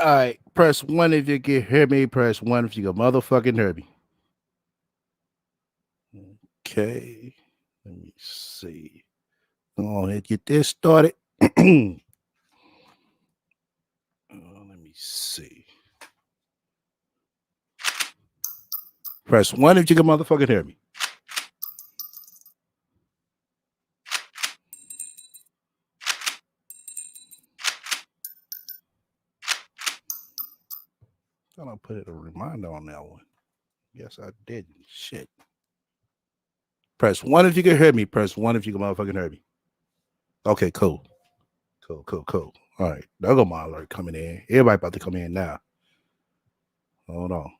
All right, press one if you can hear me. Press one if you can motherfucking hear me. Okay, let me see. Go on and get this started. Let me see. Press one if you can motherfucking hear me. Thought I put a reminder on that one. Yes, I didn't. Shit. Press one if you can hear me. Press one if you can motherfucking hear me. Okay, cool. Cool. All right. There go my alert coming in. Everybody about to come in now. Hold on.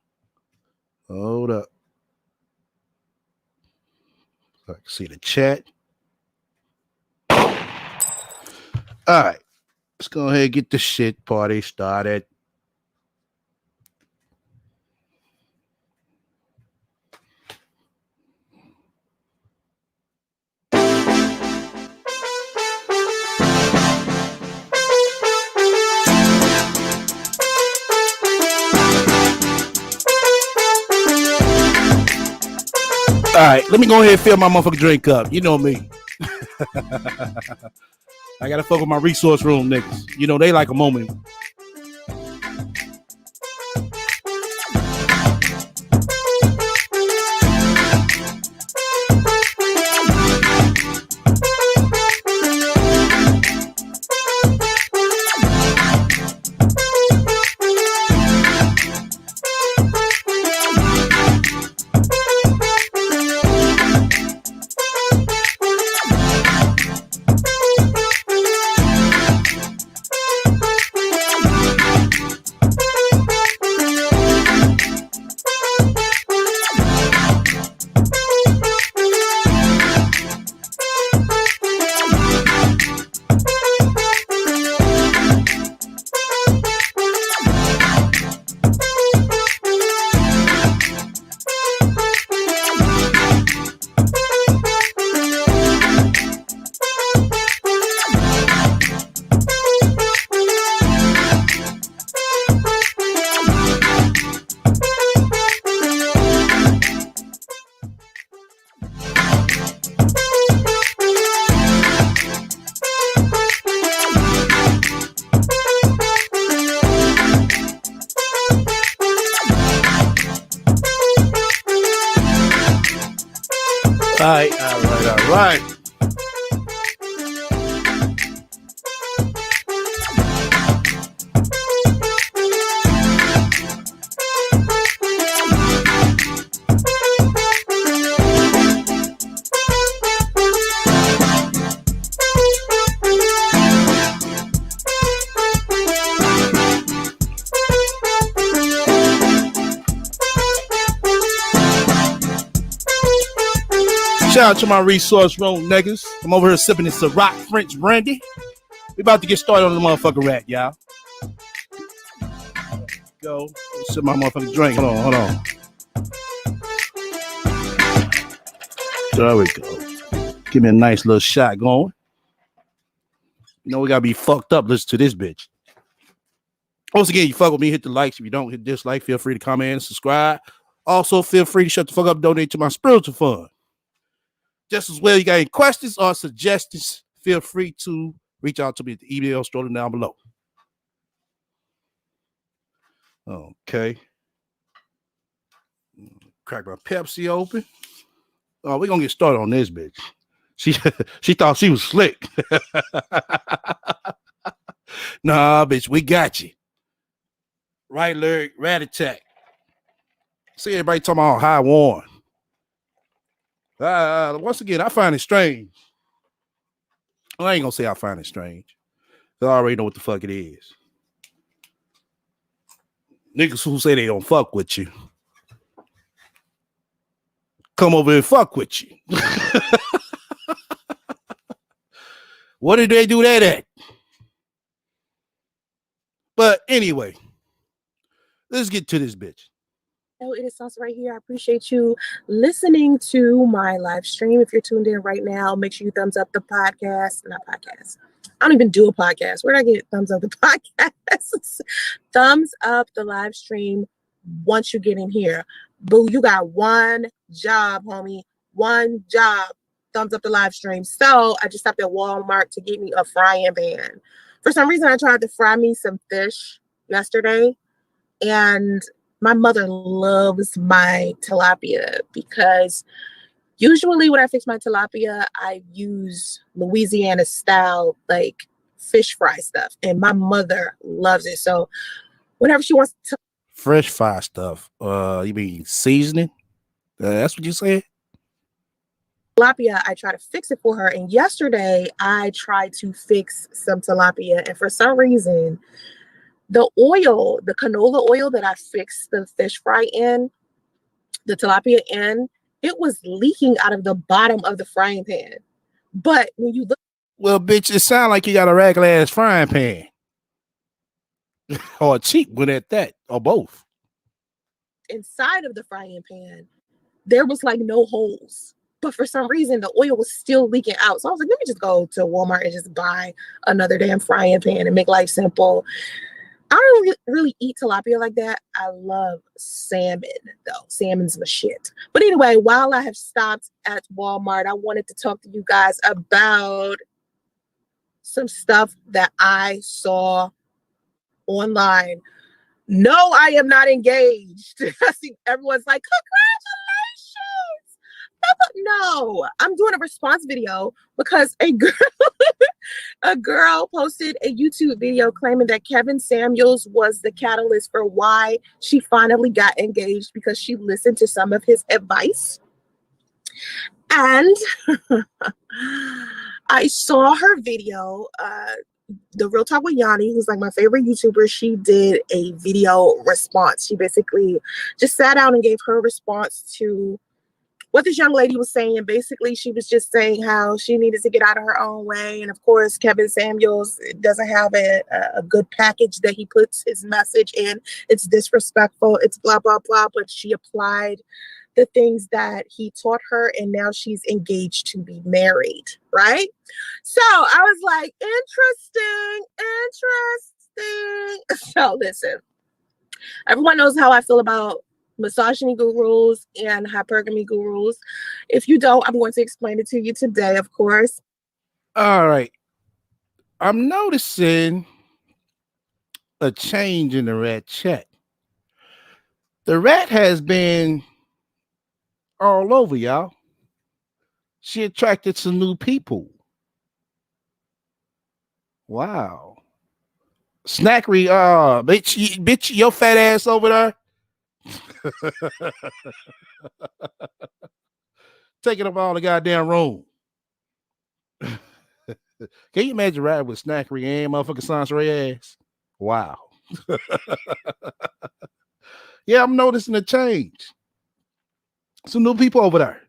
Hold up. So I can see the chat. All right. Let's go ahead and get the shit party started. All right, let me go ahead and fill my motherfucking drink up. You know me. I gotta fuck with my resource room niggas. You know, they like a moment. All right. Shout out to my resource room niggas. I'm over here sipping this Ciroc French brandy. We about to get started on the motherfucking rack, y'all. Go. Sip my motherfucking drink. Hold on. There we go. Give me a nice little shot going. You know we gotta be fucked up. Listen to this bitch. Once again, you fuck with me, hit the likes. If you don't hit dislike, feel free to comment and subscribe. Also, feel free to shut the fuck up and donate to my spiritual fund. Just as well, you got any questions or suggestions, feel free to reach out to me at the email scrolling down below. Okay. Crack my Pepsi open. Oh, we're gonna get started on this bitch. She thought she was slick. Nah, bitch, we got you. Right lyric, rat attack. See everybody talking about high warn. Once again, I find it strange. Well, I ain't gonna say I find it strange. I already know what the fuck it is. Niggas who say they don't fuck with you come over and fuck with you. What did they do that at? But anyway, let's get to this bitch. It is Sauce right here. I appreciate you listening to my live stream. If you're tuned in right now, make sure you thumbs up the podcast, not podcast, I don't even do a podcast. Where did I get thumbs up the podcast? Thumbs up the live stream once you get in here. Boo, you got one job, homie. One job. Thumbs up the live stream. So I just stopped at Walmart to get me a frying pan. For some reason, I tried to fry me some fish yesterday, and my mother loves my tilapia because usually when I fix my tilapia, I use Louisiana style like fish fry stuff, and my mother loves it. So whenever she wants to Fresh fry stuff. You mean seasoning? That's what you said? tilapia, I try to fix it for her. And yesterday I tried to fix some tilapia, and for some reason, the oil, the canola oil that I fixed the fish fry in, the tilapia in, it was leaking out of the bottom of the frying pan. But when you look, Well, bitch, it sounds like you got a regular ass frying pan. Or a cheap one at that, or both. inside of the frying pan, there was like no holes. But for some reason, the oil was still leaking out. So I was like, let me just go to Walmart and just buy another damn frying pan and make life simple. I don't really eat tilapia like that. I love salmon, though. Salmon's my shit. But anyway, while I have stopped at Walmart, I wanted to talk to you guys about some stuff that I saw online. No, I am not engaged. I see everyone's like, congratulations. No, I'm doing a response video because a girl posted a YouTube video claiming that Kevin Samuels was the catalyst for why she finally got engaged because she listened to some of his advice. And I saw her video, the Real Talk with Yanni, who's like my favorite YouTuber. She did a video response. She basically just sat down and gave her response to what this young lady was saying. Basically, she was just saying how she needed to get out of her own way. And of course, Kevin Samuels doesn't have a good package that he puts his message in. It's disrespectful. It's blah, blah, blah. But she applied the things that he taught her, and now she's engaged to be married, right? So I was like, interesting. So listen, everyone knows how I feel about misogyny gurus and hypergamy gurus. If you don't, I'm going to explain it to you today, of course. All right. I'm noticing a change in the rat chat. The rat has been all over, y'all. She attracted some new people. Wow. Snackery, bitch, your fat ass over there. Taking up all the goddamn room. Can you imagine riding with Snackery and motherfucking Sansaray ass? Wow. Yeah, I'm noticing a change. Some new people over there.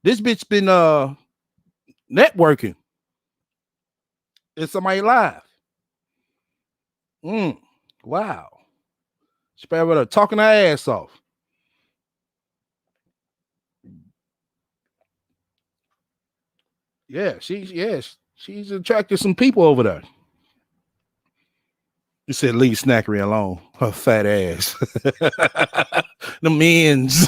This bitch been networking. Is somebody live? Wow. She better with her talking her ass off. Yeah, she's attracted some people over there. You said leave Snackery alone. Her fat ass. The men's.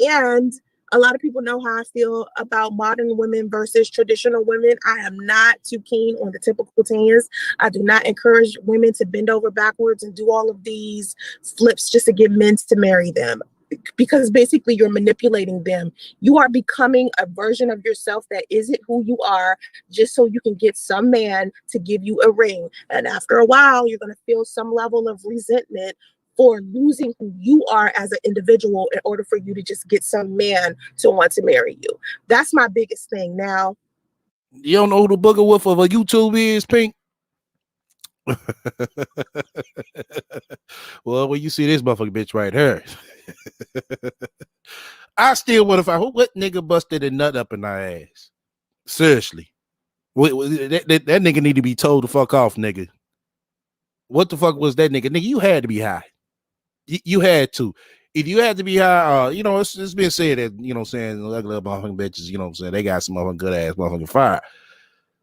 And a lot of people know how I feel about modern women versus traditional women. I am not too keen on the typical 10s. I do not encourage women to bend over backwards and do all of these flips just to get men to marry them, because basically you're manipulating them. You are becoming a version of yourself that isn't who you are, just so you can get some man to give you a ring. And after a while, you're going to feel some level of resentment for losing who you are as an individual in order for you to just get some man to want to marry you. That's my biggest thing. Now, You don't know who the booger wolf of a YouTube is, Pink? Well, when you see this motherfucking bitch right here, I still want to find what nigga busted a nut up in our ass. Seriously. That nigga need to be told to fuck off, nigga. What the fuck was that nigga? Nigga, you had to be high. You had to. If you had to be high, it's been said that, ugly motherfucking bitches, they got some motherfucking good ass motherfucking fire.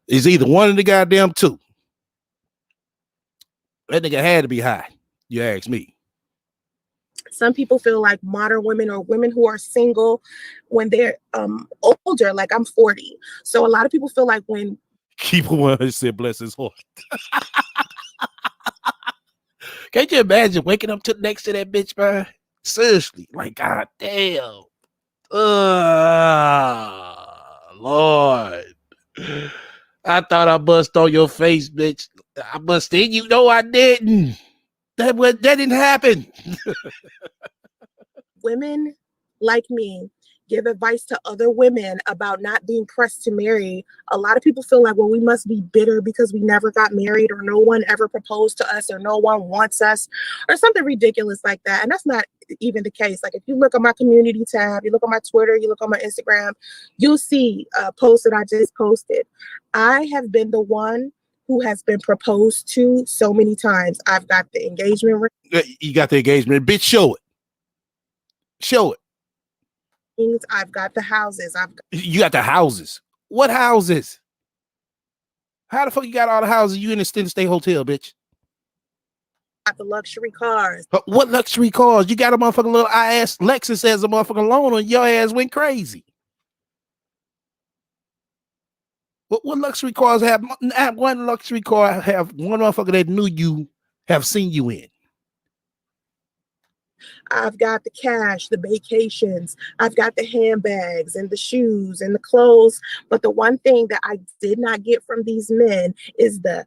It's either one of the goddamn two. That nigga had to be high. You ask me. Some people feel like modern women or women who are single when they're older, like I'm 40. So a lot of people feel like when Keep 100, bless his heart. Can't you imagine waking up next to that bitch, man? Seriously, like, god damn. Lord. I thought I bust on your face, bitch. I busted. You know I didn't. That didn't happen. women like me give advice to other women about not being pressed to marry, a lot of people feel like, well, we must be bitter because we never got married or no one ever proposed to us or no one wants us or something ridiculous like that. And that's not even the case. Like if you look at my community tab, you look on my Twitter, you look on my Instagram, you'll see a post that I just posted. I have been the one who has been proposed to so many times. I've got the engagement ring. You got the engagement. Bitch, show it. Show it. I've got the houses. You got the houses. What houses? How the fuck you got all the houses? You in the Extended Stay Hotel, bitch. Got the luxury cars. But what luxury cars? You got a motherfucking little IS Lexus as a motherfucking loan and your ass went crazy. What luxury cars have? Not one luxury car have one motherfucker that knew you have seen you in. I've got the cash, the vacations, I've got the handbags and the shoes and the clothes. But the one thing that I did not get from these men is the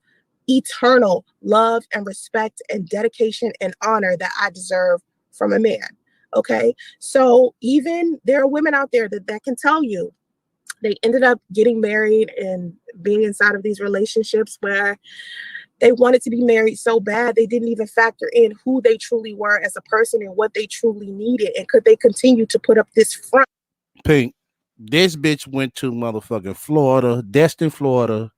eternal love and respect and dedication and honor that I deserve from a man. Okay. So even there are women out there that can tell you they ended up getting married and being inside of these relationships where they wanted to be married so bad, they didn't even factor in who they truly were as a person and what they truly needed. And could they continue to put up this front? Pink, this bitch went to motherfucking Florida, Destin, Florida.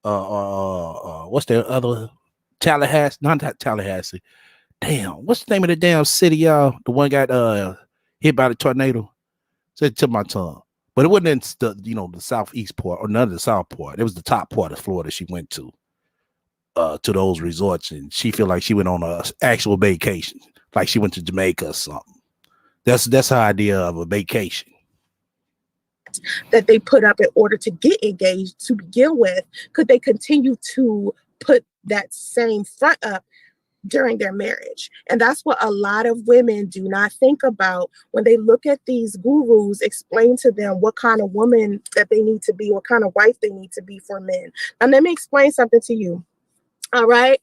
What's the other? Tallahassee, not Tallahassee. Damn, what's the name of the damn city, y'all? The one got hit by the tornado. Said to my tongue. But it wasn't in the southeast part or none of the south part. It was the top part of Florida she went to those resorts, and she feel like she went on a actual vacation, like she went to Jamaica or something. That's her idea of a vacation. That they put up in order to get engaged to begin with, could they continue to put that same front up during their marriage? And that's what a lot of women do not think about when they look at these gurus explain to them what kind of woman that they need to be, what kind of wife they need to be for men. And let me explain something to you. All right.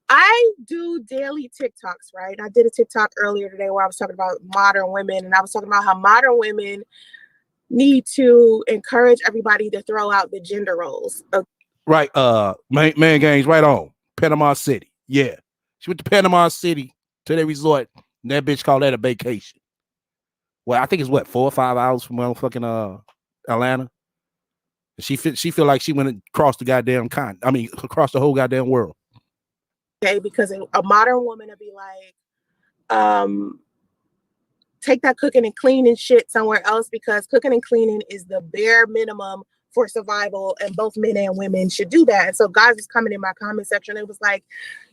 I do daily TikToks, right? I did a TikTok earlier today where I was talking about modern women, and I was talking about how modern women need to encourage everybody to throw out the gender roles. Okay. Right. Man gangs right on. Panama City. Yeah. She went to Panama City to their resort, and that bitch called that a vacation. Well, I think it's 4 or 5 hours from motherfucking Atlanta. She feel like she went across the goddamn across the whole goddamn world. Okay, because a modern woman would be like, take that cooking and cleaning shit somewhere else, because cooking and cleaning is the bare minimum for survival, and both men and women should do that. And so guys was coming in my comment section. It was like,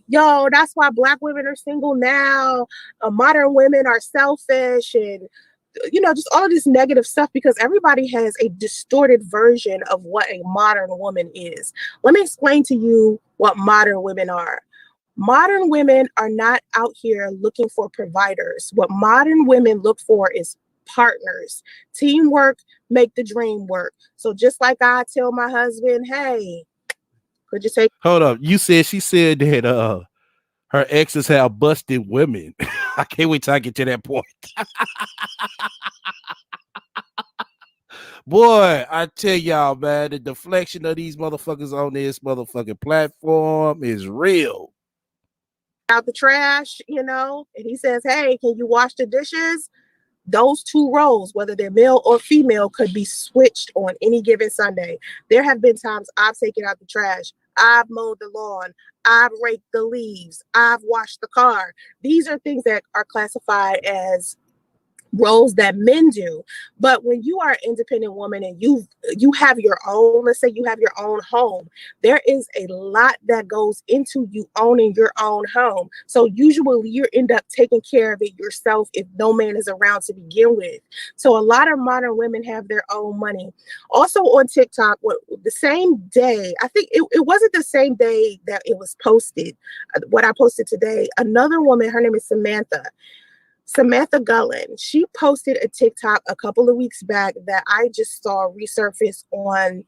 yo, that's why Black women are single now. Modern women are selfish, and just all of this negative stuff, because everybody has a distorted version of what a modern woman is. Let me explain to you what modern women are. Modern women are not out here looking for providers. What modern women look for is partners. Teamwork make the dream work. So just like I tell my husband, hey, could you say? Hold up. She said that her exes have busted women. I can't wait till I get to that point. Boy, I tell y'all, man, the deflection of these motherfuckers on this motherfucking platform is real. Out the trash, and he says, hey, can you wash the dishes? Those two roles, whether they're male or female, could be switched on any given Sunday. There have been times I've taken out the trash, I've mowed the lawn, I've raked the leaves, I've washed the car. These are things that are classified as roles that men do. But when you are an independent woman and you have your own, let's say you have your own home, there is a lot that goes into you owning your own home. So usually you end up taking care of it yourself if no man is around to begin with. So a lot of modern women have their own money. Also on TikTok, the same day, I think it wasn't the same day that it was posted, what I posted today, another woman, her name is Samantha Gullen. She posted a TikTok a couple of weeks back that I just saw resurface on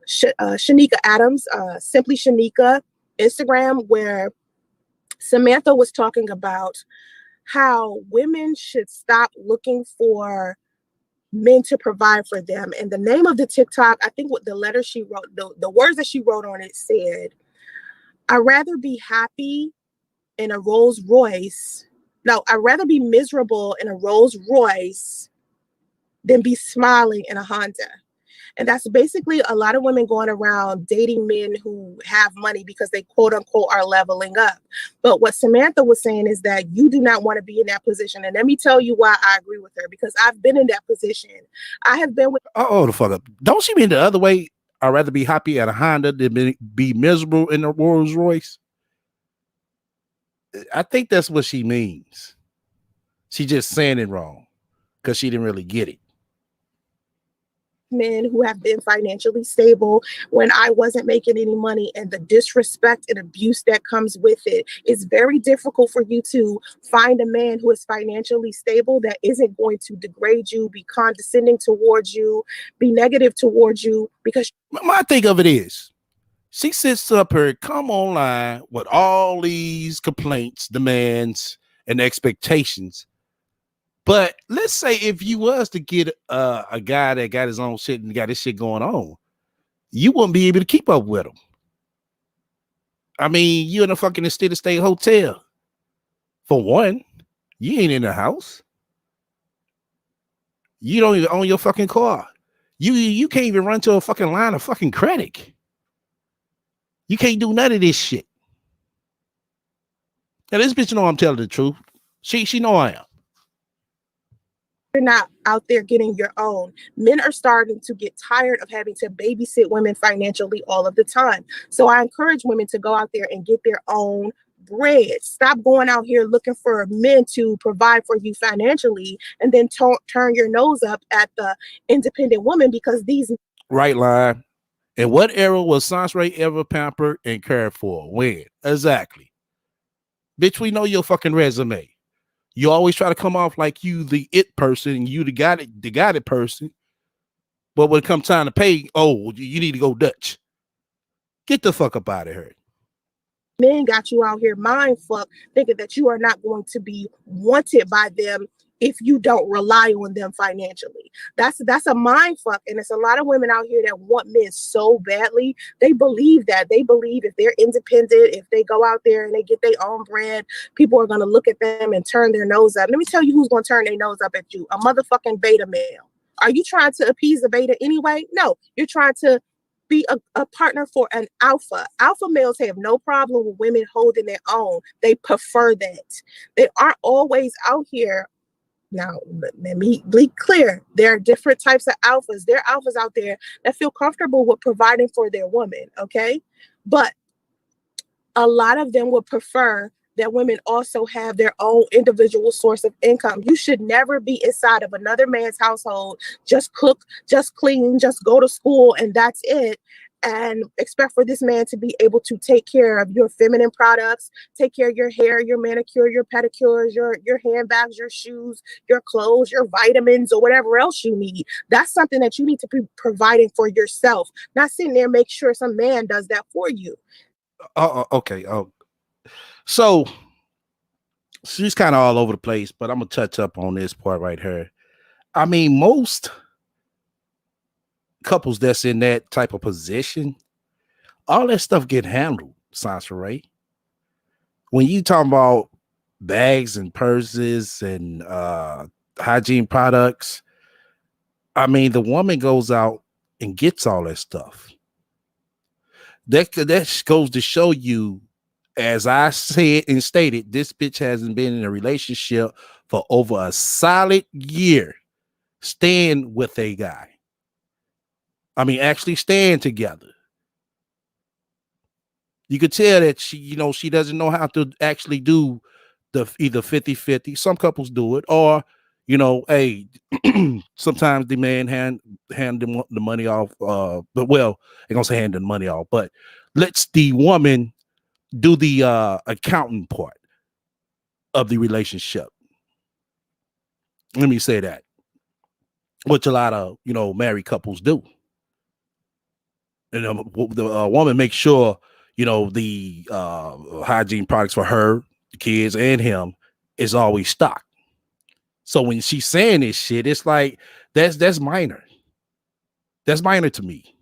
Shanika Adams, Simply Shanika Instagram, where Samantha was talking about how women should stop looking for men to provide for them. And the name of the TikTok, I think what the letter she wrote, the words that she wrote on it said, I'd rather be happy in a Rolls Royce. No, I'd rather be miserable in a Rolls Royce than be smiling in a Honda. And that's basically a lot of women going around dating men who have money because they quote unquote are leveling up. But what Samantha was saying is that you do not want to be in that position. And let me tell you why I agree with her, because I've been in that position. I have been with. Oh, the fuck up. Don't she mean the other way? I'd rather be happy at a Honda than be miserable in a Rolls Royce. I think that's what she means. She just saying it wrong because she didn't really get it. Men who have been financially stable when I wasn't making any money, and the disrespect and abuse that comes with it. It's very difficult for you to find a man who is financially stable that isn't going to degrade you, be condescending towards you, be negative towards you. Because my thing of it is, she sits up here, come online with all these complaints, demands, and expectations. But let's say if you was to get a guy that got his own shit and got his shit going on, you wouldn't be able to keep up with him. I mean, you in a fucking instead of state hotel. For one, you ain't in the house. You don't even own your fucking car. You can't even run to a fucking line of fucking credit. You can't do none of this shit. Now this bitch know I'm telling the truth. She know I am. you're not out there getting your own. Men are starting to get tired of having to babysit women financially all of the time. So I encourage women to go out there and get their own bread. Stop going out here looking for men to provide for you financially and then turn your nose up at the independent woman because these. Right line. In what era was Sansaray ever pampered and cared for? When? Exactly. Bitch, we know your fucking resume. You always try to come off like you the it person and you the got it person. But when it comes time to pay, oh, you need to go Dutch. Get the fuck up out of here. Men got you out here mind fuck thinking that you are not going to be wanted by them if you don't rely on them financially. That's a mind fuck. And it's a lot of women out here that want men so badly. They believe that. They believe if they're independent, if they go out there and they get their own bread, people are going to look at them and turn their nose up. Let me tell you who's going to turn their nose up at you. A motherfucking beta male. Are you trying to appease the beta anyway? No, you're trying to be a partner for an alpha. Alpha males have no problem with women holding their own. They prefer that. They aren't always out here. Now, let me be clear. There are different types of alphas. There are alphas out there that feel comfortable with providing for their woman, okay? But a lot of them would prefer that women also have their own individual source of income. You should never be inside of another man's household, just cook, just clean, just go to school, and that's it. And expect for this man to be able to take care of your feminine products, take care of your hair, your manicure, your pedicures, your handbags, your shoes, your clothes, your vitamins, or whatever else you need. That's something that you need to be providing for yourself, not sitting there make sure some man does that for you. Okay. So she's kind of all over the place, but I'm gonna touch up on this part right here. I mean, most couples that's in that type of position, all that stuff get handled, Sansaray. When you talk about bags and purses and hygiene products, I mean, the woman goes out and gets all that stuff. That goes to show you As I said and stated, this bitch hasn't been in a relationship for over a solid year, staying with a guy. I mean, actually staying together. You could tell that she doesn't know how to actually do the either 50-50. Some couples do it, or hey, sometimes the man hand them the money off. But well, I'm gonna say hand the money off, but let's the woman do the accounting part of the relationship. Let me say that, which a lot of married couples do. And the woman makes sure the hygiene products for her, the kids, and him is always stocked. So when she's saying this shit, it's like that's minor. That's minor to me.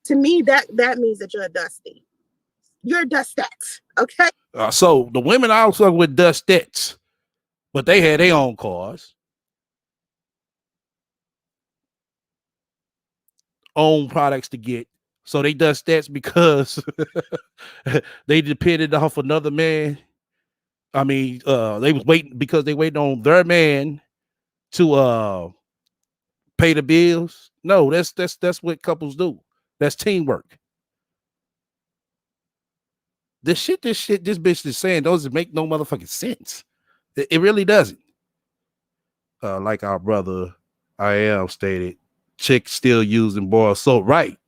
To me, that means that you're a dusty. You're a dustette, okay? So the women also with dustettes, but they had their own cars, own products to get. So they dustettes because they depended off another man. I mean, they was waiting because they waiting on their man to pay the bills. No, that's what couples do. That's teamwork. This bitch is saying doesn't make no motherfucking sense. It really doesn't. Like our brother I am stated, chick still using boiled soap. Right.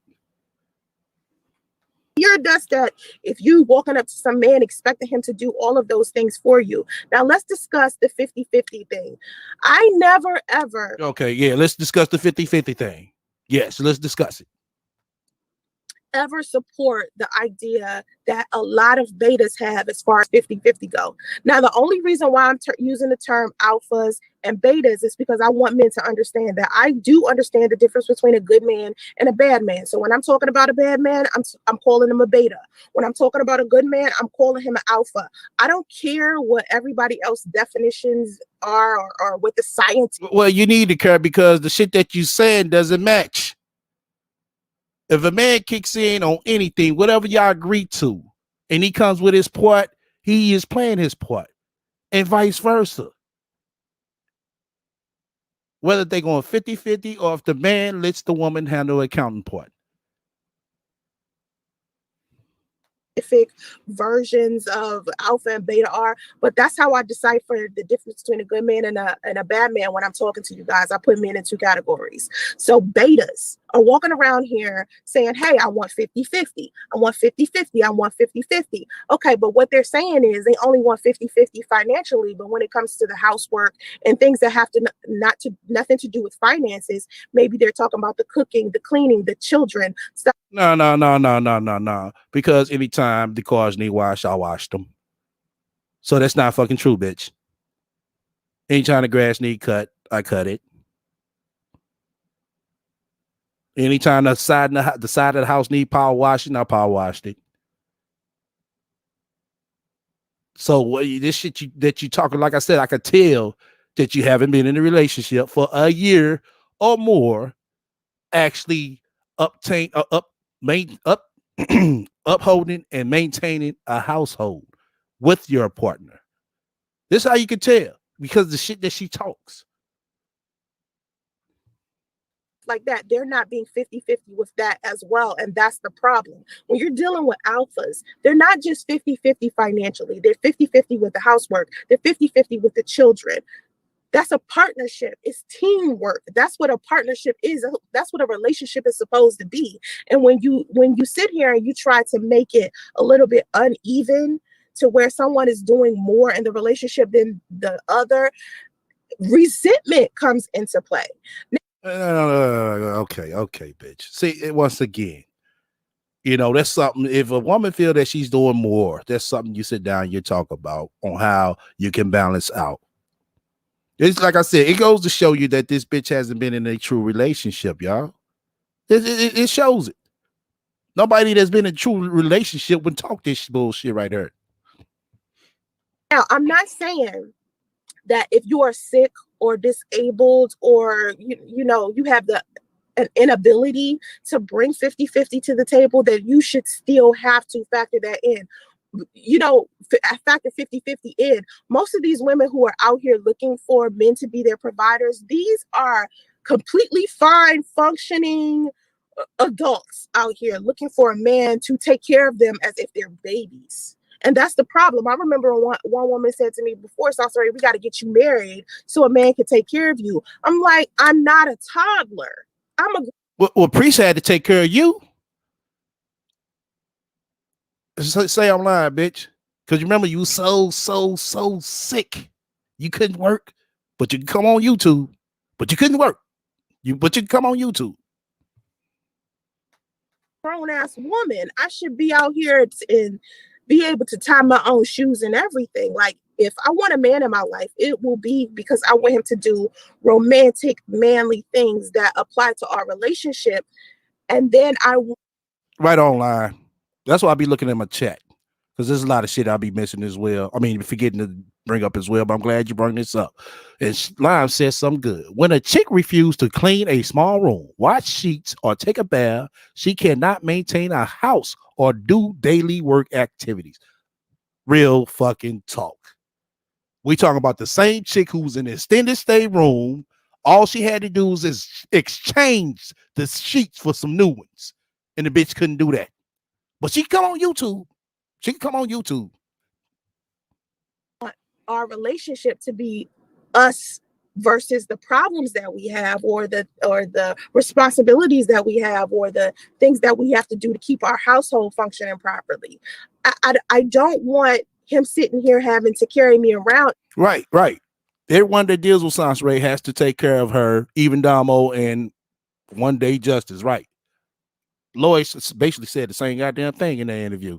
You're a dustette if you walking up to some man expecting him to do all of those things for you. Now let's discuss the 50-50 thing. I never ever Okay, yeah, let's discuss the 50-50 thing. Yes, let's discuss it. ever support the idea that a lot of betas have as far as 50-50 go. Now, the only reason why I'm using the term alphas and betas is because I want men to understand that I do understand the difference between a good man and a bad man. So when I'm talking about a bad man, I'm calling him a beta. When I'm talking about a good man, I'm calling him an alpha. I don't care what everybody else definitions are or what the science. Well, you need to care because the shit that you saying doesn't match. If a man kicks in on anything, whatever y'all agree to, and he comes with his part, he is playing his part, and vice versa. Whether they're going 50-50 or if the man lets the woman handle accounting part. Versions of alpha and beta are, but that's how I decipher the difference between a good man and a bad man. When I'm talking to you guys, I put men in two categories. So betas are walking around here saying, hey, I want 50-50, I want 50-50, I want 50-50. Okay, but what they're saying is they only want 50-50 financially, but when it comes to the housework and things that have to nothing to do with finances, maybe they're talking about the cooking, the cleaning, the children, stuff. No. Because anytime the cars need wash, I wash them. So that's not fucking true, bitch. Anytime the grass need cut, I cut it. Anytime the side of the house need power washing, I power washed it. So this shit that you talking, like I said, I could tell that you haven't been in a relationship for a year or more, actually upholding and maintaining a household with your partner. This is how you can tell because the shit that she talks. Like that, they're not being 50-50 with that as well. And that's the problem. When you're dealing with alphas, they're not just 50-50 financially, they're 50-50 with the housework, they're 50-50 with the children. That's a partnership. It's teamwork. That's what a partnership is. That's what a relationship is supposed to be. And when you sit here and you try to make it a little bit uneven to where someone is doing more in the relationship than the other, resentment comes into play. Okay, bitch. See, once again, that's something. If a woman feel that she's doing more, that's something you sit down, you talk about on how you can balance out. It's like I said, it goes to show you that this bitch hasn't been in a true relationship, y'all. It shows it. Nobody that's been in a true relationship would talk this bullshit right here. Now, I'm not saying that if you are sick or disabled or you have the an inability to bring 50-50 to the table, that you should still have to factor that in. You know, factor 50-50 in. Most of these women who are out here looking for men to be their providers, these are completely fine, functioning adults out here looking for a man to take care of them as if they're babies. And that's the problem. I remember one woman said to me before, so sorry, we got to get you married so a man can take care of you. I'm like, I'm not a toddler. I'm a. Well, Priest had to take care of you. Say I'm lying, bitch. Because you remember you was so sick. You couldn't work, but you could come on YouTube. But you couldn't work. But you could come on YouTube. Grown ass woman. I should be out here and be able to tie my own shoes and everything. Like, if I want a man in my life, it will be because I want him to do romantic, manly things that apply to our relationship. And then right online. That's why I be looking at my chat, because there's a lot of shit I'll be missing as well. I mean, forgetting to bring up as well, but I'm glad you brought this up. And Lime says something good. When a chick refused to clean a small room, wash sheets, or take a bath, she cannot maintain a house or do daily work activities. Real fucking talk. We talking about the same chick who's in an extended stay room. All she had to do is exchange the sheets for some new ones. And the bitch couldn't do that. But she can come on YouTube. She can come on YouTube. Our relationship to be us versus the problems that we have, or the responsibilities that we have, or the things that we have to do to keep our household functioning properly. I don't want him sitting here having to carry me around. Right. Everyone that deals with Sansa has to take care of her, even Damo and One Day Justice, right? Lois basically said the same goddamn thing in the interview.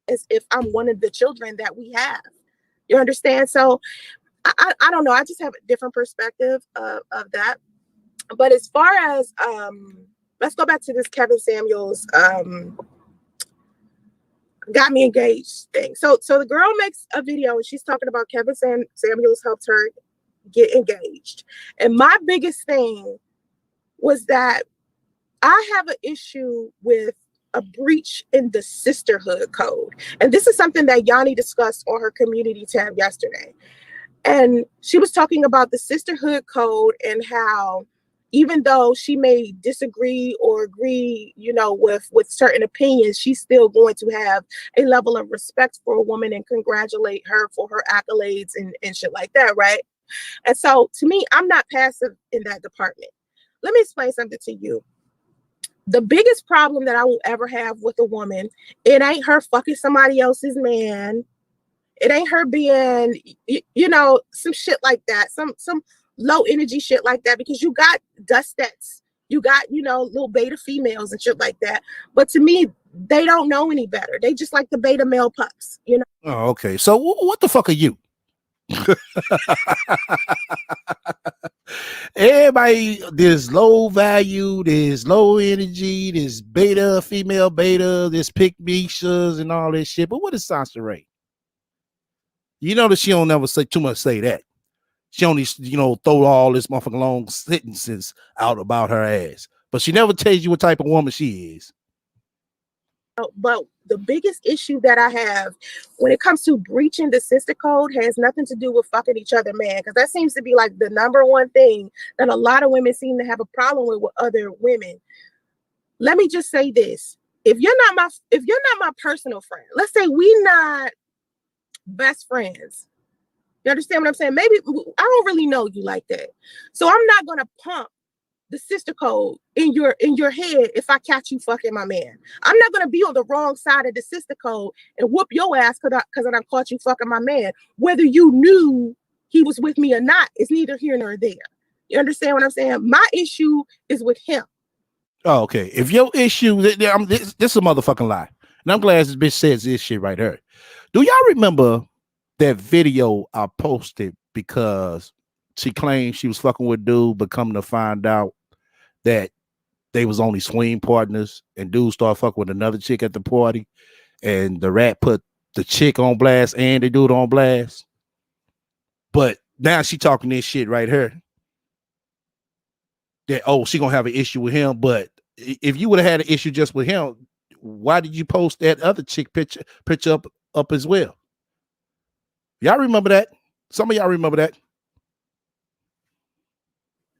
As if I'm one of the children that we have. You understand? So I don't know. I just have a different perspective of that. But as far as let's go back to this Kevin Samuels got me engaged thing. So the girl makes a video and she's talking about Kevin Samuels helped her get engaged. And my biggest thing was that I have an issue with a breach in the Sisterhood code. And this is something that Yanni discussed on her community tab yesterday. And she was talking about the Sisterhood code and how, even though she may disagree or agree, you know, with certain opinions, she's still going to have a level of respect for a woman and congratulate her for her accolades and shit like that, right? And so to me, I'm not passive in that department. Let me explain something to you. The biggest problem that I will ever have with a woman, it ain't her fucking somebody else's man. It ain't her being, you know, some shit like that, some low energy shit like that, because you got dustettes, you got, you know, little beta females and shit like that. But to me, they don't know any better. They just like the beta male pups, you know? Oh, okay. So what the fuck are you? Everybody, there's low value, there's low energy, there's beta, female beta, there's pick mishas and all this shit. But what is Sansa Ray? You know that she don't never say too much, say that. She only, you know, throw all this motherfucking long sentences out about her ass. But she never tells you what type of woman she is. But the biggest issue that I have when it comes to breaching the sister code has nothing to do with fucking each other, man. Because that seems to be like the number one thing that a lot of women seem to have a problem with other women. Let me just say this. If you're not my personal friend, let's say we not best friends. You understand what I'm saying? Maybe I don't really know you like that. So I'm not gonna pump the sister code in your head if I catch you fucking my man. I'm not gonna be on the wrong side of the sister code and whoop your ass because I done caught you fucking my man. Whether you knew he was with me or not, it's neither here nor there. You understand what I'm saying? My issue is with him. Oh, okay. If your issue, this is a motherfucking lie. And I'm glad this bitch says this shit right here. Do y'all remember that video I posted because she claimed she was fucking with dude, but come to find out that they was only swing partners, and dude started fucking with another chick at the party, and the rat put the chick on blast and the dude on blast. But now she talking this shit right here. that, oh, she gonna have an issue with him. But if you would have had an issue just with him, why did you post that other chick picture up as well? Y'all remember that? Some of y'all remember that?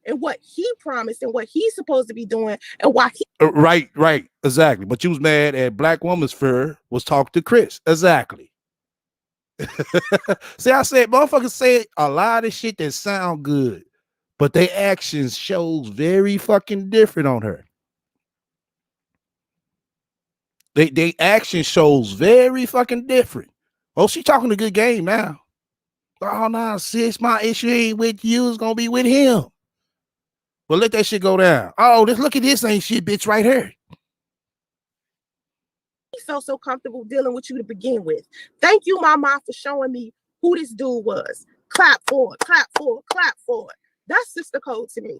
And what he promised and what he's supposed to be doing and why he right, exactly. But you was mad at Black Woman's Fur was talking to Chris. Exactly. See, I said motherfuckers say a lot of shit that sound good, but their actions shows very fucking different on her. They action shows very fucking different. Oh, she talking a good game now. Oh no, sis, my issue ain't with you, it's gonna be with him. But let that shit go down. Oh, look at this ain't shit, bitch, right here. He felt so comfortable dealing with you to begin with. Thank you, Mama, for showing me who this dude was. Clap for it, clap for it, clap for it. That's sister code to me.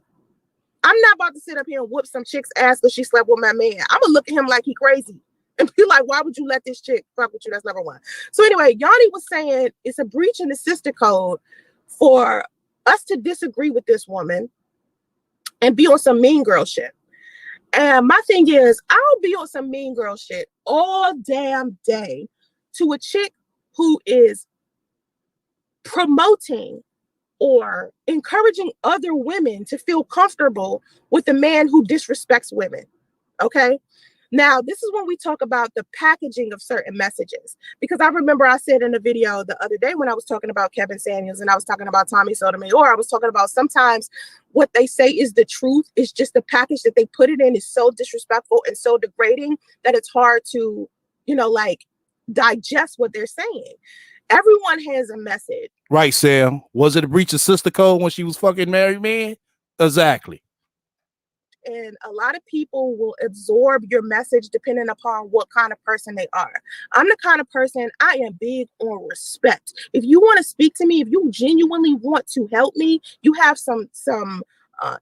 I'm not about to sit up here and whoop some chick's ass because she slept with my man. I'm gonna look at him like he crazy and be like, why would you let this chick fuck with you? That's number one. So anyway, Yanni was saying it's a breach in the sister code for us to disagree with this woman and be on some mean girl shit. And my thing is, I'll be on some mean girl shit all damn day to a chick who is promoting or encouraging other women to feel comfortable with a man who disrespects women. Okay. Now, this is when we talk about the packaging of certain messages, because I remember I said in a video the other day when I was talking about Kevin Samuels and I was talking about Tommy Sotomayor, I was talking about sometimes what they say is the truth. It's just the package that they put it in is so disrespectful and so degrading that it's hard to, like digest what they're saying. Everyone has a message. Right, Sam. Was it a breach of sister code when she was fucking married man? Exactly. And a lot of people will absorb your message depending upon what kind of person they are. I'm the kind of person, I am big on respect. If you want to speak to me, if you genuinely want to help me, you have some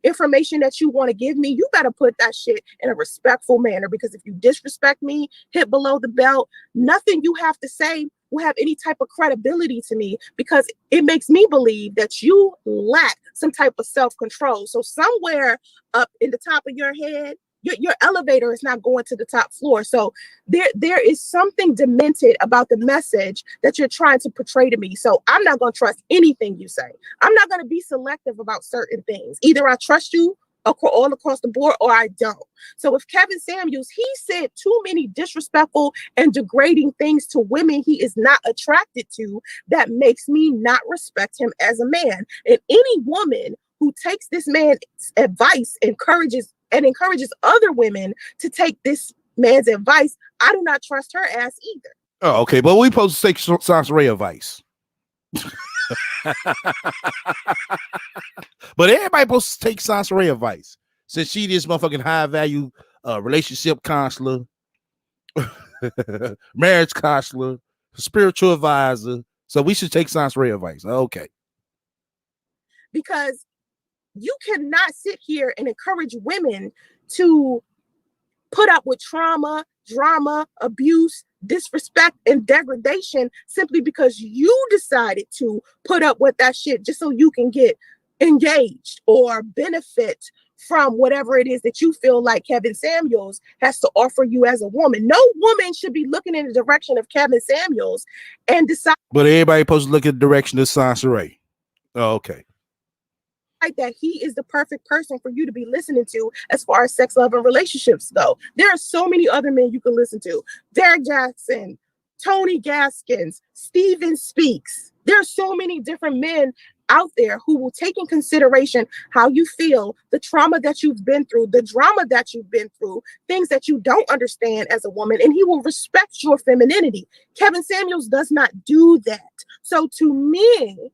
information that you want to give me, you better put that shit in a respectful manner, because if you disrespect me, hit below the belt, nothing you have to say will have any type of credibility to me, because it makes me believe that you lack some type of self-control. So somewhere up in the top of your head, your elevator is not going to the top floor. So there is something demented about the message that you're trying to portray to me. So I'm not going to trust anything you say. I'm not going to be selective about certain things. Either I trust you all across the board or I don't. So if Kevin Samuels, he said too many disrespectful and degrading things to women he is not attracted to, that makes me not respect him as a man. And any woman who takes this man's advice and encourages other women to take this man's advice, I do not trust her ass either. Oh, okay. But we supposed to take Sansaray advice. But everybody supposed to take Sansaray advice, since she this motherfucking high value relationship counselor, marriage counselor, spiritual advisor. So we should take Sansaray advice. Okay. Because you cannot sit here and encourage women to put up with trauma, drama, abuse, disrespect, and degradation simply because you decided to put up with that shit just so you can get engaged or benefit from whatever it is that you feel like Kevin Samuels has to offer you as a woman. No woman should be looking in the direction of Kevin Samuels and decide. But everybody supposed to look in the direction of Sansaray. Oh, okay. That he is the perfect person for you to be listening to as far as sex, love, and relationships go. There are so many other men you can listen to. Derek Jackson, Tony Gaskins, Steven Speaks. There are so many different men out there who will take in consideration how you feel, the trauma that you've been through, the drama that you've been through, things that you don't understand as a woman, and he will respect your femininity. Kevin Samuels does not do that. So to me,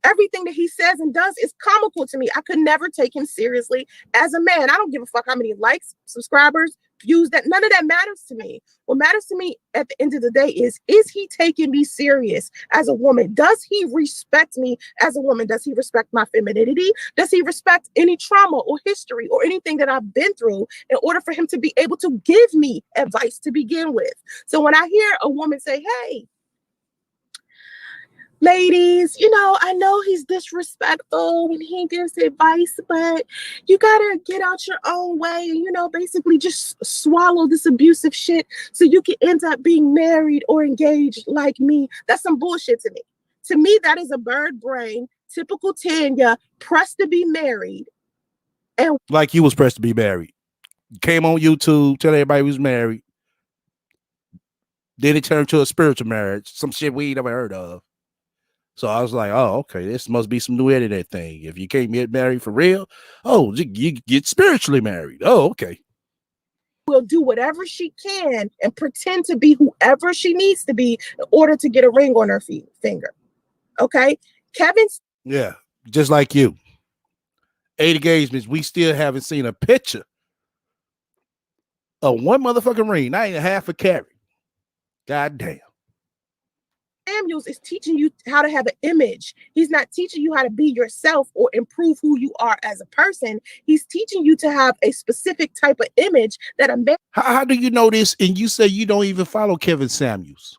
everything that he says and does is comical to me. I could never take him seriously as a man. I don't give a fuck how many likes, subscribers, views, that none of that matters to me. What matters to me at the end of the day is he taking me serious as a woman? Does he respect me as a woman? Does he respect my femininity? Does he respect any trauma or history or anything that I've been through in order for him to be able to give me advice to begin with? So when I hear a woman say, hey, ladies, I know he's disrespectful when he gives advice, but you gotta get out your own way and, basically just swallow this abusive shit so you can end up being married or engaged like me. That's some bullshit to me. To me, that is a bird brain, typical Tanya, pressed to be married. And like you was pressed to be married. Came on YouTube, tell everybody he was married. Then it turned to a spiritual marriage, some shit we ain't never heard of. So I was like, oh, okay, this must be some new internet thing. If you can't get married for real, oh, you get spiritually married. Oh, okay. Will do whatever she can and pretend to be whoever she needs to be in order to get a ring on her finger. Okay? Kevin's. Yeah, just like you. 8 engagements, we still haven't seen a picture of one motherfucking ring, not even half a carat. God damn. Samuels is teaching you how to have an image. He's not teaching you how to be yourself or improve who you are as a person. He's teaching you to have a specific type of image that a man. How do you know this? And you say you don't even follow Kevin Samuels.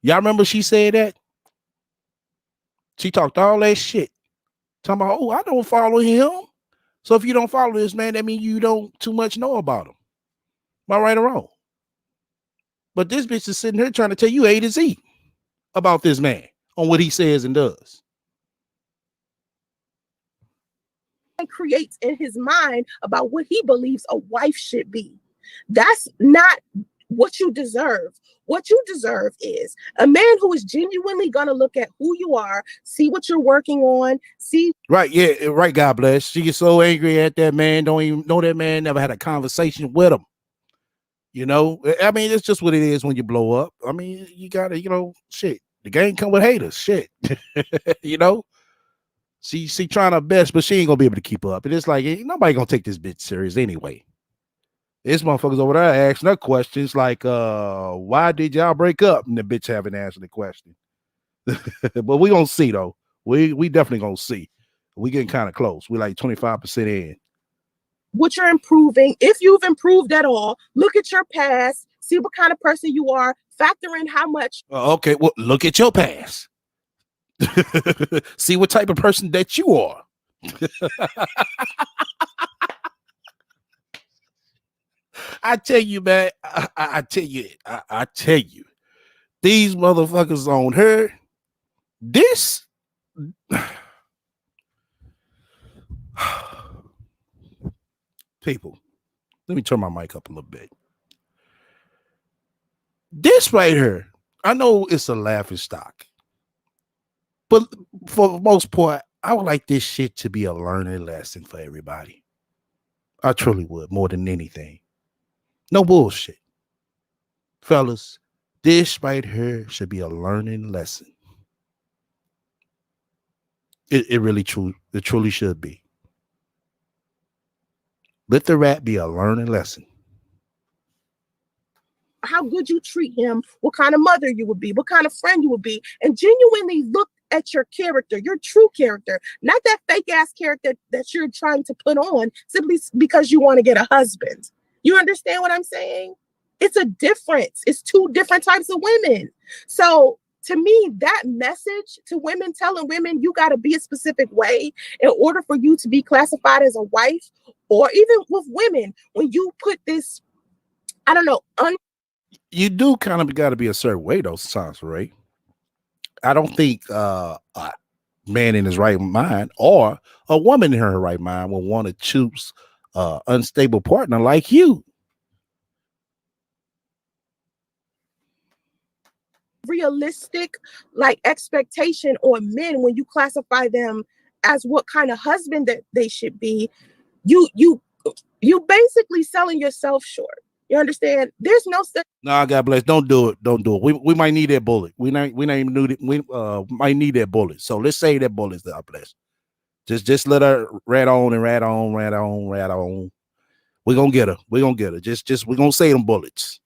Y'all remember she said that? She talked all that shit. Talking about, oh, I don't follow him. So if you don't follow this man, that means you don't too much know about him. Am I right or wrong? But this bitch is sitting here trying to tell you A to Z about this man on what he says and does. Creates in his mind about what he believes a wife should be. That's not what you deserve. What you deserve is a man who is genuinely going to look at who you are, see what you're working on, see. Right, yeah, right, God bless. She gets so angry at that man, don't even know that man, never had a conversation with him. I mean, it's just what it is when you blow up. I mean, you gotta, shit. The game come with haters, shit. She trying her best, but she ain't gonna be able to keep up. And it's like, ain't nobody gonna take this bitch serious anyway. This motherfuckers over there asking her questions like, why did y'all break up? And the bitch haven't answered the question. But we gonna see though. We definitely gonna see. We getting kind of close. We like 25% in. What you're improving, if you've improved at all, look at your past, see what kind of person you are, factor in how much. Okay, well, look at your past. See what type of person that you are. I tell you, man, I tell you, these motherfuckers on her, this people, let me turn my mic up a little bit. This right here, I know it's a laughing stock, but for the most part, I would like this shit to be a learning lesson for everybody. I truly would, more than anything. No bullshit. Fellas, this right here should be a learning lesson. It really truly should be. Let the rap be a learning lesson. How good you treat him, what kind of mother you would be, what kind of friend you would be, and genuinely look at your character, your true character, not that fake ass character that you're trying to put on simply because you want to get a husband. You understand what I'm saying? It's a difference. It's two different types of women. So to me, that message to women, telling women you got to be a specific way in order for you to be classified as a wife, or even with women, when you put this, I don't know, you do kind of got to be a certain way though, sometimes, right? I don't think a man in his right mind or a woman in her right mind will want to choose an unstable partner like you. Realistic like expectation on men when you classify them as what kind of husband that they should be, you basically selling yourself short. You understand? There's no such. No, God bless. Don't do it. Don't do it. We might need that bullet. We not even need it. We might need that bullet. So let's say that bullet's God bless. Just let her rat on. We're gonna get her. Just we're gonna say them bullets.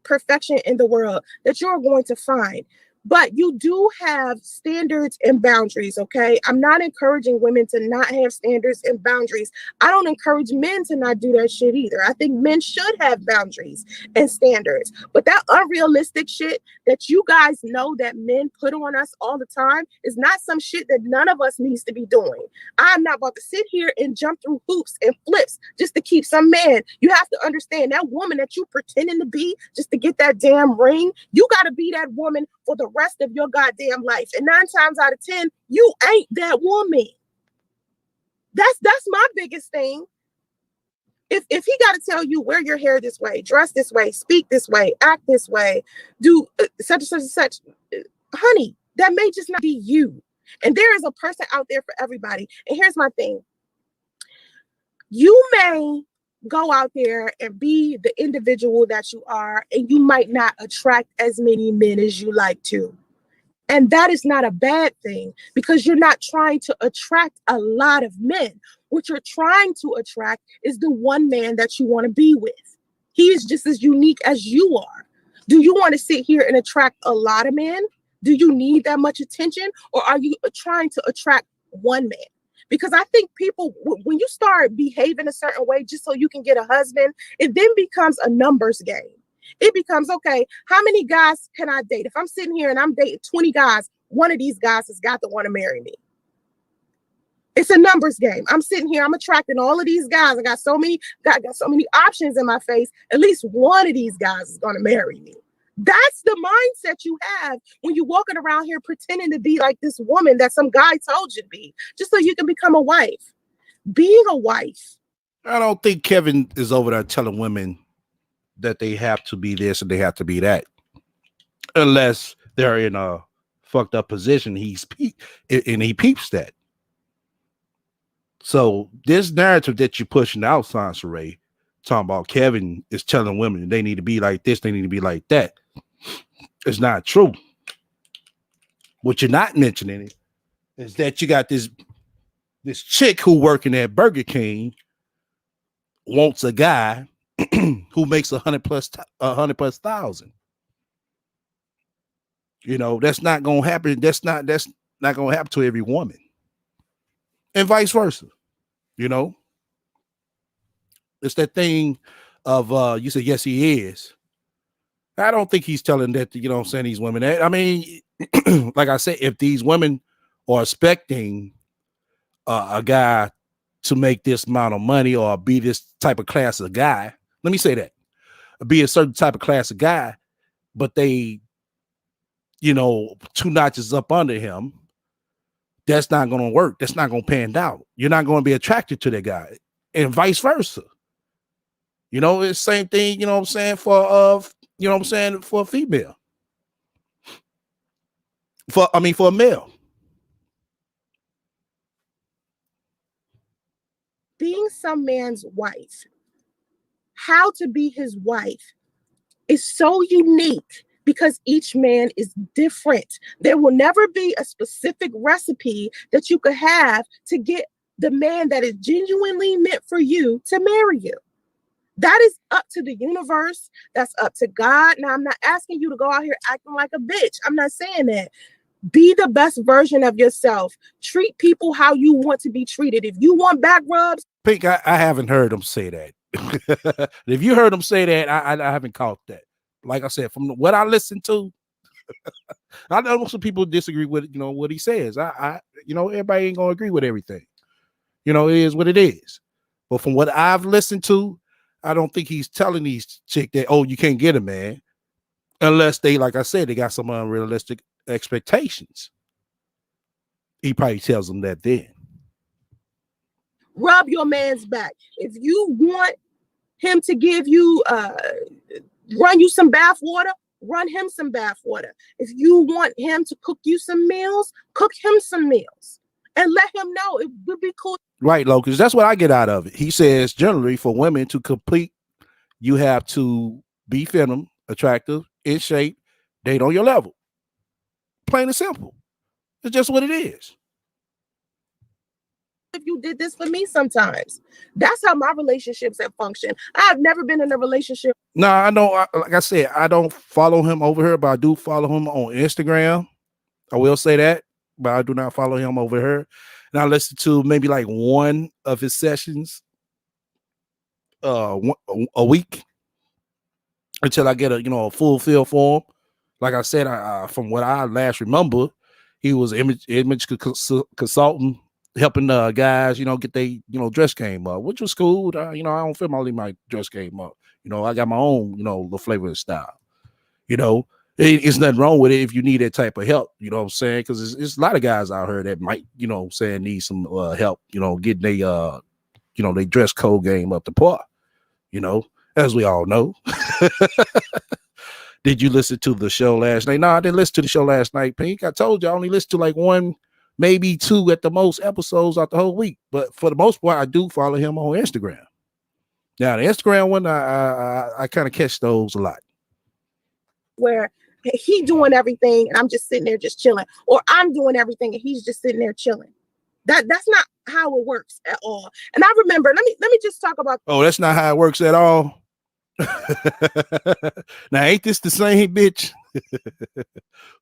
Perfection in the world that you're going to find. But you do have standards and boundaries, okay? I'm not encouraging women to not have standards and boundaries. I don't encourage men to not do that shit either. I think men should have boundaries and standards. But that unrealistic shit that you guys know that men put on us all the time is not some shit that none of us needs to be doing. I'm not about to sit here and jump through hoops and flips just to keep some man. You have to understand that woman that you pretending to be just to get that damn ring, you got to be that woman for the rest of your goddamn life. And 9 times out of 10, you ain't that woman. That's my biggest thing. If he got to tell you wear your hair this way, dress this way, speak this way, act this way, do such and such and such, honey, that may just not be you. And there is a person out there for everybody. And here's my thing. You may go out there and be the individual that you are, and you might not attract as many men as you like to. And that is not a bad thing, because you're not trying to attract a lot of men. What you're trying to attract is the one man that you want to be with. He is just as unique as you are. Do you want to sit here and attract a lot of men? Do you need that much attention? Or are you trying to attract one man? Because I think people, when you start behaving a certain way just so you can get a husband, it then becomes a numbers game. It becomes, okay, how many guys can I date? If I'm sitting here and I'm dating 20 guys, one of these guys has got to want to marry me. It's a numbers game. I'm sitting here, I'm attracting all of these guys. I got so many options in my face. At least one of these guys is going to marry me. That's the mindset you have when you're walking around here pretending to be like this woman that some guy told you to be, just so you can become a wife. Being a wife. I don't think Kevin is over there telling women that they have to be this and they have to be that, unless they're in a fucked up position. He peeps that. So this narrative that you're pushing out, Sansaray, talking about Kevin is telling women they need to be like this, they need to be like that. It's not true. What you're not mentioning is that you got this chick who working at Burger King wants a guy who makes 100 plus thousand. You know, that's not gonna happen. That's not gonna happen to every woman, and vice versa. You know, it's that thing of you said yes he is. I don't think he's telling that, you know what I'm saying, these women. I mean, like I said, if these women are expecting a guy to make this amount of money or be this type of class of guy, let me say that, be a certain type of class of guy, but they, you know, 2 notches up under him, that's not going to work. That's not going to pan out. You're not going to be attracted to that guy, and vice versa. You know, it's the same thing, you know what I'm saying, for you know what I'm saying, for a female. For a male. Being some man's wife, how to be his wife, is so unique because each man is different. There will never be a specific recipe that you could have to get the man that is genuinely meant for you to marry you. That is up to the universe. That's up to God. Now, I'm not asking you to go out here acting like a bitch. I'm not saying that. Be the best version of yourself. Treat people how you want to be treated. If you want back rubs. Pink, I haven't heard him say that. If you heard him say that, I haven't caught that. Like I said, from what I listened to, I know some people disagree with, you know, what he says. You know, everybody ain't gonna agree with everything. You know, it is what it is. But from what I've listened to, I don't think he's telling these chick that, oh, you can't get a man, unless they, like I said, they got some unrealistic expectations. He probably tells them that then. Rub your man's back. If you want him to give you, run you some bath water, run him some bath water. If you want him to cook you some meals, cook him some meals. And let him know it would be cool. Right, Locus. That's what I get out of it. He says generally for women to complete, you have to be feminine, attractive, in shape, date on your level. Plain and simple. It's just what it is. If you did this for me sometimes. That's how my relationships have functioned. I have never been in a relationship No, I don't. Like I said, I don't follow him over here, but I do follow him on Instagram. I will say that, but I do not follow him over here. And I listen to maybe like one of his sessions a week until I get a full feel for him. Like I said, from what I last remember, he was image consultant, helping guys, get they dress game up, which was cool. I don't feel my dress game up. I got my own the flavor and style. It's nothing wrong with it if you need that type of help. You know what I'm saying? Because it's a lot of guys out here that might saying need some help. Getting they dress code game up to par. As we all know. Did you listen to the show last night? No, I didn't listen to the show last night, Pink. I told you I only listened to like one, maybe two at the most episodes out the whole week. But for the most part, I do follow him on Instagram. Now, the Instagram one, I kind of catch those a lot. Where he doing everything and I'm just sitting there just chilling, or I'm doing everything and he's just sitting there chilling. That's not how it works at all. And I remember, let me just talk about. Oh, that's not how it works at all. Now, ain't this the same bitch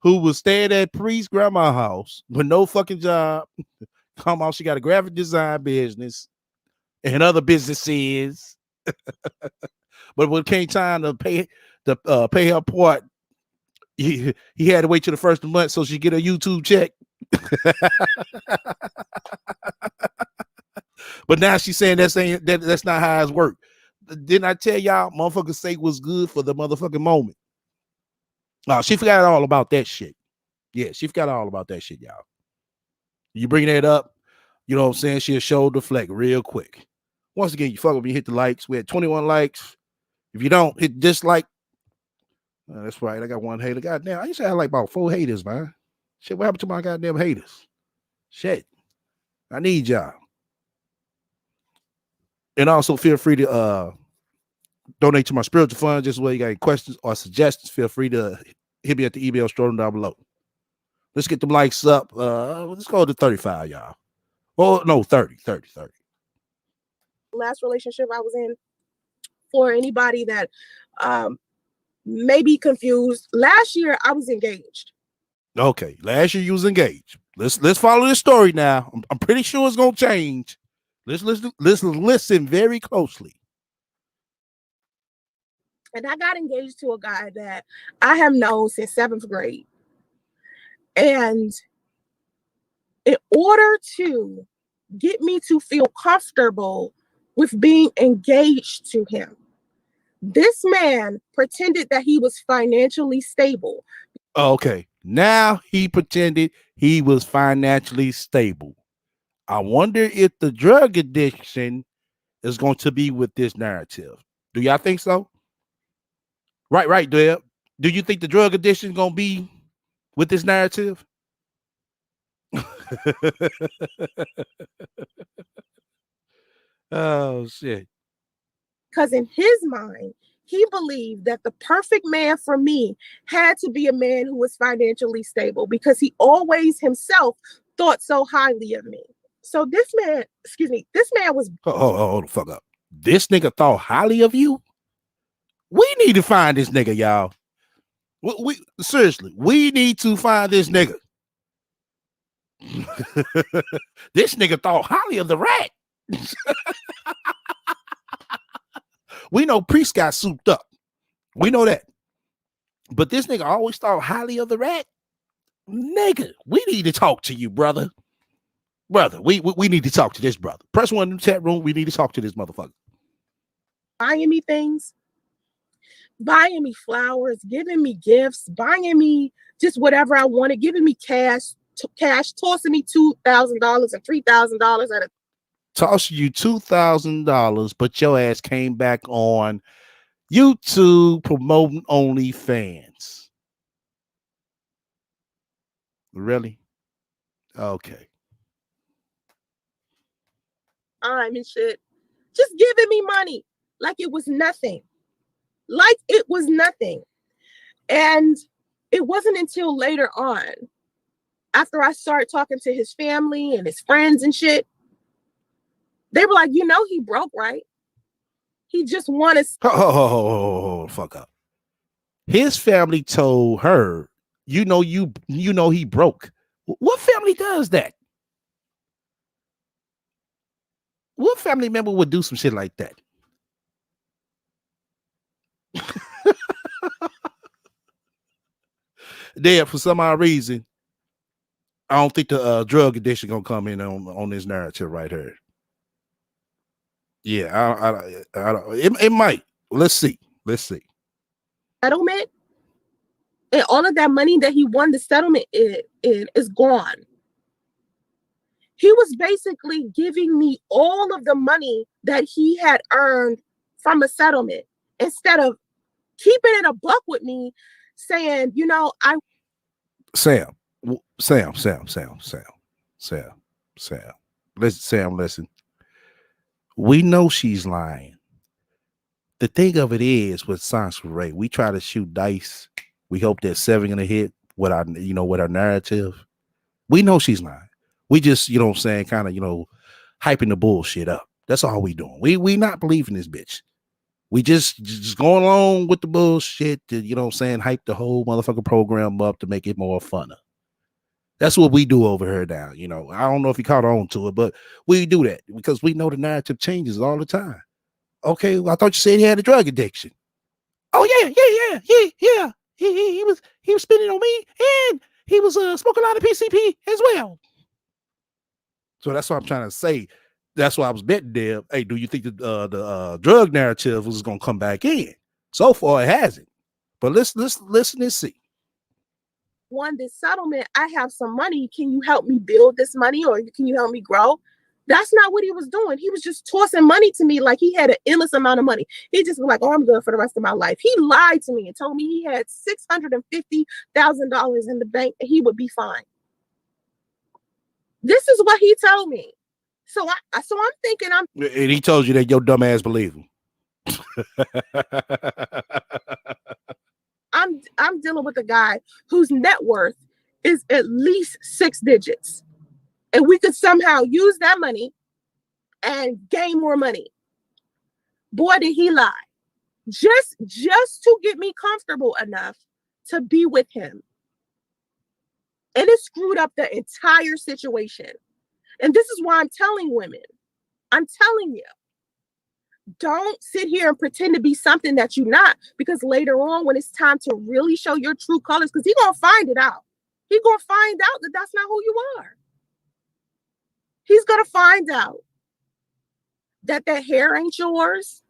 who was staying at Priest's grandma's house with no fucking job? Come on, she got a graphic design business and other businesses. But when it came time to pay her part, he had to wait till the first of the month so she get a YouTube check. But now she's saying that's not how it's worked. Didn't I tell y'all motherfuckers say was good for the motherfucking moment? Oh, she forgot all about that shit. Yeah, she forgot all about that shit, y'all. You bring that up, you know what I'm saying? She'll shoulder flex real quick. Once again, you fuck with me, hit the likes. We had 21 likes. If you don't, hit dislike. That's right. I got one hater. Goddamn, I used to have like about 4 haters, man. Shit, what happened to my goddamn haters? Shit. I need y'all. And also feel free to donate to my spiritual fund. Just where you got any questions or suggestions, feel free to hit me at the email scrolling down below. Let's get the likes up. Let's go to 35, y'all. Oh, no, 30. Last relationship I was in, for anybody that may be confused, last year I was engaged. Okay, last year you was engaged. Let's follow this story now. I'm pretty sure it's gonna change. Let's listen very closely. And I got engaged to a guy that I have known since 7th grade. And in order to get me to feel comfortable with being engaged to him, this man pretended that he was financially stable. Okay, now he pretended he was financially stable. I wonder if the drug addiction is going to be with this narrative. Do y'all think so? Right, Deb. Do you think the drug addiction is going to be with this narrative? Oh, shit. Because in his mind, he believed that the perfect man for me had to be a man who was financially stable, because he always himself thought so highly of me. So this man was. Hold the fuck up. This nigga thought highly of you? We need to find this nigga, y'all. We seriously, we need to find this nigga. This nigga thought highly of the rat. We know Priest got souped up. We know that. But this nigga always thought highly of the rat. Nigga, we need to talk to you, brother. We need to talk to this brother. Press 1 in the chat room. We need to talk to this motherfucker. Buying me things, buying me flowers, giving me gifts, buying me just whatever I wanted, giving me cash, tossing me $2,000 and $3,000 at a. Toss you $2,000, but your ass came back on YouTube promoting OnlyFans. Really? Okay. I'm and shit. Just giving me money like it was nothing. Like it was nothing. And it wasn't until later on, after I started talking to his family and his friends and shit, they were like, he broke, right? He just wanted. Fuck up. His family told her, you know he broke. What family does that? What family member would do some shit like that? There, for some odd reason, I don't think the drug addiction gonna come in on this narrative right here. Yeah, I don't. It might. Let's see. Settlement, and all of that money that he won the settlement in is gone. He was basically giving me all of the money that he had earned from a settlement instead of keeping it a buck with me, saying, Sam. Listen. We know she's lying. The thing of it is with Sansa Ray, we try to shoot dice. We hope that 7 gonna hit with our narrative. We know she's lying. We just, kind of, hyping the bullshit up. That's all we doing. We not believing this bitch. We just going along with the bullshit to, hype the whole motherfucking program up to make it more funner. That's what we do over here now. I don't know if you caught on to it, but we do that because we know the narrative changes all the time. Okay, well, I thought you said he had a drug addiction. Oh yeah. He was spending on me, and he was smoking a lot of PCP as well. So that's what I'm trying to say. That's why I was betting there. Hey, do you think the drug narrative was going to come back in? So far, it hasn't. But let's listen and see. Won this settlement. I have some money. Can you help me build this money, or can you help me grow? That's not what he was doing. He was just tossing money to me like he had an endless amount of money. He just was like, "Oh, I'm good for the rest of my life." He lied to me and told me he had $650,000 in the bank and he would be fine. This is what he told me. So I'm thinking and he told you that your dumb ass believe him. I'm dealing with a guy whose net worth is at least 6 digits. And we could somehow use that money and gain more money. Boy, did he lie. Just to get me comfortable enough to be with him. And it screwed up the entire situation. And this is why I'm telling women, I'm telling you, don't sit here and pretend to be something that you're not, because later on, when it's time to really show your true colors, because he's going to find it out. He's going to find out that that's not who you are. He's going to find out that hair ain't yours.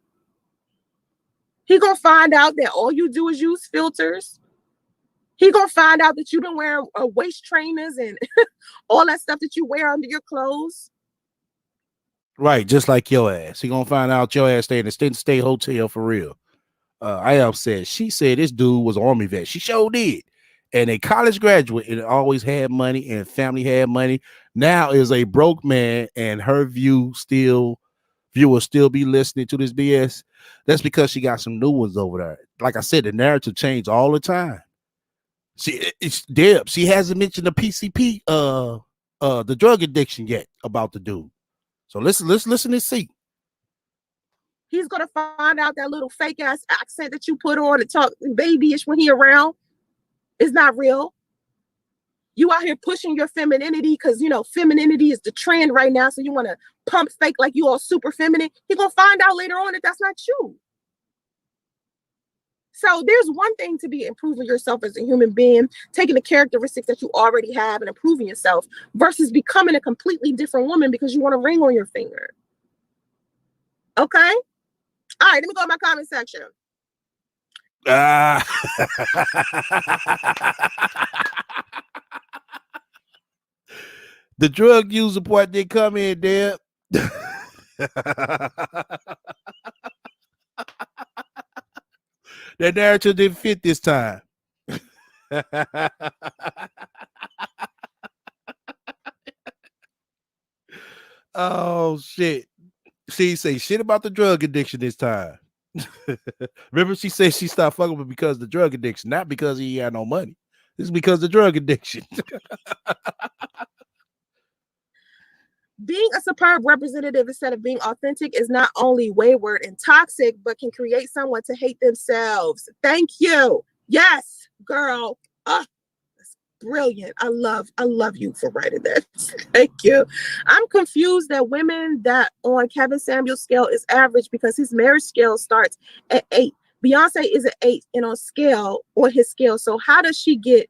He's going to find out that all you do is use filters. He's going to find out that you don't wear waist trainers and all that stuff that you wear under your clothes. Right, just like your ass. He's going to find out your ass stay in the State State Hotel for real. I upset. She said this dude was an Army vet. She sure did. And a college graduate and always had money and family had money. Now is a broke man, and her viewers still be listening to this BS. That's because she got some new ones over there. Like I said, the narrative changed all the time. It's Deb. She hasn't mentioned the PCP, the drug addiction yet about the dude. So listen and see. He's gonna find out that little fake ass accent that you put on to talk babyish when he around is not real. You out here pushing your femininity because femininity is the trend right now. So you want to pump fake like you all super feminine. He's gonna find out later on that that's not you. So there's one thing to be improving yourself as a human being, taking the characteristics that you already have and improving yourself, versus becoming a completely different woman because you want a ring on your finger. Okay? All right, let me go to my comment section. The drug user part did come in there. That narrative didn't fit this time. Oh shit. She say shit about the drug addiction this time. Remember, she said she stopped fucking with because of the drug addiction, not because he had no money. This is because of the drug addiction. Being a superb representative instead of being authentic is not only wayward and toxic, but can create someone to hate themselves. Thank you. Yes, girl. Oh, that's brilliant. I love you for writing that. Thank you. I'm confused that women that on Kevin Samuel's scale is average because his marriage scale starts at 8. Beyonce is an 8 and on his scale. So how does she get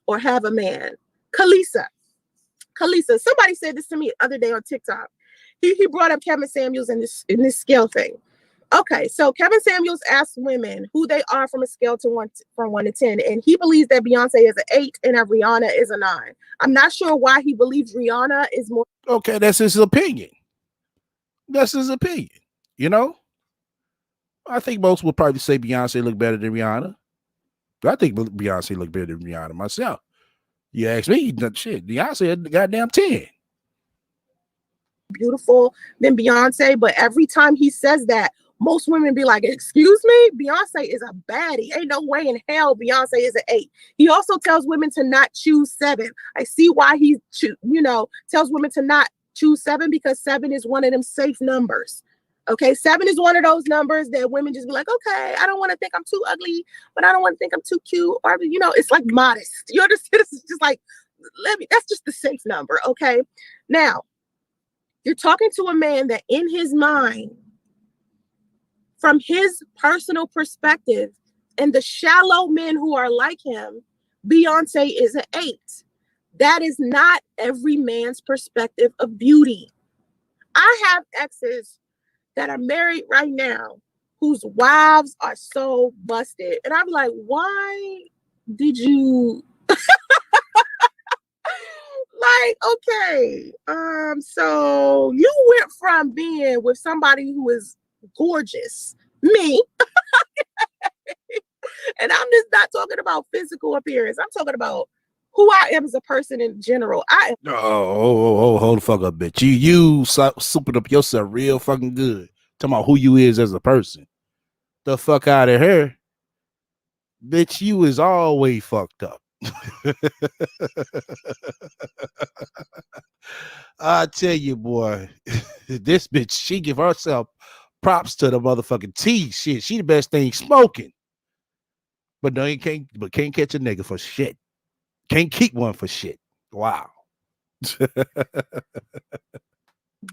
or have a man? Kalisa, somebody said this to me the other day on TikTok. He brought up Kevin Samuels in this scale thing. Okay, so Kevin Samuels asked women who they are from a scale from 1 to 10, and he believes that Beyonce is an 8 and that Rihanna is a 9. I'm not sure why he believes Rihanna is more. Okay, that's his opinion. That's his opinion. You know, I think most would probably say Beyonce look better than Rihanna. I think Beyonce look better than Rihanna myself. You ask me, shit, Beyonce had the goddamn 10. Beautiful than Beyonce, but every time he says that, most women be like, excuse me, Beyonce is a baddie. Ain't no way in hell Beyonce is an 8. He also tells women to not choose 7. I see why he tells women to not choose 7, because 7 is one of them safe numbers. Okay, 7 is one of those numbers that women just be like, okay, I don't want to think I'm too ugly, but I don't want to think I'm too cute. Or, it's like modest. You understand? It's just like, that's just the safe number. Okay. Now, you're talking to a man that in his mind, from his personal perspective, and the shallow men who are like him, Beyonce is an 8. That is not every man's perspective of beauty. I have exes that are married right now whose wives are so busted. And I'm like, why did you like, okay, so you went from being with somebody who is gorgeous, me, and I'm just not talking about physical appearance. I'm talking about who I am as a person in general. Hold the fuck up, bitch. You souping up yourself real fucking good. Talking about who you is as a person. The fuck out of here. Bitch, you is always fucked up. I tell you, boy, this bitch, she give herself props to the motherfucking tea. Shit, she the best thing smoking. But no, you can't catch a nigga for shit. Can't keep one for shit. Wow.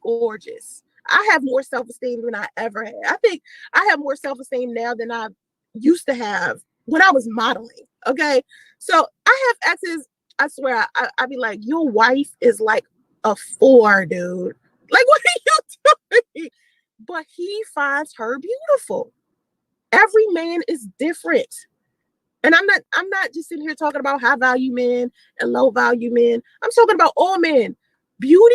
Gorgeous. I have more self-esteem than I ever had. I think I have more self-esteem now than I used to have when I was modeling. Okay. So I have exes, I swear, I be like, your wife is like a 4, dude. Like, what are you doing? But he finds her beautiful. Every man is different. And I'm not just sitting here talking about high value men and low value men. I'm talking about all men. Beauty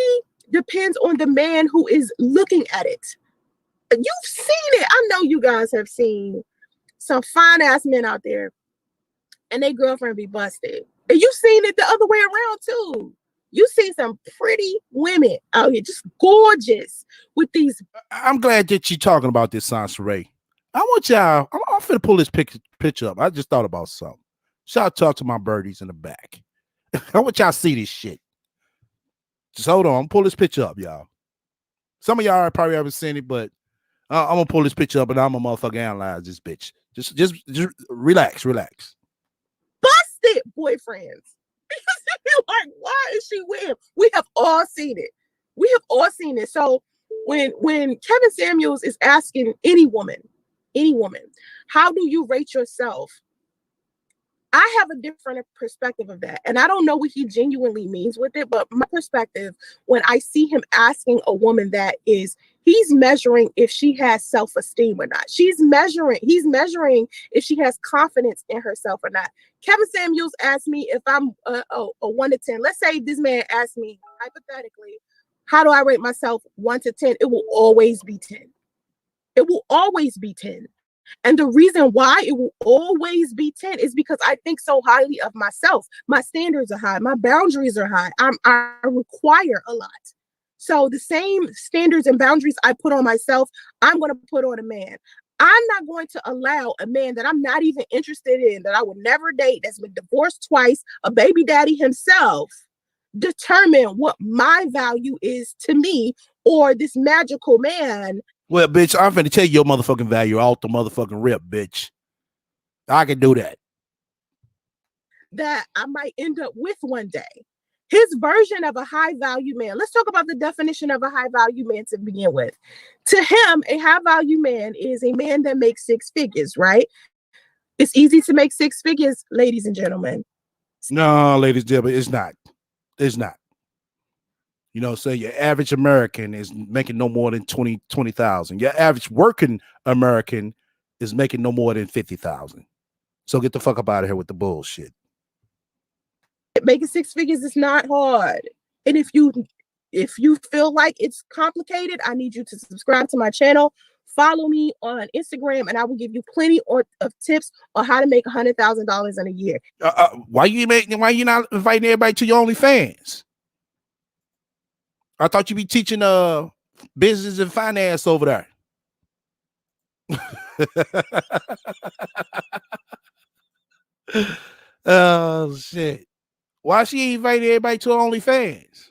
depends on the man who is looking at it. You've seen it. I know you guys have seen some fine ass men out there and their girlfriend be busted. And you've seen it the other way around too. You see some pretty women out here, just gorgeous with these. I'm glad that you're talking about this, Sansaray. I want y'all, I'm finna pull this picture up. I just thought about something. Shout out to my birdies in the back. I want y'all see this shit. Just hold on. Pull this picture up, y'all. Some of y'all probably haven't seen it, but I'm gonna pull this picture up and I'm gonna motherfucking analyze this bitch. Just relax. Busted boyfriends. Because you're like, why is she with him? We have all seen it. So when Kevin Samuels is asking any woman, how do you rate yourself? I have a different perspective of that. And I don't know what he genuinely means with it, but my perspective, when I see him asking a woman that, is he's measuring if she has self-esteem or not. He's measuring if she has confidence in herself or not. Kevin Samuels asked me if I'm a 1 to 10. Let's say this man asked me, hypothetically, how do I rate myself 1 to 10? It will always be 10. It will always be 10. And the reason why it will always be 10 is because I think so highly of myself. My standards are high. My boundaries are high. I require a lot. So the same standards and boundaries I put on myself, I'm going to put on a man. I'm not going to allow a man that I'm not even interested in, that I would never date, that's been divorced twice, a baby daddy himself, determine what my value is to me or this magical man. Well, bitch, I'm finna tell you your motherfucking value off the motherfucking rip, bitch. I can do that. That I might end up with one day. His version of a high value man. Let's talk about the definition of a high value man to begin with. To him, a high value man is a man that makes six figures, right? It's easy to make six figures, ladies and gentlemen. No, ladies and gentlemen, it's not. It's not. You know, say your average American is making no more than 20,000. Your average working American is making no more than 50,000. So get the fuck up out of here with the bullshit. Making six figures is not hard. And if you feel like it's complicated, I need you to subscribe to my channel. Follow me on Instagram, and I will give you plenty of tips on how to make $100,000 in a year. Why you not inviting everybody to your OnlyFans? I thought you'd be teaching business and finance over there. Oh shit. Why she ain't inviting everybody to her OnlyFans?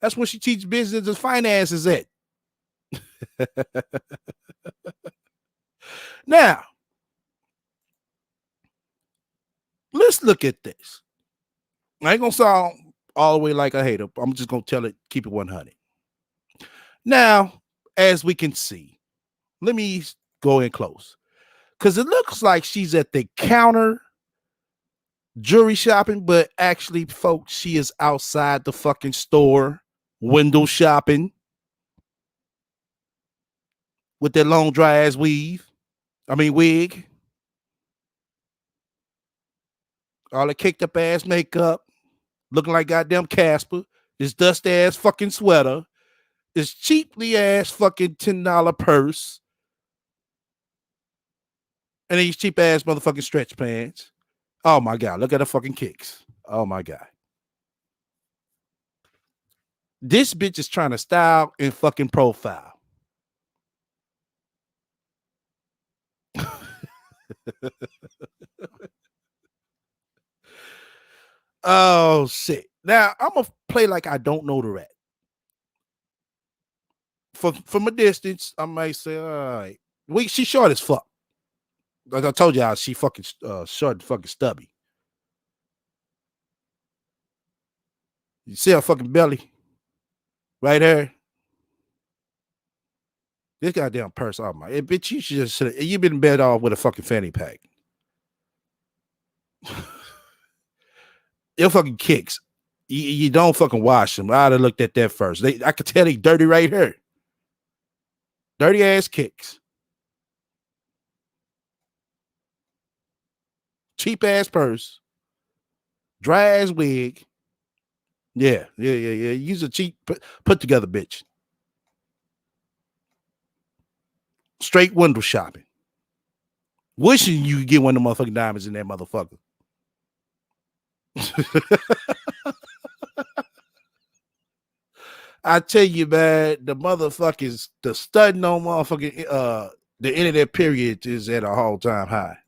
That's where she teaches business and finances at. Now, let's look at this. I ain't gonna sound all the way like a hater. I'm just gonna tell it, keep it 100. Now, as we can see, let me go in close. Because it looks like she's at the counter jewelry shopping, but actually, folks, she is outside the fucking store window shopping with that long dry ass wig. All the caked up ass makeup, looking like goddamn Casper. This dust ass fucking sweater. This cheaply ass fucking $10 purse. And these cheap ass motherfucking stretch pants. Oh my God, look at the fucking kicks. Oh my God. This bitch is trying to style and fucking profile. Oh shit. Now I'm gonna play like I don't know the rat. From a distance, I might say, all right. She's short as fuck. Like I told y'all, she fucking short and fucking stubby. You see her fucking belly? Right there. This goddamn purse, oh my, bitch, you should just, you've been better off with a fucking fanny pack. Your fucking kicks, you don't fucking wash them. I'd have looked at that first. I could tell they dirty right here. Dirty ass kicks. Cheap ass purse. Dry ass wig. Yeah. Use a cheap, put together bitch. Straight window shopping. Wishing you could get one of the motherfucking diamonds in that motherfucker. I tell you, man, the motherfuckers, the studying on motherfucking the internet period is at a all-time high.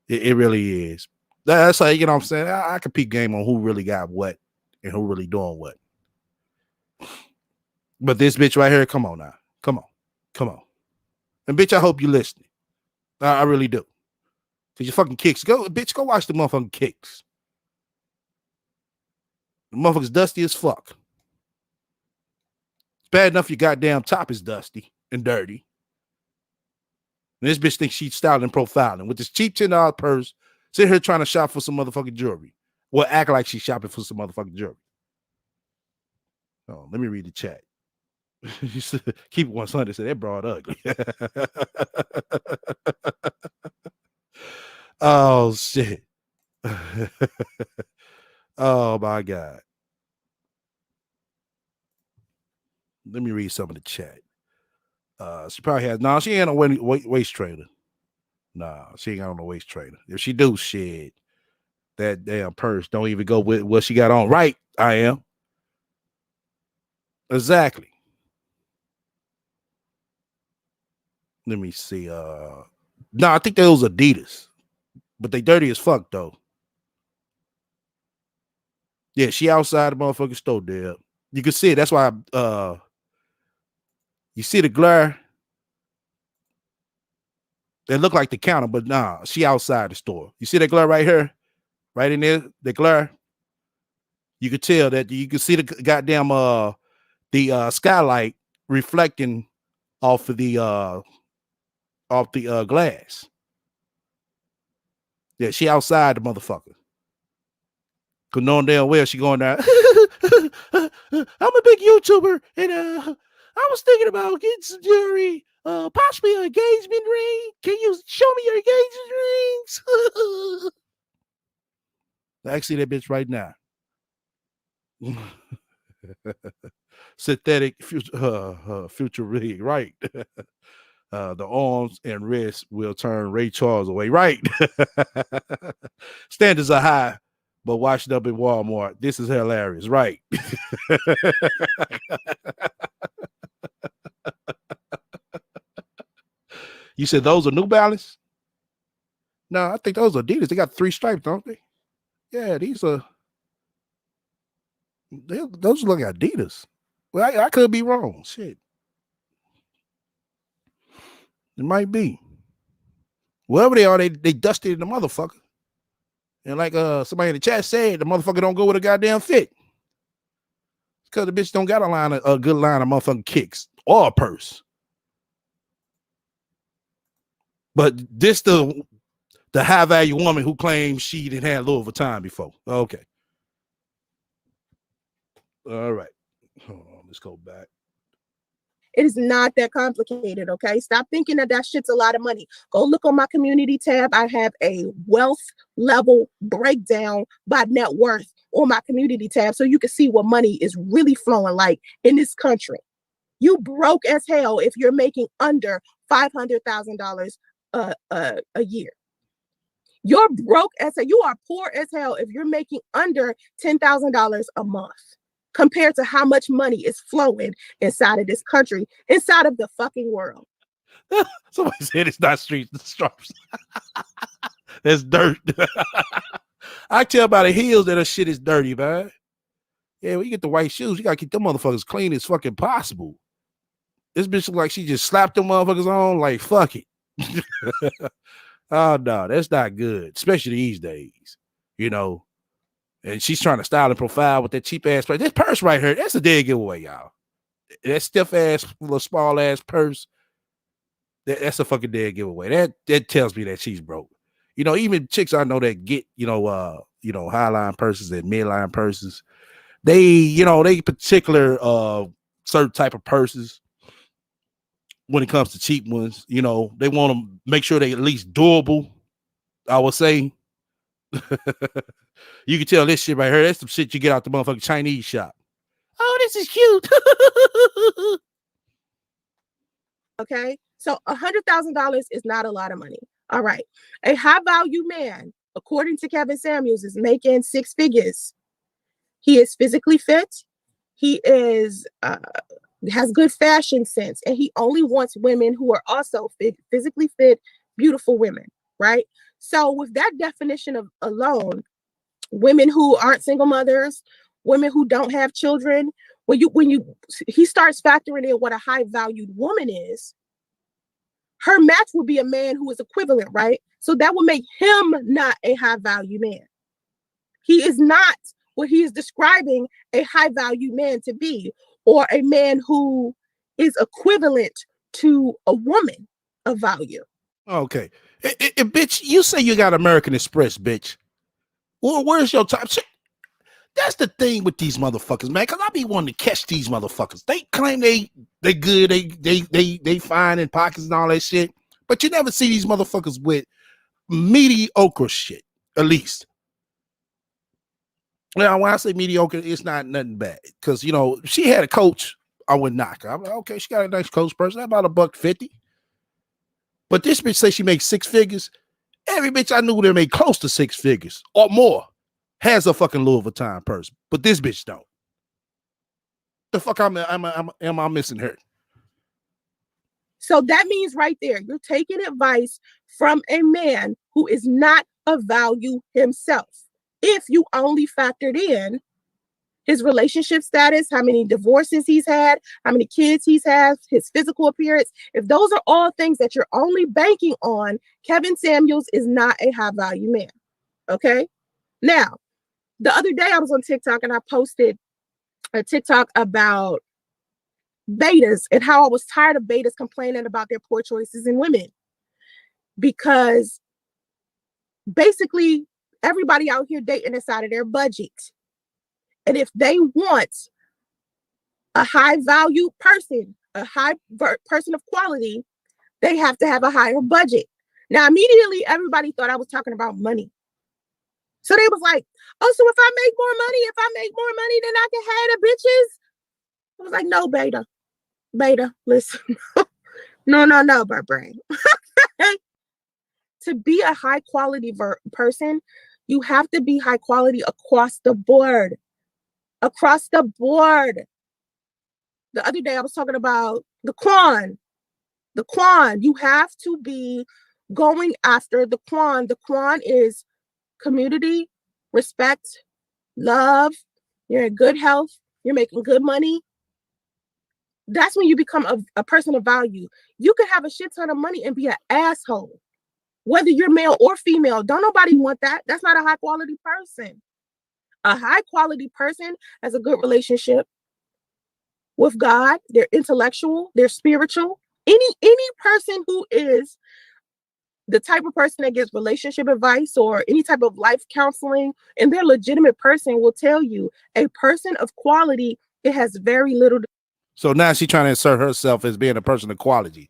It really is. That's like, you know what I'm saying? I can peep game on who really got what and who really doing what. But this bitch right here, come on now. Come on. And bitch, I hope you listening. I really do. Cause your fucking kicks. Go watch the motherfucking kicks. The motherfucker's dusty as fuck. It's bad enough your goddamn top is dusty and dirty. And this bitch thinks she's styling and profiling with this cheap $10 purse, sit here trying to shop for some motherfucking jewelry. Well, act like she's shopping for some motherfucking jewelry. Oh, let me read the chat. Keep it 100. Said that broad ugly. Oh shit. Oh my God. Let me read some of the chat. She probably has. No, she ain't a waist trainer. Nah, she ain't got on a waist trainer. If she do, shit, that damn purse don't even go with what she got on. Right, I am. Exactly. Let me see. No, I think those Adidas, but they dirty as fuck though. Yeah, she outside the motherfucking store there. You can see it. That's why you see the glare. They look like the counter, but nah, she outside the store. You see that glare right here? Right in there, the glare. You could tell that you can see the goddamn skylight reflecting off of the glass. Yeah, she outside the motherfucker. Cause knowing damn well she going down. I'm a big YouTuber and I was thinking about getting some jewelry, possibly an engagement ring. Can you show me your engagement rings? I see that bitch right now. Synthetic future rig, right? The arms and wrists will turn Ray Charles away, right? Standards are high, but washed up in Walmart. This is hilarious, right? You said those are New Balance? No, I think those are Adidas. They got 3 stripes, don't they? Yeah, these are. Those look like Adidas. Well, I could be wrong. Shit. It might be. Wherever they are, they dusted the motherfucker. And like somebody in the chat said, the motherfucker don't go with a goddamn fit. Because the bitch don't got a good line of motherfucking kicks or a purse. But this the high value woman who claims she didn't have Louis Vuitton before. Okay. All right. Hold on, let's go back. It is not that complicated, okay? Stop thinking that shit's a lot of money. Go look on my community tab. I have a wealth level breakdown by net worth on my community tab so you can see what money is really flowing like in this country. You broke as hell if you're making under $500,000 a year. You're broke as hell. You are poor as hell if you're making under $10,000 a month compared to how much money is flowing inside of this country, inside of the fucking world. Somebody said it's not streets, it's straps. That's dirt. I tell by the heels that shit is dirty, man. Yeah, when you get the white shoes, you gotta keep them motherfuckers clean as fucking possible. This bitch look like she just slapped them motherfuckers on, like fuck it. Oh no, that's not good, especially these days, you know. And she's trying to style and profile with that cheap ass purse. This purse right here, that's a dead giveaway, y'all. That stiff ass, little small ass purse, that's a fucking dead giveaway. That tells me that she's broke. You know, even chicks I know that get, highline purses and midline purses, they particular certain type of purses when it comes to cheap ones. You know, they want to make sure they at least durable, I would say. You can tell this shit right here. That's some shit you get out the motherfucking Chinese shop. Oh, this is cute. Okay, so $100,000 is not a lot of money. All right, a high value man, according to Kevin Samuels, is making 6 figures. He is physically fit. He is has good fashion sense, and he only wants women who are also physically fit, beautiful women. Right. So with that definition of alone, women who aren't single mothers, women who don't have children, he starts factoring in what a high valued woman is, her match would be a man who is equivalent, right? So that would make him not a high value man. He is not what he is describing a high value man to be, or a man who is equivalent to a woman of value. Okay. Bitch, you say you got American Express, bitch. Well, where's your time? That's the thing with these motherfuckers, man. Cause I be wanting to catch these motherfuckers. They claim they good, they fine in pockets and all that shit. But you never see these motherfuckers with mediocre shit, at least. Now, when I say mediocre, it's not nothing bad. Cause she had a coach, I would knock her. I'm like, okay, she got a nice coach person. That's about $150. But this bitch say she makes 6 figures. Every bitch I knew that made close to 6 figures or more has a fucking Louis Vuitton purse, but this bitch don't. The fuck am I missing her? So that means right there, you're taking advice from a man who is not of value himself. If you only factored in his relationship status, how many divorces he's had, how many kids he's had, his physical appearance. If those are all things that you're only banking on, Kevin Samuels is not a high value man. Okay. Now, the other day I was on TikTok and I posted a TikTok about betas and how I was tired of betas complaining about their poor choices in women. Because basically everybody out here dating inside of their budget. And if they want a high value person, a person of quality, they have to have a higher budget. Now, immediately everybody thought I was talking about money. So they was like, oh, so if I make more money, then I can have the bitches. I was like, no, beta, listen. no, brain. To be a high quality person, you have to be high quality across the board. Across the board. The other day I was talking about the Quan. The Quan. You have to be going after the Quan. The Quan is community, respect, love. You're in good health. You're making good money. That's when you become a person of value. You could have a shit ton of money and be an asshole. Whether you're male or female, don't nobody want that. That's not a high quality person. A high quality person has a good relationship with God. They're intellectual, they're spiritual. Any person who is the type of person that gets relationship advice or any type of life counseling, and they're a legitimate person, will tell you a person of quality, it has very little. So now she's trying to insert herself as being a person of quality.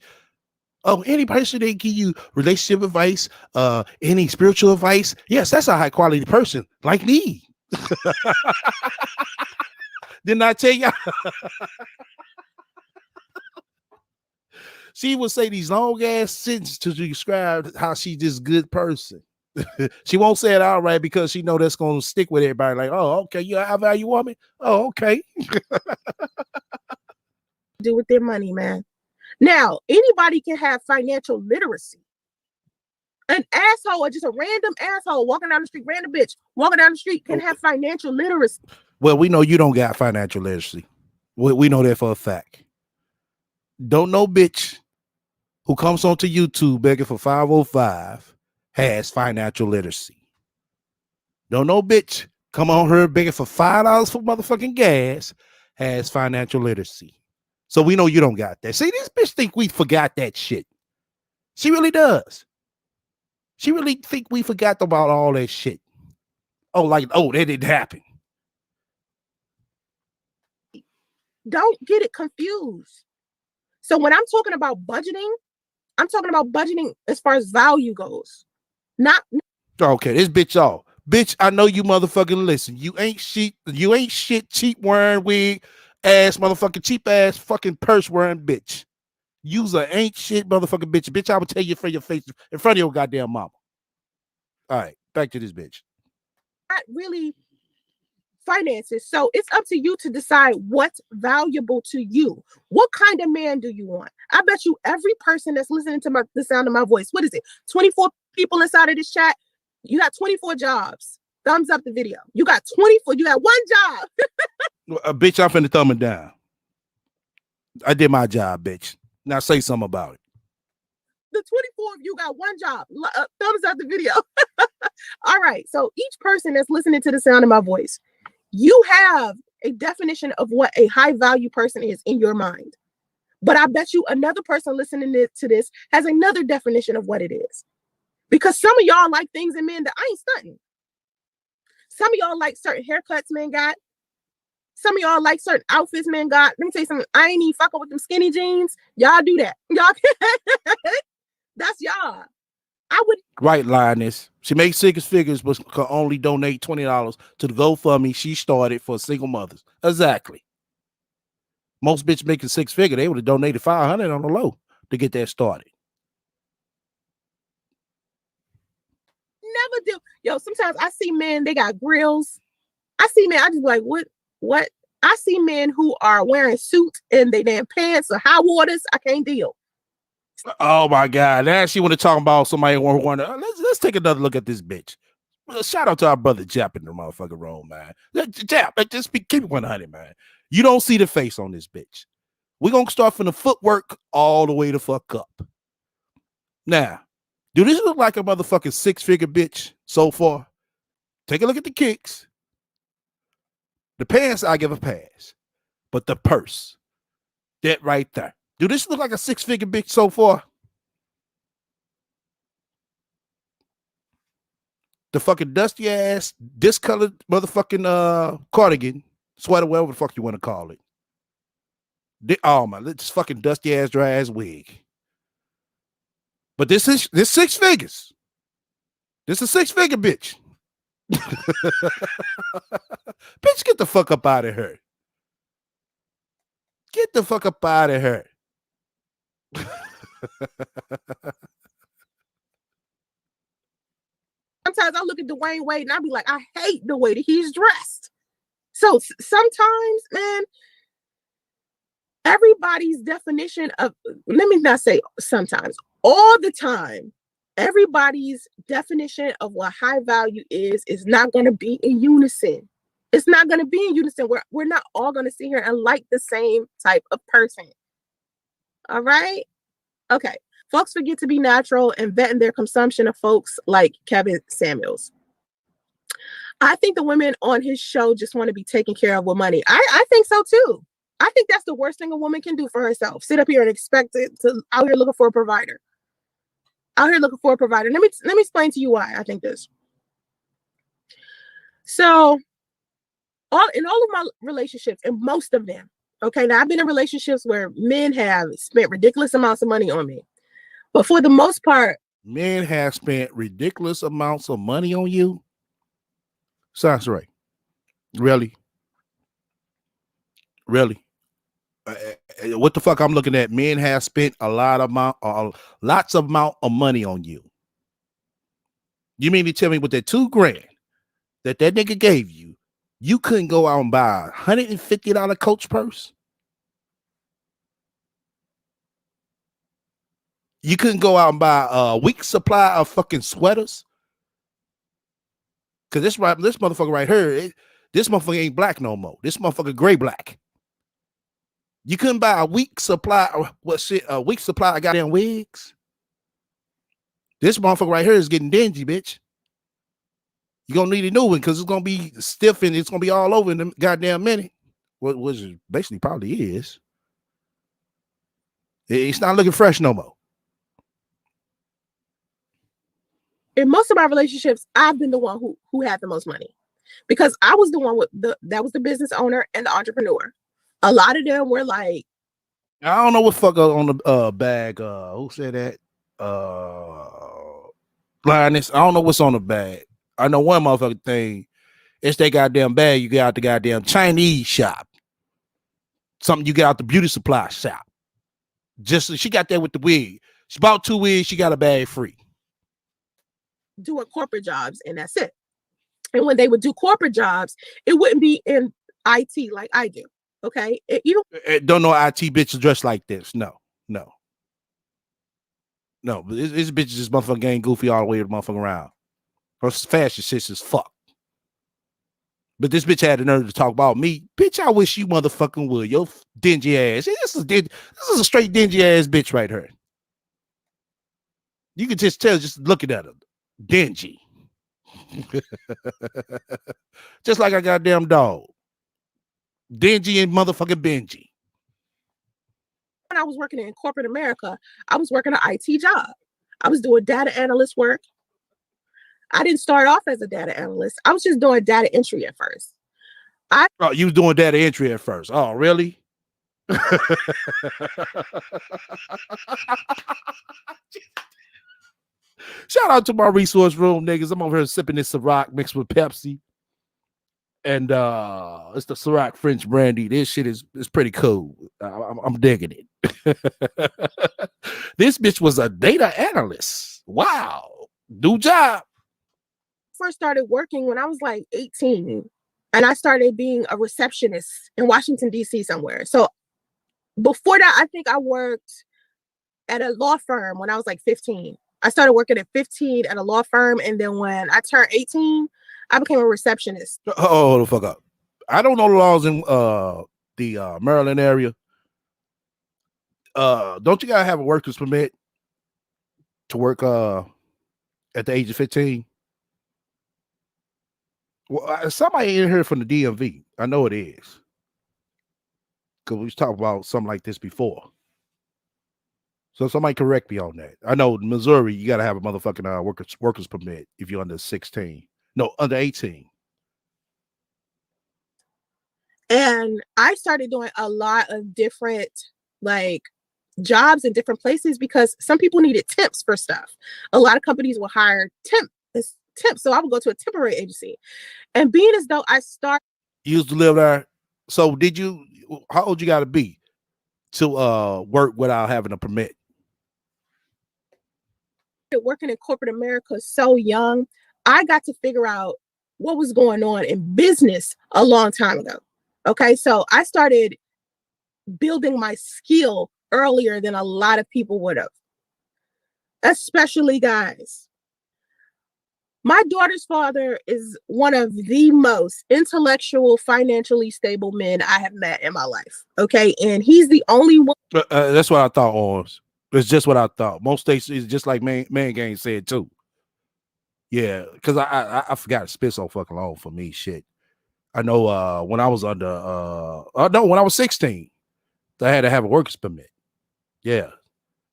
Oh, any person that give you relationship advice, any spiritual advice, yes, that's a high quality person like me. Didn't I tell you? She will say these long ass sentences to describe how she's this good person. She won't say it outright because she know that's gonna stick with everybody. Like, oh, okay, you a high value woman. Oh, okay. Do with their money, man. Now, anybody can have financial literacy. An asshole or just a random asshole walking down the street, random bitch walking down the street can have financial literacy. Well, we know you don't got financial literacy. We know that for a fact. Don't know bitch who comes onto YouTube begging for 505 has financial literacy. Don't know bitch come on her begging for $5 for motherfucking gas has financial literacy. So we know you don't got that. See, this bitch think we forgot that shit. She really does. She really think we forgot about all that shit. Oh, like, oh, that didn't happen. Don't get it confused. So when I'm talking about budgeting, I'm talking about budgeting as far as value goes. Not okay, this bitch all. Bitch, I know you motherfucking listen. You ain't shit, cheap wearing wig ass motherfucking cheap ass fucking purse wearing bitch. You's a ain't shit motherfucking bitch. Bitch, I will tell you for your face in front of your goddamn mama. All right, back to this bitch. Not really finances. So it's up to you to decide what's valuable to you. What kind of man do you want? I bet you every person that's listening to the sound of my voice, what is it? 24 people inside of this chat. You got 24 jobs. Thumbs up the video. You got 24. You got one job. Bitch, I'm finna thumb it down. I did my job, bitch. Now say something about it. The 24 of you got one job. Thumbs up the video. All right. So each person that's listening to the sound of my voice, you have a definition of what a high value person is in your mind. But I bet you another person listening to this has another definition of what it is. Because some of y'all like things in men that I ain't stunting. Some of y'all like certain haircuts men got. Some of y'all like certain outfits men got. Let me tell you something. I ain't even fucking with them skinny jeans. Y'all do that. Y'all that's y'all. I would right, Lioness. She makes 6 figures, but can only donate $20 to the GoFundMe she started for single mothers. Exactly. Most bitches making 6 figures, they would have donated $500 on the low to get that started. never do. Yo, sometimes I see men, they got grills. I see men, I just like, what? I see men who are wearing suits and they damn pants or high waters. I can't deal. Oh my God. Now she want to talk about somebody who want to let's take another look at this bitch. Shout out to our brother Jap in the motherfucking room, man. Jap, just keep it 100, man. You don't see the face on this bitch. We're going to start from the footwork all the way the fuck up. Now, do this look like a motherfucking 6-figure bitch so far? Take a look at the kicks. The pants, I give a pass. But the purse, that right there. Do this look like a 6-figure bitch so far? The fucking dusty ass, discolored motherfucking cardigan, sweater, whatever the fuck you want to call it. Oh my, this fucking dusty ass, dry ass wig. But this 6 figures. This is a 6-figure bitch. Bitch, get the fuck up out of her. Get the fuck up out of her. Sometimes I look at Dwayne Wade and I be like, I hate the way that he's dressed. So sometimes, man, everybody's definition of, let me not say sometimes, all the time, everybody's definition of what high value is not going to be in unison. It's not going to be in unison. We're not all going to sit here and like the same type of person. All right? Okay. Folks forget to be natural and vetting their consumption of folks like Kevin Samuels. I think the women on his show just want to be taken care of with money. I think so too. I think that's the worst thing a woman can do for herself. Sit up here and expect it to out here looking for a provider. Out here looking for a provider. Let me explain to you why I think this. So in all of my relationships, and most of them, okay, now I've been in relationships where men have spent ridiculous amounts of money on me. But for the most part, men have spent ridiculous amounts of money on you. Sounds right. Really? Really? What the fuck I'm looking at? Men have spent lots of amount of money on you. You mean to tell me with that $2,000 that nigga gave you, you couldn't go out and buy a $150 Coach purse? You couldn't go out and buy a week's supply of fucking sweaters? Cause this motherfucker right here, this motherfucker ain't black no more. This motherfucker gray black. You couldn't buy a week's supply a week's supply of goddamn wigs. This motherfucker right here is getting dingy, bitch. You're gonna need a new one because it's gonna be stiff and it's gonna be all over in the goddamn minute. Which basically probably is. It's not looking fresh no more. In most of my relationships, I've been the one who had the most money because I was the one that was the business owner and the entrepreneur. A lot of them were like, I don't know what fuck on the bag. Who said that? Linus. I don't know what's on the bag. I know one motherfucking thing. It's that goddamn bag you get out the goddamn Chinese shop. Something you get out the beauty supply shop. Just she got that with the wig. She bought 2 wigs. She got a bag free. Doing corporate jobs, and that's it. And when they would do corporate jobs, it wouldn't be in IT like I do. Okay, don't know IT bitches dressed like this. No. This bitch is just motherfucking gang goofy all the way to motherfucking around. Her fashion shit is fuck. But this bitch had the nerve to talk about me. Bitch, I wish you motherfucking would. Yo dingy ass. This is a straight dingy ass bitch right here. You can just tell just looking at her. Dingy. Just like a goddamn dog. Dingy and motherfucking Benji. When I was working in corporate America, I was working an IT job. I was doing data analyst work. I didn't start off as a data analyst. I was just doing data entry at first. You was doing data entry at first. Oh, really? Shout out to my resource room, niggas. I'm over here sipping this Ciroc mixed with Pepsi. And it's the Ciroc French brandy. This shit is pretty cool. I'm digging it. This bitch was a data analyst. Wow. New job. First started working when I was like 18. And I started being a receptionist in Washington, D.C. somewhere. So before that, I think I worked at a law firm when I was like 15. I started working at 15 at a law firm, and then when I turned 18, I became a receptionist. Oh, the fuck up. I don't know the laws in the Maryland area. Don't you gotta have a worker's permit to work at the age of 15? Well, somebody in here from the DMV. I know it is. Because we was talking about something like this before. So somebody correct me on that. I know in Missouri, you gotta have a motherfucking worker's permit if you're under 16. No, under 18. And I started doing a lot of different like jobs in different places because some people needed temps for stuff. A lot of companies will hire temps. So I would go to a temporary agency. And being as though I started. You used to live there. So did you, how old you gotta be to work without having a permit? Working in corporate America so young, I got to figure out what was going on in business a long time ago. Okay, so I started building my skill earlier than a lot of people would have, especially guys. My daughter's father is one of the most intellectual, financially stable men I have met in my life. Okay, and he's the only one. That's what I thought, Orange. It's just what I thought. Most states is just like Man Gang said too. Yeah, because I forgot to spit so fucking long for me. Shit. I know when I was under no, when I was 16, I had to have a worker's permit. Yeah.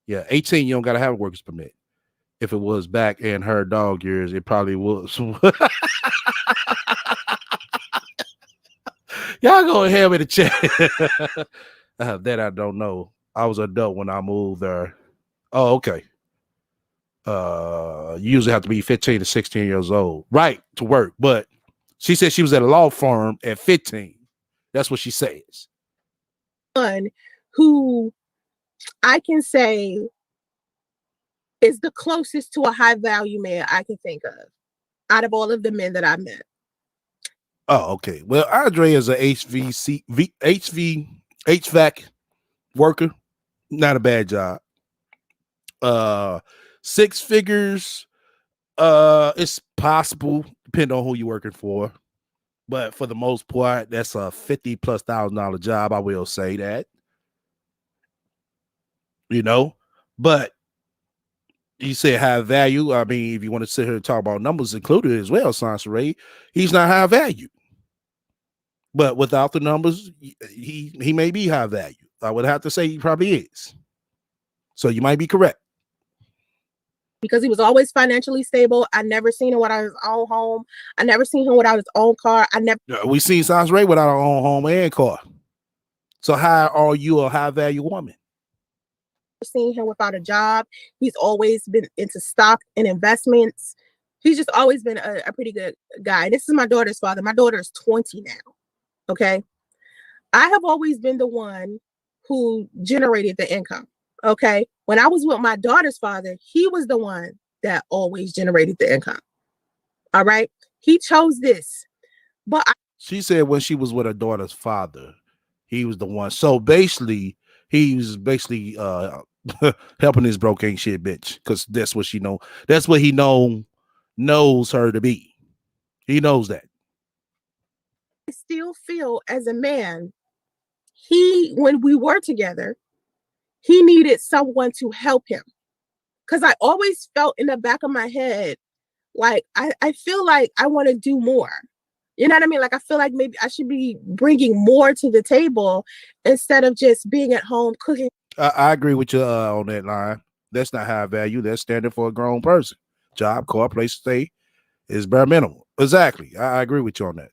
18, you don't gotta have a worker's permit. If it was back in her dog years, it probably was. Y'all go ahead with the chat. That I don't know. I was adult when I moved there. Oh, okay. You usually have to be 15 to 16 years old, right, to work. But she said she was at a law firm at 15. That's what she says. One who I can say is the closest to a high value man I can think of out of all of the men that I met. Oh, okay. Well, Andre is a HVAC worker. Not a bad job. 6 figures. It's possible, depending on who you're working for. But for the most part, that's a $50,000+ job. I will say that. You know, but you say high value. I mean, if you want to sit here and talk about numbers included as well, Sansaray, he's not high value. But without the numbers, he may be high value. I would have to say he probably is. So you might be correct. Because he was always financially stable. I never seen him without his own home. I never seen him without his own car. We seen Sansaray without our own home and car. So how are you a high value woman? Seen him without a job. He's always been into stock and investments. He's just always been a pretty good guy. This is my daughter's father. My daughter is 20 now. Okay. I have always been the one who generated the income. Okay. When I was with my daughter's father, he was the one that always generated the income. All right. He chose this. But she said when she was with her daughter's father, he was the one. So basically, he was basically helping his broke ain't shit bitch, because that's what she know. That's what he knows her to be. He knows that. I still feel as a man, when we were together, he needed someone to help him. Because I always felt in the back of my head, like, I feel like I want to do more. You know what I mean? Like, I feel like maybe I should be bringing more to the table instead of just being at home cooking. I agree with you on that line. That's not high value. That's standard for a grown person. Job, car, place to stay is bare minimum. Exactly. I agree with you on that.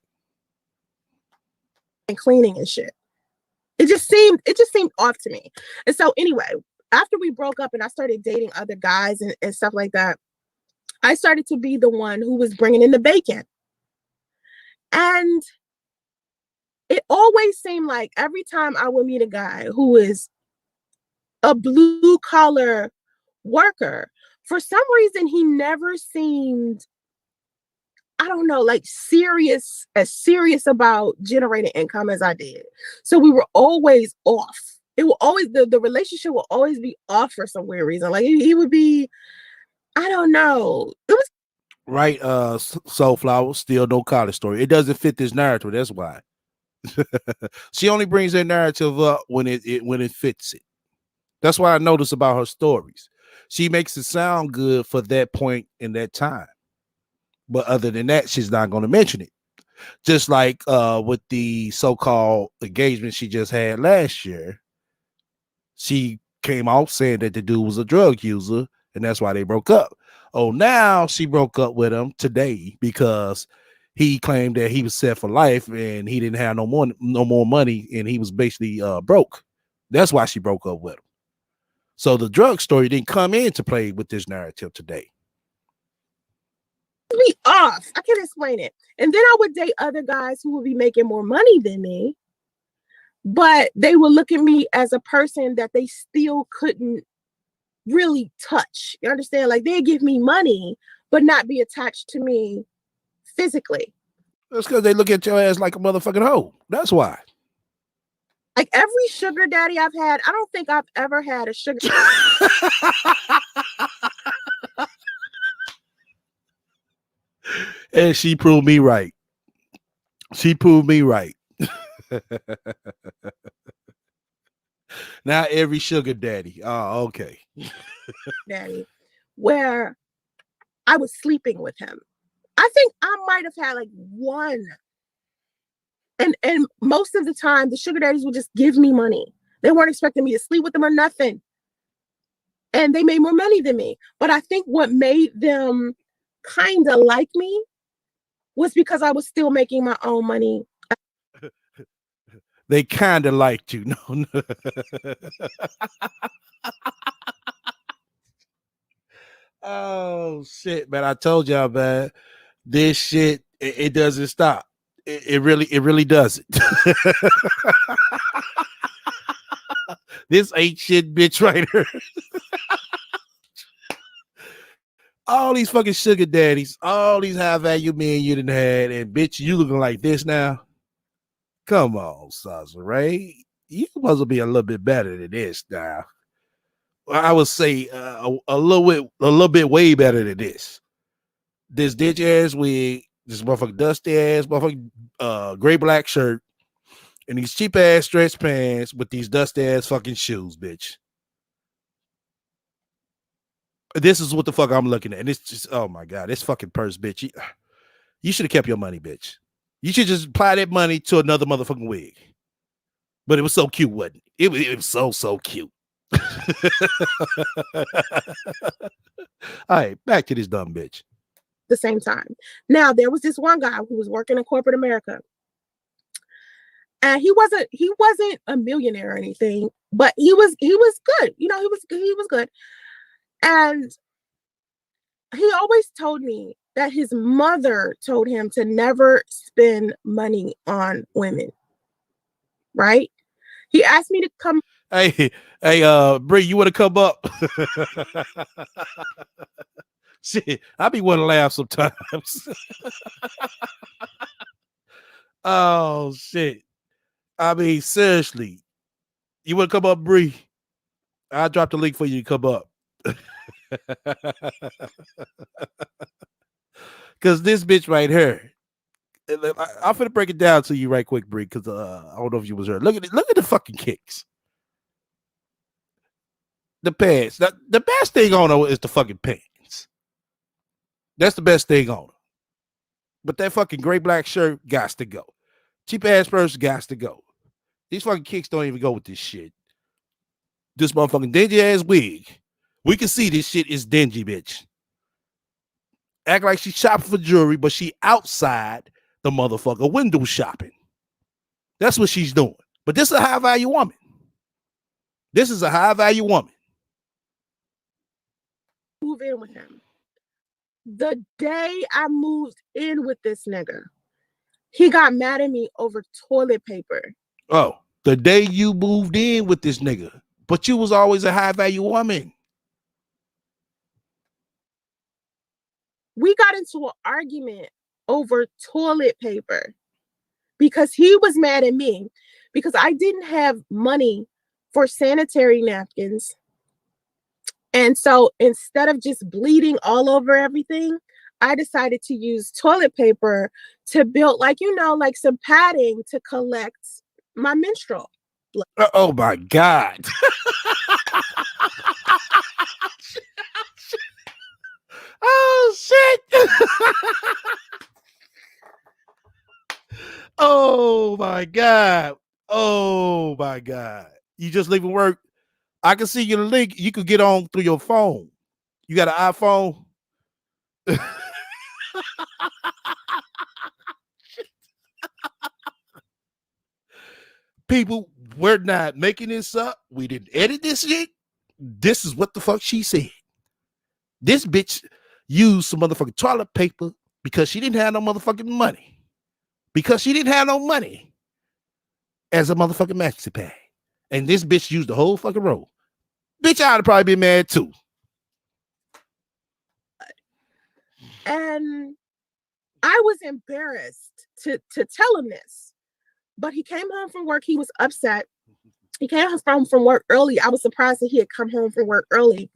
And cleaning and shit. It just seemed off to me. And so anyway, after we broke up and I started dating other guys and stuff like that, I started to be the one who was bringing in the bacon. And it always seemed like every time I would meet a guy who is a blue collar worker, for some reason, he never seemed, I don't know, like serious about generating income as I did. So we were always off. It will always, the relationship will always be off for some weird reason. Like he would be, I don't know. It was Right? Soulflower, still no college story. It doesn't fit this narrative. That's why. She only brings that narrative up when it fits it. That's what I notice about her stories. She makes it sound good for that point in that time. But other than that, she's not going to mention it. Just like with the so-called engagement she just had last year, she came out saying that the dude was a drug user, and that's why they broke up. Oh, now she broke up with him today because he claimed that he was set for life and he didn't have no more money, and he was basically broke. That's why she broke up with him. So the drug story didn't come into play with this narrative today. me off. I can't explain it. And then I would date other guys who would be making more money than me, but they would look at me as a person that they still couldn't really touch. You understand? Like they'd give me money, but not be attached to me physically. That's because they look at your ass like a motherfucking hoe. That's why. Like every sugar daddy I've had, I don't think I've ever had a sugar. And she proved me right. She proved me right. Now every sugar daddy. Oh, okay. Daddy, where I was sleeping with him. I think I might have had like one. And most of the time, the sugar daddies would just give me money. They weren't expecting me to sleep with them or nothing. And they made more money than me. But I think what made them kind of like me was because I was still making my own money. They kind of liked you. No. Oh shit, man! I told y'all, man. This shit, it doesn't stop. It really doesn't. This ain't shit, bitch, right here. All these fucking sugar daddies, all these high value men you done had, and bitch, you looking like this now? Come on, Sasha, right? You supposed to be a little bit better than this now. I would say a little bit way better than this. This ditch ass wig, this motherfucking dusty ass motherfucking gray black shirt, and these cheap ass stretch pants with these dusty ass fucking shoes, bitch. This is what the fuck I'm looking at. And it's just, oh my God, this fucking purse, bitch. You should have kept your money, bitch. You should just apply that money to another motherfucking wig. But it was so cute, wasn't it? It was so cute. All right, back to this dumb bitch. The same time. Now there was this one guy who was working in corporate America. And he wasn't a millionaire or anything, but he was good. You know, he was good. And he always told me that his mother told him to never spend money on women. Right? He asked me to come. Hey, Bree, you want to come up? Shit, I be wanting to laugh sometimes. Oh shit. I mean, seriously. You want to come up, Bree? I'll drop the link for you to come up. Because this bitch right here, I'm finna break it down to you right quick, Bree, because I don't know if you was here. Look at the fucking kicks. The pants. The best thing on her is the fucking pants. That's the best thing on her. But that fucking gray black shirt got to go. Cheap ass purse got to go. These fucking kicks don't even go with this shit. This motherfucking dingy ass wig. We can see this shit is dingy, bitch. Act like she's shopping for jewelry, but she outside the motherfucker window shopping. That's what she's doing. But this is a high value woman. This is a high value woman. Move in with him. The day I moved in with this nigga, he got mad at me over toilet paper. Oh, the day you moved in with this nigga, but you was always a high value woman. We got into an argument over toilet paper because he was mad at me because I didn't have money for sanitary napkins And so instead of just bleeding all over everything, I decided to use toilet paper to build, like, like some padding to collect my menstrual blood. Oh my God. Oh shit. Oh my God. Oh my God. You just leaving work. I can see your link. You could get on through your phone. You got an iPhone? People, we're not making this up. We didn't edit this shit. This is what the fuck she said. This bitch used some motherfucking toilet paper because she didn't have no motherfucking money. Because she didn't have no money as a motherfucking maxi pad. And this bitch used the whole fucking roll. Bitch, I'd probably be mad too. And I was embarrassed to tell him this. But he came home from work. He was upset. He came home from work early. I was surprised that he had come home from work early.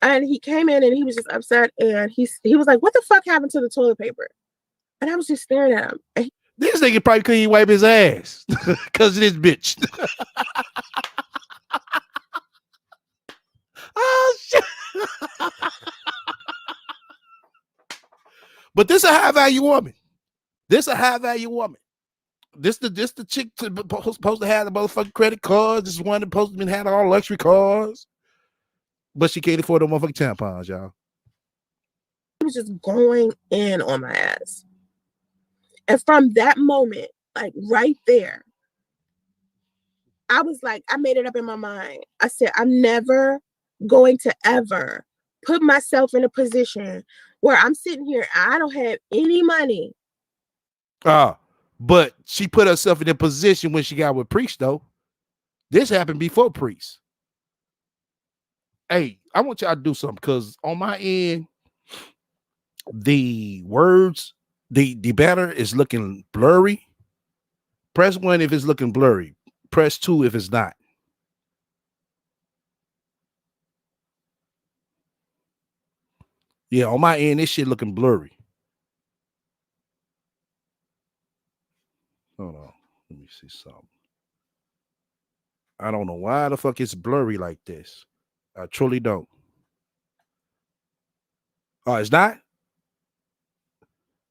And he came in and he was just upset. And he was like, what the fuck happened to the toilet paper? And I was just staring at him. And this nigga probably couldn't even wipe his ass because of this bitch. Oh, shit. But this a high value woman. This a high value woman. This the chick supposed to have the motherfucking credit cards. This is one that supposed to have all luxury cars. But she can't afford the motherfucking tampons, y'all. he was just going in on my ass. And from that moment, like right there, I was like, I made it up in my mind. I said, I'm never going to ever put myself in a position where I'm sitting here, I don't have any money. But she put herself in a position when she got with Priest, though. This happened before Priest. Hey, I want y'all to do something because on my end, the words, the banner is looking blurry. Press 1 if it's looking blurry. Press 2 if it's not. Yeah, on my end, this shit looking blurry. Hold on. Let me see something. I don't know why the fuck it's blurry like this. I truly don't. Oh, it's not?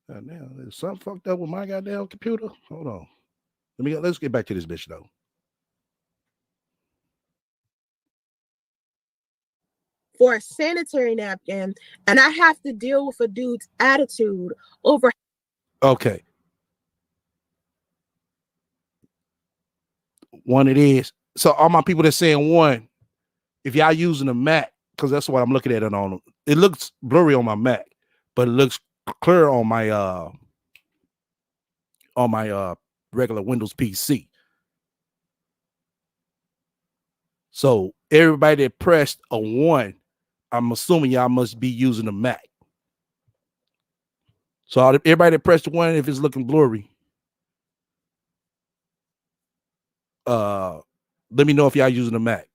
Now, there's something fucked up with my goddamn computer. Hold on. Let's get back to this bitch though. For a sanitary napkin, and I have to deal with a dude's attitude over. Okay. One it is. So all my people that's saying one, if y'all using a Mac, because that's what I'm looking at it on. It looks blurry on my Mac, but it looks clear on my regular Windows PC. So everybody that pressed a 1, I'm assuming y'all must be using a Mac. So everybody that pressed 1, if it's looking blurry, let me know if y'all using a Mac.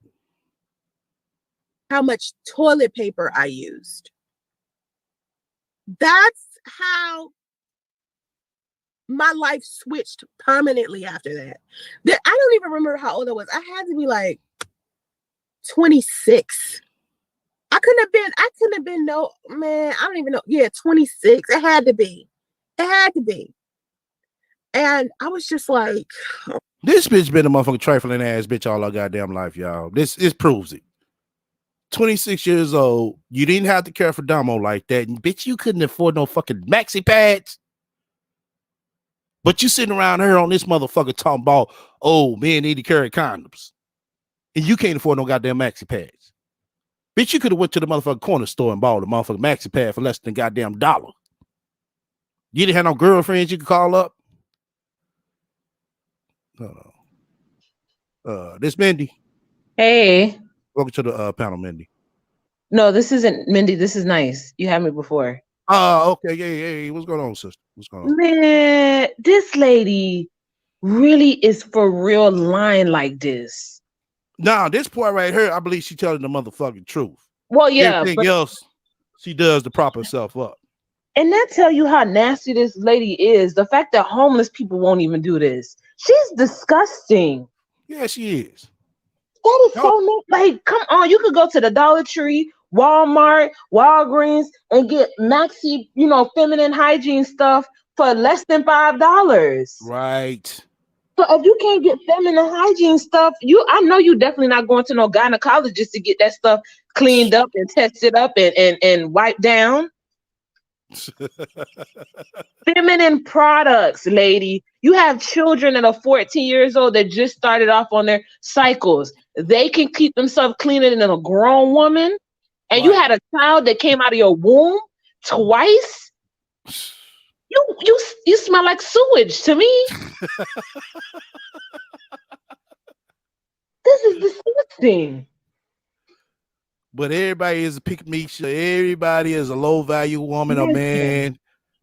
How much toilet paper I used. That's how my life switched permanently after that. I don't even remember how old I was. I had to be like 26. I couldn't have been no, man, I don't even know. Yeah, 26. It had to be. And I was just like, this bitch been a motherfucking trifling ass bitch all our goddamn life, y'all. This proves it. 26 years old. You didn't have to care for Damo like that. And bitch, you couldn't afford no fucking maxi pads. But you sitting around here on this motherfucker talking about, oh, men need to carry condoms. And you can't afford no goddamn maxi pads. Bitch, you could have went to the motherfucking corner store and bought a motherfucking maxi pad for less than goddamn $1. You didn't have no girlfriends you could call up. This Mindy. Hey. Welcome to the panel, Mindy. No, this isn't Mindy. This is Nice. You had me before. Okay. Yeah. What's going on, sister? What's going on? Man, this lady really is for real lying like this. Nah, this part right here, I believe she telling the motherfucking truth. Well, yeah, Everything but else she does to prop herself up. and that tell you how nasty this lady is. The fact that homeless people won't even do this. She's disgusting. Yeah, she is. That is No, so like, come on. You could go to the Dollar Tree, Walmart, Walgreens, and get maxi, feminine hygiene stuff for less than $5. right. So if you can't get feminine hygiene stuff, I know you definitely not going to no gynecologist to get that stuff cleaned up and tested up and wiped down. Feminine products, lady. You have children that are 14 years old that just started off on their cycles. They can keep themselves cleaner than a grown woman. And you Right. had a child that came out of your womb twice. You smell like sewage to me. This is disgusting. But everybody is a pick me. Everybody is a low value woman or Listen, man.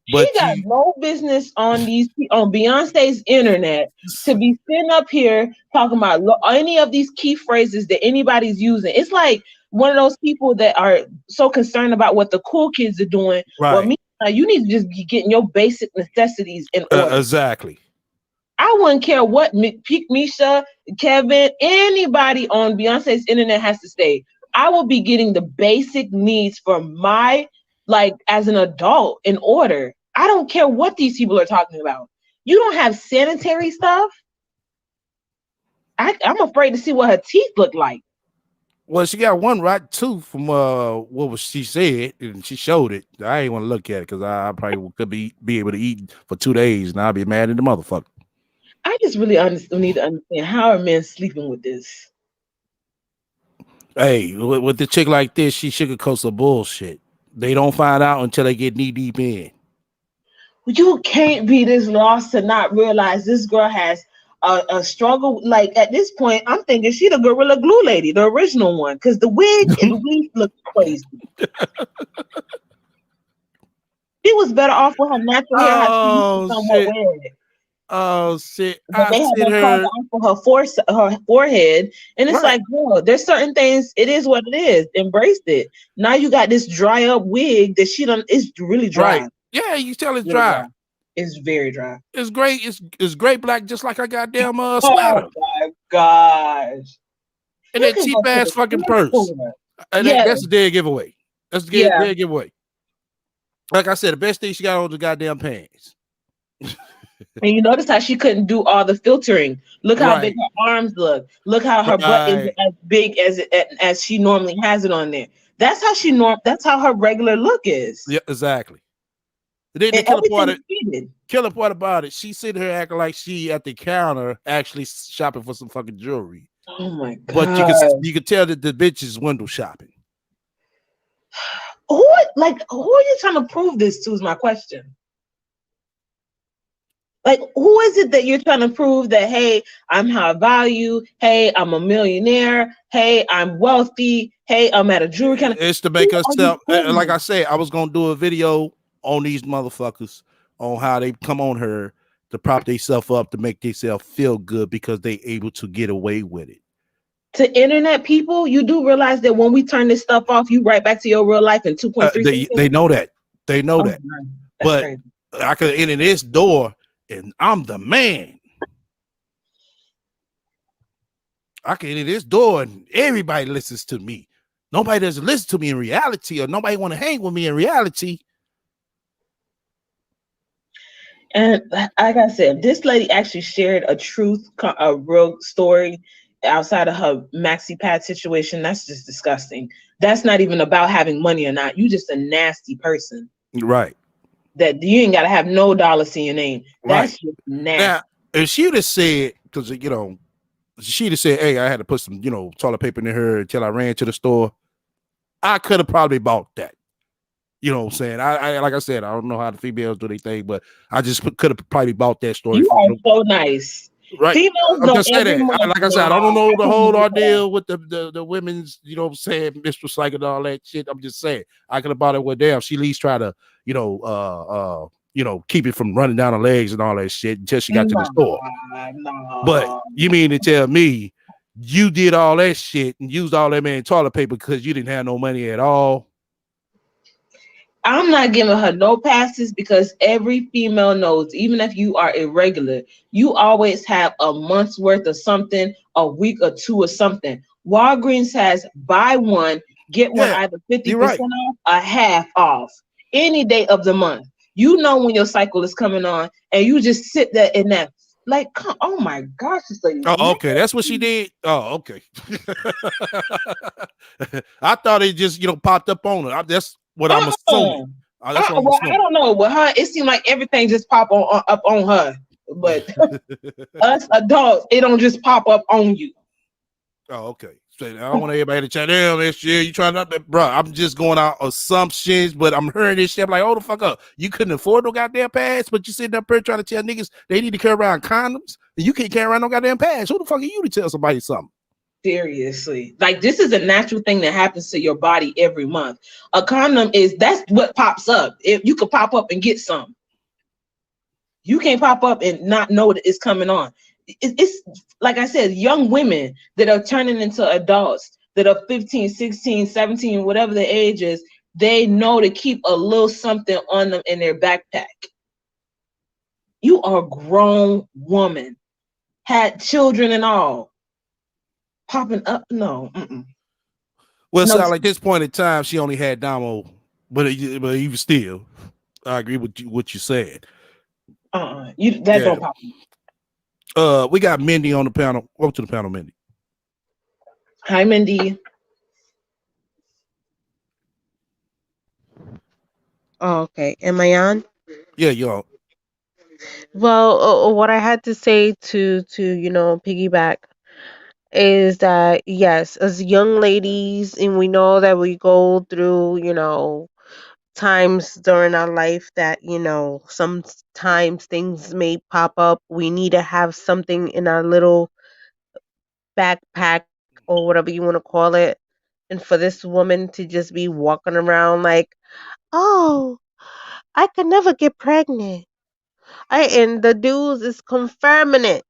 She But got no business on Beyonce's internet to be sitting up here talking about any of these key phrases that anybody's using. It's like one of those people that are so concerned about what the cool kids are doing. Well, right. you need to just be getting your basic necessities in order. Exactly. I wouldn't care what Misha, Kevin, anybody on Beyonce's internet has to say. I will be getting the basic needs for my, as an adult in order. I don't care what these people are talking about. You don't have sanitary stuff? I'm afraid to see what her teeth look like. Well, she got one right tooth from what was she said, and she showed it. I ain't want to look at it because I probably could be able to eat for 2 days, and I'll be mad at the motherfucker. I just really need to understand, how are men sleeping with this? Hey, with the chick like this, she sugarcoats the bullshit. They don't find out until they get knee deep in. You can't be this lost to not realize this girl has a struggle. Like, at this point, I'm thinking she the Gorilla Glue lady, the original one, because the wig look crazy. She was better off with her natural hair. Oh shit! Oh shit! But they had her for her forehead, and it's like, girl, there's certain things. It is what it is. Embrace it. Now you got this dry up wig that it's really dry. Right. Yeah, you tell it's really dry. It's very dry. It's great. It's great black, just like I goddamn Oh sweater. my gosh! And that cheap ass fucking purse. That's a dead giveaway. That's a dead giveaway. Like I said, the best thing she got on the goddamn pants. And you notice how she couldn't do all the filtering. Look how big her arms look. Look how her butt is as big as she normally has it on there. That's how that's how her regular look is. Yeah, exactly. Then the killer part about it, she sitting here acting like she at the counter actually shopping for some fucking jewelry. Oh my god! But you could tell that the bitch is window shopping. Who are you trying to prove this to? Is my question. Like, who is it that you're trying to prove that, hey, I'm high value, hey, I'm a millionaire, hey, I'm wealthy, hey, I'm at a jewelry counter? It's to make us tell, like I said, I was gonna do a video on these motherfuckers on how they come on her to prop themselves up to make themselves feel good because they able to get away with it. To internet people, you do realize that when we turn this stuff off, you right back to your real life in 2.3 seconds? They know that. They know that. But crazy. I could enter this door and I'm the man. I can enter this door and everybody listens to me. Nobody doesn't listen to me in reality, or nobody want to hang with me in reality. And like I said, this lady actually shared a real story outside of her maxi pad situation. That's just disgusting. That's not even about having money or not. You just a nasty person. Right. That you ain't got to have no dollars in your name. That's just nasty. Now, if she'd have said, because, she'd have said, hey, I had to put some, toilet paper in her until I ran to the store, I could have probably bought that. You know what I'm saying? I like I said, I don't know how the females do their thing, but I just could have probably bought that story. You are so nice. Right. Females I'm just saying that. Like I said, I don't know the whole ordeal with the women's, mistress like and all that shit. I'm just saying I could have bought it with them. She at least try to, keep it from running down her legs and all that shit until she got to the store. No. But you mean to tell me you did all that shit and used all that man toilet paper because you didn't have no money at all. I'm not giving her no passes because every female knows, even if you are irregular, you always have a month's worth of something, a week or two or something. Walgreens has buy one, get one Yeah, either you're 50% right. off or half off any day of the month. You know when your cycle is coming on and you just sit there in that like, oh my gosh, this lady's Oh, okay. That's what she nasty. did. Oh, okay. I thought it just popped up on her. That's what I'm assuming. Uh-uh. That's what I'm Well, I assuming. don't know. With her, it seemed like everything just pop up on her. But us adults, it don't just pop up on you. Oh, okay. So I don't want everybody to chat down this shit. You trying not to, bro? I'm just going out assumptions, but I'm hearing this shit. I'm like, hold the fuck up. You couldn't afford no goddamn pads, but you sitting up here trying to tell niggas they need to carry around condoms, and you can't carry around no goddamn pads. Who the fuck are you to tell somebody something? Seriously, like this is a natural thing that happens to your body every month. A condom that's what pops up. If you could pop up and get some, you can't pop up and not know that it's coming on. It's like I said, young women that are turning into adults that are 15, 16, 17, whatever the age is, they know to keep a little something on them in their backpack. You are a grown woman, had children and all. Popping up? No. Well, No. so like this point in time, she only had Damo, but even still, I agree with you what you said. That don't pop. We got Mindy on the panel. Welcome to the panel, Mindy. Hi, Mindy. Oh, okay. Am I on? Yeah, y'all. Well, what I had to say to piggyback is that yes, as young ladies, and we know that we go through times during our life that sometimes things may pop up. We need to have something in our little backpack or whatever you want to call it. And for this woman to just be walking around like, oh, I could never get pregnant. And the dudes is confirming it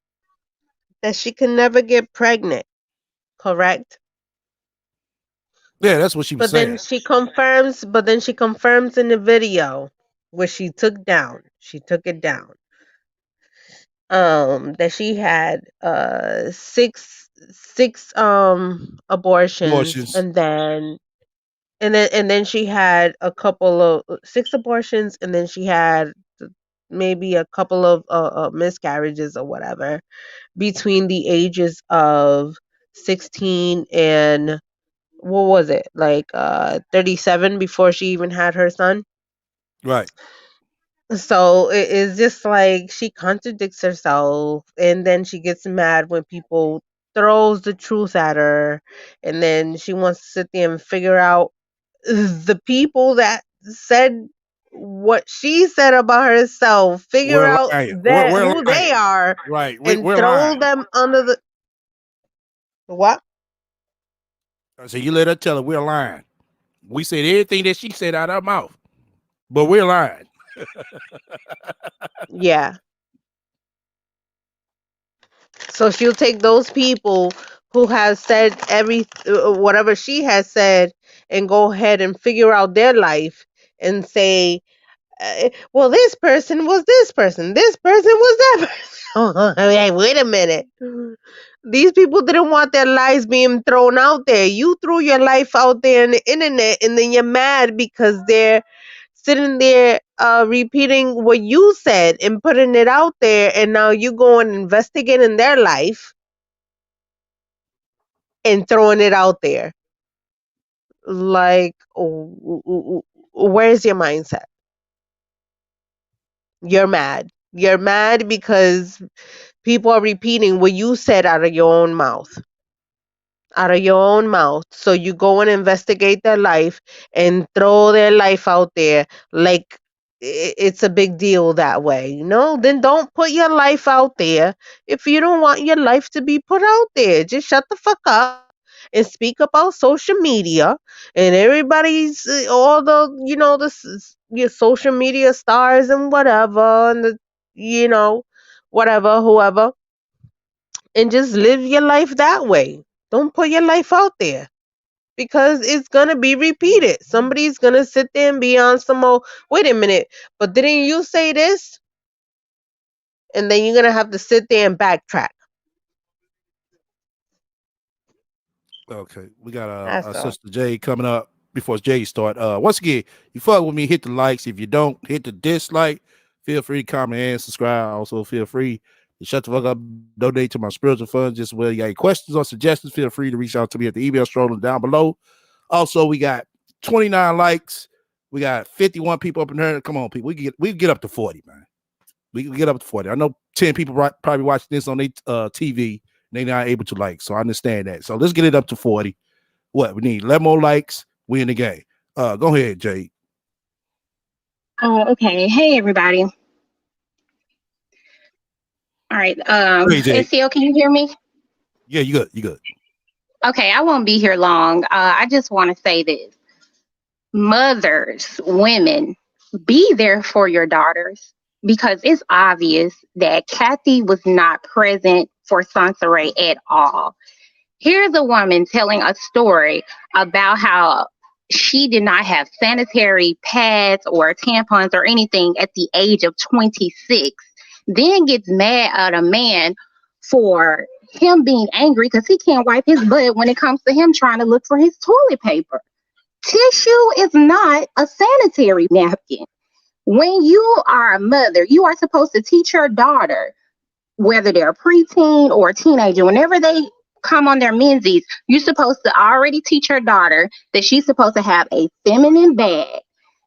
that she can never get pregnant, correct? Yeah, that's what she was saying. But then she confirms in the video where she took it down, that she had six abortions, Abortions. and then she had a couple of six abortions, and then she had maybe a couple of miscarriages or whatever between the ages of 16 and what was it, like 37 before she even had her son. Right. So it is just like she contradicts herself, and then she gets mad when people throws the truth at her, and then she wants to sit there and figure out the people that said what she said about herself, figure We're out lying. that We're who they lying. are, Right. and We're throw lying. them under the what? So you let her tell her we're lying. We said everything that she said out of our mouth, but we're lying. Yeah. So she'll take those people who have said whatever she has said, and go ahead and figure out their life and say, well, this person was this person, this person was that person. Hey, wait a minute. These people didn't want their lives being thrown out there. You threw your life out there in the internet, and then you're mad because they're sitting there repeating what you said and putting it out there, and now you go and investigating their life and throwing it out there. Like, where's your mindset? You're mad. You're mad because people are repeating what you said out of your own mouth. Out of your own mouth. So you go and investigate their life and throw their life out there like it's a big deal that way. Then don't put your life out there if you don't want your life to be put out there. Just shut the fuck up and speak about social media, and everybody's all the your social media stars and whatever, and the whatever, whoever, and just live your life that way. Don't put your life out there because it's gonna be repeated. Somebody's gonna sit there and be on some old, wait a minute, but didn't you say this? And then you're gonna have to sit there and backtrack. Okay, we got That's our all. sister Jay coming up before Jay start. Once again, you fuck with me, hit the likes. If you don't, hit the dislike. Feel free to comment and subscribe. Also, feel free to shut the fuck up. Donate to my spiritual fund. Just where you got any questions or suggestions, feel free to reach out to me at the email scrolling down below. Also, we got 29 likes. We got 51 people up in here. Come on, people. We can get up to 40, man. We can get up to 40. I know 10 people probably watching this on their TV. They're not able to like, so I understand that. So let's get it up to 40. What we need 11 more likes. We in the game. Go ahead, Jay. Oh, okay. Hey, everybody. All right. Hey, Jay. ACL, can you hear me? Yeah, you good. You good. Okay, I won't be here long. I just want to say this. Mothers, women, be there for your daughters because it's obvious that Kathy was not present for Sansaray at all. Here's a woman telling a story about how she did not have sanitary pads or tampons or anything at the age of 26, then gets mad at a man for him being angry because he can't wipe his butt when it comes to him trying to look for his toilet paper. Tissue is not a sanitary napkin. When you are a mother, you are supposed to teach your daughter, whether they're a preteen or a teenager, whenever they come on their menses, you're supposed to already teach your daughter that she's supposed to have a feminine bag.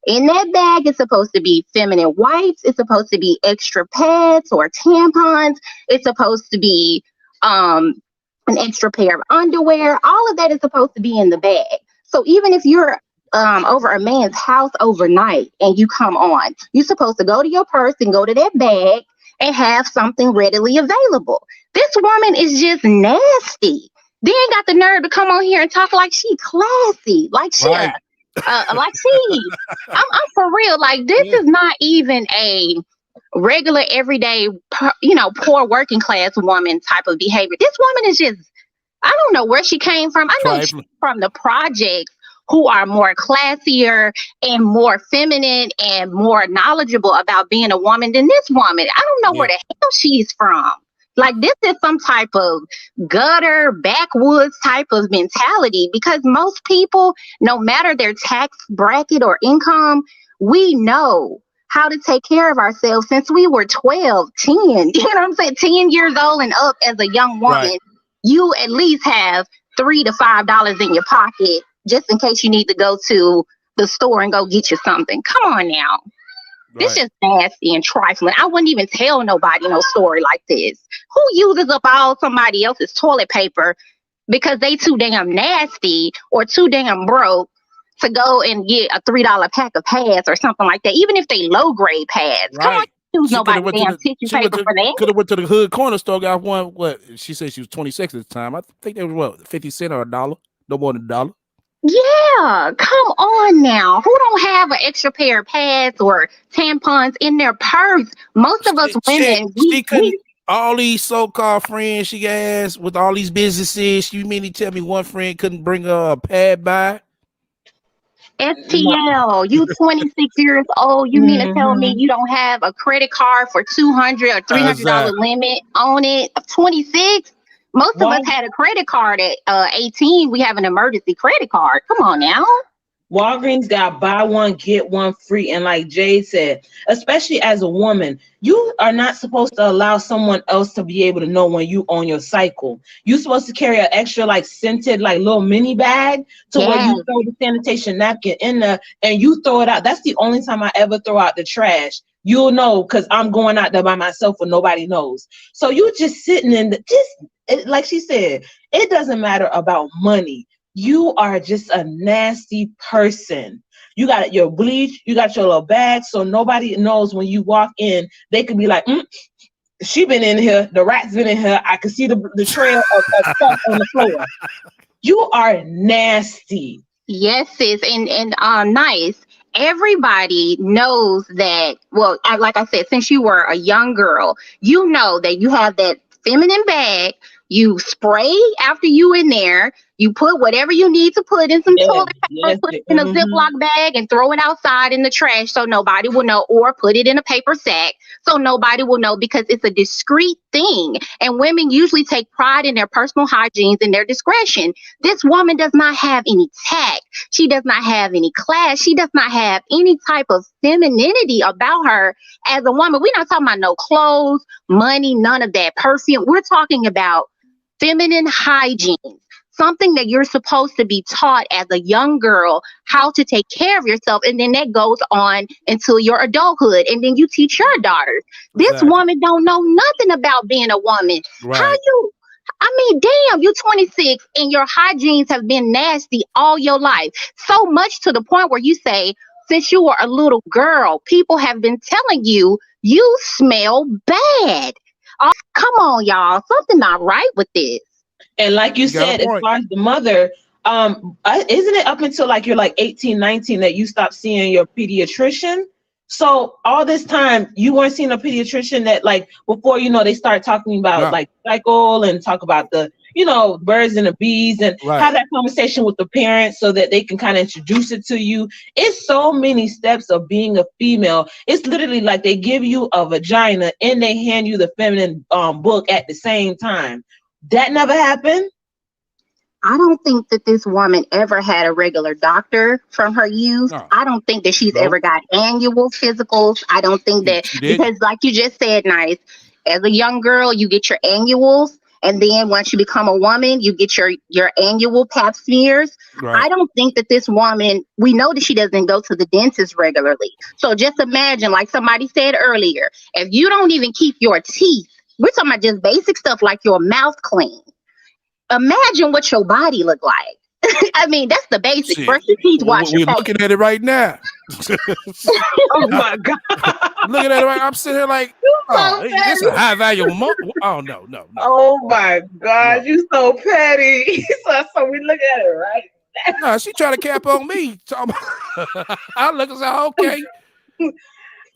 In that bag, it's supposed to be feminine wipes. It's supposed to be extra pads or tampons. It's supposed to be an extra pair of underwear. All of that is supposed to be in the bag. So even if you're over a man's house overnight and you come on, you're supposed to go to your purse and go to that bag and have something readily available. This woman is just nasty. Then got the nerve to come on here and talk like she classy, like she, Right. like she. I'm for real. Like this is not even a regular, everyday, poor working class woman type of behavior. This woman is just, I don't know where she came from. I know she's from the projects who are more classier and more feminine and more knowledgeable about being a woman than this woman. I don't know where the hell she's from. Like this is some type of gutter, backwoods type of mentality because most people, no matter their tax bracket or income, we know how to take care of ourselves since we were 12, 10, you know what I'm saying? 10 years old and up as a young woman, right. You at least have $3 to $5 in your pocket just in case you need to go to the store and go get you something. Come on now. Right. This is nasty and trifling. I wouldn't even tell nobody no story like this. Who uses up all somebody else's toilet paper because they too damn nasty or too damn broke to go and get a $3 pack of pads or something like that, even if they low grade pads. Right. Come on. Use nobody damn tissue paper for that. Could have went to the hood corner store, got one. What she said she was 26 at the time. I think they was what 50 cents or $1, no more than $1. Yeah, come on now. Who don't have an extra pair of pads or tampons in their purse? Most of us women, all these so-called friends she has with all these businesses. You mean to tell me one friend couldn't bring her a pad by? STL, you 26 years old. You mean to tell me you don't have a credit card for $200 or $300 limit on it? 26. Most of us had a credit card at 18. We have an emergency credit card. Come on now. Walgreens got buy one, get one free. And like Jade said, especially as a woman, you are not supposed to allow someone else to be able to know when you on your cycle. You're supposed to carry an extra like scented like little mini bag to where you throw the sanitation napkin in there and you throw it out. That's the only time I ever throw out the trash. You'll know because I'm going out there by myself and nobody knows. So you just sitting in like she said, it doesn't matter about money. You are just a nasty person. You got your bleach, you got your little bag, so nobody knows when you walk in. They could be like, she been in here, the rat's been in here. I can see the trail of stuff on the floor. You are nasty. Yes, sis, and nice. Everybody knows that. Well, like I said, since you were a young girl, you know that you have that feminine bag You spray after you in there. You put whatever you need to put in some Yes, toilet paper, yes. put it in a Ziploc bag, and throw it outside in the trash so nobody will know, or put it in a paper sack so nobody will know, because it's a discreet thing. And women usually take pride in their personal hygiene and their discretion. This woman does not have any tact. She does not have any class. She does not have any type of femininity about her as a woman. We're not talking about no clothes, money, none of that, perfume. We're talking about feminine hygiene, something that you're supposed to be taught as a young girl, how to take care of yourself. And then that goes on until your adulthood. And then you teach your daughters. This Exactly. woman don't know nothing about being a woman. How Right. you, I mean, damn, you're 26 and your hygienes have been nasty all your life. So much to the point where you say, since you were a little girl, people have been telling you you smell bad. Oh, come on, y'all. Something not right with this. And like you You got a said, as point. far as the mother, isn't it up until like you're like 18, 19 that you stop seeing your pediatrician? So all this time you weren't seeing a pediatrician that, like, before, they start talking about No. like cycle and talk about the, birds and the bees, and Right. have that conversation with the parents so that they can kind of introduce it to you. It's so many steps of being a female. It's literally like they give you a vagina and they hand you the feminine book at the same time. That never happened. I don't think that this woman ever had a regular doctor from her youth. No. I don't think that she's Nope. ever got annual physicals. I don't think that, She didn't. because like you just said, Nice, as a young girl, you get your annuals. And then once you become a woman, you get your annual pap smears. I Right. don't think that this woman, we know that she doesn't go to the dentist regularly. So just imagine, like somebody said earlier, if you don't even keep your teeth, we're talking about just basic stuff like your mouth clean. Imagine what your body look like. I mean, that's the basics. Shit. Brush your teeth, wash your We're face. looking at it right now. Oh my God. Looking at it right. I'm sitting here like, oh, So this is a petty. high value month. Oh no, no, no, Oh my no. God, you so petty. So we look at it, right? No, she trying to cap on me. I look and say, okay.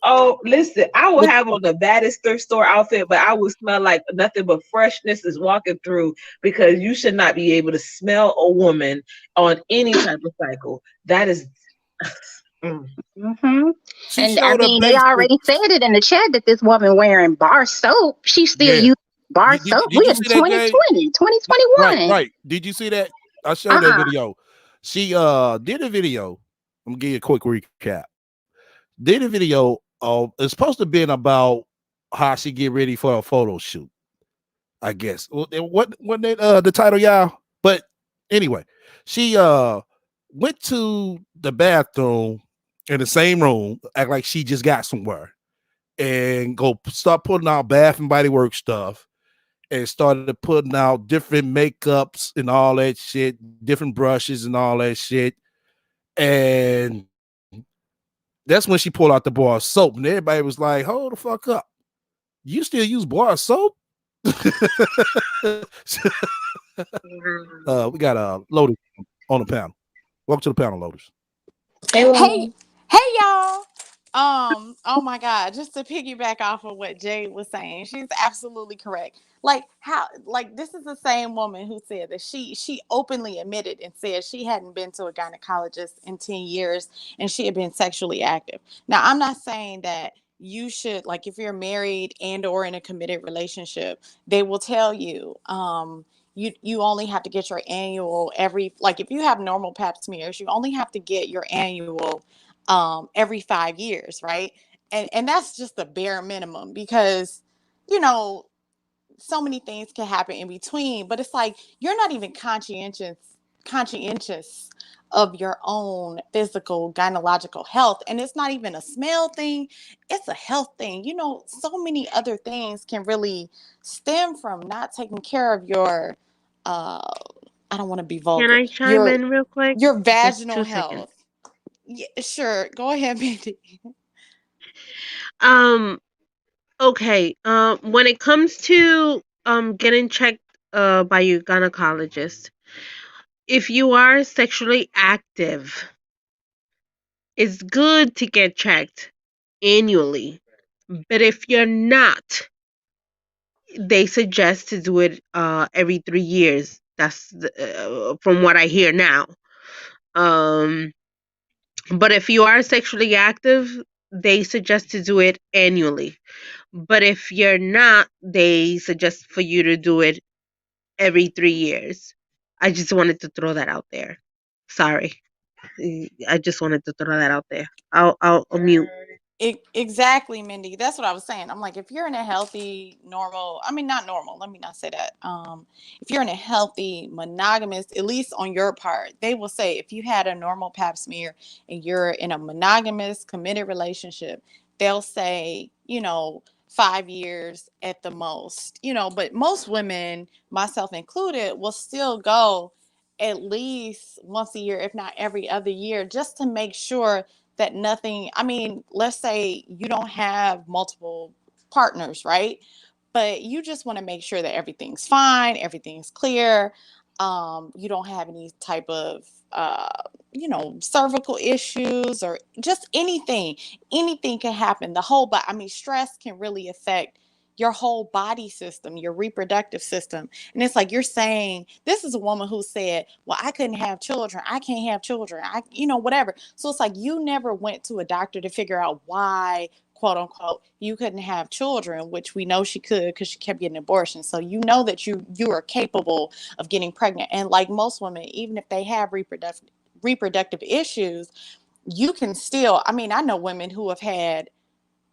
Oh, listen, I will have on the baddest thrift store outfit, but I will smell like nothing but freshness is walking through, because you should not be able to smell a woman on any type of cycle. That is. Mm. hmm She And I showed her mean, they already basics. said it in the chat that this woman wearing bar soap. She still Yeah. use bar Did, soap. did We you in see that, Jay? 2020, Right, 2021. right. Did you see that? I showed that Uh-uh. video. She did a video. I'm gonna give you a quick recap. Did a video. It's supposed to be about how she get ready for a photo shoot. I guess. What the title, y'all? But anyway, she went to the bathroom in the same room, act like she just got somewhere, and go start putting out Bath and Body Works stuff, and started putting out different makeups and all that shit, different brushes and all that shit. And that's when she pulled out the bar of soap, and everybody was like, "Hold the fuck up! You still use bar of soap?" We got Lotus on the panel. Welcome to the panel, Lotus. Hey, hey y'all. Oh my God, just to piggyback off of what Jade was saying, she's absolutely correct. Like this is the same woman who said that she openly admitted and said she hadn't been to a gynecologist in 10 years and she had been sexually active. Now, I'm not saying that you should, like, if you're married and or in a committed relationship, they will tell you you only have to get your annual every, like, if you have normal pap smears, you only have to get your annual every 5 years, right? And that's just the bare minimum, because you know so many things can happen in between, but it's like you're not even conscientious of your own physical gynecological health, and it's not even a smell thing, it's a health thing. So many other things can really stem from not taking care of your uh I don't want to be Can vulgar, I chime in real quick? your Just vaginal 2 seconds. health. Yeah, sure, go ahead, Mindy. Um. Okay. When it comes to getting checked by your gynecologist, if you are sexually active, it's good to get checked annually. But if you're not, they suggest to do it every 3 years. That's from what I hear now. Um, but if you are sexually active, they suggest to do it annually. But if you're not, they suggest for you to do it every 3 years. I just wanted to throw that out there. Sorry. I just wanted to throw that out there. I'll mute. Exactly, Mindy. That's what I was saying. I'm like, if you're in a healthy, normal, I mean, not normal, let me not say that. If you're in a healthy, monogamous, at least on your part, they will say if you had a normal pap smear and you're in a monogamous, committed relationship, they'll say, 5 years at the most, but most women, myself included, will still go at least once a year, if not every other year, just to make sure that nothing, I mean, let's say you don't have multiple partners, right? But you just want to make sure that everything's fine, everything's clear. You don't have any type of, cervical issues or just anything. Anything can happen. The whole body, I mean, stress can really affect your whole body system, your reproductive system. And it's like you're saying, this is a woman who said, well, I couldn't have children. I can't have children. Whatever. So it's like you never went to a doctor to figure out why, quote unquote, you couldn't have children, which we know she could because she kept getting abortions. So you know that you are capable of getting pregnant. And like most women, even if they have reproductive issues, you can still, I mean, I know women who have had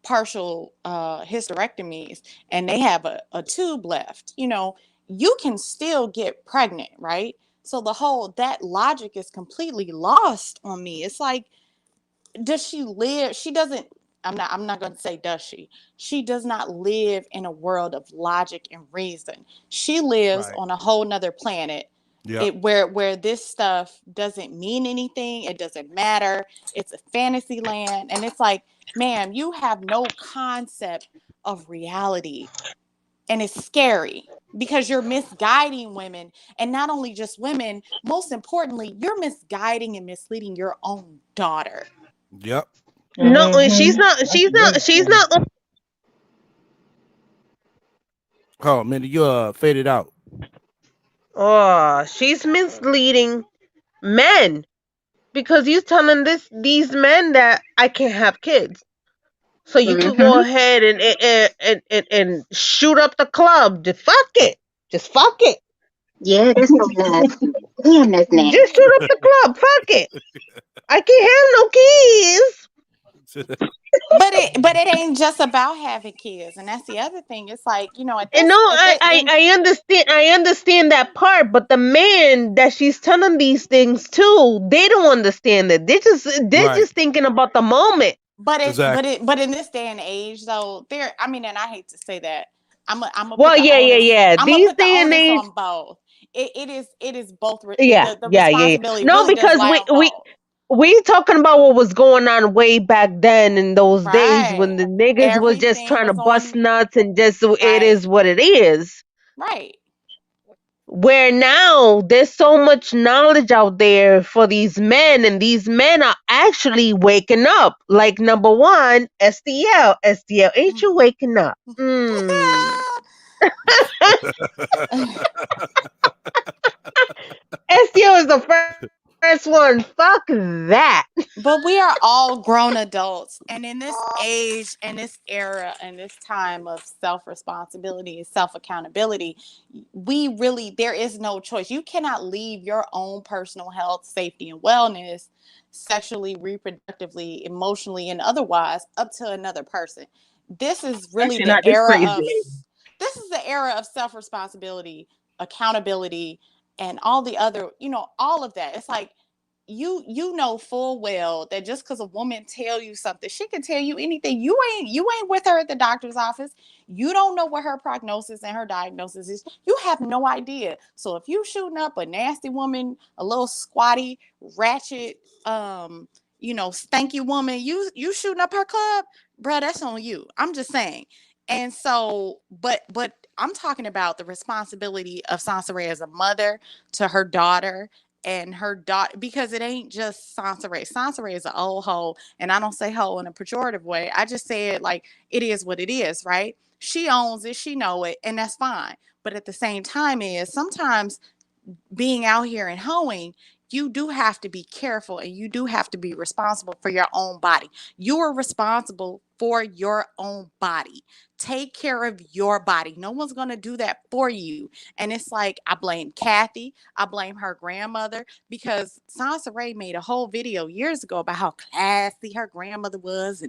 partial hysterectomies and they have a tube left, you can still get pregnant, right? So that logic is completely lost on me. It's like, does she live? She doesn't, I'm not going to say does she does not live in a world of logic and reason. She lives Right. on a whole nother planet, Yep. where this stuff doesn't mean anything, it doesn't matter, it's a fantasy land. And it's like, ma'am, you have no concept of reality, and it's scary because you're misguiding women, and not only just women, most importantly, you're misguiding and misleading your own daughter. Yep. No, Mhm. she's not. That's She's not. very She's true. not. Oh, man, you faded out. Oh, she's misleading men because you're telling these men that I can't have kids. So you could go Hmm. ahead and shoot up the club. Just fuck it. Just fuck it. Yeah, that's so nasty. Damn, that's Just nasty. shoot up the club. Fuck it. I can't have no kids. But it ain't just about having kids, and that's the other thing. It's like, at And no, this at the end. I understand. I understand that part. But the man that she's telling these things to, they don't understand it. They're Right. just thinking about the moment. Exactly. But in this day and age, though, I mean, and I hate to say that, I'm gonna put Well, the yeah, yeah, onus yeah. I'm gonna These put the day and onus age, on both. It is both. yeah, The yeah, yeah, yeah. responsibility No, really does because lie on both. we talking about what was going on way back then in those days when Right. the niggas was just Everything trying to was bust on. nuts and just it Right. is what it is. Right. Where now there's so much knowledge out there for these men, and these men are actually waking up. Like number one, STL, ain't you waking up? STL is the first one. Fuck that. But we are all grown adults. And in this age and this era and this time of self responsibility and self accountability, there is no choice. You cannot leave your own personal health, safety, and wellness, sexually, reproductively, emotionally, and otherwise, up to another person. This is really Especially not the this era crazy of lady. self responsibility, accountability, and all the other, all of that. It's like, you know full well that just because a woman tell you something, she can tell you anything. You ain't with her at the doctor's office. You don't know what her prognosis and her diagnosis is. You have no idea. So if you shooting up a nasty woman, a little squatty ratchet, stanky woman, you shooting up her club, bruh, that's on you. I'm just saying. And so, but I'm talking about the responsibility of Sansaray as a mother to her daughter, and her daughter, because it ain't just Sansaray. Sansaray is an old hoe, and I don't say hoe in a pejorative way. I just say it like it is what it is, right? She owns it, she know it, and that's fine. But at the same time, is sometimes being out here and hoeing, you do have to be careful and you do have to be responsible for your own body. You are responsible for your own body. Take care of your body. No one's going to do that for you. And it's like, I blame Kathy. I blame her grandmother, because Sansa Ray made a whole video years ago about how classy her grandmother was,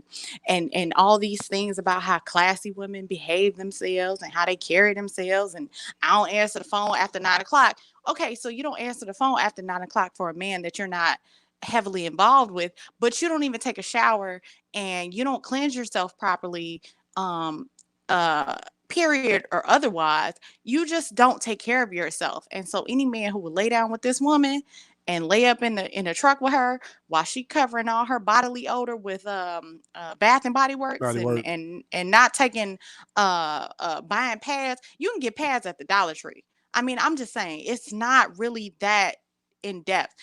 and all these things about how classy women behave themselves and how they carry themselves. And I don't answer the phone after 9 o'clock. Okay, so you don't answer the phone after 9 o'clock for a man that you're not heavily involved with, but you don't even take a shower and you don't cleanse yourself properly, um, uh, period or otherwise. You just don't take care of yourself. And so any man who would lay down with this woman and lay up in the truck with her while she covering all her bodily odor with Bath and Body Works, Body work. and not taking buying pads. You can get pads at the Dollar Tree. I mean, I'm just saying, it's not really that in depth.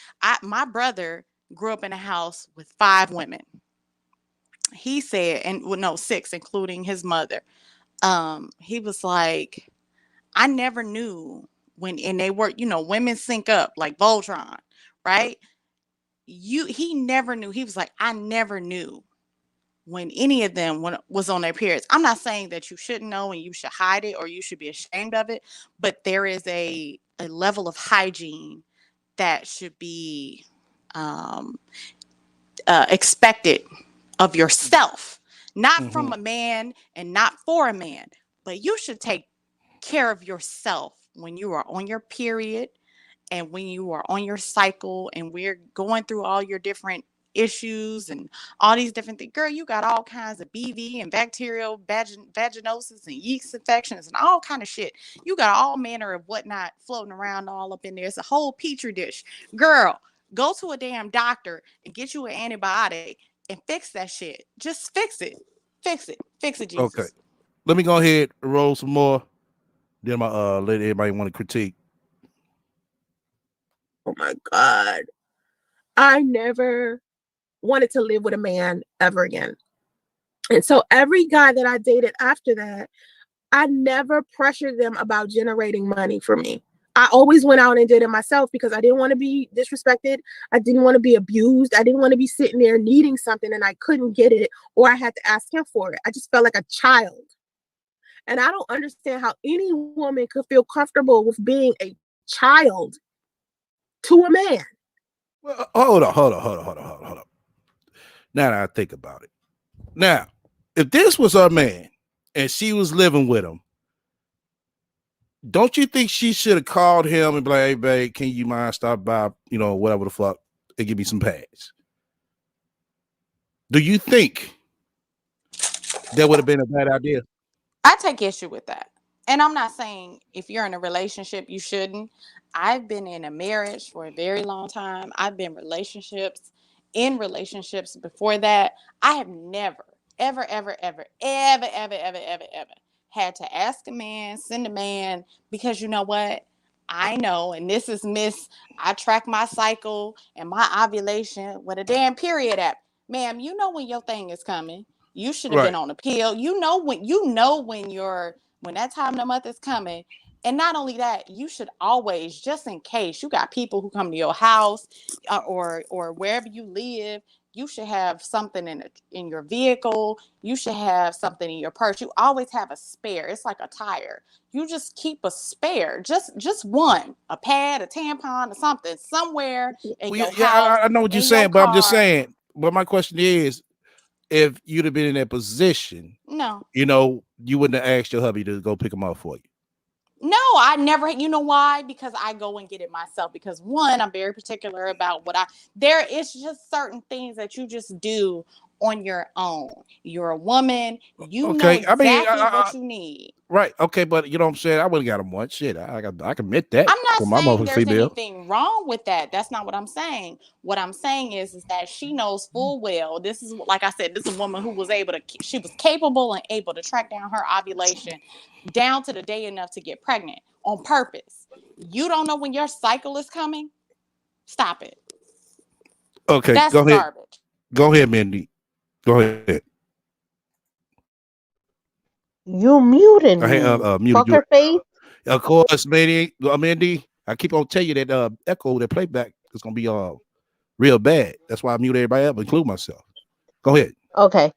My brother grew up in a house with 5 women. He said, and well, no, 6, including his mother. He was like, I never knew when, and they were, women sync up like Voltron, right? He never knew. He was like, I never knew when any of them was on their periods. I'm not saying that you shouldn't know and you should hide it or you should be ashamed of it, but there is a level of hygiene that should be expected of yourself, not from a man and not for a man, but you should take care of yourself when you are on your period and when you are on your cycle and we're going through all your different issues and all these different things. Girl, you got all kinds of BV and bacterial vaginosis and yeast infections and all kind of shit. You got all manner of whatnot floating around all up in there. It's a whole petri dish. Girl, go to a damn doctor and get you an antibiotic and fix that shit. Just fix it. Fix it. Fix it, Jesus. Okay. Let me go ahead and roll some more. Then my let everybody want to critique. Oh my God. I never wanted to live with a man ever again. And so every guy that I dated after that, I never pressured them about generating money for me. I always went out and did it myself because I didn't want to be disrespected. I didn't want to be abused. I didn't want to be sitting there needing something and I couldn't get it or I had to ask him for it. I just felt like a child. And I don't understand how any woman could feel comfortable with being a child to a man. Well, hold on. Now that I think about it. Now, if this was her man and she was living with him, don't you think she should have called him and be like, hey, babe, can you mind stop by, whatever the fuck, and give me some pads? Do you think that would have been a bad idea? I take issue with that. And I'm not saying if you're in a relationship, you shouldn't. I've been in a marriage for a very long time. I've been in relationships before that. I have never, ever, ever, ever, ever, ever, ever, ever, ever had to ask a man, send a man, because you know what? I know, and this is I track my cycle and my ovulation with a damn period app. Ma'am, you know when your thing is coming. You should have been Right. on a pill. When that time of the month is coming. And not only that, you should always, just in case you got people who come to your house or wherever you live, you should have something in your vehicle. You should have something in your purse. You always have a spare. It's like a tire. You just keep a spare, just one, a pad, a tampon, or something somewhere in Well, your yeah, house, I know what you're in your saying, but I'm just car. saying. But my question is, if you'd have been in that position, No. You wouldn't have asked your hubby to go pick them up for you. No, I never. You know why? Because I go and get it myself. Because one, I'm very particular about there is just certain things that you just do on your own. You're a woman. You know Okay, I mean, exactly what you need. right? Okay, but you know what I'm saying. I would have got him once. Shit, I can admit that I'm not for my saying motherfucking there's female. anything wrong with that. That's not what I'm saying. What I'm saying is that she knows full well. This is, like I said, this is a woman who was she was capable and able to track down her ovulation down to the day enough to get pregnant on purpose. You don't know when your cycle is coming? Stop it. Okay, That's go ahead. garbage. Go ahead, Mindy. Go ahead. You muted I me, muted you. fucker face. Of course, Mandy. I keep on telling you that echo, that playback is gonna be real bad. That's why I mute everybody up, include myself. Go ahead. Okay.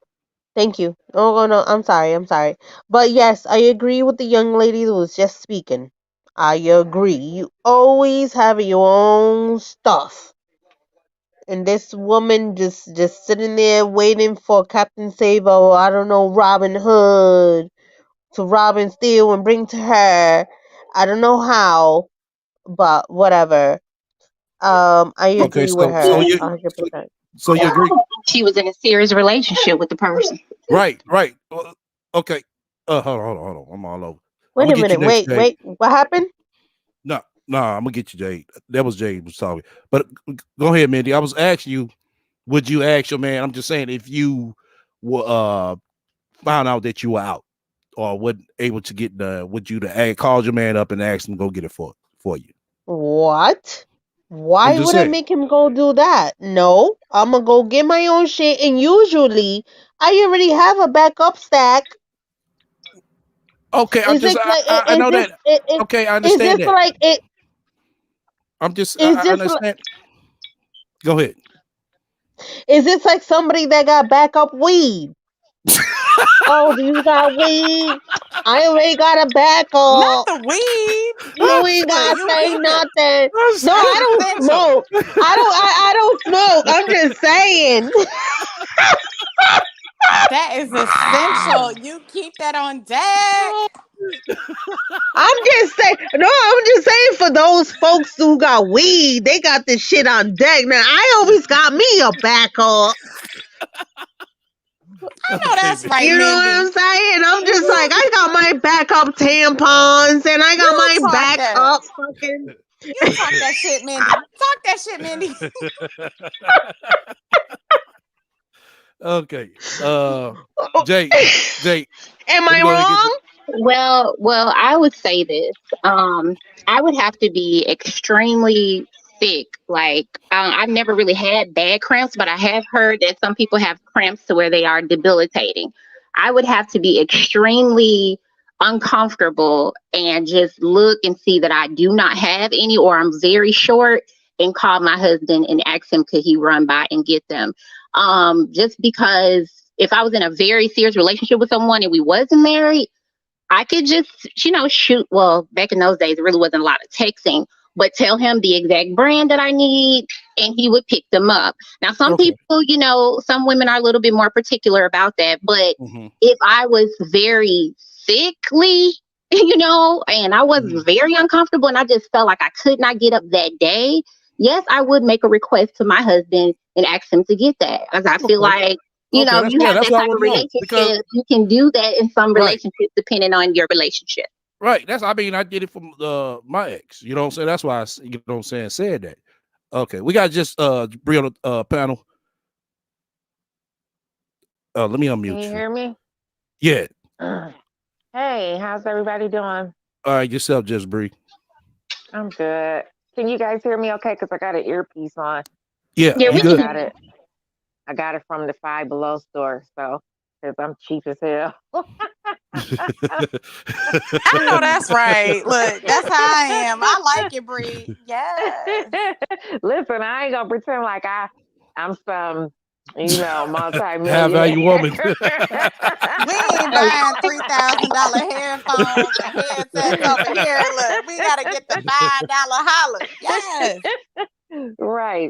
Thank you. Oh no, I'm sorry. I'm sorry. But yes, I agree with the young lady who was just speaking. I agree. You always have your own stuff. And this woman just sitting there waiting for Captain Save or I don't know, Robin Hood to rob and steal and bring to her. I don't know how, but whatever. I Okay, agree with so her you 100%. so you agree? She was in a serious relationship with the person. Right. Okay. Hold on. I'm all over. I'm Wait gonna a get you minute. next, Jay. Wait. What happened? No, I'm gonna get you, Jay. That was Jay was talking. But go ahead, Mindy. I was asking you, would you ask your man? I'm just saying, if you were found out that you were out or wasn't able to get would you call your man up and ask him to go get it for you? What? I'm Why just would I saying. make him go do that? No, I'm gonna go get my own shit. And usually, I already have a backup stack. Okay, Is it like? I know that. Okay, I Is understand this that. like it? Is I this like? understand. Go ahead. Is this like somebody that got backup weed? Oh, do you got weed? I already got a Not backup. the weed. You ain't Look, gotta you say keep it. nothing. No, That's I don't essential. smoke. I don't smoke. I'm just saying. That is essential. You keep that on deck. I'm just saying. No, I'm just saying for those folks who got weed, they got this shit on deck. Now, I always got me a backup. I know Okay, that's man. right, You know what I'm Mindy. saying? I'm just like, I got my backup tampons and I got You my talk that. backup fucking. You talk that shit, Mindy. Talk that shit, Mindy. Okay. Jay, Am let I me go ahead and get you. wrong? Well, I would say this. I would have to be extremely sick. Like, I've never really had bad cramps, but I have heard that some people have cramps to where they are debilitating. I would have to be extremely uncomfortable and just look and see that I do not have any, or I'm very short, and call my husband and ask him could he run by and get them. Just because if I was in a very serious relationship with someone and we wasn't married, I could just, shoot. Well, back in those days, it really wasn't a lot of texting, but tell him the exact brand that I need and he would pick them up. Now, some Okay. people, some women are a little bit more particular about that. But Mm-hmm. if I was very sickly, and I was very uncomfortable and I just felt like I could not get up that day, yes, I would make a request to my husband and ask him to get that. As I feel Okay. like, Okay. if you have That's that what I type of want to know because relationship, you can do that in some right. relationships depending on your relationship. Right. I did it from my ex. You know what I'm saying? That's why said that. Okay. We got just bring on the panel. Let me unmute Can you hear me? Yeah. Hey, how's everybody doing? All right, yourself, just Bree. I'm good. Can you guys hear me okay? Because I got an earpiece on. Yeah, Yeah, you we good. can. I got it from the Five Below store, so because I'm cheap as hell. I know that's right. Look, that's how I am. I like it, Bree. Yes. Listen, I ain't gonna pretend like I'm some, High multi-millionaire. value woman. We ain't buying $3,000 headphones and headsets over here. Look, we gotta get the $5 holler. Yes. Right.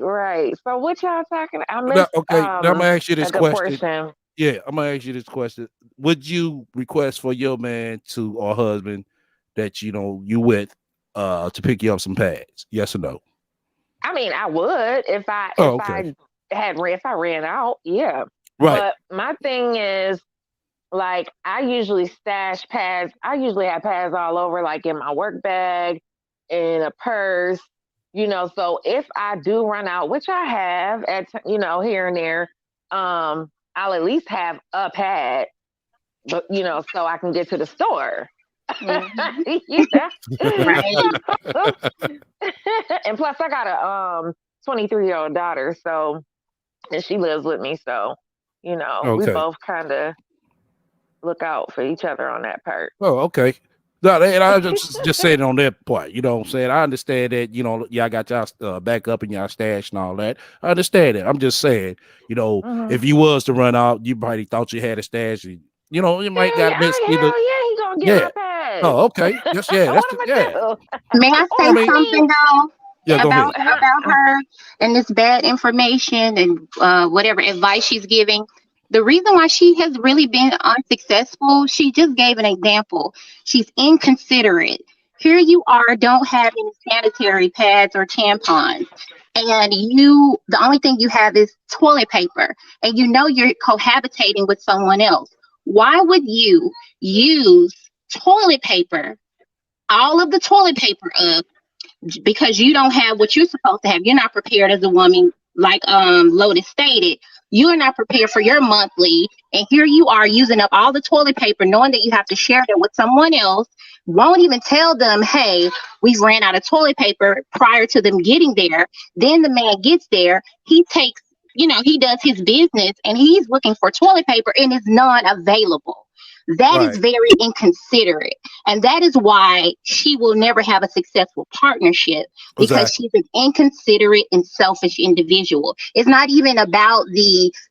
So what y'all talking? I Now, missed okay, now I'm gonna ask you a this good question. portion. Yeah, I'm gonna ask you this question. Would you request for your man or husband that you with to pick you up some pads? Yes or no? I mean, I would if Okay. if I ran out, yeah. Right. But my thing is, like, I usually stash pads. I usually have pads all over, like in my work bag, in a purse, So if I do run out, which I have here and there, I'll at least have a pad, but so I can get to the store. Right. And plus, I got a 23-year-old daughter, so and she lives with me, so we Okay. both kind of look out for each other on that part. Oh, okay. No, and I just saying on that part, you know what I'm saying? I understand that, you know, y'all got y'all back up in y'all stash and all that. I understand it. I'm just saying, you know, if you was to run out, you probably thought you had a stash. And, you know, you might Yeah, got yeah, this either. hell yeah, he gonna get Yeah. my pass. Oh, okay. Yes, yeah. That's What the, if yeah. I do? May I Or I say mean, something though yeah, go ahead. about her and this bad information and whatever advice she's giving? The reason why she has really been unsuccessful, she just gave an example. She's inconsiderate. Here you are, don't have any sanitary pads or tampons. And the only thing you have is toilet paper. And you know you're cohabitating with someone else. Why would you use toilet paper, all of the toilet paper up, because you don't have what you're supposed to have? You're not prepared as a woman, like Lotus stated. You're not prepared for your monthly, and here you are using up all the toilet paper, knowing that you have to share that with someone else. Won't even tell them, hey, we ran out of toilet paper prior to them getting there. Then the man gets there, he takes, he does his business, and he's looking for toilet paper, and it's none available. That is Right. very inconsiderate. And that is why she will never have a successful partnership, because Exactly. she's an inconsiderate and selfish individual. It's not even about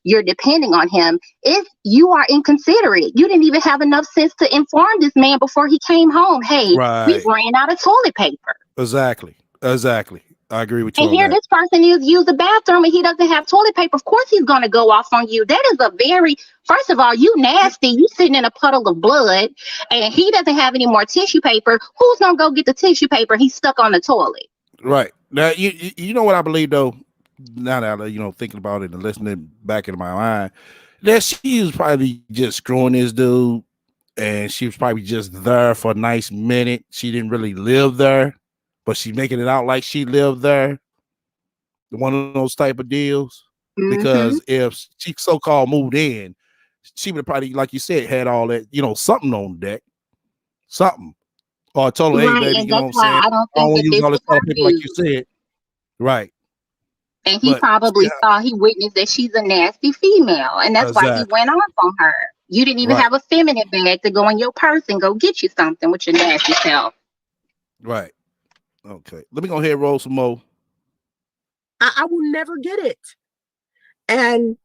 you're depending on him. If you are inconsiderate, you didn't even have enough sense to inform this man before he came home, hey, we've Right. ran out of toilet paper. Exactly. Exactly. I agree with you And on here that. this person is use the bathroom and he doesn't have toilet paper. Of course he's going to go off on you. That is first of all, you nasty. You sitting in a puddle of blood and he doesn't have any more tissue paper. Who's going to go get the tissue paper? He's stuck on the toilet. Right. Now, you know what I believe, though, now that, you know, thinking about it and listening back into my mind, that she was probably just screwing this dude and she was probably just there for a nice minute. She didn't really live there, but she's making it out like she lived there. One of those type of deals. Mm-hmm. Because if she so-called moved in, she would have probably, like you said, had all that, you know, something on deck. Something. Or I told her, hey, Right. baby, And you know that's what I'm why saying? I don't I don't think want that to use this all this was toilet her paper like view. you said. Right. And he But probably yeah, saw, he witnessed that she's a nasty female. And that's why he exactly. went off on her. You didn't even Right. have a feminine bag to go in your purse and go get you something with your nasty self. Right. Okay. Let me go ahead and roll some more. I will never get it. And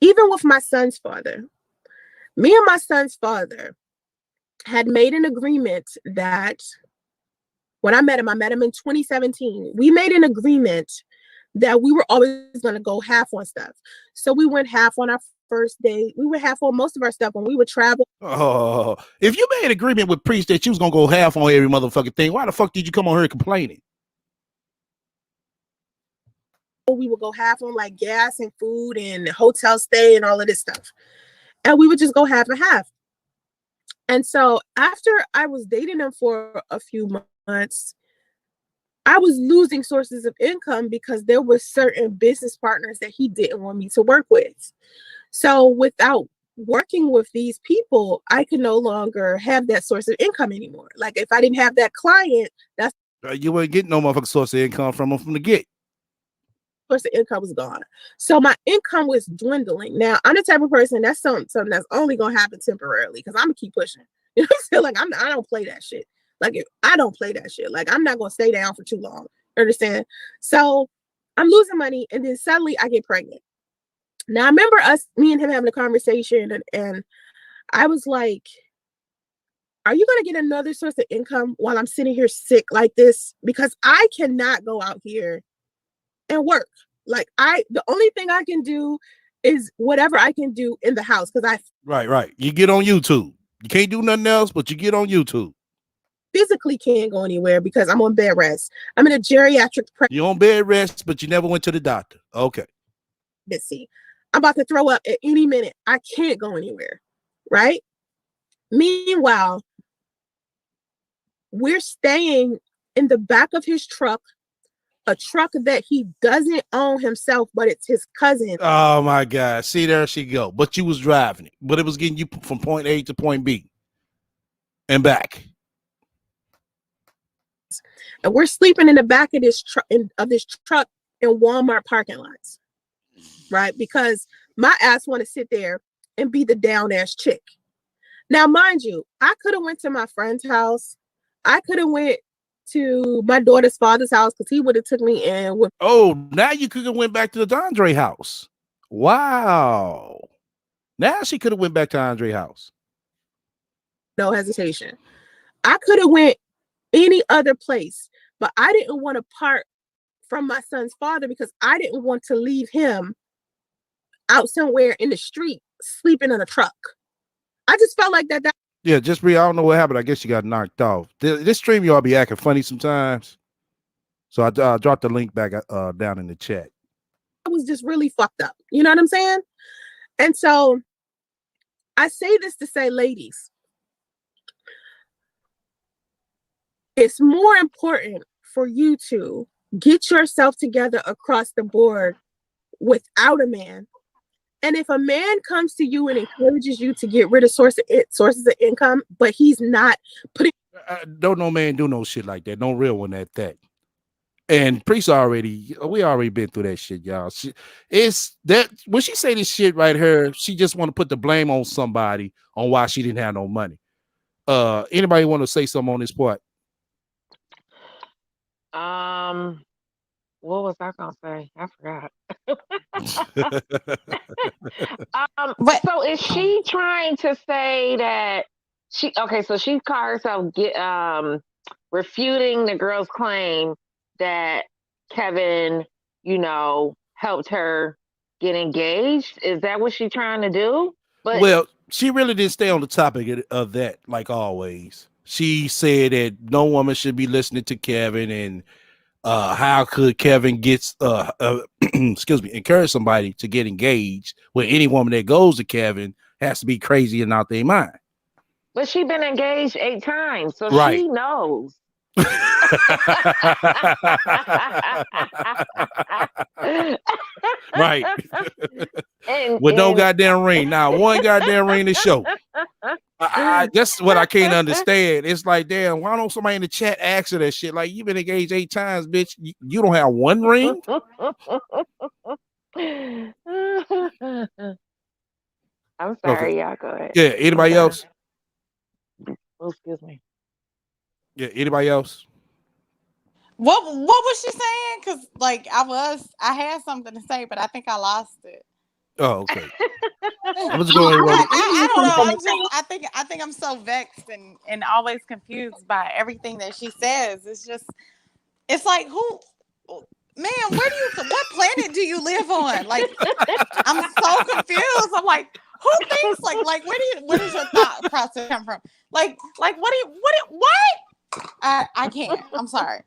even with my son's father, me and my son's father had made an agreement that when I met him in 2017. We made an agreement that we were always going to go half on stuff. So we went half on our first date. We went half on most of our stuff when we would travel. Oh, if you made an agreement with Priest that you was gonna go half on every motherfucking thing, why the fuck did you come on here complaining? We would go half on like gas and food and hotel stay and all of this stuff. And we would just go half and half. And so after I was dating him for a few months, I was losing sources of income because there were certain business partners that he didn't want me to work with. So without working with these people, I could no longer have that source of income anymore. Like if I didn't have that client, that's You weren't getting no motherfucking source of income from them from the get. source of income was gone. So my income was dwindling. Now I'm the type of person that's something that's only gonna happen temporarily because I'm gonna keep pushing. You know what I'm saying? Like I don't play that shit. Like I don't play that shit. Like I'm not gonna stay down for too long. Understand? So I'm losing money, and then suddenly I get pregnant. Now I remember me and him having a conversation, and I was like, "Are you gonna get another source of income while I'm sitting here sick like this? Because I cannot go out here and work. Like the only thing I can do is whatever I can do in the house because I Right. You get on YouTube. You can't do nothing else, but you get on YouTube. physically can't go anywhere because I'm on bed rest. I'm in a geriatric You're on bed rest, but you never went to the doctor. Okay. pregnancy. I'm about to throw up at any minute. I can't go anywhere. Right? Meanwhile, we're staying in the back of his truck, a truck that he doesn't own himself, but it's his cousin. Oh my God. See, there she go. But you was driving it. But it was getting you from point A to point B and back. And we're sleeping in the back of this truck in Walmart parking lots. Right? Because my ass want to sit there and be the down ass chick. Now, mind you, I could have went to my friend's house. I could have went to my daughter's father's house because he would have took me in with. Oh, now you could have went back to the Andre house. Wow. Now she could have went back to Andre house. No hesitation. I could have went any other place, but I didn't want to part from my son's father because I didn't want to leave him out somewhere in the street sleeping in a truck. I just felt like that. Yeah, just Bree, I don't know what happened. I guess you got knocked off. This stream, y'all be acting funny sometimes. So I dropped the link back down in the chat. I was just really fucked up. You know what I'm saying? And so I say this to say, ladies, it's more important for you to get yourself together across the board without a man. And if a man comes to you and encourages you to get rid of sources of income, but he's not putting. Don't no man do no shit like that. No real one at that. And Priest we already been through that shit, y'all. It's that when she say this shit right here, she just want to put the blame on somebody on why she didn't have no money. Anybody want to say something on this part? What was I gonna say? I forgot. So is she trying to say that so she called herself refuting the girl's claim that Kevin, helped her get engaged? Is that what she's trying to do? But well, she really didn't stay on the topic of that, like always. She said that no woman should be listening to Kevin, and how could Kevin encourage somebody to get engaged when any woman that goes to Kevin has to be crazy and out their mind. But she's been engaged 8 times, so right. She knows. Right. With no goddamn ring. Now, one goddamn ring to show. That's what I can't understand. It's like, damn, why don't somebody in the chat ask her that shit? Like, you've been engaged 8 times, bitch. You don't have one ring? I'm sorry, y'all. Go ahead. Yeah, anybody else? Oh, excuse me. Yeah, anybody else? What was she saying? Because I had something to say, but I think I lost it. Oh, okay. I'm just going. I don't know. I think I'm so vexed and always confused by everything that she says. It's like, man, what planet do you live on? Like, I'm so confused. I'm like, who thinks where does your thought process come from? Like what? I can't. I'm sorry.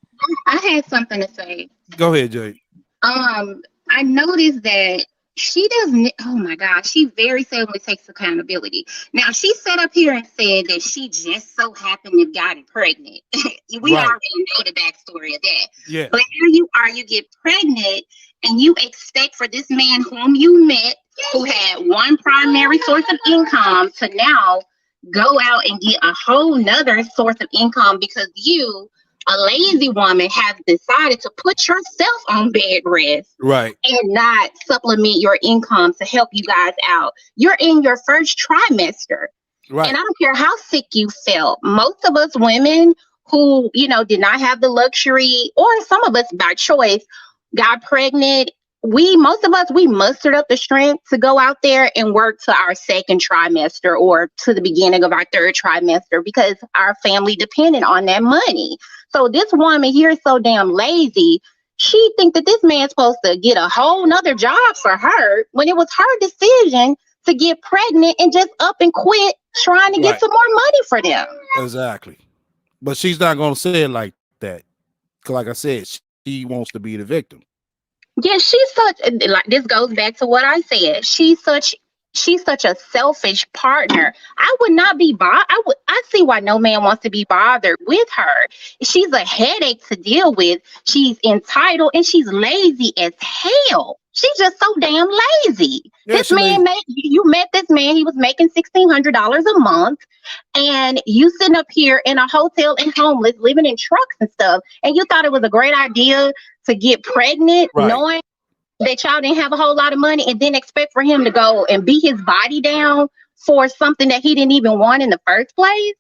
I had something to say. Go ahead, Jay. I noticed that she doesn't. Oh my gosh, she very seldomly takes accountability. Now she sat up here and said that she just so happened to have gotten pregnant. We already know the backstory of that. Yeah. But here you get pregnant, and you expect for this man whom you met, who had one primary source of income, to now go out and get a whole nother source of income because you, a lazy woman, have decided to put yourself on bed rest, right, and not supplement your income to help you guys out. You're in your first trimester, right? And I don't care how sick you felt. Most of us women who, did not have the luxury, or some of us by choice, got pregnant. Most of us mustered up the strength to go out there and work to our second trimester or to the beginning of our third trimester because our family depended on that money. So this woman here is so damn lazy. She thinks that this man's supposed to get a whole nother job for her when it was her decision to get pregnant and just up and quit trying to get some more money for them. Exactly. But she's not going to say it like that. Like I said, she wants to be the victim. Yeah, this goes back to what I said. She's such a selfish partner. I would not be I see why no man wants to be bothered with her. She's a headache to deal with. She's entitled and she's lazy as hell. She's just so damn lazy. Yeah, you met this man, he was making $1,600 a month, and you sitting up here in a hotel and homeless, living in trucks and stuff, and you thought it was a great idea to get pregnant, knowing that y'all didn't have a whole lot of money and then expect for him to go and beat his body down for something that he didn't even want in the first place?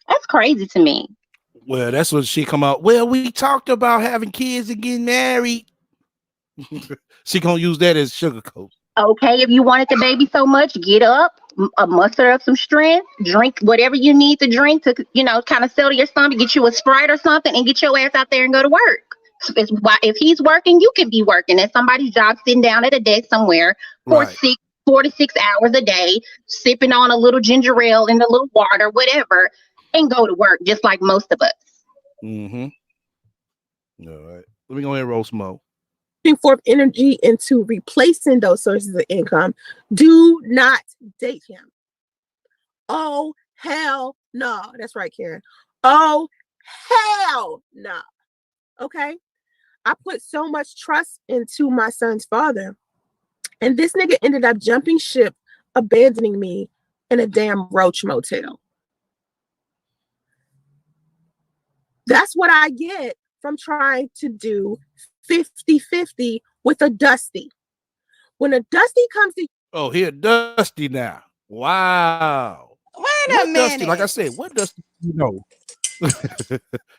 That's crazy to me. Well, that's when she come out. Well, we talked about having kids and getting married. She gonna use that as sugarcoat. Okay, if you wanted the baby so much, get up, muster up some strength, drink whatever you need to drink to, kind of settle your stomach, get you a Sprite or something, and get your ass out there and go to work. If he's working, you can be working at somebody's job, sitting down at a desk somewhere for Right. 4 to 6 hours a day, sipping on a little ginger ale and a little water, whatever, and go to work just like most of us. Mm-hmm. All right. Let me go ahead and roll some more. Forth energy into replacing those sources of income. Do not date him. Oh, hell no. That's right, Karen. Oh, hell no. Okay? I put so much trust into my son's father, and this nigga ended up jumping ship, abandoning me in a damn roach motel. That's what I get from trying to do 50-50 with a Dusty. When a Dusty comes to Oh, here, Dusty now. Wow. Wait a What minute. Dusty? Like I said, what Dusty you know?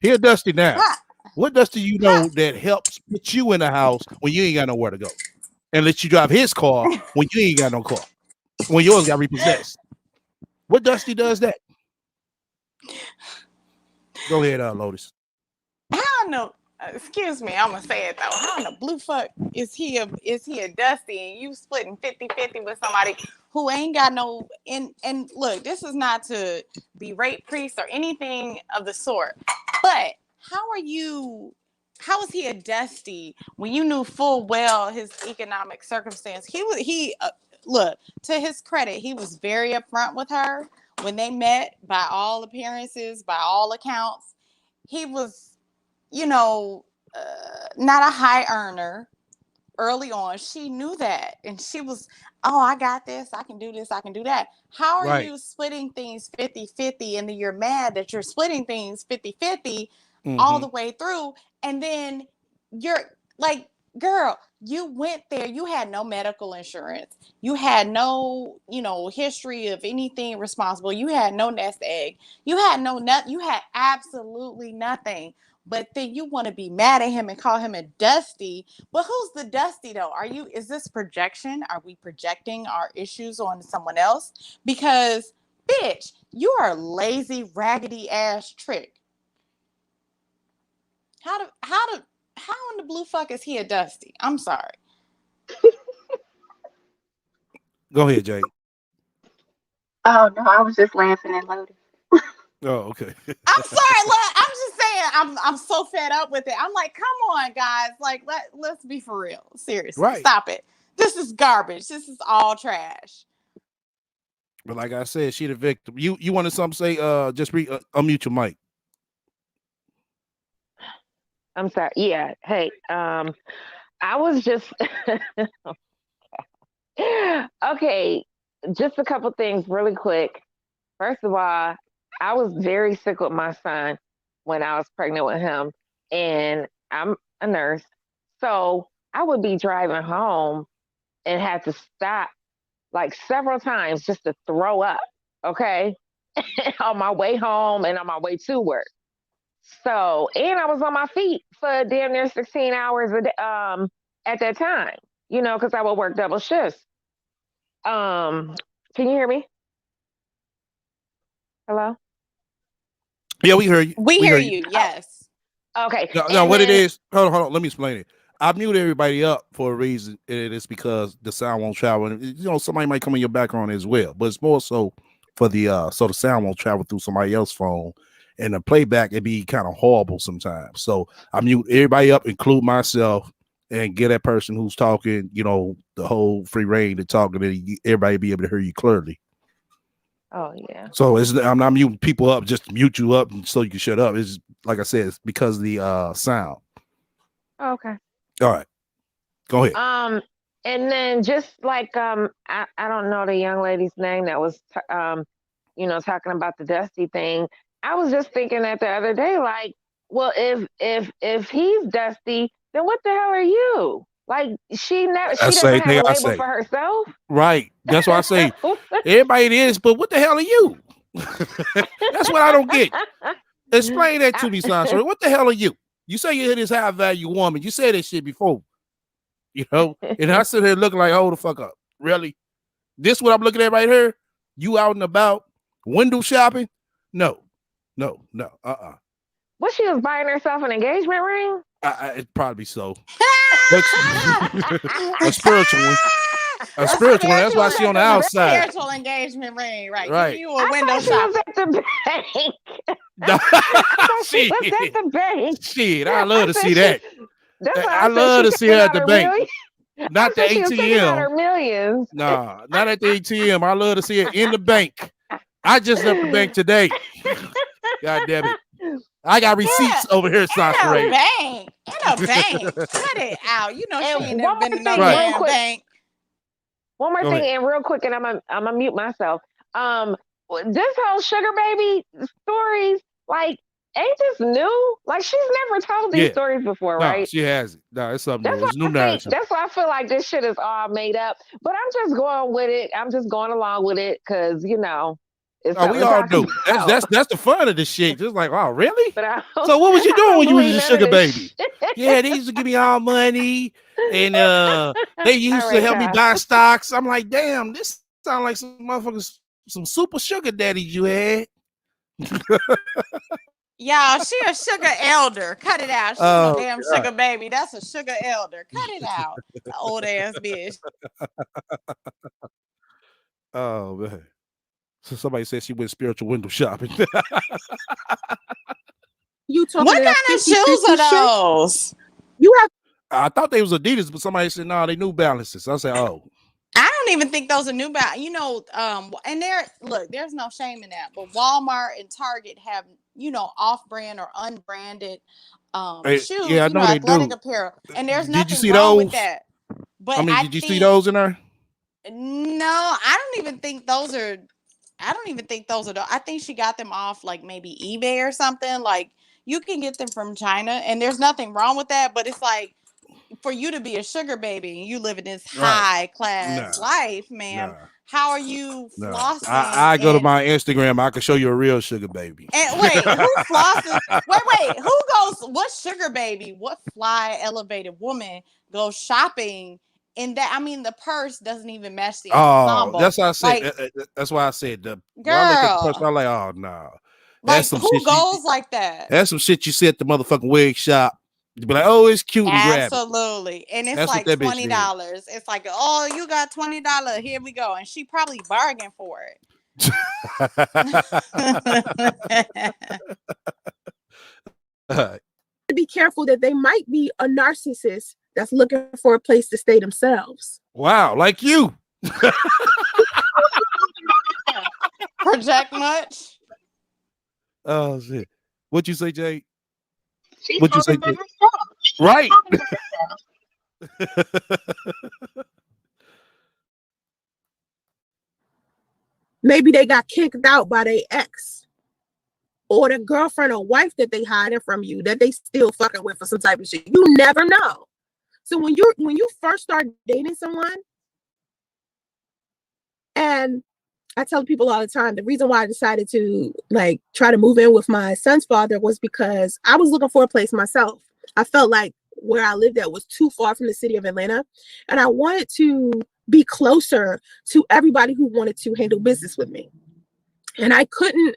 Here, Dusty now. Huh. What Dusty you know that helps put you in the house when you ain't got nowhere to go, and let you drive his car when you ain't got no car, when yours got repossessed? What Dusty does that? Go ahead, Lotus. How in the excuse me, I'm gonna say it though. How in the blue fuck is he a Dusty and you splitting 50-50 with somebody who ain't got no and look, this is not to berate priests or anything of the sort, but how is he a Dusty when you knew full well his economic circumstance? He look, to his credit, he was very upfront with her when they met. By all appearances, by all accounts, he was, not a high earner early on. She knew that. And she was, oh, I got this. I can do this. I can do that. How are Right. you splitting things 50-50 and then you're mad that you're splitting things 50-50 all the way through? And then you're like, girl, you went there. You had no medical insurance. You had no, history of anything responsible. You had no nest egg. You had you had absolutely nothing. But then you want to be mad at him and call him a Dusty. But who's the Dusty though? Is this projection? Are we projecting our issues on someone else? Because bitch, you are a lazy, raggedy ass trick. How in the blue fuck is he a Dusty? I'm sorry. Go ahead, Jay. Oh no, I was just laughing at Lotus. Oh, okay. I'm sorry, look, I'm just saying I'm so fed up with it. I'm like, come on, guys. Like, let's be for real. Seriously. Right. Stop it. This is garbage. This is all trash. But like I said, she the victim. You wanted something to say? Just unmute your mic. I'm sorry. Yeah. Hey, I was just okay. Just a couple things really quick. First of all, I was very sick with my son when I was pregnant with him, and I'm a nurse. So I would be driving home and had to stop like several times just to throw up, okay? On my way home and on my way to work. So, and I was on my feet for damn near 16 hours a day, at that time, because I would work double shifts. Can you hear me? Hello? Yeah, we heard you. We hear you. Yes. Okay. No, what it is? Hold on. Let me explain it. I muted everybody up for a reason. It is because the sound won't travel. And, somebody might come in your background as well, but it's more so for the so the sound won't travel through somebody else's phone, and the playback it be kind of horrible sometimes. So I mute everybody up, include myself, and get that person who's talking, the whole free reign to talk, and everybody be able to hear you clearly. Oh yeah. So I'm not muting people up just to mute you up so you can shut up. It's like I said, it's because of the sound. Okay. All right, go ahead. And then just like I don't know the young lady's name that was talking about the Dusty thing. I was just thinking that the other day, like, well, if he's Dusty, then what the hell are you? Like she That's doesn't the same have thing a I label say. for herself. Right. That's why I say everybody it is, but what the hell are you? That's what I don't get. Explain that to me, Sansa. What the hell are you? You say you're this high value woman. You said that shit before, you know? And I sit here looking like, hold the fuck up. Really? This what I'm looking at right here? You out and about window shopping? No. What, she was buying herself an engagement ring? It probably so. A spiritual one. A spiritual one. That's why she on the outside. Spiritual engagement ring, right? Right. You a window shopper. shopper. I thought she was at the bank. Shit, I love to see that. I love to see her at the bank. Not the she was taking out her ATM. millions. Nah, not at the ATM. I love to see it in the bank. I just left the bank today. God damn it. I got receipts over here, Sasha. In a bank. Cut it out. You know she ain't never been in no damn bank. One more thing, and real quick, and I'm gonna mute myself. This whole sugar baby stories, like, ain't this new? Like, she's never told these stories before, right? She hasn't. No, it's something new. It's new narrative. That's why I feel like this shit is all made up. But I'm just going with it. I'm just going along with it because, you know, it's we all do. That's the fun of this shit. Just like, oh, really? So what was you doing when you was a sugar baby? Yeah, they used to give me all money, and they used to help me buy stocks. I'm like, damn, this sounds like some motherfuckers, some super sugar daddies you had. Y'all, she a sugar elder. Cut it out. She's a damn sugar baby. That's a sugar elder. Cut it out. Old ass bitch. Oh man. So somebody said she went spiritual window shopping. You talking what kind of shoes are those? You have. I thought they was Adidas, but somebody said no, they New Balances. I said, oh. I don't even think those are New Balance. You know, and there's no shame in that. But Walmart and Target have, you know, off-brand or unbranded shoes. Yeah, I know they athletic do. apparel, and there's nothing see wrong those? with that. But I mean, did you see those in there? No, I don't even think those are. I think she got them off like maybe eBay or something. Like you can get them from China, and there's nothing wrong with that. But it's like for you to be a sugar baby and you live in this high class life, ma'am. How are you flossing? I go to my Instagram. I can show you a real sugar baby. And wait, who flosses? wait, who goes? What sugar baby? What fly elevated woman goes shopping? In that, I mean, the purse doesn't even match the ensemble. That's why I said. Like, that's why I said the girl. I look at the purse, I'm like, oh no. Like who goes like that? That's some shit you see at the motherfucking wig shop. You be like, oh, it's cute. Absolutely, and it's like $20. It's like, oh, you got $20. Here we go, and she probably bargained for it. Be careful that they might be a narcissist that's looking for a place to stay themselves. Wow, like you. Project much? Oh shit! What'd you say, Jay? What'd you say? Right. Maybe they got kicked out by their ex, or the girlfriend or wife that they hiding from you that they still fucking with for some type of shit. You never know. So when you first start dating someone, and I tell people all the time, the reason why I decided to like try to move in with my son's father was because I was looking for a place myself. I felt like where I lived at was too far from the city of Atlanta, and I wanted to be closer to everybody who wanted to handle business with me. And I couldn't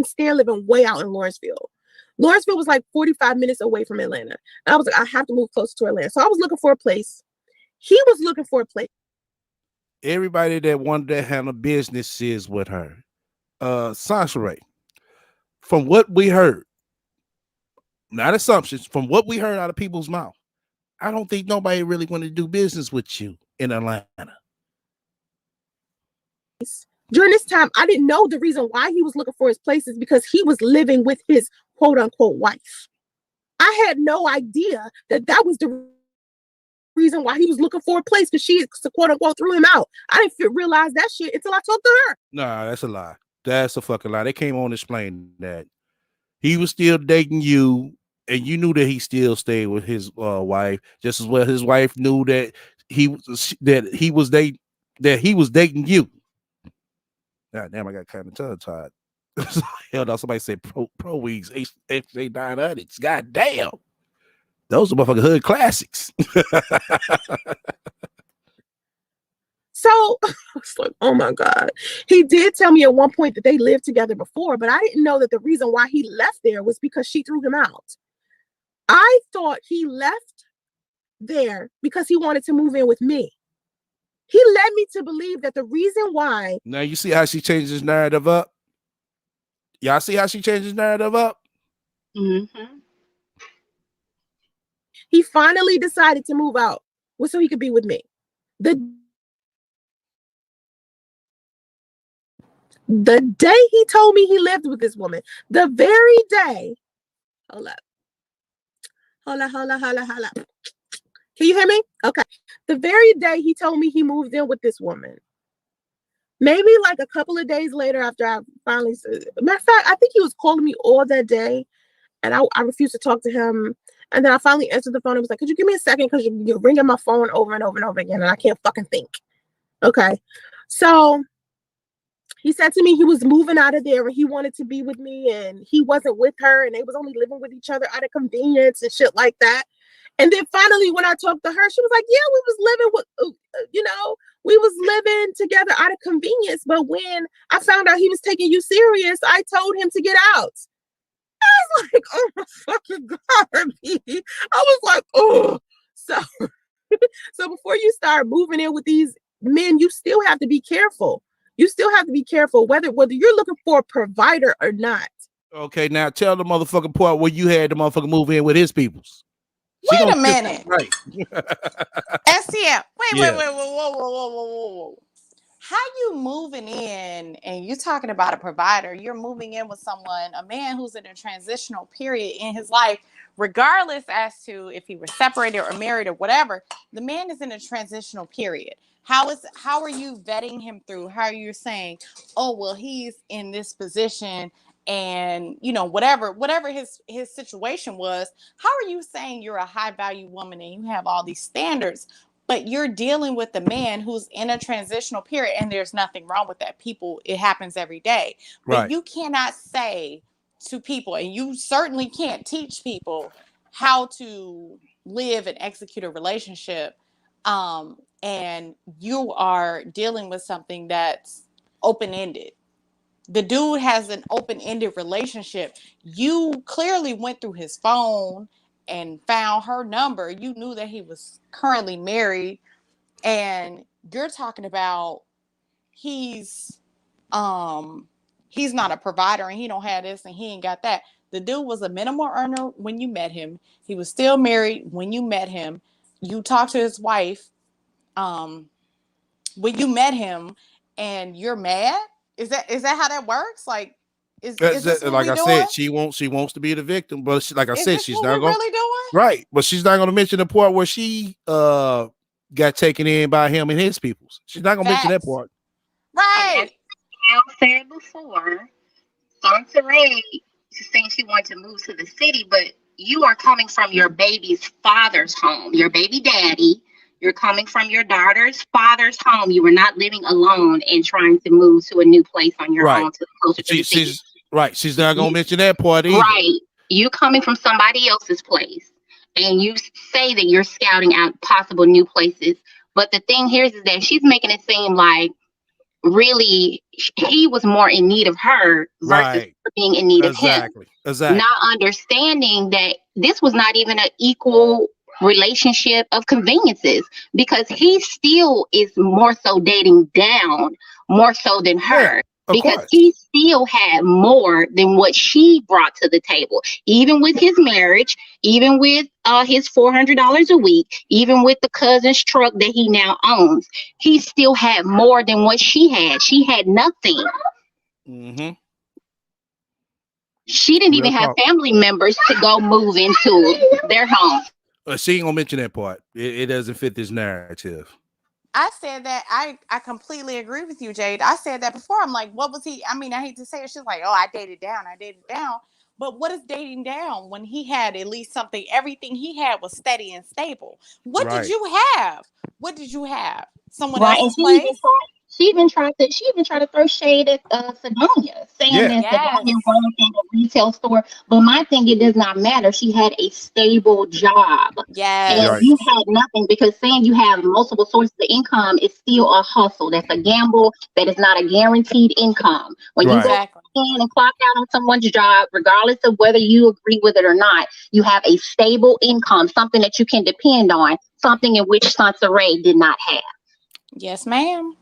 stand living way out in Lawrenceville. Lawrenceville was like 45 minutes away from Atlanta. And I was like, I have to move closer to Atlanta. So I was looking for a place. He was looking for a place. Everybody that wanted to handle businesses with her. Sasha Ray, from what we heard, not assumptions, from what we heard out of people's mouth, I don't think nobody really wanted to do business with you in Atlanta. During this time, I didn't know the reason why he was looking for his place is because he was living with his quote unquote wife. I had no idea that was the reason why he was looking for a place, because she quote unquote threw him out. I didn't realize that shit until I talked to her. Nah, that's a lie. That's a fucking lie. They came on to explain that he was still dating you and you knew that he still stayed with his wife, just as well his wife knew that he was dating you. God damn, I got kind of tongue tied. Hell no, somebody said pro weeks XJ 900s. God damn, those are motherfucking hood classics. So it's like, oh my God. He did tell me at one point that they lived together before, but I didn't know that the reason why he left there was because she threw him out. I thought he left there because he wanted to move in with me. He led me to believe that the reason why. Now you see how she changed his narrative up? Y'all see how she changed his narrative up? Mm-hmm. He finally decided to move out was so he could be with me. The day he told me he lived with this woman, the very day. Hold up. Can you hear me? Okay. The very day he told me he moved in with this woman. Maybe like a couple of days later after I finally said, matter of fact, I think he was calling me all that day and I refused to talk to him. And then I finally answered the phone and was like, could you give me a second? Because you're ringing my phone over and over and over again and I can't fucking think. Okay. So he said to me he was moving out of there and he wanted to be with me and he wasn't with her and they was only living with each other out of convenience and shit like that. And then finally, when I talked to her, she was like, yeah, we was living together out of convenience. But when I found out he was taking you serious, I told him to get out. I was like, oh my fucking God. I was like, oh. So before you start moving in with these men, you still have to be careful. You still have to be careful whether you're looking for a provider or not. Okay, now tell the motherfucking part where you had the motherfucker move in with his peoples. Wait a minute. Right. STM. Wait, Yeah. whoa. How you moving in and you're talking about a provider? You're moving in with someone, a man who's in a transitional period in his life, regardless as to if he was separated or married or whatever. The man is in a transitional period. How are you vetting him through? How are you saying, oh well, he's in this position and whatever his situation was? How are you saying you're a high value woman and you have all these standards, but you're dealing with the man who's in a transitional period? And there's nothing wrong with that. It happens every day. But Right. You cannot say to people, and you certainly can't teach people how to live and execute a relationship, and you are dealing with something that's open-ended. The dude has an open-ended relationship. You clearly went through his phone and found her number. You knew that he was currently married, and you're talking about he's not a provider and he don't have this and he ain't got that. The dude was a minimal earner when you met him. He was still married when you met him. You talked to his wife when you met him, and you're mad. Is that how that works? Like, is this what like we I doing? said, she wants to be the victim, but like I Is said, this she's what not we're going really doing? right, but she's not going to mention the part where she got taken in by him and his peoples. She's not going to mention that Facts. part. Right. And as said before, Sansaray is saying she wanted to move to the city, but you are coming from your baby's father's home, your baby daddy. You're coming from your daughter's father's home. You were not living alone and trying to move to a new place on your Right. own, closer to the city. She's right. She's not going to mention that part either. Right. You coming from somebody else's place and you say that you're scouting out possible new places. But the thing here is that she's making it seem like really he was more in need of her versus Right. being in need of him. Exactly. Not understanding that this was not even an equal relationship of conveniences, because he still is more so dating down more so than her. Yeah, because course. He still had more than what she brought to the table, even with his marriage, even with his $400 a week, even with the cousin's truck that he now owns. He still had more than what she had. She had nothing. Mm-hmm. She didn't even have family members to go move into their home. She ain't gonna mention that part. It doesn't fit this narrative. I said that I completely agree with you, Jade. I said that before. I'm like, what was he? I mean, I hate to say it. She's like, oh, I dated down. But what is dating down when he had at least something? Everything he had was steady and stable. What did Right. you have? What did you have? Someone Right, and else's place? she even tried to throw shade at Sidonia, saying Yeah. that Yes. Sidonia worked in a retail store. But my thing, it does not matter. She had a stable job, and You're Yes. right. you had nothing, because saying you have multiple sources of income is still a hustle. That's a gamble. That is not a guaranteed income. When you Right. go Exactly. in and clock out on someone's job, regardless of whether you agree with it or not, you have a stable income, something that you can depend on, something in which Sansa Ray did not have. Yes, ma'am.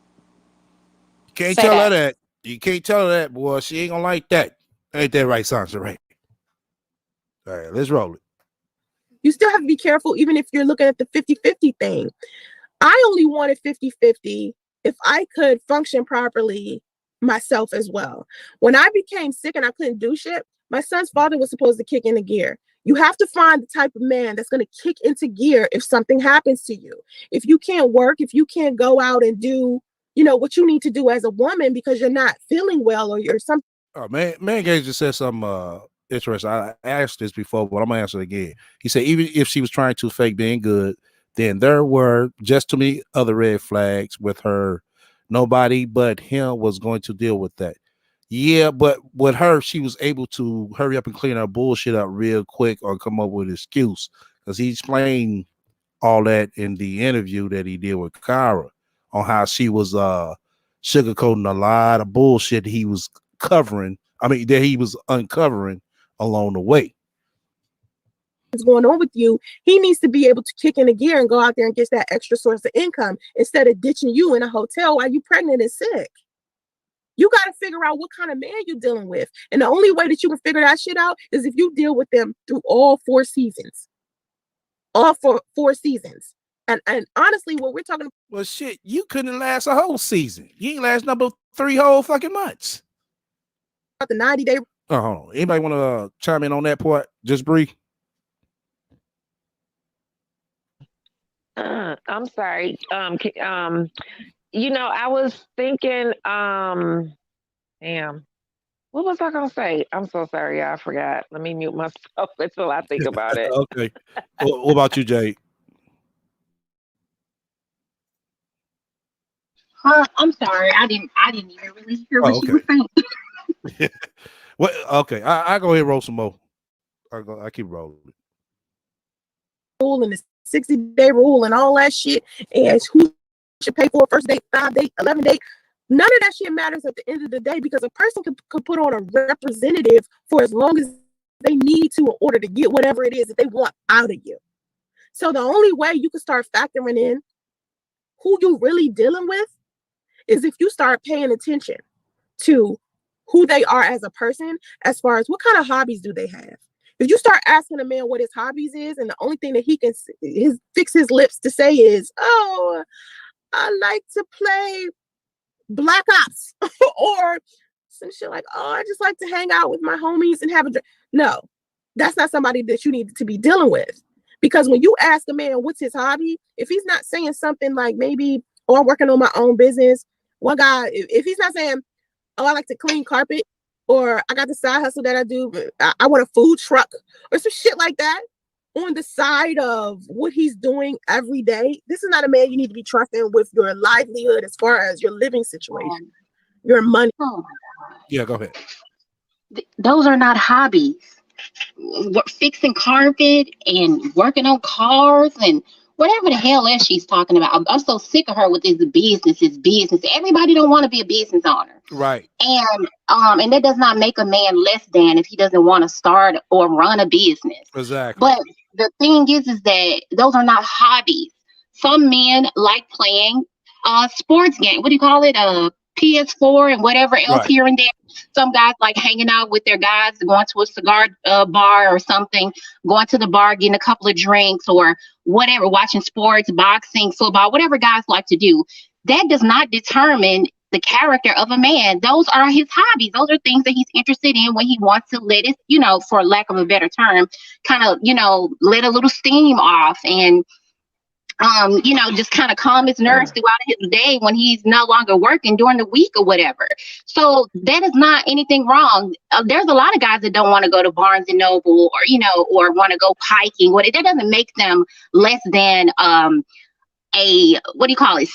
Can't Say tell her that. that. You can't tell her that, boy. She ain't gonna like that. Ain't that right, Sansa? Right. All right, let's roll it. You still have to be careful, even if you're looking at the 50-50 thing. I only wanted 50-50 if I could function properly myself as well. When I became sick and I couldn't do shit, my son's father was supposed to kick into gear. You have to find the type of man that's going to kick into gear if something happens to you. If you can't work, if you can't go out and do, what you need to do as a woman because you're not feeling well or you're something. Oh, man Gage just said something interesting. I asked this before, but I'm gonna answer it again. He said even if she was trying to fake being good, then there were just too many other red flags with her. Nobody but him was going to deal with that. Yeah, but with her, she was able to hurry up and clean her bullshit up real quick or come up with an excuse because he explained all that in the interview that he did with Kyra on how she was sugarcoating a lot of bullshit he was covering. I mean, that he was uncovering along the way. What's going on with you, he needs to be able to kick into gear and go out there and get that extra source of income instead of ditching you in a hotel while you're pregnant and sick. You got to figure out what kind of man you're dealing with. And the only way that you can figure that shit out is if you deal with them through all 4 seasons. All four seasons. And honestly, what we're talking about. Well, shit, you couldn't last a whole season. You ain't last number 3 whole fucking months. The 90-day. Oh, hold on. Anybody want to chime in on that part? Just brief. I'm sorry. I was thinking, damn, what was I gonna say? I'm so sorry, I forgot. Let me mute myself until I think about it. Okay. What about you, Jay? I'm sorry, I didn't even really hear what she was saying. Well, okay. I go ahead and roll some more. I keep rolling. Rule and the 60-day rule and all that shit, and who should pay for a first date, 5 date, 11 date. None of that shit matters at the end of the day because a person could put on a representative for as long as they need to in order to get whatever it is that they want out of you. So the only way you can start factoring in who you really dealing with is if you start paying attention to who they are as a person, as far as what kind of hobbies do they have. If you start asking a man what his hobbies is, and the only thing that he can fix his lips to say is, "Oh, I like to play Black Ops," or some shit like, "Oh, I just like to hang out with my homies and have a drink." No, that's not somebody that you need to be dealing with. Because when you ask a man what's his hobby, if he's not saying something like maybe, "Oh, I'm working on my own business," one guy, if he's not saying, "Oh, I like to clean carpet," or "I got the side hustle that I do, but I want a food truck," or some shit like that on the side of what he's doing every day, this is not a man you need to be trusting with your livelihood as far as your living situation, your money. Oh, Yeah, go ahead. those are not hobbies. Fixing carpet and working on cars and whatever the hell else she's talking about. I'm so sick of her with this business. Everybody don't want to be a business owner. Right. And that does not make a man less than if he doesn't want to start or run a business. Exactly. But the thing is that those are not hobbies. Some men like playing sports game. What do you call it? PS4 and whatever else Right. here and there. Some guys like hanging out with their guys, going to a cigar bar or something, going to the bar, getting a couple of drinks or whatever, watching sports, boxing, football, whatever guys like to do. That does not determine the character of a man. Those are his hobbies. Those are things that he's interested in when he wants to let it, for lack of a better term, kind of, let a little steam off. And just kind of calm his nerves throughout his day when he's no longer working during the week or whatever. So that is not anything wrong. There's a lot of guys that don't want to go to Barnes and Noble or want to go hiking. That doesn't make them less than a what do you call it,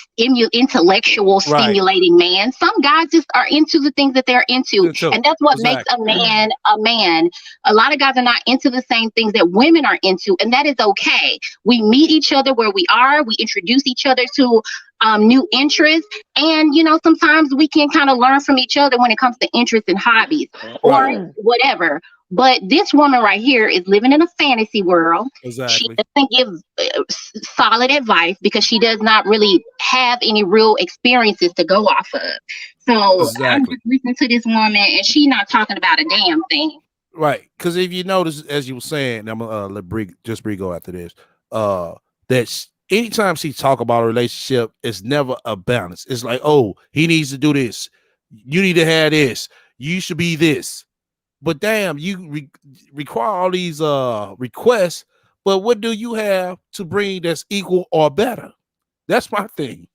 intellectual stimulating man. Some guys just are into the things that they're into, and that's what makes a man a man. A lot of guys are not into the same things that women are into, and that is okay. We meet each other where we are. We introduce each other to new interests, and sometimes we can kind of learn from each other when it comes to interests and hobbies or whatever. But this woman right here is living in a fantasy world. She doesn't give solid advice because she does not really have any real experiences to go off of. So I'm just listening to this woman, and she's not talking about a damn thing. Right, because if you notice, as you were saying, I'm gonna let Bree go after this. That anytime she talk about a relationship, it's never a balance. It's like, oh, he needs to do this. You need to have this. You should be this. But damn, you require all these requests, but what do you have to bring that's equal or better? That's my thing.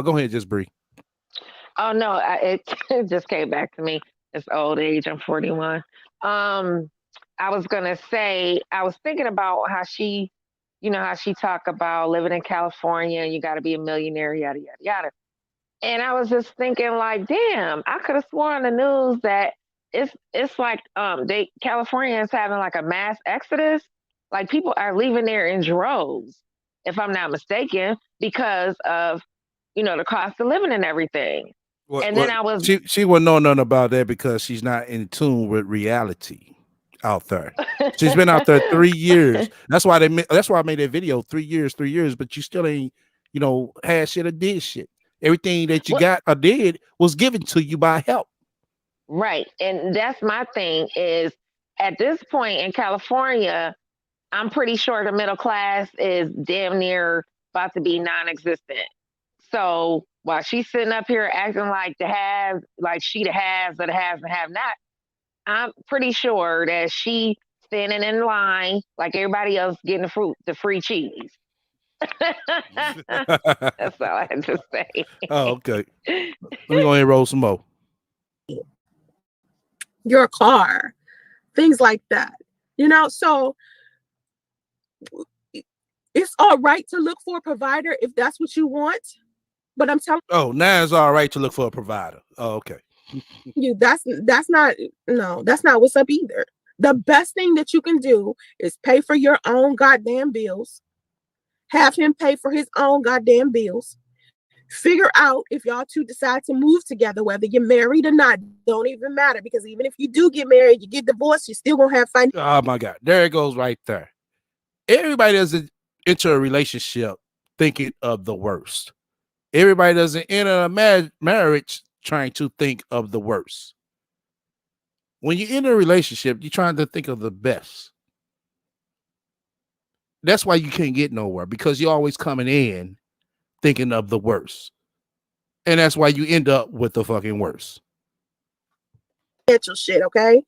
Go ahead, just Bree. Oh no, it just came back to me. It's old age. I'm 41. I was gonna say, I was thinking about how she talk about living in California and you got to be a millionaire, yada yada yada. And I was just thinking, like, damn, I could have sworn on the news that it's like California is having like a mass exodus. Like people are leaving there in droves, if I'm not mistaken, because of the cost of living and everything. She wouldn't know nothing about that because she's not in tune with reality out there. She's been out there 3 years. That's why I made that video 3 years, but you still ain't had shit or did shit. Everything that you got or did was given to you by help. Right. And that's my thing is at this point in California, I'm pretty sure the middle class is damn near about to be non-existent. So while she's sitting up here acting like the haves, like she the haves or the haves and have not, I'm pretty sure that she standing in line like everybody else getting the free cheese. That's all I have to say. Oh, okay. Let me go ahead and roll some more. Your car, things like that. So it's all right to look for a provider if that's what you want. But I'm telling you. Oh, now it's all right to look for a provider. Oh, okay. That's not what's up either. The best thing that you can do is pay for your own goddamn bills. Have him pay for his own goddamn bills. Figure out if y'all two decide to move together, whether you're married or not, don't even matter, because even if you do get married, you get divorced, you're still gonna have fun. Oh my God, there it goes right there. Everybody doesn't enter a relationship thinking of the worst. Everybody doesn't enter a marriage trying to think of the worst. When you enter a relationship, you're trying to think of the best. That's why you can't get nowhere, because you're always coming in thinking of the worst. And that's why you end up with the fucking worst. Financial shit, okay?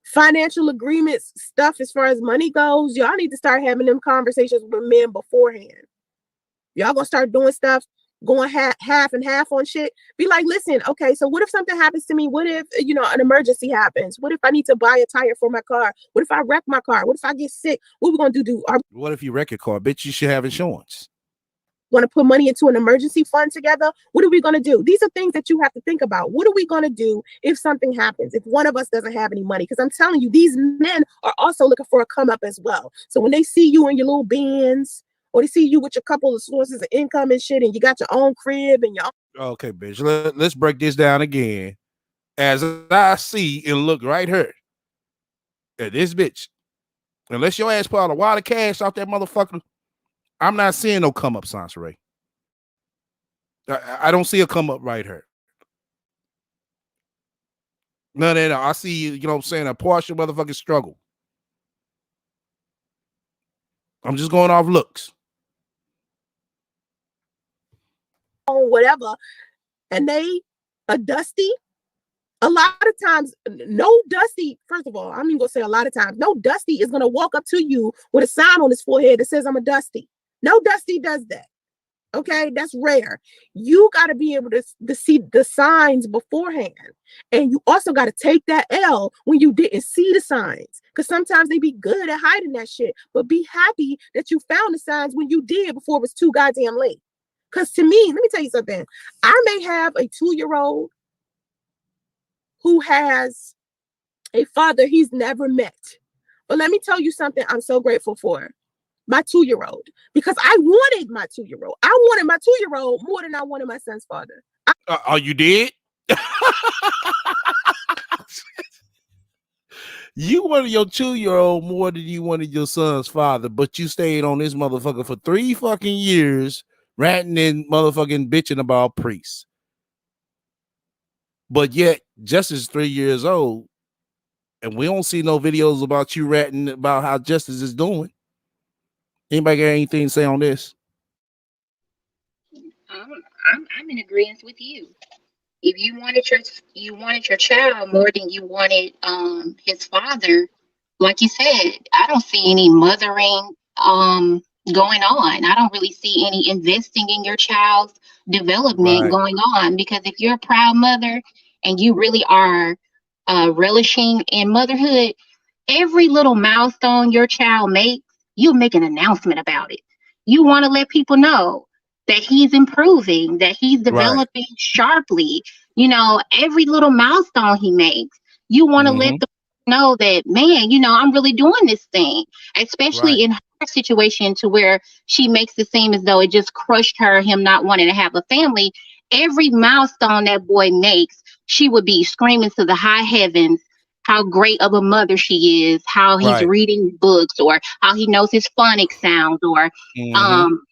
Financial agreements, stuff as far as money goes, y'all need to start having them conversations with men beforehand. Y'all gonna start doing stuff, going half and half on shit. Be like, listen, okay, so what if something happens to me? What if, an emergency happens? What if I need to buy a tire for my car? What if I wreck my car? What if I get sick? What are we gonna do? What if you wreck your car? Bitch, you should have insurance. Want to put money into an emergency fund together? What are we going to do? These are things that you have to think about. What are we going to do if something happens, if one of us doesn't have any money? Because I'm telling you, these men are also looking for a come up as well. So when they see you in your little Benz, or they see you with your couple of sources of income and shit, and you got your own crib and your okay, bitch, let's break this down again. As I see and look right here at this bitch, unless your ass put out a wad of cash off that motherfucker, I'm not seeing no come up, Sansaray. I don't see a come up right here. No. I see, what I'm saying, a partial motherfucking struggle. I'm just going off looks. Whatever. And they are dusty. A lot of times, no dusty, first of all, I'm even going to say a lot of times, no dusty is going to walk up to you with a sign on his forehead that says I'm a dusty. No Dusty does that. Okay, that's rare. You got to be able to see the signs beforehand. And you also got to take that L when you didn't see the signs. Because sometimes they be good at hiding that shit. But be happy that you found the signs when you did before it was too goddamn late. Because to me, let me tell you something. I may have a 2-year-old who has a father he's never met. But let me tell you something I'm so grateful for. My 2-year-old, because I wanted my 2-year-old. I wanted my 2-year-old more than I wanted my son's father. Oh, you did? You wanted your 2-year-old more than you wanted your son's father, but you stayed on this motherfucker for 3 fucking years, ranting and motherfucking bitching about priests. But yet, Justice is 3 years old, and we don't see no videos about you ranting about how Justice is doing. Anybody got anything to say on this? I'm in agreement with you. If you wanted your child more than you wanted his father, like you said, I don't see any mothering going on. I don't really see any investing in your child's development going on, because if you're a proud mother and you really are relishing in motherhood, every little milestone your child makes, you make an announcement about it. You want to let people know that he's improving, that he's developing sharply. You know, every little milestone he makes, you want to let them know that, man, you know, I'm really doing this thing, especially in her situation, to where she makes it seem as though it just crushed her, him not wanting to have a family. Every milestone that boy makes, she would be screaming to the high heavens how great of a mother she is, how he's reading books, or how he knows his phonic sounds, or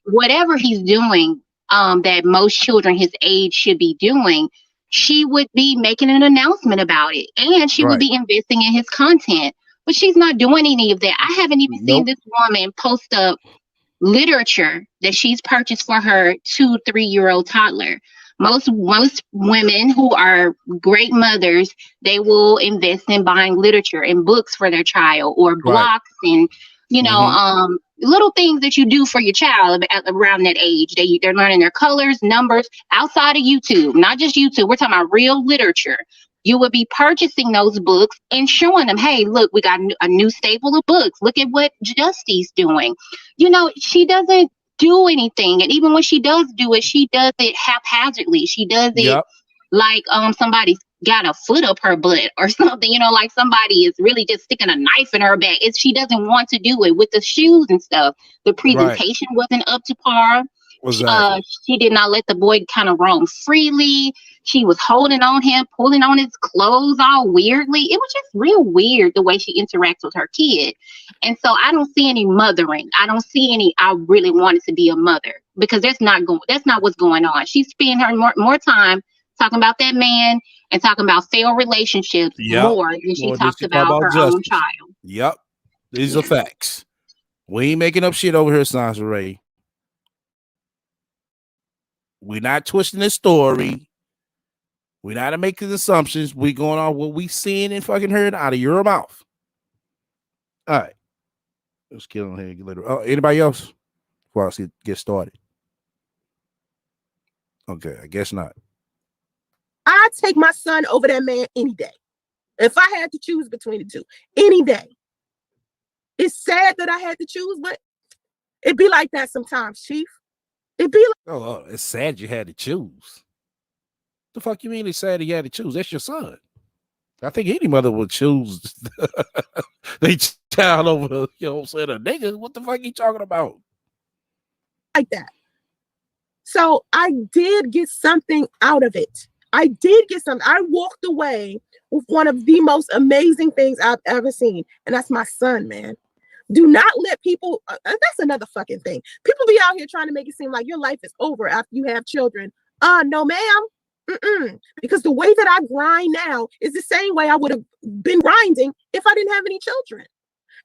whatever he's doing that most children his age should be doing. She would be making an announcement about it, and she would be investing in his content. But she's not doing any of that. I haven't even seen this woman post up literature that she's purchased for her 2-3-year-old toddler. Most women who are great mothers, they will invest in buying literature and books for their child, or blocks and, you know, little things that you do for your child around that age. They're learning their colors, numbers outside of YouTube, not just YouTube. We're talking about real literature. You would be purchasing those books and showing them, hey, look, we got a new staple of books. Look at what Justy's doing. You know, she doesn't do anything. And even when she does do it, she does it haphazardly. She does it like somebody's got a foot up her butt or something, you know, like somebody is really just sticking a knife in her back. She doesn't want to do it with the shoes and stuff. The presentation wasn't up to par. She did not let the boy kind of roam freely. She was holding on him, pulling on his clothes all weirdly. It was just real weird the way she interacts with her kid. And so I don't see any mothering. I don't see any, I really wanted to be a mother, because that's not what's going on. She's spending her more time talking about that man and talking about failed relationships more than she talks about her own child. These are facts. We ain't making up shit over here, Sansa Ray. We're not twisting the story. We're not making assumptions. We're going on what we seen and fucking heard out of your mouth. All right. Let's get on here and get later. Oh, anybody else? Before I get started. Okay, I guess not. I'd take my son over that man any day. If I had to choose between the two, any day. It's sad that I had to choose, but it'd be like that sometimes, Chief. It'd be like, oh, it's sad you had to choose. The fuck you mean it's sad you had to choose? That's your son. I think any mother would choose they child over, you know what I'm saying, a nigga. What the fuck you talking about? Like that. So I did get something out of it. I did get something. I walked away with one of the most amazing things I've ever seen. And that's my son, man. Do not let people, that's another fucking thing. People be out here trying to make it seem like your life is over after you have children. No, ma'am. Because the way that I grind now is the same way I would have been grinding if I didn't have any children.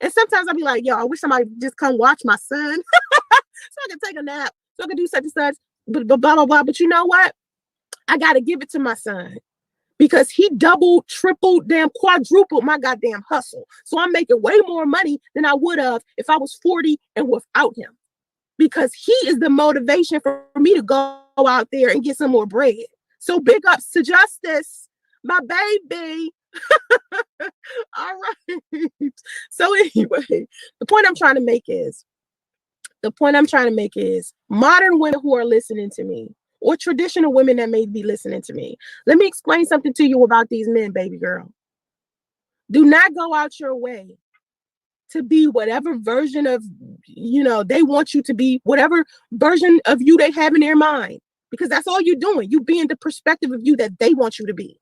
And sometimes I'll be like, yo, I wish somebody would just come watch my son so I can take a nap, so I can do such and such, blah, blah, blah. But you know what? I got to give it to my son, because he doubled, tripled, damn quadrupled my goddamn hustle. So I'm making way more money than I would have if I was 40 and without him. because he is the motivation for me to go out there and get some more bread. So big ups to Justice, my baby. All right. So anyway, the point I'm trying to make is modern women who are listening to me, or traditional women that may be listening to me. Let me explain something to you about these men, baby girl. Do not go out your way to be whatever version of, they want you to be, whatever version of you they have in their mind, because that's all you're doing. You being the perspective of you that they want you to be.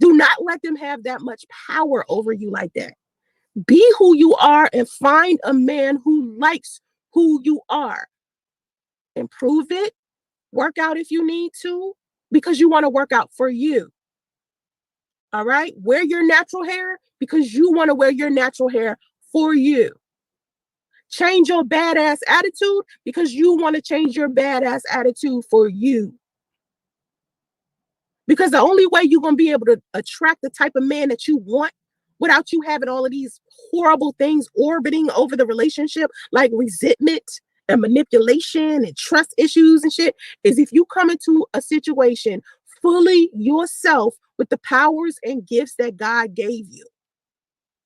Do not let them have that much power over you like that. Be who you are and find a man who likes who you are. Improve it. Work out if you need to, because you want to work out for you. All right? Wear your natural hair because you want to wear your natural hair for you. Change your badass attitude because you want to change your badass attitude for you. Because the only way you're going to be able to attract the type of man that you want without you having all of these horrible things orbiting over the relationship, like resentment and manipulation and trust issues and shit, is if you come into a situation fully yourself with the powers and gifts that God gave you.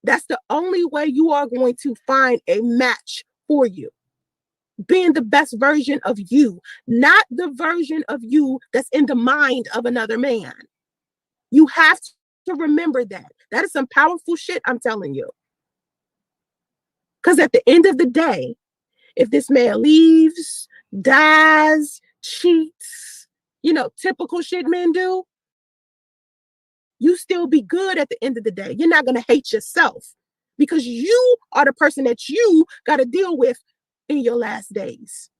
That's the only way you are going to find a match for you. Being the best version of you, not the version of you that's in the mind of another man. You have to remember that. That is some powerful shit, I'm telling you. Because at the end of the day, if this man leaves, dies, cheats, typical shit men do, you still be good at the end of the day. You're not going to hate yourself because you are the person that you got to deal with in your last days.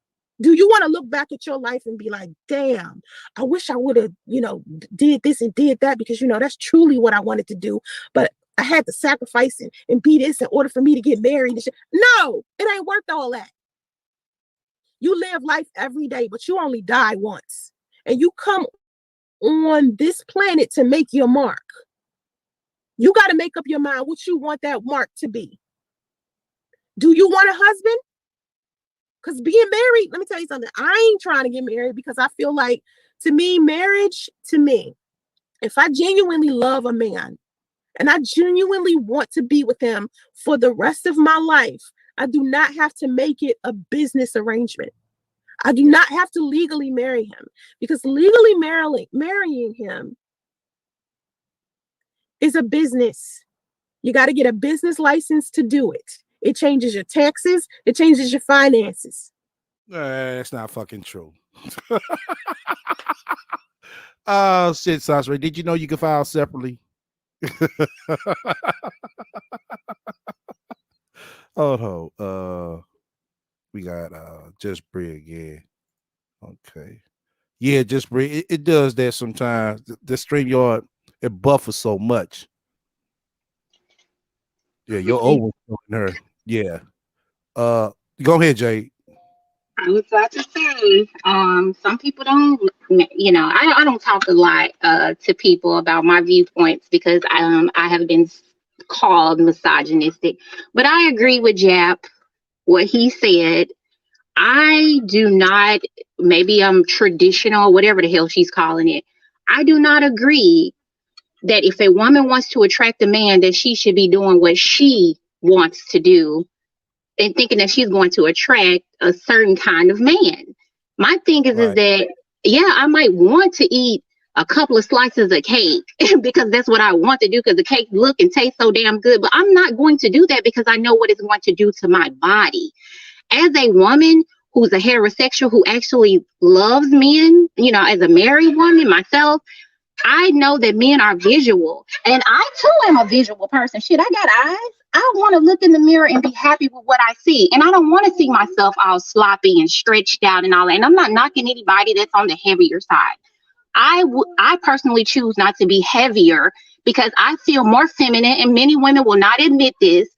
Do you want to look back at your life and be like, damn, I wish I would have, did this and did that because, that's truly what I wanted to do. But I had to sacrifice and be this in order for me to get married and shit. No, it ain't worth all that. You live life every day, but you only die once. And you come on this planet to make your mark. You got to make up your mind what you want that mark to be. Do you want a husband? Because being married, let me tell you something. I ain't trying to get married because I feel like, marriage, if I genuinely love a man and I genuinely want to be with him for the rest of my life, I do not have to make it a business arrangement. I do not have to legally marry him, because legally marrying him is a business. You got to get a business license to do it. It changes your taxes. It changes your finances. That's not fucking true. Oh, shit, Sasha. Did you know you can file separately? We got Just Bree again. Okay. Yeah, Just Bree. It does that sometimes. The StreamYard, it buffers so much. Yeah, you're over her. Yeah. Go ahead, Jay. I was about to say, some people don't, I don't talk a lot to people about my viewpoints because I have been called misogynistic. But I agree with Jap, what he said. I do not, maybe I'm traditional, whatever the hell she's calling it. I do not agree that if a woman wants to attract a man, that she should be doing what she wants to do and thinking that she's going to attract a certain kind of man. My thing is that, yeah, I might want to eat a couple of slices of cake because that's what I want to do because the cake look and taste so damn good. But I'm not going to do that because I know what it's going to do to my body. As a woman who's a heterosexual who actually loves men, as a married woman myself, I know that men are visual. And I too am a visual person. Shit, I got eyes. I want to look in the mirror and be happy with what I see. And I don't want to see myself all sloppy and stretched out and all that. And I'm not knocking anybody that's on the heavier side. I personally choose not to be heavier because I feel more feminine, and many women will not admit this.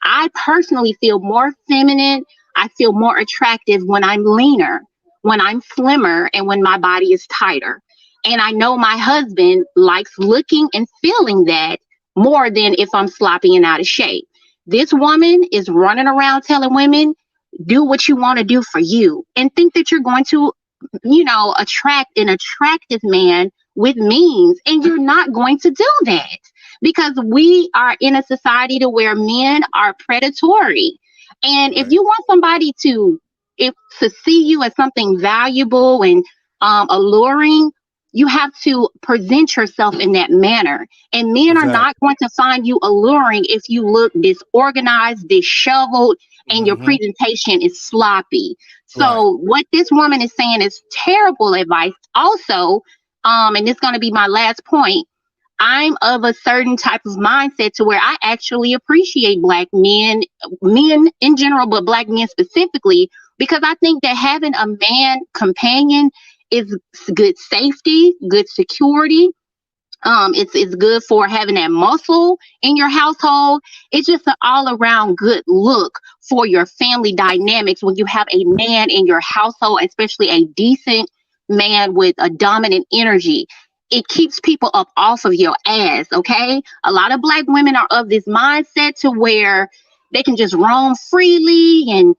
I personally feel more feminine. I feel more attractive when I'm leaner, when I'm slimmer, and when my body is tighter. And I know my husband likes looking and feeling that more than if I'm sloppy and out of shape. This woman is running around telling women, do what you want to do for you and think that you're going to, attract an attractive man with means. And you're not going to do that because we are in a society to where men are predatory. And if Right. you want somebody to see you as something valuable and alluring, you have to present yourself in that manner. And men are Exactly. not going to find you alluring if you look disorganized, disheveled, and your Mm-hmm. presentation is sloppy. Right. So what this woman is saying is terrible advice. Also, and this is going to be my last point. I'm of a certain type of mindset to where I actually appreciate black men, men in general, but black men specifically, because I think that having a man companion is good safety, good security. It's good for having that muscle in your household. It's just an all around good look for your family dynamics when you have a man in your household, especially a decent man with a dominant energy. It keeps people up off of your ass. Okay, a lot of black women are of this mindset to where they can just roam freely, and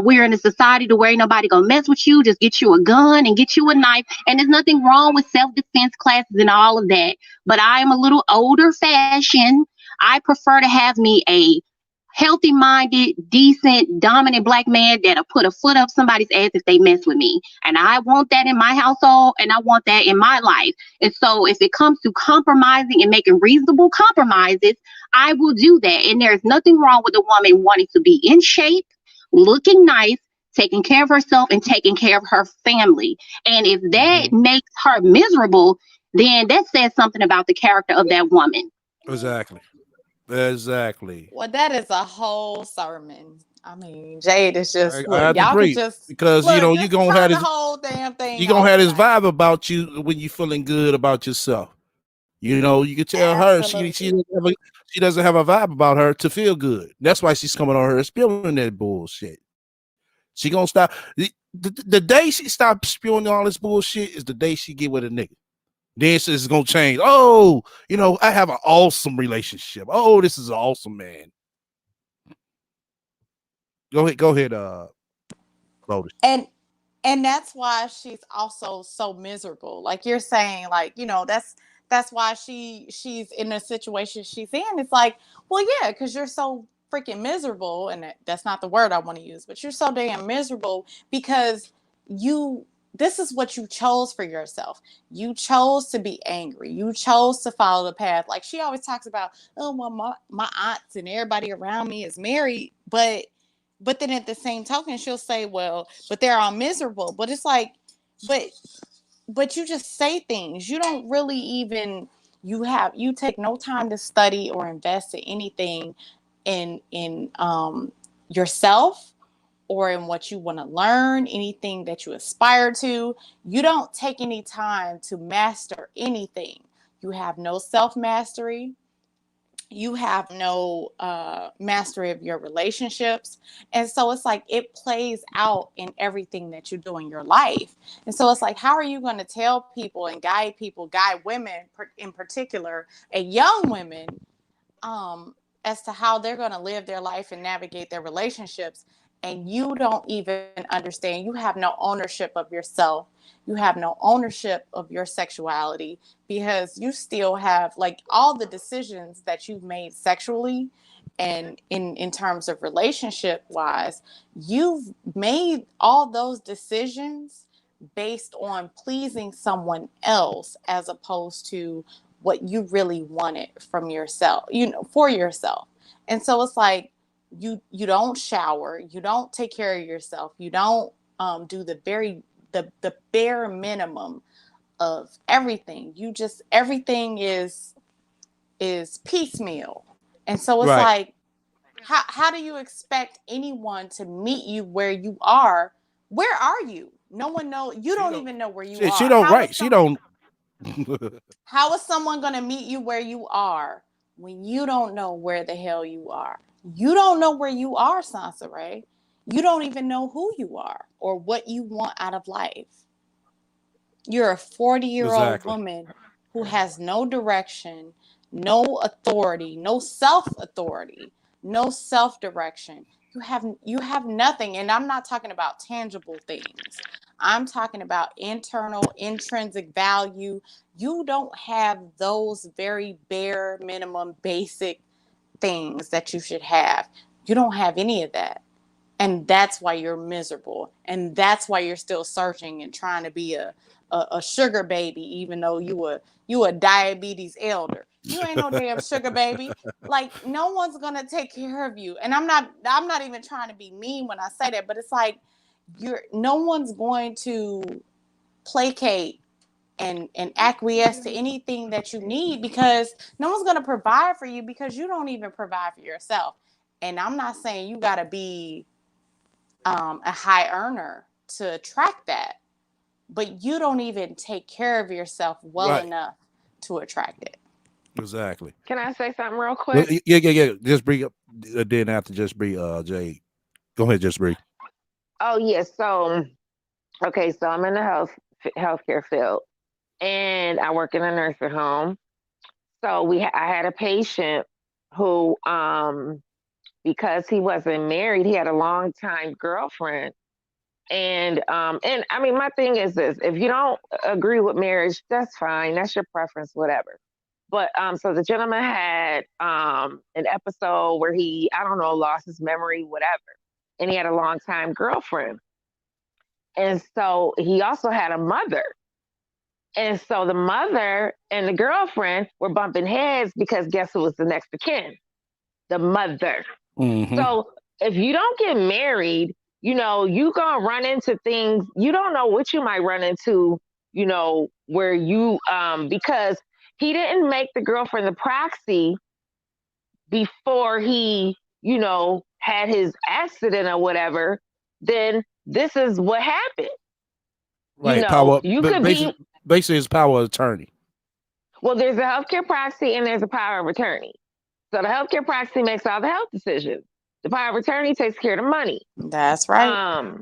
we're in a society to where ain't nobody gonna mess with you. Just get you a gun and get you a knife, and there's nothing wrong with self-defense classes and all of that, but I am a little older fashioned. I prefer to have me a healthy minded, decent, dominant black man that'll put a foot up somebody's ass if they mess with me. And I want that in my household and I want that in my life. And so if it comes to compromising and making reasonable compromises, I will do that. And there's nothing wrong with a woman wanting to be in shape, looking nice, taking care of herself and taking care of her family. And if Mm-hmm. that makes her miserable, then that says something about the character of that woman. Exactly. Exactly. Well, that is a whole sermon. I mean, Jade is just I look, have to y'all can agree just because look, you just gonna have turn the this whole damn you thing gonna off have this tonight. vibe about you when you feeling good about yourself. You know, you can tell her Absolutely. she doesn't have a vibe about her to feel good. That's why she's coming on her spilling that bullshit. She gonna stop the day she stops spewing all this bullshit is the day she get with a nigga. Then it's gonna change. Oh, I have an awesome relationship. Oh, this is an awesome man. Go ahead, Lotus. And that's why she's also so miserable. Like you're saying, like, that's why she's in the situation she's in. It's like, well, yeah, because you're so freaking miserable, and that's not the word I want to use, but you're so damn miserable because you this is what you chose for yourself. You chose to be angry. You chose to follow the path. Like she always talks about, oh well, my aunts and everybody around me is married, but then at the same token, she'll say, well, but they're all miserable. But it's like, but you just say things. You don't really even you take no time to study or invest in anything in yourself or in what you want to learn, anything that you aspire to. You don't take any time to master anything. You have no self mastery, you have no mastery of your relationships, and so it's like it plays out in everything that you do in your life. And so it's like, how are you going to tell people, guide women in particular, and young women, um, as to how they're going to live their life and navigate their relationships, and you don't even understand? You have no ownership of yourself, you have no ownership of your sexuality, because you still have, like, all the decisions that you've made sexually and in terms of relationship wise, you've made all those decisions based on pleasing someone else as opposed to what you really wanted from yourself, for yourself. And so it's like, you don't shower, you don't take care of yourself, you don't do the bare minimum of everything. You just, everything is piecemeal. And so it's Right. like, how do you expect anyone to meet you where you are? Where are you? No one knows. You She don't don't even know where you she are. don't right. She don't How is someone going to meet you where you are when you don't know where the hell you are? You don't know where you are, Sansaray. You don't even know who you are or what you want out of life. You're a 40-year-old exactly. woman who has no direction, no authority, no self authority, no self direction. you have nothing. And I'm not talking about tangible things. I'm talking about internal intrinsic value. You don't have those very bare minimum basic things that you should have. You don't have any of that. And that's why you're miserable. And that's why you're still searching and trying to be a sugar baby, even though you a diabetes elder. You ain't no damn sugar baby. Like, no one's gonna take care of you. And I'm not even trying to be mean when I say that, but it's like no one's going to placate and acquiesce to anything that you need, because no one's going to provide for you, because you don't even provide for yourself. And I'm not saying you got to be a high earner to attract that, but you don't even take care of yourself well Right. enough to attract it. Exactly. Can I say something real Well, quick? yeah. Just bring up. Then after just bring Jay. Go ahead, just bring. Oh yes. So okay, so I'm in the healthcare field, and I work in a nursing home. So I had a patient who, because he wasn't married, he had a long time girlfriend. And I mean, my thing is this: if you don't agree with marriage, that's fine. That's your preference, whatever. But so the gentleman had an episode where he, I don't know, lost his memory, whatever, and he had a long time girlfriend. And so he also had a mother. And so the mother and the girlfriend were bumping heads because guess who was the next of kin? The mother. Mm-hmm. So if you don't get married, you gonna run into things. You don't know what you might run into, where you because he didn't make the girlfriend the proxy before he, had his accident or whatever, then this is what happened. Right. Power, You but could be, basically it's power of attorney. well, there's a healthcare proxy and there's a power of attorney. So the healthcare proxy makes all the health decisions. The power of attorney takes care of the money. That's right.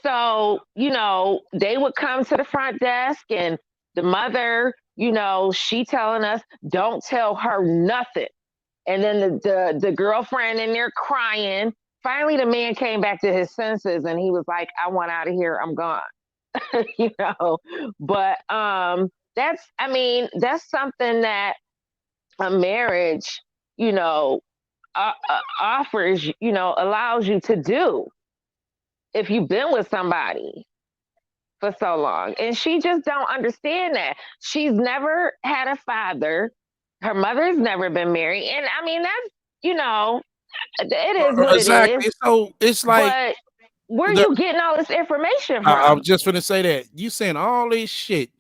So, they would come to the front desk and the mother, she telling us, don't tell her nothing. And then the girlfriend in there crying. Finally, the man came back to his senses and he was like, I want out of here. I'm gone. But that's something that a marriage, offers, allows you to do if you've been with somebody for so long. And she just don't understand that. She's never had a father. Her mother's never been married. And I mean, that's, it is what it is. Exactly. So it's like But where are the, you getting all this information I was from? just gonna say that you saying all this shit,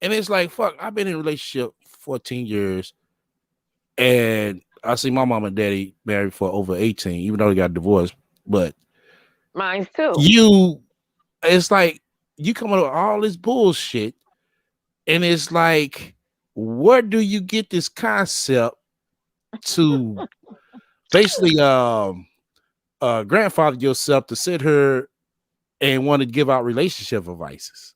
and it's like fuck. I've been in a relationship 14 years, and I see my mom and daddy married for over 18, even though they got divorced. But Mine's too. it's like you come up with all this bullshit, and it's like, where do you get this concept to basically grandfather yourself to sit here and want to give out relationship advices?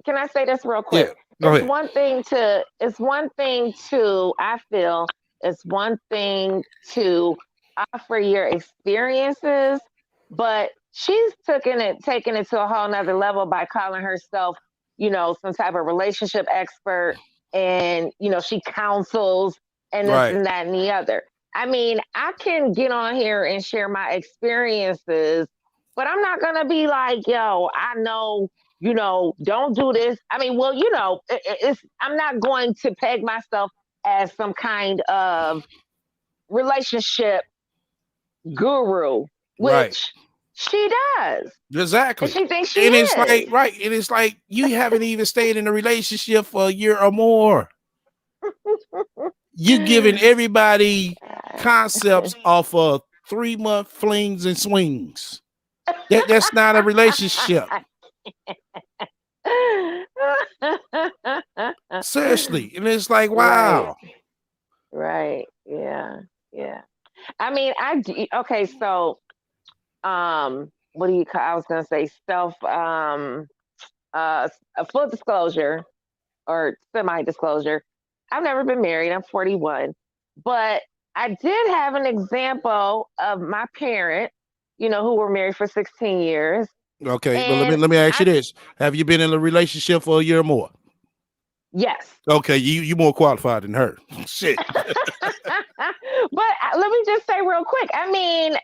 Can I say this real Yeah, quick? go It's ahead. one thing to, I feel it's one thing to offer your experiences, but she's taking it to a whole nother level by calling herself, some type of relationship expert, and she counsels and this Right. and that and the other. I mean, I can get on here and share my experiences, but I'm not gonna be like, yo, I know, don't do this. I mean, well, I'm not going to peg myself as some kind of relationship guru, Right. which she does. And Exactly. she thinks she And it's like, is. right. And it's like you haven't even stayed in a relationship for a year or more. You giving everybody concepts off of 3-month flings and swings. That's not a relationship. Seriously. And it's like, Right. wow. Right. Yeah. Yeah. I mean, okay, so what do you call, I was gonna say a full disclosure or semi disclosure. I've never been married. I'm 41. But I did have an example of my parents, who were married for 16 years. Okay, but And let me ask you this: have you been in a relationship for a year or more? yes. Okay, you more qualified than her. Shit. But let me just say real quick. I mean,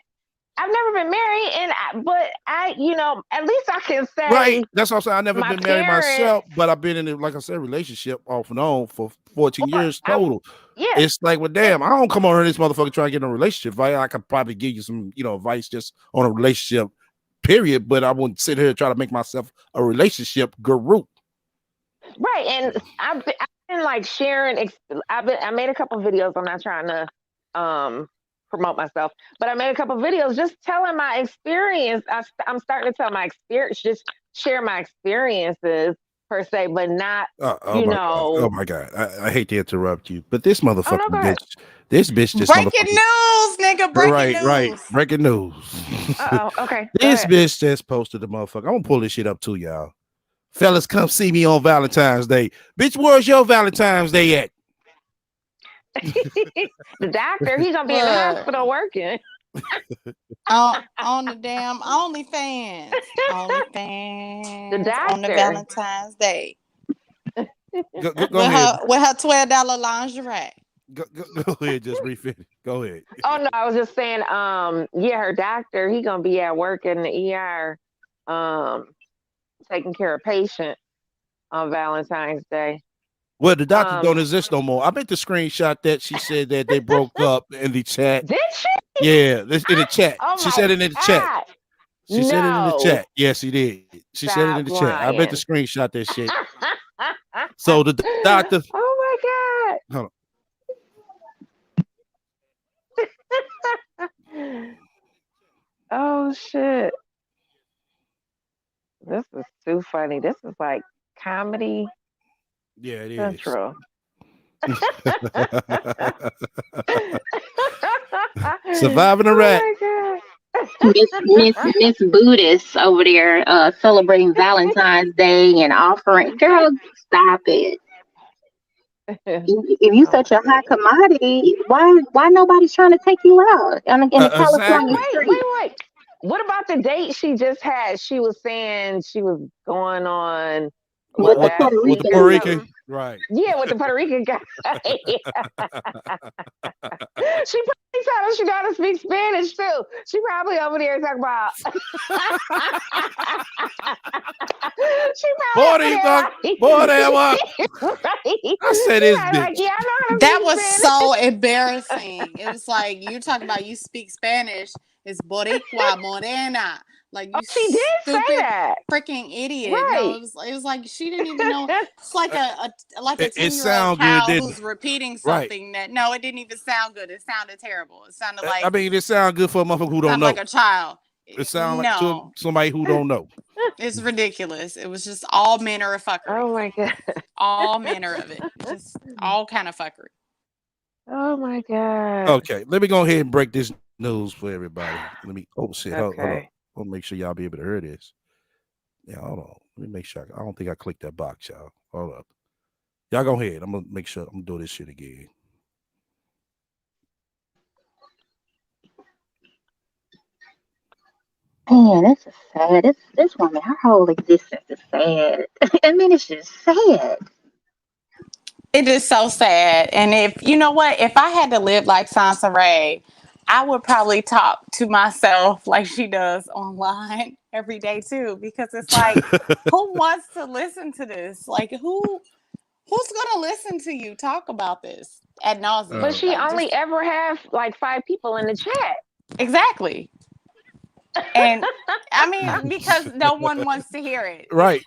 I've never been married, but at least I can say Right. That's what I'm saying. I never my been married parents. myself, but I've been in it, like I said, relationship off and on for 14 years total. Yeah. It's like, well, damn, I don't come on here this motherfucker trying to get in a relationship. Right? I could probably give you some, advice just on a relationship, period. But I wouldn't sit here and try to make myself a relationship guru. Right. And I've been like sharing. I made a couple videos. I'm not trying to promote myself, but I made a couple videos just telling my experience. I'm starting to tell my experience, just share my experiences per se, but not, Oh my God. I hate to interrupt you, but this motherfucking go ahead. bitch, this bitch just Breaking news, nigga. Breaking news. Breaking news. Okay. This bitch just posted the motherfucker. I'm gonna pull this shit up too, y'all. Fellas, come see me on Valentine's Day. Bitch, where's your Valentine's Day at? The doctor, he's gonna be in the hospital working. on the damn OnlyFans. The doctor on the Valentine's Day. Go ahead. With her $12 lingerie. Go ahead, just refinish. Go ahead. Oh no, I was just saying, her doctor, he gonna be at work in the ER, taking care of patient on Valentine's Day. Well, the doctor don't exist no more. I bet the screenshot that she said that they broke up in the chat. Did she? Yeah, this in the chat. Oh she said it in the chat. She said it in the chat. Yes, she did. She said it in the chat. I bet the screenshot that shit. So the doctor. Oh my God. Hold on. Oh shit. This is too funny. This is like comedy. Yeah, it Central. is. Surviving a rat. Miss Buddhist over there celebrating Valentine's Day and offering. Girl, stop it. If you such a high commodity, why nobody's trying to take you out in the California street? Wait. What about the date she just had? She was saying she was going on with the Puerto Rican. Right. Yeah, with the Puerto Rican guy. She probably told us she know how to speak Spanish too. She probably over there talking about. She probably right. I said this bitch. Like, yeah, I know how to that was Spanish. So embarrassing. It was like you talking about you speak Spanish. It's Boricua Morena. Like you she did say that. Freaking idiot. Right. No, it was like she didn't even know. It's like a 10-year-old cow who's repeating something that it didn't even sound good. It sounded terrible. It sounded like it sounded good for a motherfucker who don't know. Like a child. It sounds like to somebody who don't know. It's ridiculous. It was just all manner of fuckery. Oh my God. All manner of it. Just all kind of fuckery. Oh my God. Okay, let me go ahead and break this news for everybody. Let me shit. Okay. Hold on. I'll make sure y'all be able to hear this. Yeah, hold on. Let me make sure. I don't think I clicked that box, y'all. Hold up. Y'all go ahead. I'm gonna make sure I'm gonna do this shit again. Man, this is sad. This woman, her whole existence is sad. I mean, it's just sad. It is so sad. And if you know what, if I had to live like Sansa Ray, I would probably talk to myself like she does online every day too, because it's like, who wants to listen to this? Like, who's gonna listen to you talk about this ad nauseum? But she only ever have like 5 people in the chat. Exactly. And I mean, because no one wants to hear it. Right.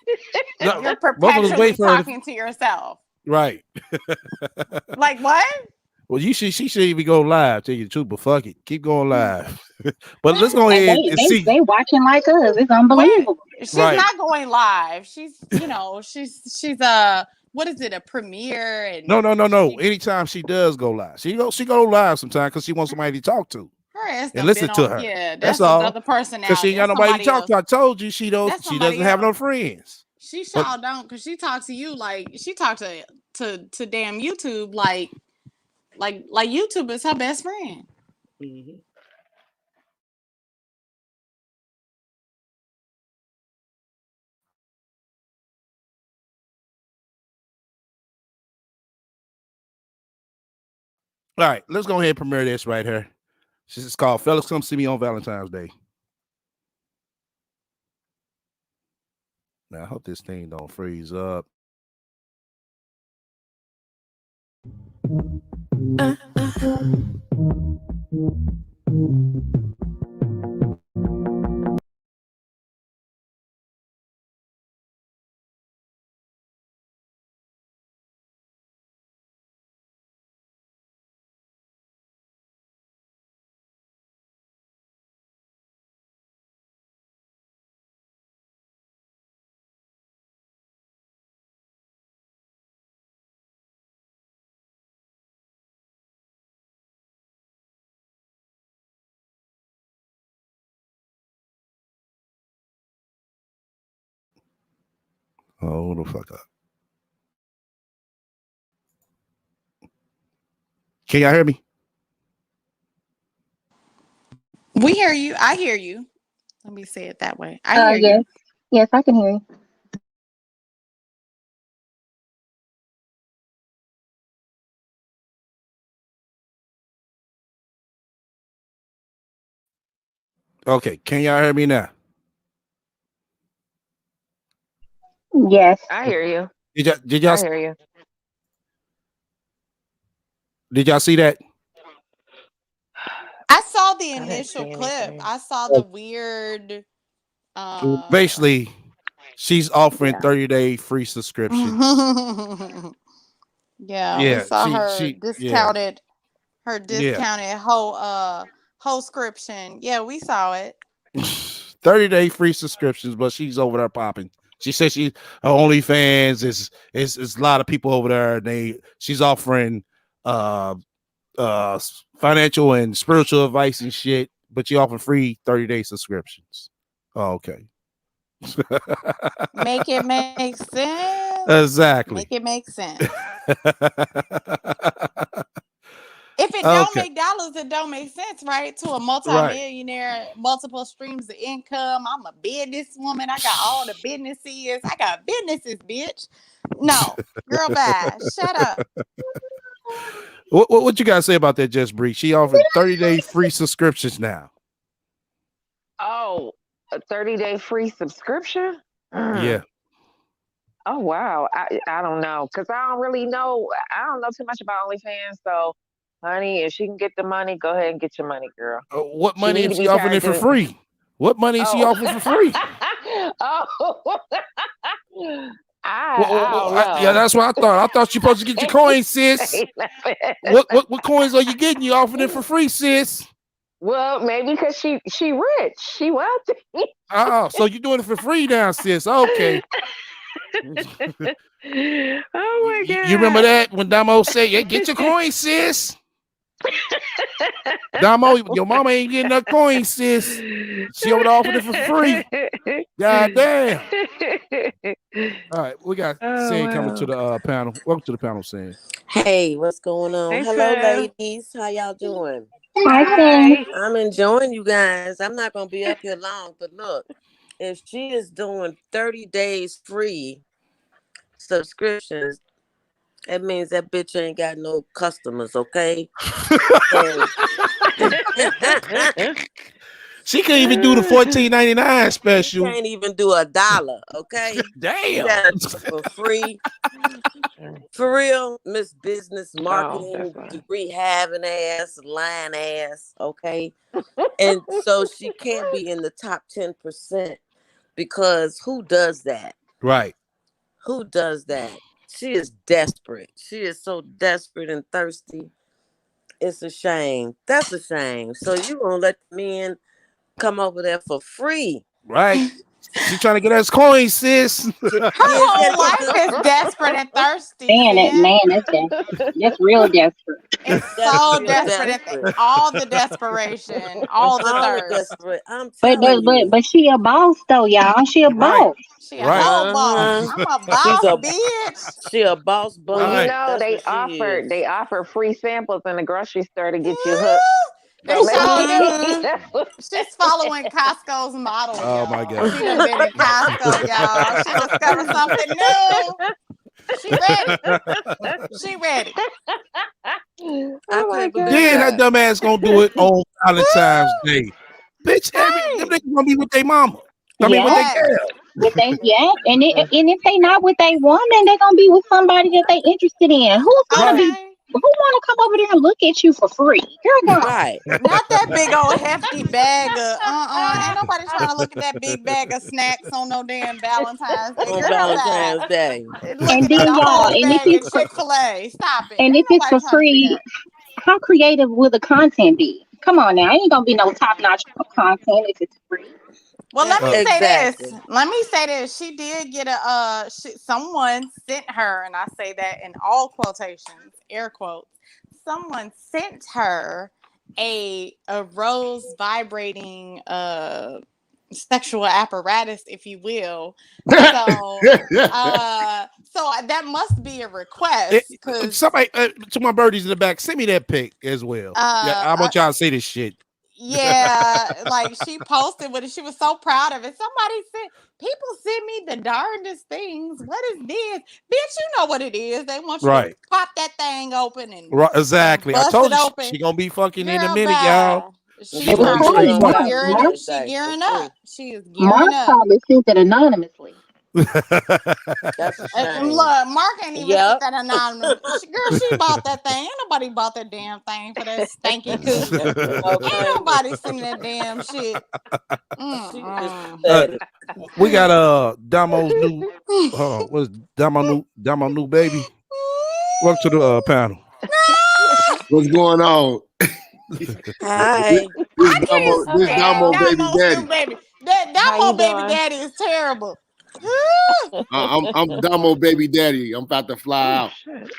You're perpetually talking to yourself. Right. Like what? Well, she should even go live. Tell you the truth, but fuck it, keep going live. But let's go ahead and see. They watching like us. It's unbelievable. She's not going live. She's she's what is it? A premiere? And no. Anytime she does go live, she go live sometimes because she wants somebody to talk to. And listen to her. Yeah, that's all. Another personality. Because she ain't got nobody to talk to. I told you she doesn't have no friends. She don't, because she talks to you like she talks to damn YouTube like Like YouTube is her best friend. Mm-hmm. All right, let's go ahead and premiere this right here. This is called "Fellas Come See Me on Valentine's Day." Now I hope this thing don't freeze up. Oh, the fuck up. Can y'all hear me? We hear you. I hear you. Let me say it that way. I hear Yes. you. Yes, I can hear you. Okay, can y'all hear me now? Yes. I hear you. Did y'all I hear you. see that? I saw the I didn't initial see clip. anything. I saw the weird Basically, she's offering Yeah. 30-day free subscriptions. yeah, we Yeah, saw her yeah, yeah. discounted whole scription. Yeah, we saw it. 30-day free subscriptions, but she's over there popping. She says her OnlyFans is a lot of people over there. She's offering uh financial and spiritual advice and shit, but she offering free 30-day subscriptions. Oh, okay. Make it make sense. Exactly. Make it make sense. If it don't Okay. make dollars, it don't make sense, right? To a Right. multimillionaire, multiple streams of income. I'm a businesswoman. I got all the businesses. I got businesses, bitch. No, girl, bye. Shut up. What you gotta say about that, Just Bree? She offered 30-day free subscriptions now. Oh, a 30-day free subscription? Yeah. Oh wow. I don't know. Cause I don't really know. I don't know too much about OnlyFans. So honey, if she can get the money, go ahead and get your money, girl. What She money need is to she be offering it for charging. free? What money is she Oh. offering for free? Oh. I don't Yeah, know. that's what I thought. I thought you're supposed to get your coins, sis. What coins are you getting? You offering it for free, sis? Well, maybe because she rich, she wealthy. Oh, so you're doing it for free now, sis? Okay. Oh my You remember god. that when Damo said, "Yeah, get your coins, sis." Damo, your mama ain't getting her coins, sis. She over there offering it for free. God damn. All right, we got Oh Sin coming to wow. the panel. Welcome to the panel, Sin. Hey, what's going on? Hey Hello, Sam. ladies. How y'all doing? Hi, Sam. Hi. I'm enjoying you guys. I'm not gonna be up here long, but look, if she is doing 30 days free subscriptions, that means that bitch ain't got no customers, okay? So She couldn't even do the $14.99 she special. can't even do $1, okay? She Damn. gotta do it for free. For real, Miss Business Oh, Marketing that's fine. degree having ass, lying ass, okay? And so she can't be in the top 10% because who does that? Right. Who does that? She is desperate. She is so desperate and thirsty. It's a shame. That's a shame. So you gonna let men come over there for free? Right. She trying to get us coins, sis. Her whole life is desperate and thirsty. Man, that's desperate. That's real desperate. It's That's so real desperate. desperate. All the desperation, all the All the thirst. desperate. I'm But telling you. but she a boss though, y'all. She a Right. boss. She a Right. whole boss. Uh-huh. I'm a She's boss, a bitch. she a boss Well, bug. you Right. know, That's what she is. they offer free samples in the grocery store to get you hooked. Woo! They So sure do. maybe Mhm. that's what She's following Costco's model, Oh my y'all. God. She done been in Costco, y'all. She discovered something new. She ready. She ready. I Oh my couldn't believe Then her god. that. dumb ass gonna do it on Valentine's Woo! Day. Bitch, them Right. niggas gonna be with their mama. I mean, with Yeah, their Facts. girl. with they and if they not with a woman, they gonna be with somebody that they interested in. Who's gonna Right. be? Okay. Who want to come over there and look at you for free? Girl, go. Right. Not that big old hefty bag of Ain't nobody trying to look at that big bag of snacks on no damn Valentine's Day. On Girl, bye. Valentine's Day. Looking And at then a y'all, whole bag of Chick-fil-A. Stop it. and Ain't if it's nobody for trying to see free, that. how creative will the content be? Come on now, ain't gonna be no top notch content if it's free. Well, let me say this. Exactly. Let me say this. She did get someone sent her, and I say that in all quotations, air quotes. Someone sent her a rose vibrating sexual apparatus, if you will. So that must be a request because Somebody to my birdies in the back, send me that pic as well. Yeah, I want y'all to see this shit. yeah, like she posted with it. She was so proud of it. Somebody said, people send me the darndest things. What is this? Bitch, you know what it is. They want you to Right. pop that thing open and Right, exactly. I bust told it you open. she gonna be fucking in a Girl, minute, y'all. bye. And She she It was gonna trying do it probably on she Mark. gearing up. Mark, Valentine's She Day for gearing free. up. She is Mark gearing up. probably sent it anonymously. That's a And shame. look, Mark ain't even sent Yep. that anonymous. She bought that thing. Ain't nobody bought that damn thing for that stanky coochie. Ain't Okay. nobody sending that damn shit. She is Mm-mm. pathetic. We got Damo's new what's Damo new baby. Welcome to the panel. What's going on? Hi. This I can't Damo, this stand Damo Hello. baby Damo's new daddy. baby. That How you Damo baby doing? daddy is terrible. I'm Damo baby daddy. I'm about to fly Oh out. shit.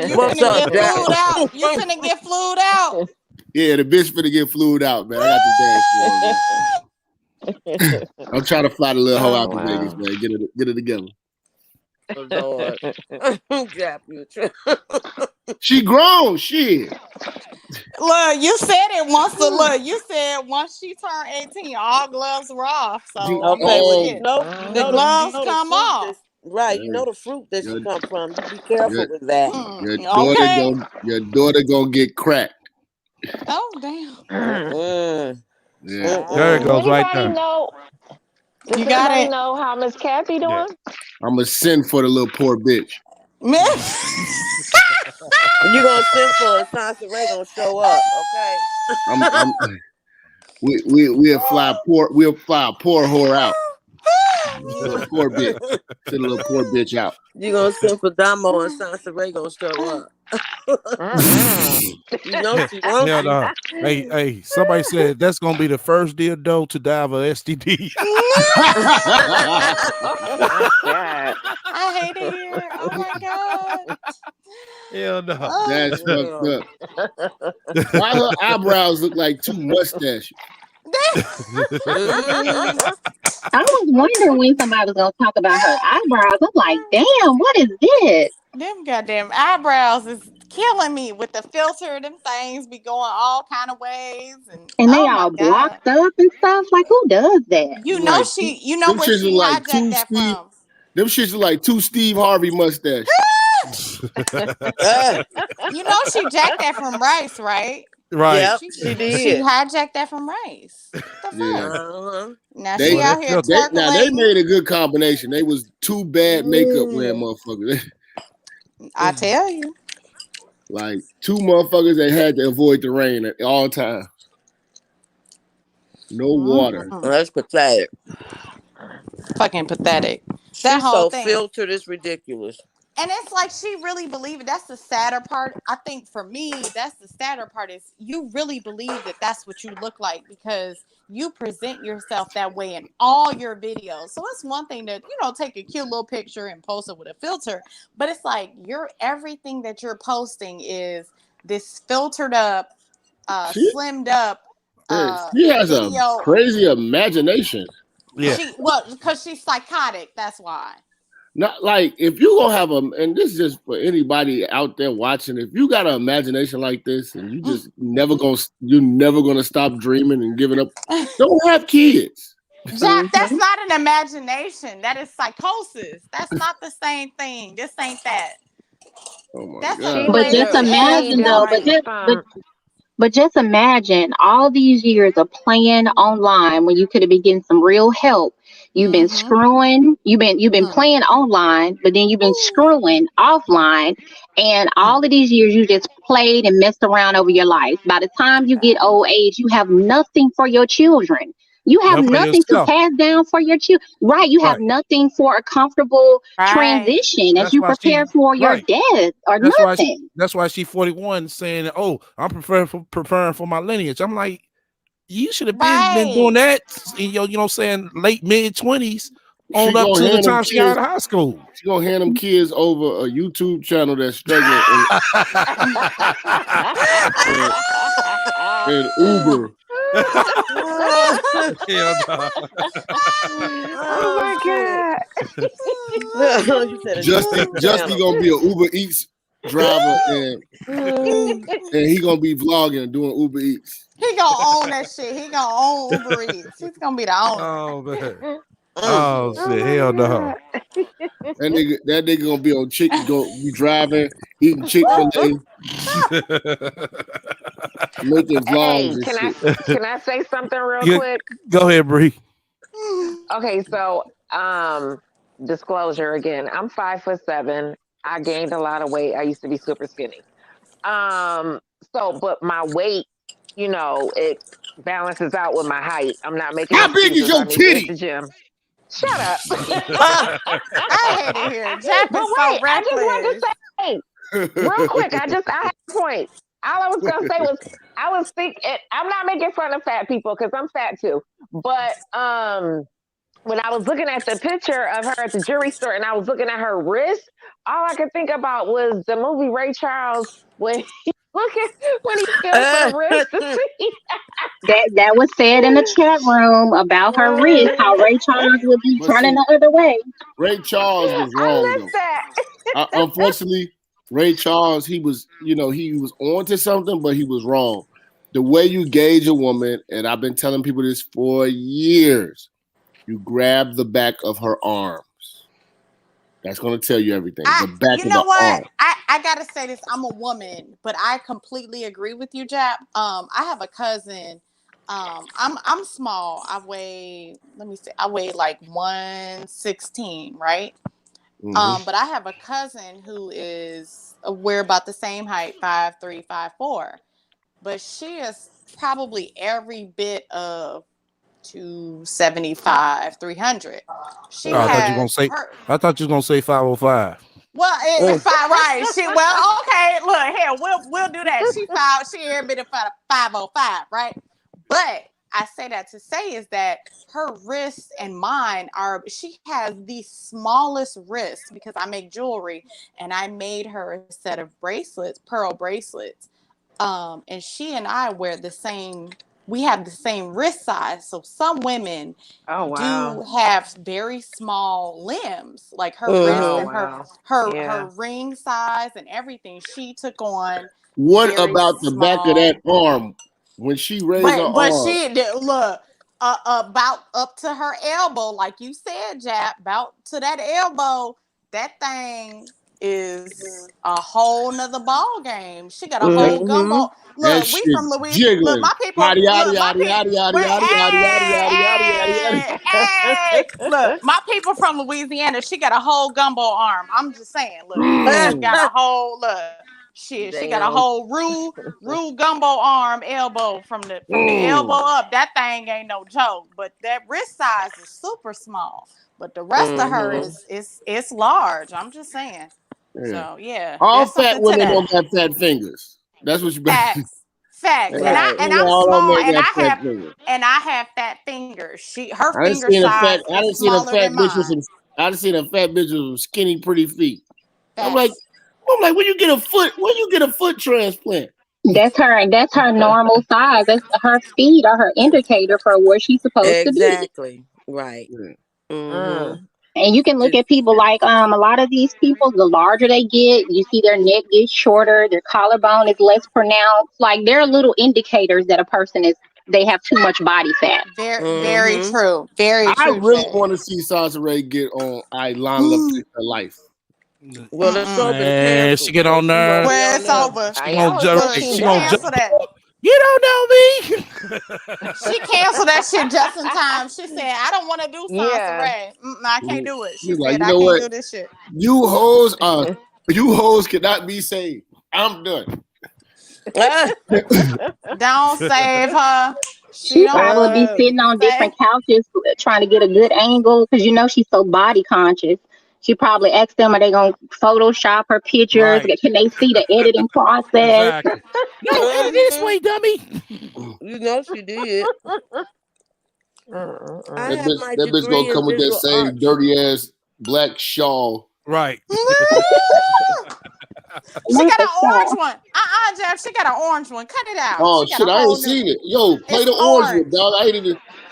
You What's finna up, get Daddy? flued out. You finna get flued out. Yeah, the bitch finna get flued out, man. I got the dance for her, man. I'm trying to fly the little hoe Oh out to Vegas, wow. man. Get it together. Oh, Lord. Jap you. She grown, shit. Look, you said it once. Look, you said once she turned 18, all gloves were off. So I Okay, mean, well, shit, the you gloves know the come fruit off. that right. You Hey, know the fruit that she your, come from. You be careful your, with that. Okay. your daughter gonna get cracked. Oh damn. Mm-mm. Yeah. There it Mm-mm. goes right Anybody there. know? Does You got anybody it, know how Miss Kathy Yeah. doing? I'm a sin for the little poor bitch. Miss. You gonna send for a Sansa Ray gonna show up, okay? I'm we'll fly a poor whore out. Little poor bitch. Send a little poor bitch out. You gonna send for Damo and Sansa Ray gonna show up. You know she wants Hell you. no. Hey, somebody said that's gonna be the first dildo to die of a STD. Oh my god. I hate it here. Oh my god. Hell no. Oh. That's fucked Damn. up. Why her eyebrows look like two mustaches? Mm. I was wondering when somebody was gonna talk about her eyebrows. I'm like, damn, what is this? Them goddamn eyebrows is killing me with the filter. Them things be going all kind of ways, and And they oh my all god, blocked up and stuff. Like, who does that? Like you know them where shits are she like hijacked two that Steve. from. Them shits are like two Steve Harvey mustaches. You know she jacked that from Rice, right? Right. Yep, She she she did. hijacked that from Rice. What the Yeah. fuck? Uh-huh. Now They she Well, that out here filter. they twerkulating. made a good combination. They was two bad makeup wearing motherfuckers. I tell you, Like two motherfuckers that had to avoid the rain at all times. No water. That's pathetic. fucking pathetic. That She's whole so thing. filtered, it's ridiculous. And it's like she really believed it. That's the sadder part. I think for me, that's the sadder part is you really believe that that's what you look like because you present yourself that way in all your videos. So it's one thing to, take a cute little picture and post it with a filter, but it's like everything that you're posting is this filtered up, She, slimmed up she has a video. crazy imagination. Yeah. Because she's psychotic. That's why. Not like if you gonna have and this is just for anybody out there watching. If you got an imagination like this and you just you're never gonna stop dreaming and giving up, don't have kids. Jack, that's not an imagination. That is psychosis. That's not the same thing. This ain't that. Oh my That's God. a But just crazy ass imagine though, mind. but just imagine all these years of playing online when you could have been getting some real help. You've been screwing, you've been playing online, but then you've been screwing offline. And all of these years you just played and messed around over your life. By the time you get old age, you have nothing for your children. You have Not for nothing to yourself. pass down for your children. Right. You have Right. nothing for a comfortable Right. transition as That's you why prepare for your right. death or That's why nothing. that's why she 41 saying, "Oh, I'm preparing for my lineage." I'm like, you should have been doing that in your, saying late mid 20s on up to the time she got out of high school. She gonna hand them kids over a YouTube channel that's struggling and Uber. Hell no. Oh my God. You said a Justy YouTube channel. gonna be an Uber Eats driver and he gonna be vlogging and doing Uber Eats. He gonna own that shit. He gonna own Uber Eats. He's gonna be the owner. Oh man. Oh shit. Hell no. That nigga gonna be on be driving, eating Chick-fil-A, making vlogs and shit. Can I say something real quick? Go ahead, Bree. Okay, so disclosure again. I'm 5'7". I gained a lot of weight. I used to be super skinny. But my weight, it balances out with my height. I'm not making How big is your titty? The gym. Shut up. I hate it here. Jack is so reckless. I just wanted to say, real quick, I had a point. All I was gonna say was I was thinking I'm not making fun of fat people because I'm fat too. But when I was looking at the picture of her at the jewelry store and I was looking at her wrist, all I could think about was the movie Ray Charles when he feels the wrist. That was said in the chat room about her wrist, how Ray Charles would be turning the other way. Ray Charles was wrong though. Unfortunately, Ray Charles, he was onto something, but he was wrong. The way you gauge a woman, and I've been telling people this for years, you grab the back of her arms. That's going to tell you everything. The back of the arm. I got to say this. I'm a woman, but I completely agree with you, Jap. I have a cousin. I'm small. I weigh like 116, right? Mm-hmm. But I have a cousin who we're about the same height, 5'3", 5'4", but she is probably every bit of 275, 300. I thought you were gonna say 505. Well, it's right. Okay. Look, here we'll do that. She every bit of 505, right? But I say that to say is that her wrists and mine she has the smallest wrists because I make jewelry and I made her a set of bracelets, pearl bracelets. And she and I wear we have the same wrist size. So some women do have very small limbs, like her wrist and her ring size and everything. She took on. What about the back of that arm? When she raised her arm. But she look about up to her elbow, like you said, Jap, about to that elbow. That thing is a whole nother ball game. She got a whole gumbo. Look, we from Louisiana. Look, my people. Look, my people from Louisiana. She got a whole gumbo arm. I'm just saying. Look, she got a whole shit. She got a whole rule gumbo arm, elbow from the elbow up. That thing ain't no joke. But that wrist size is super small. But the rest of her is large. I'm just saying. Yeah. So yeah, All there's fat something to women that. don't got fat fingers. That's what you better. Facts. And Right. I'm All them small, men got fat fingers. and I have fat fingers. Her I done finger seen a fat. size I is done seen a smaller fat than bitch with mine. some. I done seen a fat bitch with some skinny, pretty feet. I'm like, Facts. when you get a foot? When you get a foot transplant? That's her normal size. That's her feet are her indicator for where she's supposed to be. Exactly. Right. Yeah. Mm-hmm. And you can look at people like a lot of these people, the larger they get, you see their neck gets shorter, their collarbone is less pronounced. Like there are little indicators that a person is they have too much body fat. Very Mm-hmm. true. Very I true, really Jay. want to see Sansa Ray get on Ilana LaFish her life. Well, the show been Man, she canceled, get so on she won't there. be Well, on it's there. over. She Y'all gonna was jump. saying Look, she She she gonna died. jump. canceled that. You don't know me. She canceled that shit just in time. She said, "I don't want to do Sansa Yeah. Ray. I can't do it." She She's like, said, you "I know can't what? do this shit." You hoes cannot be saved. I'm done. Ah, Don't save her. She She don't want probably be to sitting on say. different couches trying to get a good angle because she's so body conscious. She probably asked them, are they going to Photoshop her pictures? Right. Can they see the editing process? Exactly. No, edit this mhm. way, dummy. You know she did. I have my That bitch gonna degree in come with that visual same arts. dirty ass black shawl. Right. She Not got the an orange style. one. Jeff. She got an orange one. Cut it out. Oh She got a shit, I ain't whole new seen one. it. Yo, play It's the orange one, orange. dog.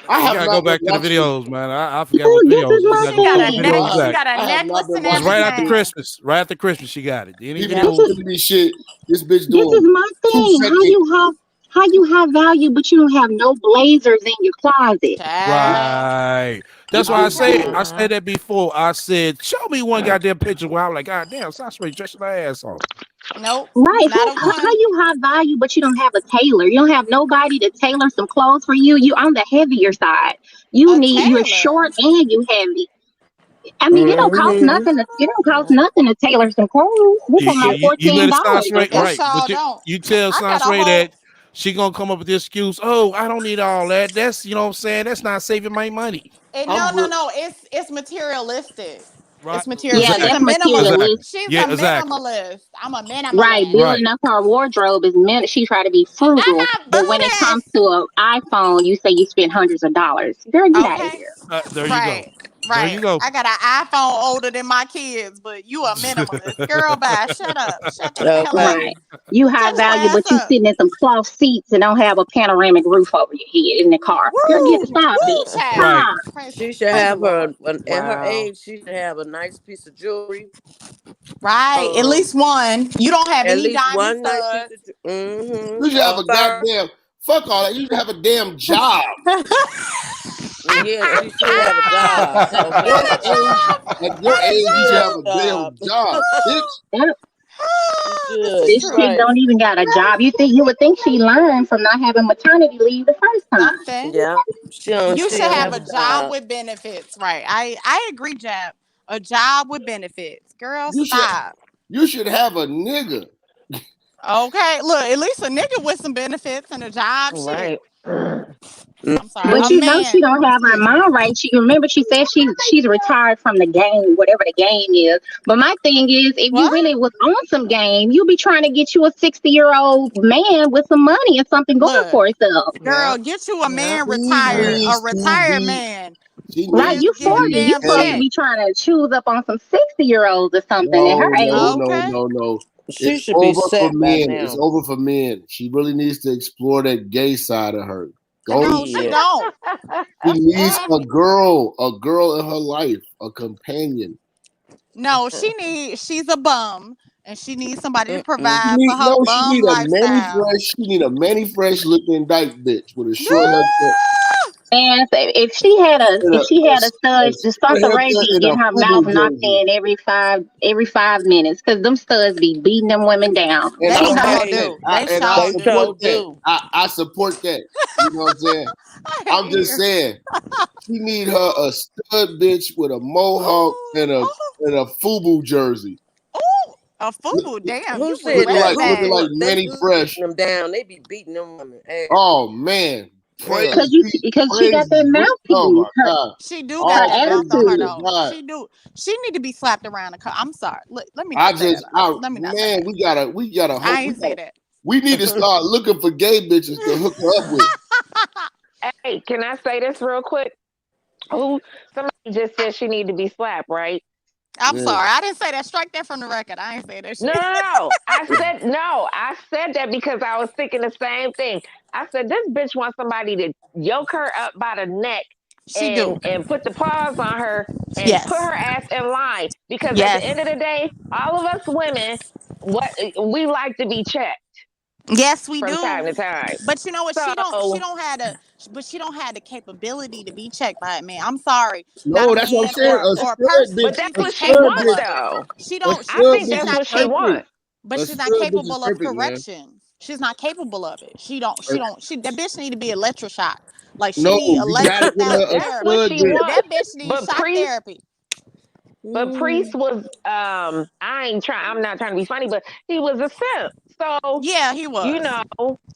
I You have gotta not go been back to the watching. videos, man. I forgot what Ooh, this videos. is You my gotta She go got to a the thing. neck. videos Yo, She back. got a I have not necklace been and It was watching right these after everything. bitches. Christmas. Right after Christmas, she got it. Any People Yep. This videos? is sending me shit. This bitch this is doing my thing. 2 seconds. How you have value, but you don't have no blazers in your closet. Child. Right. This That's why bitch doing. I said that before. I said, show me one goddamn picture where I'm like, God damn, Sasha dressing her ass off. Nope. Right? Not a How one. you have value, but you don't have a tailor? You don't have nobody to tailor some clothes for you. You on the heavier side. A You're Taylor. short and you heavy. I mean, Mm-hmm. it don't cost nothing to tailor some clothes. We talking about You let it $14 Sasha or Ray, It something. right. sure But don't. you tell I got Sasha a Ray whole that she gonna come up with the excuse, oh, I don't need all that. That's you know what I'm saying? That's not saving my money. no, I'm no, real. no. It's materialistic. Right. It's material. Yeah, Exactly. that's materialist. She's Yeah, a exactly. minimalist. I'm a Right, minimalist. building Right. up her wardrobe is meant she try to be I'm frugal, not but when it comes Buddhist. to an iPhone, you say you spend hundreds of dollars. Girl, get out of Okay. here. There you go. Right. There you Right. go. I got an iPhone older than my kids, but you a minimalist. Girl, bye. Shut up. Shut the hell up. Right. Okay. You high Shut your value, ass but you up. sitting in some cloth seats and don't have a panoramic roof over your head in the car. Girl, Woo! stop Woo, it. child. Right. Stop. She should Praise the have Lord. at her Wow. age. She should have a nice piece of jewelry. Right. At Um, least one. You don't have at any least diamond one nice piece studs. of. Mm-hmm. You should have A a fur. goddamn fuck all that. You should have a damn job. Yeah, she should have a job. Not Okay. a job. At your Not a age, She you should should have have a a job. damn job. job, bitch. That, She This should. is this You're true. chick right. don't even got a job. You would think she learned from not having maternity leave the first time. Something. Yeah. You She should don't have have a a job job. with benefits. Right. I agree, Jab. A job with benefits. Girl, You should stop. you should have a nigga. Okay. Look, at least a nigga with some benefits and a job. Shit. Right. I'm sorry. But A Mm-hmm. she man. don't have her Excuse me. mind right. She remember she said she's retired from the game, whatever the game is. But my thing is, if you What? really was on some game, you'll be trying to get you a 60-year-old man with some money and something going Look, for himself. girl, Yep. get you a Yep. man She retired, a needs to retired be. man She Right, needs with you to give you 40. be You damn supposed to paid. check. be trying to choose up on some 60-year-olds or something at her No, no, age. no, Okay. no, no. She It's should be over for set by men. It's now. over for men. She really needs to explore that gay side of her. Go. No, she Shit. don't. She needs Mm-mm. a girl in her life, a companion. No, she's a bum and she needs somebody to Mm-mm. provide for her She bum need a Manny lifestyle. Fresh. She need a Manny Fresh looking dyke bitch with a short haircut Ah! And so if she had a stud, the short Santa Ray haircut be and a getting her mouth FUBU knocked jersey. in every five minutes because them studs be beating them women down. And They I sure want Okay. that. do. They I sure They do. support sure that. do. I support that. You know what I'm saying? I I'm hate just you. saying. She need her a stud bitch with a mohawk Ooh, and ooh, a FUBU jersey. ooh. A FUBU. Damn, Who you was said Looking that? real like Who? looking bad. like They Manny be beating Fresh. them down. They be beating them women ass. Oh man. Praise because she got that mouthpiece. Oh my God. She do All got that mouth on her attitude. though. God. She do. She need to be slapped around the car. I'm sorry. Let me I not say just, that. Let me not say man, that. we gotta hope. I ain't say that. We need to start looking for gay bitches to hook her up with. Hey, can I say this real quick? Somebody just said she need to be slapped, right? I'm sorry. I didn't say that. Strike that from the record. I ain't say that shit. No. I said that because I was thinking the same thing. I said this bitch wants somebody to yoke her up by the neck She do. and put the paws on her and put Yes. her ass in line. Because at the Yes. end of the day, all of us women, what we like to be checked Yes, we from do. time to time. But you know what? She don't have the capability to be checked by a man. I'm sorry. Not No, a that's what I'm man saying. or A a stud person. bitch. But that's A She's what she stud incapable wants, bitch. of it. though. She A don't I stud think she's bitch that's is not what she capable. perfect. wants. But A she's not stud bitch is capable of perfect, man. correction. She's not capable of it. That bitch need to be electroshock. Like she No, need you gotta get her a That's what therapy. stud she bitch. That wants. bitch needs But shock Priest, therapy. was I'm not trying to be funny, but he was a simp. So, Yeah, he was.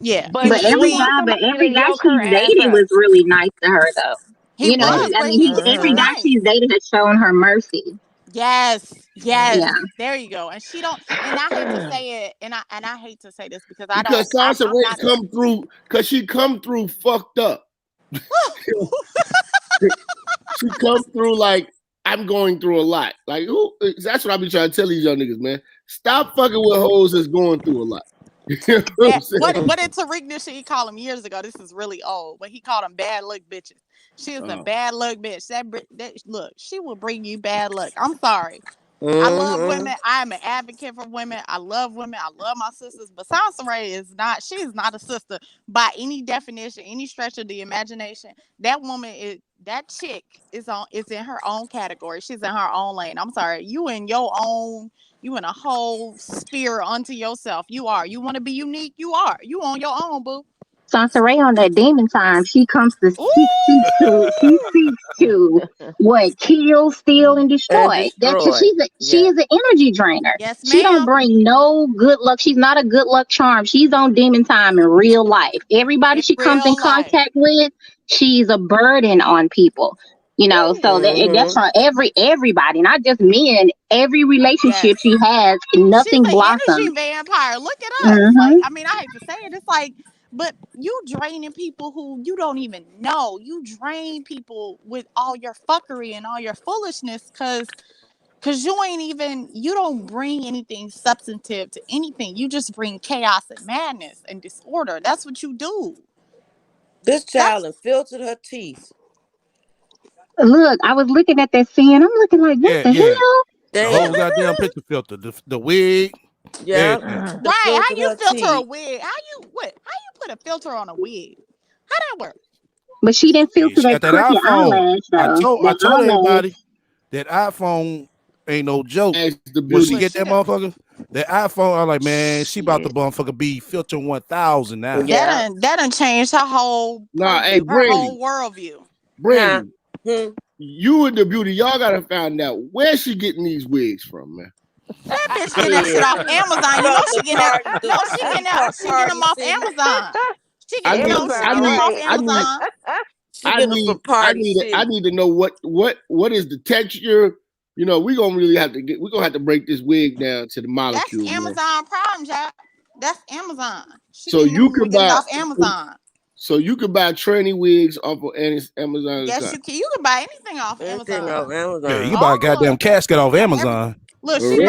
Yeah, he but But was. I she every mean, wants guy, somebody to yoke her she's ass dated up. was really nice to her, though. he Right. was, I but mean, he was too every guy nice. she's dated has shown her mercy. Yes, yes. Yeah. There you go. And she don't. And I hate to say it. And I hate to say this because I don't. Because Sansa I'm Ray not. come through, because she come through fucked up. She come through like, I'm going through a lot. Like, that's what I be trying to tell these young niggas, man. Stop fucking with hoes that's going through a lot. You know what I'm saying? What did Tariq Nasheed call him years ago? This is really old, but he called them bad luck bitches. She is a bad luck bitch. That look, she will bring you bad luck. I'm sorry. I love women. I am an advocate for women. I love women. I love my sisters. But Sansa Ray is not. She is not a sister by any definition, any stretch of the imagination. That woman is. That chick is in her own category. She's in her own lane. I'm sorry. You in your own. You in a whole sphere unto yourself. You are. You want to be unique. You are. You on your own, boo. Sansa Ray on that demon time, she seeks to what, kill, steal, and destroy. That's she is an energy drainer. Yes, She don't ma'am. bring no good luck. She's not a good luck charm. She's on demon time in real life. Everybody she comes in contact with, she's a burden on people. So that's for everybody, not just men. Every relationship she has, nothing She's an energy blossoms. vampire. Look at us. Like, I mean, I hate to say it. It's like, but you draining people who you don't even know. You drain people with all your fuckery and all your foolishness because you don't bring anything substantive to anything. You just bring chaos and madness and disorder. That's what you do. This child and filtered her teeth. Look, I was looking at that scene. I'm looking like, what the hell? The whole goddamn picture filter, the wig. Yeah. Right. How you filter a wig? How you put a filter on a wig? How that work? But she didn't filter She that got that crooked iPhone. eyelash, though. I told everybody that iPhone ain't no joke. When she get that motherfucker, that iPhone, I'm like, man, she about to motherfucker be filter 1000 now. That done changed her whole Hey, her whole worldview. Brandy, you and the beauty, y'all gotta find out where she getting these wigs from, man. That bitch getting that shit off Amazon. You know she getting that. No, she getting them off Amazon. She getting them off Amazon. I need to know what is the texture. We're gonna have to break this wig down to the molecule. That's Amazon Prime, Jack. That's Amazon. So you can buy off Amazon. So you can buy tranny wigs off of Amazon. Yes, you can. You can buy anything off Amazon. Yeah, you can buy a goddamn casket off Amazon. Look, she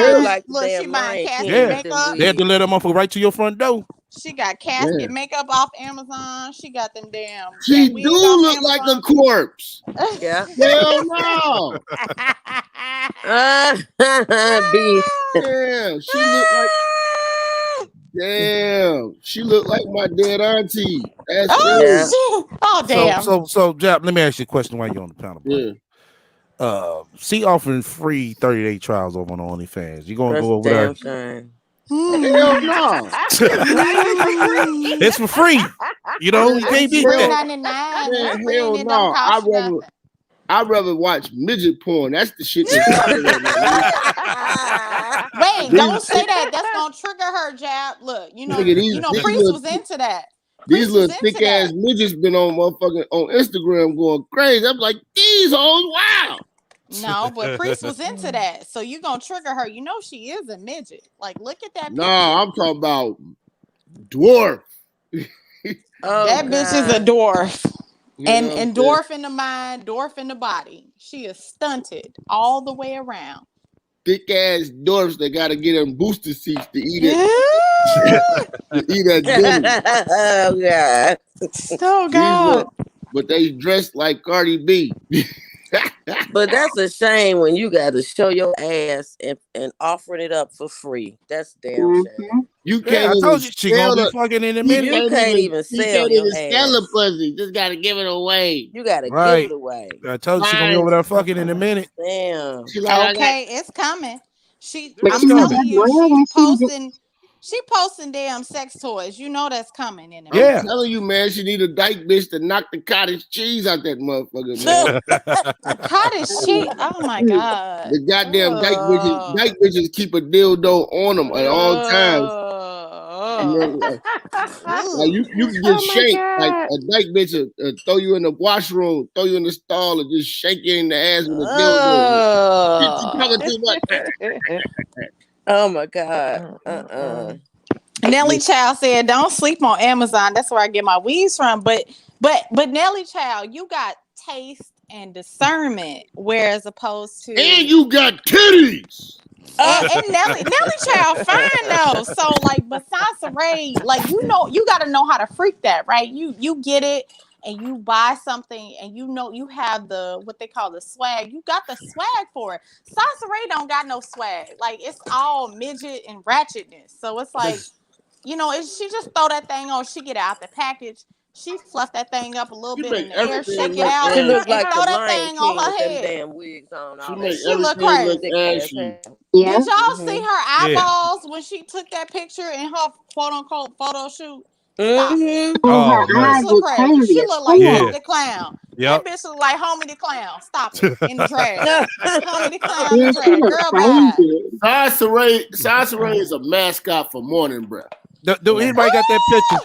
buying casket makeup. They have to let them off right to your front door. She got casket makeup off Amazon. She got them damn. She do look like a corpse. Yeah. Hell no. Damn, she look like. Damn, she looked like my dead auntie. That's damn. So, Jap, let me ask you a question while you're on the panel. She offering free 30-day trials over on OnlyFans. You gonna go over there? Hell no. It's for free. You can't beat that. Hell no. I'd rather watch midget porn. That's the shit. Wait, don't say that. That's gonna trigger her, Jab. Look, Priest was into that. These Priest was little into thick ass that. midgets been on motherfucking on Instagram going crazy. I'm like, these hoes, wow. No, but Priest was into that. So you gonna trigger her. You know she is a midget. Like, look at that picture. Nah, I'm talking about dwarf. Oh, That bitch is a God. dwarf. You know what I'm And saying? dwarf in the mind, dwarf in the body. She is stunted all the way around. Thick ass dwarfs that gotta get in booster seats to eat it. Yeah. To eat at dinner. Oh, God. Oh These God. look, but they dressed like Cardi B. But that's a shame when you got to show your ass and offering it up for free. That's damn shame. You Yeah, can't I even told you she gonna sell be the. fucking in a You minute. You can't even You sell can't your even sell the ass. pussy. Just gotta give it away. You got to give Right. it away. I told you she gonna be over there fucking in a minute. Damn. She like, I got. Okay, it's coming. It's I'm coming. telling you, she posting damn sex toys. You know that's coming in a I'm Yeah. minute. telling you, man. She need a dyke bitch to knock the cottage cheese out that motherfucker, man. Cottage cheese. Oh my God. The goddamn dyke bitches keep a dildo on them at all times. You know, like you can get Oh my shanked. Like God. a dyke bitch will throw you in the washroom, throw you in the stall, and just shake you in the ass with a dildo. You talking too much. Oh, my God. Nelly Child said, "Don't sleep on Amazon. That's where I get my weaves from." But Nelly Child, you got taste and discernment, whereas opposed to And you got titties. and Nelly Child fine though. So like, but Sansaray, like you got to know how to freak that, right? You get it. And you buy something, and you know you have the what they call the swag. You got the swag for it. Sansaray don't got no swag. Like it's all midget and ratchetness. So it's like, she just throw that thing on. She get it out the package. She fluff that thing up a little She bit make in the air, everything shake it look out, She ass. look and like throw the that Lion thing on King her with them head. damn wigs on. She All make that She look everything look crazy. ashy. Did y'all see her Yeah. eyeballs when she took that picture in her quote unquote photo shoot? Stop it. Mm-hmm. Oh That bitch man. look crazy. She look like Yeah. Homie the Clown. Yep. That bitch look like Homie the Clown. Stop it. In the drag. Homie the Clown in the drag. Girl, bye. Sasha Ray is a mascot for Morning Breath. Do anybody got that picture?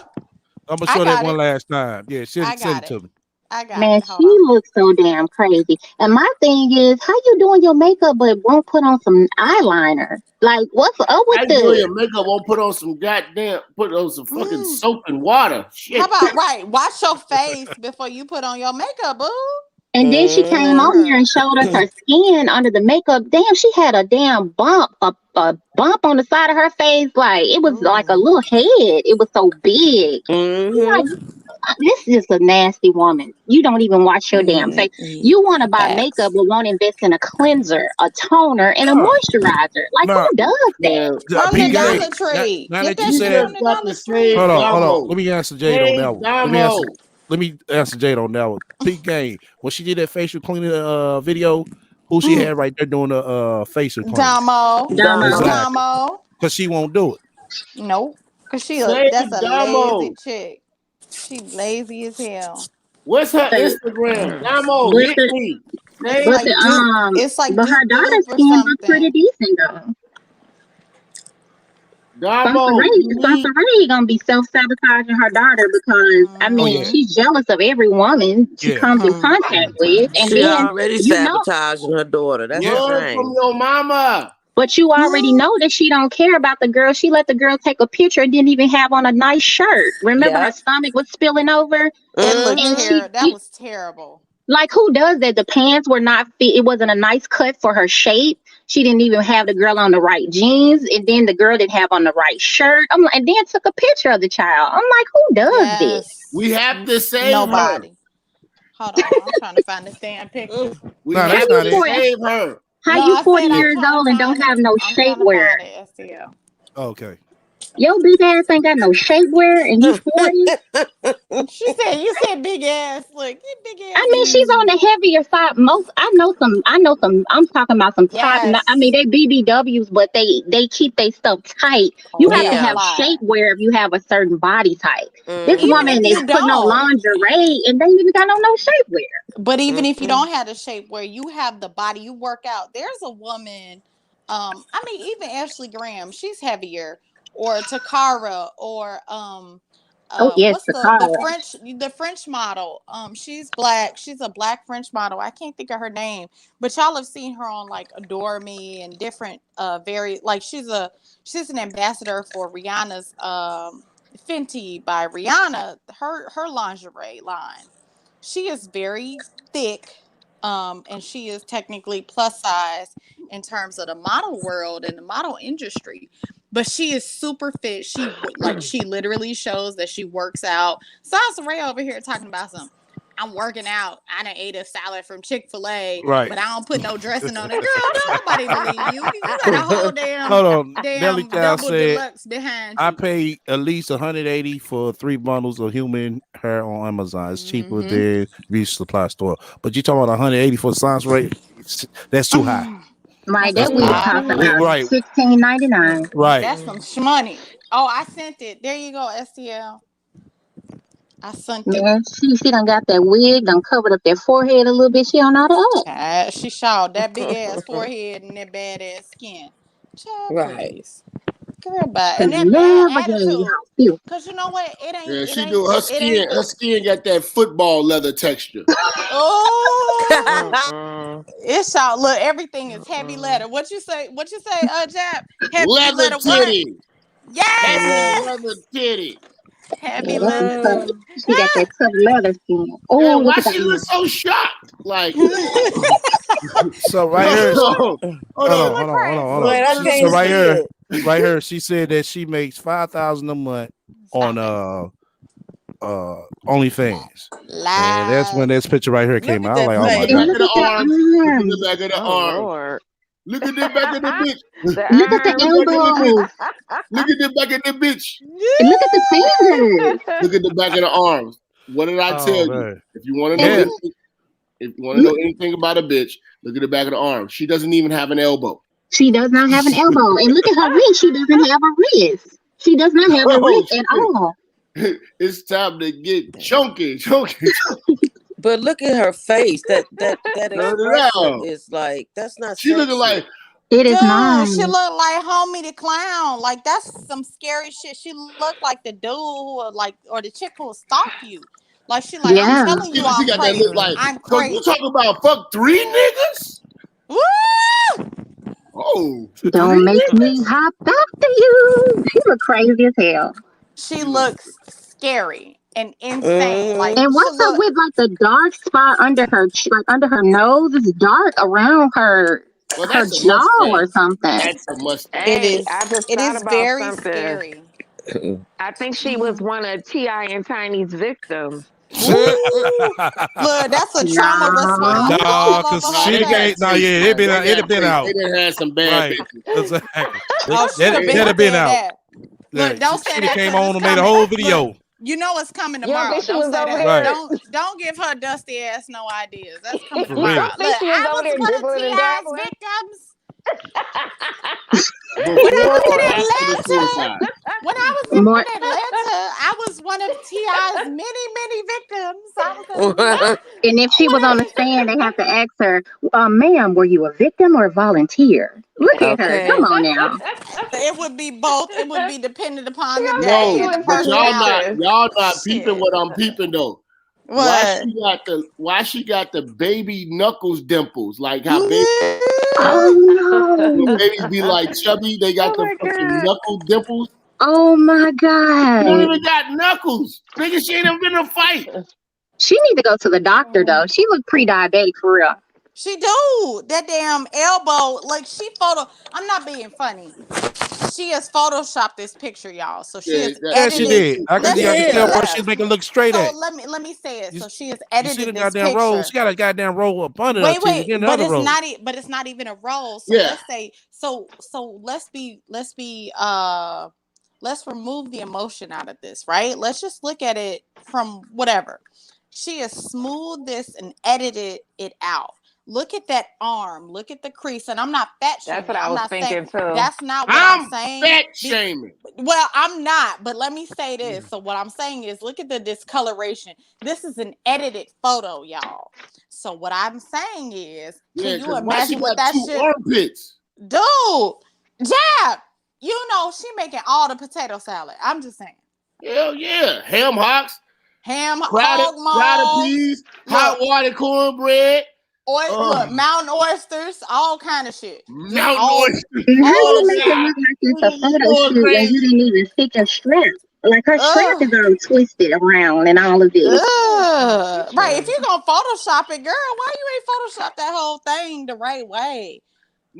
I'm gonna I show that got one it. last time. Yeah, I send got it it. to me. I got Man, it. Hold she on. looks so damn crazy. And my thing is, how you doing your makeup but won't put on some eyeliner? Like, what's up How with you doing this? your makeup? Won't put on some fucking soap and water. How Shit. about wash your face before you put on your makeup, boo? And then she came Mm-hmm. on here and showed us Girl. her skin under the makeup. Damn, she had a damn bump, a bump on the side of her face. Like, it was like a Ooh. little head. It was so big. Like, Mm-hmm. this is a nasty woman. You don't even wash your damn face. You want to buy makeup Facts. but won't invest in a cleanser, a toner, and a Nah, moisturizer. Like, nah. who does that? Man, From the P game. Dollar Tree. Now Get that you that you say shit that, from just the got to Dollar save hold Tree. on. Damo. Let me answer Jade on Save that one. Damo. Let me answer Jade on that one. P game. When she did that facial cleaning video, who she had right there doing the facial cleaning? Damo. Damo. Damo. Exactly. Damo. Because she won't do it. Nope. Cause Save that's a lazy Damo. chick. She lazy as hell. What's her But, Instagram? Damo, but hit the, me. It's Save like Duke. It's like but her Duke daughter's Goop or skin looks pretty something. decent though. Damo. You Sansa need Ray gonna be self sabotaging her daughter because I Oh mean yeah. she's jealous of every woman she Yeah. comes in contact with, and She then already you know, sabotaging her daughter. That's a Yeah. learn from shame. your mama. but you already know that she don't care about the girl. She let the girl take a picture and didn't even have on a nice shirt. Remember her Yep. stomach was spilling over, It looked and Mm-hmm. terrible. That was terrible. like who does that? The pants were not fit. It wasn't a nice cut for her shape. She didn't even have the girl on the right jeans, and then the girl didn't have on the right shirt. I'm like, and then took a picture of the child. I'm like, who does this? We Yes. have to save her. Nobody. Hold on. I'm trying to find this damn picture. We Nah, How that's have you not to it. for save her. how No, you I 40 said I'm years trying to old and don't find have it. no I'm trying to shapewear? find it. STL. Okay. Your big ass ain't got no shapewear and you 40. She said, "You said big ass. Look, you big I ass." mean, she's on the heavier side. Most I know some. I'm talking about some top. I Yes. mean, they BBWs, but they keep their stuff tight. You have to Correct. Yeah. have Fly. shapewear if you have a certain body type. This Even Mm-hmm. woman if is you putting on don't. lingerie and they ain't even got no shapewear. But even if you Mm-hmm. don't have the shape where you have the body, you work out. There's a woman, I mean, even Ashley Graham, she's heavier, or Takara, or Oh yes, what's the the French model. She's black. She's a black French model. I can't think of her name, but y'all have seen her on like Adore Me and different very like she's an ambassador for Rihanna's Fenty by Rihanna, her lingerie line. She is very thick, and she is technically plus size in terms of the model world and the model industry. But she is super fit. She literally shows that she works out. Sansa Ray over here talking about I'm working out. I done ate a salad from Chick-fil-A, Right. but I don't put no dressing on it. Girl, don't nobody believe you. You got a whole Hold on. Nelly damn Cow double said, deluxe behind I you. pay at least $180 for 3 bundles of human hair on Amazon. It's cheaper than beauty supply store. But you talking about $180 for Science Rate? That's too high. Right, That's that too wig high. cost about Right. $16.99. Right. That's some shmoney. Oh, I sent it. There you go, STL. I sent it. Man, she done got that wig, done covered up that forehead a little bit. She don't know how to act. She showed that big ass forehead and that bad ass skin. Child, Right. please. Girl, bye. Cause And that never bad gave attitude. y'all filth. Cause you know what? Yeah, she do her skin. Her the skin got that football leather texture. oh it's all look, everything is heavy letter. What you say, Jap? Heavy Leather letter what? titty. Heavy Yes! leather titty. Heavy Yeah, that's some letter. tough. She got that tough leather skin. Oh, Yeah, look why at she look that. so shocked? Like, So right here, hold on. hold on. Wait, I So can't right see here, it. she said that she makes $5,000 a month on OnlyFans. And that's when Lies. this picture right here Look came at out. I was that like, oh my face. And god. Back of look at the the arms. Look at arms. the back of the Oh arms. Lord. Look at the back of the bitch. The Look at the arms. Look at the bitch. elbows. Look at the back of the bitch. And look at the fingers. Look at the back of the arms. What did I tell Oh you? man. If you want to know And Yeah. anything, if you want to know anything about a bitch, look at the back of the arm. She doesn't even have an elbow. she does not have an elbow. And look at her wrist. She doesn't have a wrist. She does not have a Oh wrist at shit! all. It's time to get chunky. But look at her face. That Turn it expression out. is like that's not She looking sexy. like It is Dude, she not. looked like Homie the Clown. Like that's some scary shit. She looked like the dude or the chick who will stalk you. Like she like, I'm Yeah. telling you she I'm got that look crazy. like. I'm So you crazy. talking about fuck 3 niggas? Woo! Oh, 3 Don't make me niggas? hop after you. She look crazy as hell. She She look. looks scary and insane. Like Mm-hmm. And she what's up look with like the dark spot under her, like under her nose? It's dark around her Well, her that's a jaw or mustache. something. That's a mustache. Hey, I just it thought is about very something. scary. I think she was one of T.I. and Tiny's victims. Ooh. Look, that's a trauma response No. No, all over because Nah, her she they got can't. face. No, taste, yeah, man. They it'd got have been taste. out. They done had some bad Right. bitches. Exactly. Oh, she would have been That'd have been said out. that. Look, don't say She'd that have came because on it's and made a coming. whole video. Look, you know it's coming You don't tomorrow. think she Don't was say over that. Right. there? Don't give her dusty ass no ideas. That's coming For You real. tomorrow. don't Look, think she was I over was there one of dibbling and T.I.'s dabbling? victims. When I Before was or in after the Atlanta, suicide? when I was More in Atlanta, I was one of T.I.'s many victims. I was in Atlanta. and if she was on the stand, they have to ask her, ma'am, were you a victim or a volunteer? Look at her. Come Okay. on now. It would be both. It would be dependent upon the Y'all think day she No, and the was but personality. submissive? y'all not peeping Shit. what I'm peeping though. What? Why she got the baby knuckles dimples? Like how Oh no. babies be like chubby, they got Oh the my fucking god. knuckle dimples. Oh my She don't God. even got knuckles. Nigga, she ain't even been in a fight. She need to go to the doctor though. She look pre-diabetic for real. She do that damn elbow. Like I'm not being funny. She has photoshopped this picture, y'all. So she Yeah, has Yeah, she edited. did. I can Listen, tell Yeah. where she's making look straight so at. let me say it. You, So she has you see the edited this goddamn roll. picture. She got a goddamn roll up under her titty. Then the But other it's roll. not. But it's not even a roll. So Yeah. let's say. So let's remove the emotion out of this, right? Let's just look at it from whatever. She has smoothed this and edited it out. Look at that arm. Look at the crease. And I'm not fat shaming. That's what I I'm was not saying thinking too. that's not what I'm I'm saying. fat shaming. Well, I'm not, but let me say this. So what I'm saying is look at the discoloration. This is an edited photo, y'all. So what I'm saying is, Yeah, can you because why she imagine what got that 2 shit? armpits? Dude, Jab, you know she making all the potato salad. I'm just saying. Hell yeah. Ham hocks, hog fried maws. peas, hot water cornbread. Look, mountain oysters, all kind of shit. Just Mountain all oysters. How all you the make it shit. look like it's a photo Going shoot and you crazy. didn't even fit your strap? Like her strap Ugh. is all twisted around and all of this. Ugh. Right. If you're gonna Photoshop it, girl, why you ain't Photoshop that whole thing the right way?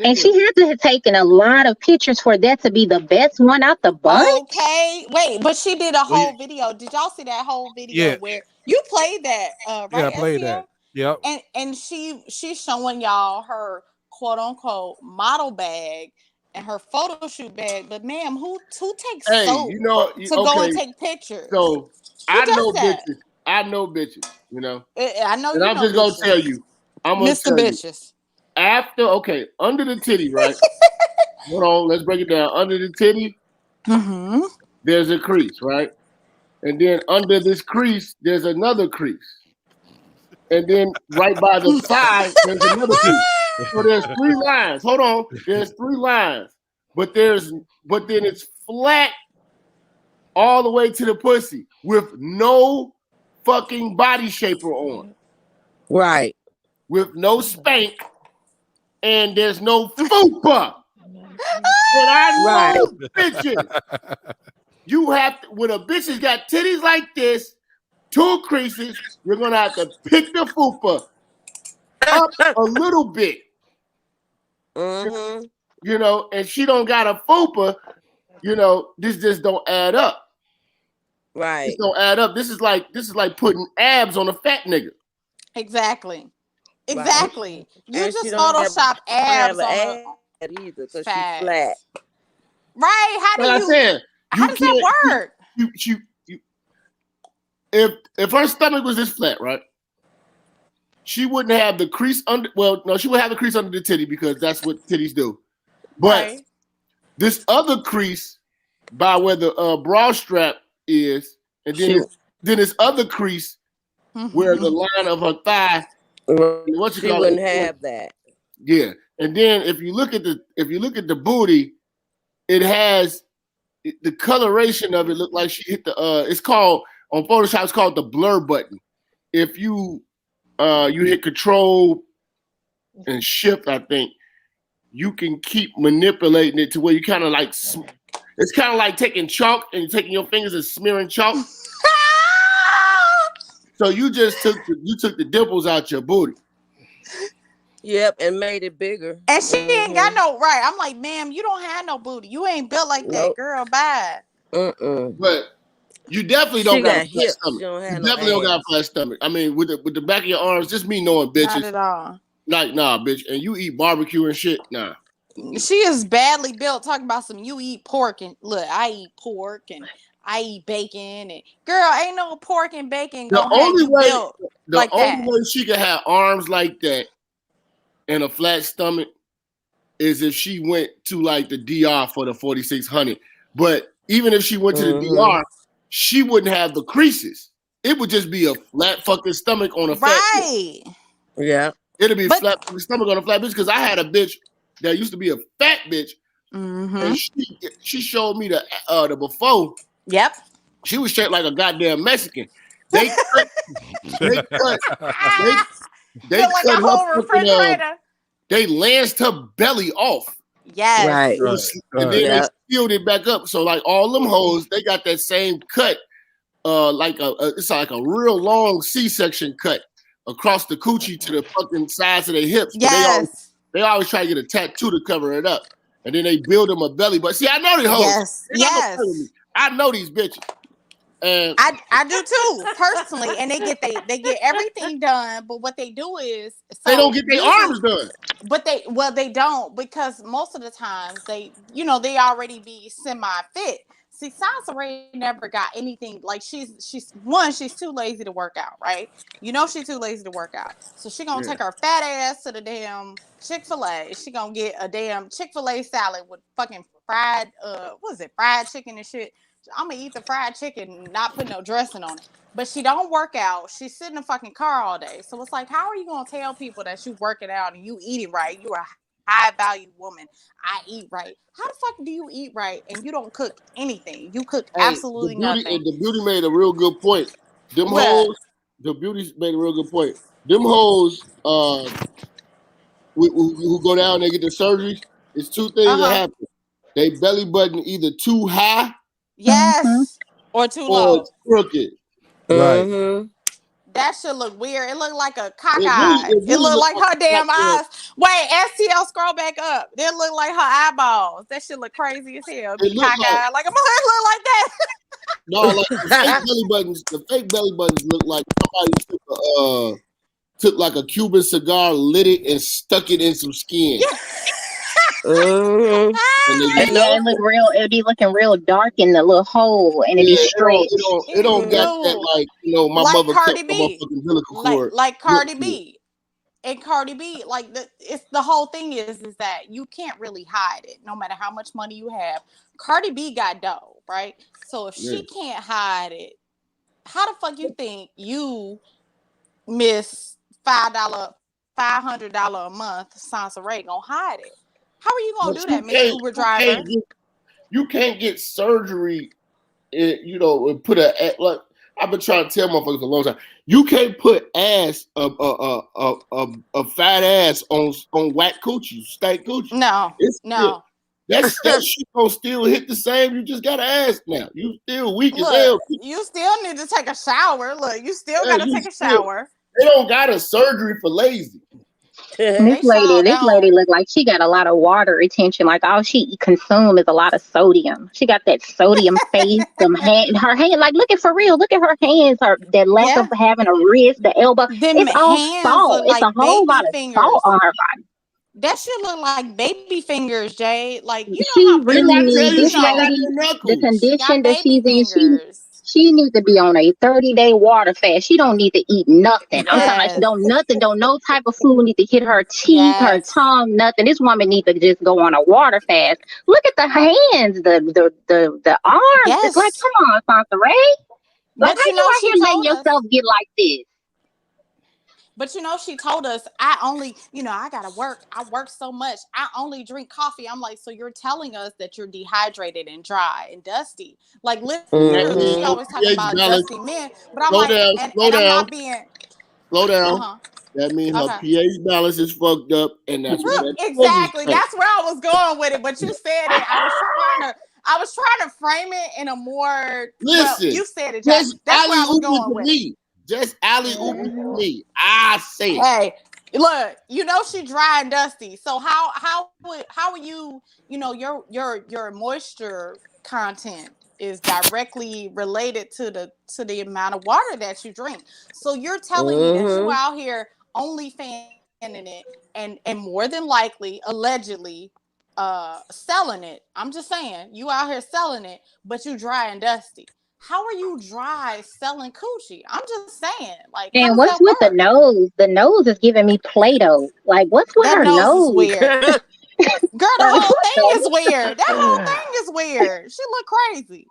And Nigga. she had to have taken a lot of pictures for that to be the best one out the bunch. Okay. Wait, but she did a Well, whole video. Did y'all see that whole video yeah, where you played that yeah, I right, played STL? that. Yep. And she's showing y'all her quote unquote model bag and her photo shoot bag. But ma'am, who takes Hey, soap you know, to go okay. and take pictures? So Who I does know that? bitches. I know bitches, you know. I know And you I'm know just gonna bitches. tell you. I'm gonna Mr. tell you. Bitches. After, okay, under the titty, right? Hold on, let's break it down. Under the titty, Mm-hmm. there's a crease, right? And then under this crease, there's another crease. And then right by the thigh, there's another crease. So there's 3 lines. Hold on. There's 3 lines. But then it's flat all the way to the pussy with no fucking body shaper on. Right. With no spank, and there's no fupa. And I Right. know bitches. You have to, when a bitch has got titties like this, 2 creases, you're gonna have to pick the fupa up a little bit. Mm-hmm. You know, and she don't got a fupa, you know, this just don't add up. Right. This don't add up. This is like putting abs on a fat nigga. Exactly. Right. Exactly. You And she just don't Photoshop have abs an on a ass either because she's fat. flat. Right? Like I said, How does that work? You if her stomach was this flat, right? She wouldn't have the crease under. Well, no, she would have the crease under the titty because that's what titties do. But Right. this other crease by where the bra strap is, and then this other crease where the line of her thigh. What you She call wouldn't it? have that. Yeah, and then if you look at the booty, it has the coloration of it. Look like she hit the. It's called on Photoshop. It's called the blur button. If you hit Control and Shift, I think you can keep manipulating it to where you kind of like. It's kind of like taking chalk and taking your fingers and smearing chalk. So you just took the dimples out your booty. Yep, and made it bigger. And she ain't got no right. I'm like, ma'am, you don't have no booty. You ain't built like that, girl. Bye. But you definitely don't got a flat hips. stomach. She don't have You no definitely don't got a ass. flat stomach. I mean, with the back of your arms, just me knowing bitches. Not at all. Like, nah, bitch. And you eat barbecue and shit? Nah. She is badly built. Talking about some you eat pork and look, I eat pork and I eat bacon and girl, ain't no pork and bacon gonna have you built like that. The only way she could have arms like that and a flat stomach is if she went to like the DR for the 4600. But even if she went to the DR, she wouldn't have the creases. It would just be a flat fucking stomach on a fat bitch. Yeah. It'd be flat stomach on a flat bitch because I had a bitch that used to be a fat bitch, and she showed me the before. Yep. She was shaped like a goddamn Mexican. They cut like a whole refrigerator. They lanced her belly off. Yes. Right. And then they sealed it back up. So like all them hoes, they got that same cut. It's like a real long C-section cut across the coochie to the fucking sides of their hips. Yes. They always try to get a tattoo to cover it up. And then they build them a belly. But see, I know these hoes. Yes. I know these bitches. And I do too, personally. And they get everything done, but what they do is they don't get their arms done. But they don't, because most of the times they already be semi-fit. See, Sansa Ray never got anything. Like she's too lazy to work out, right? You know she's too lazy to work out. So she gonna take her fat ass to the damn Chick-fil-A. She gonna get a damn Chick-fil-A salad with fucking fried fried chicken and shit. I'm gonna eat the fried chicken, not put no dressing on it. But she don't work out. She sit in the fucking car all day. So it's like, how are you gonna tell people that you working out and you eating right? You are high value woman. I eat right. How the fuck do you eat right and you don't cook anything? You cook Hey, absolutely nothing. the beauty made a real good point. Them What? hoes, the beauty made a real good point. Them hoes, who go down, they get the surgeries. It's two things that happen. They belly button either too high, yes, or too or low. it's crooked. Right. Mm-hmm. That should look weird. It looked like a cock It eye. It really looked look like her damn goddamn- eyes. Wait, STL, scroll back up. It looked like her eyeballs. That shit look crazy as hell. Be It look cock like- eye. Like a mother look like that. No, like the fake belly buttons look like somebody took like a Cuban cigar, lit it, and stuck it in some skin. Mm-hmm. And they Yeah, it look real. It'd be looking real dark in the little hole, and it'd be stretched. It don't got that, like, you know, my Like mother Cardi kept my B. motherfucking umbilical cord. Like Cardi B. And Cardi B, like it's the whole thing is that you can't really hide it, no matter how much money you have. Cardi B got dough, right? So if she can't hide it, how the fuck you think you miss $500 a month Sansa Ray gonna hide it? How are you gonna do that, Mr. Uber driver? You can't get surgery, you know, and put like I've been trying to tell motherfuckers for a long time. You can't put a fat ass on whack coochie, stank coochie. No. That shit gonna still hit the same. You just got an ass now. You still weak as hell. You still need to take a shower. Look, you still gotta take a shower. They don't got a surgery for lazy. This lady look like she got a lot of water retention. Like all she consume is a lot of sodium. She got that sodium face. Her hand, like look at for real. Look at her hands. That lack of having a wrist, the elbow. It's all salt. It's a whole lot of salt on her body. That should look like baby fingers, Jay. Like you know she how really needs this lady. The condition that she's in, she needs to be on a 30-day water fast. She don't need to eat nothing. I'm talking about no type of food need to hit her teeth, her tongue, nothing. This woman needs to just go on a water fast. Look at the hands, the arms. It's like, come on, Sansa Ray. Like, how you out here letting yourself get like this? But you know, she told us, I only, I gotta work. I work so much. I only drink coffee. I'm like, so you're telling us that you're dehydrated and dry and dusty. Like literally, she always talking about dusty men. But I'm I'm not being. Slow down. That means her pH balance is fucked up, and that's what exactly. That's where I was going with it. But you said it. I was trying to frame it in a more. Listen, you said it. That's where I was going with it. Just alley oop me. I say it. Hey, look, she dry and dusty. So how are you? Your moisture content is directly related to the amount of water that you drink. So you're telling me that you out here only fanning it and more than likely, allegedly, selling it. I'm just saying, you out here selling it, but you dry and dusty. How are you dry selling coochie? I'm just saying, like. And what's with the nose? The nose is giving me Play-Doh. Like, what's with her nose? Is weird. Girl, the whole thing is weird. That whole thing is weird. She look crazy.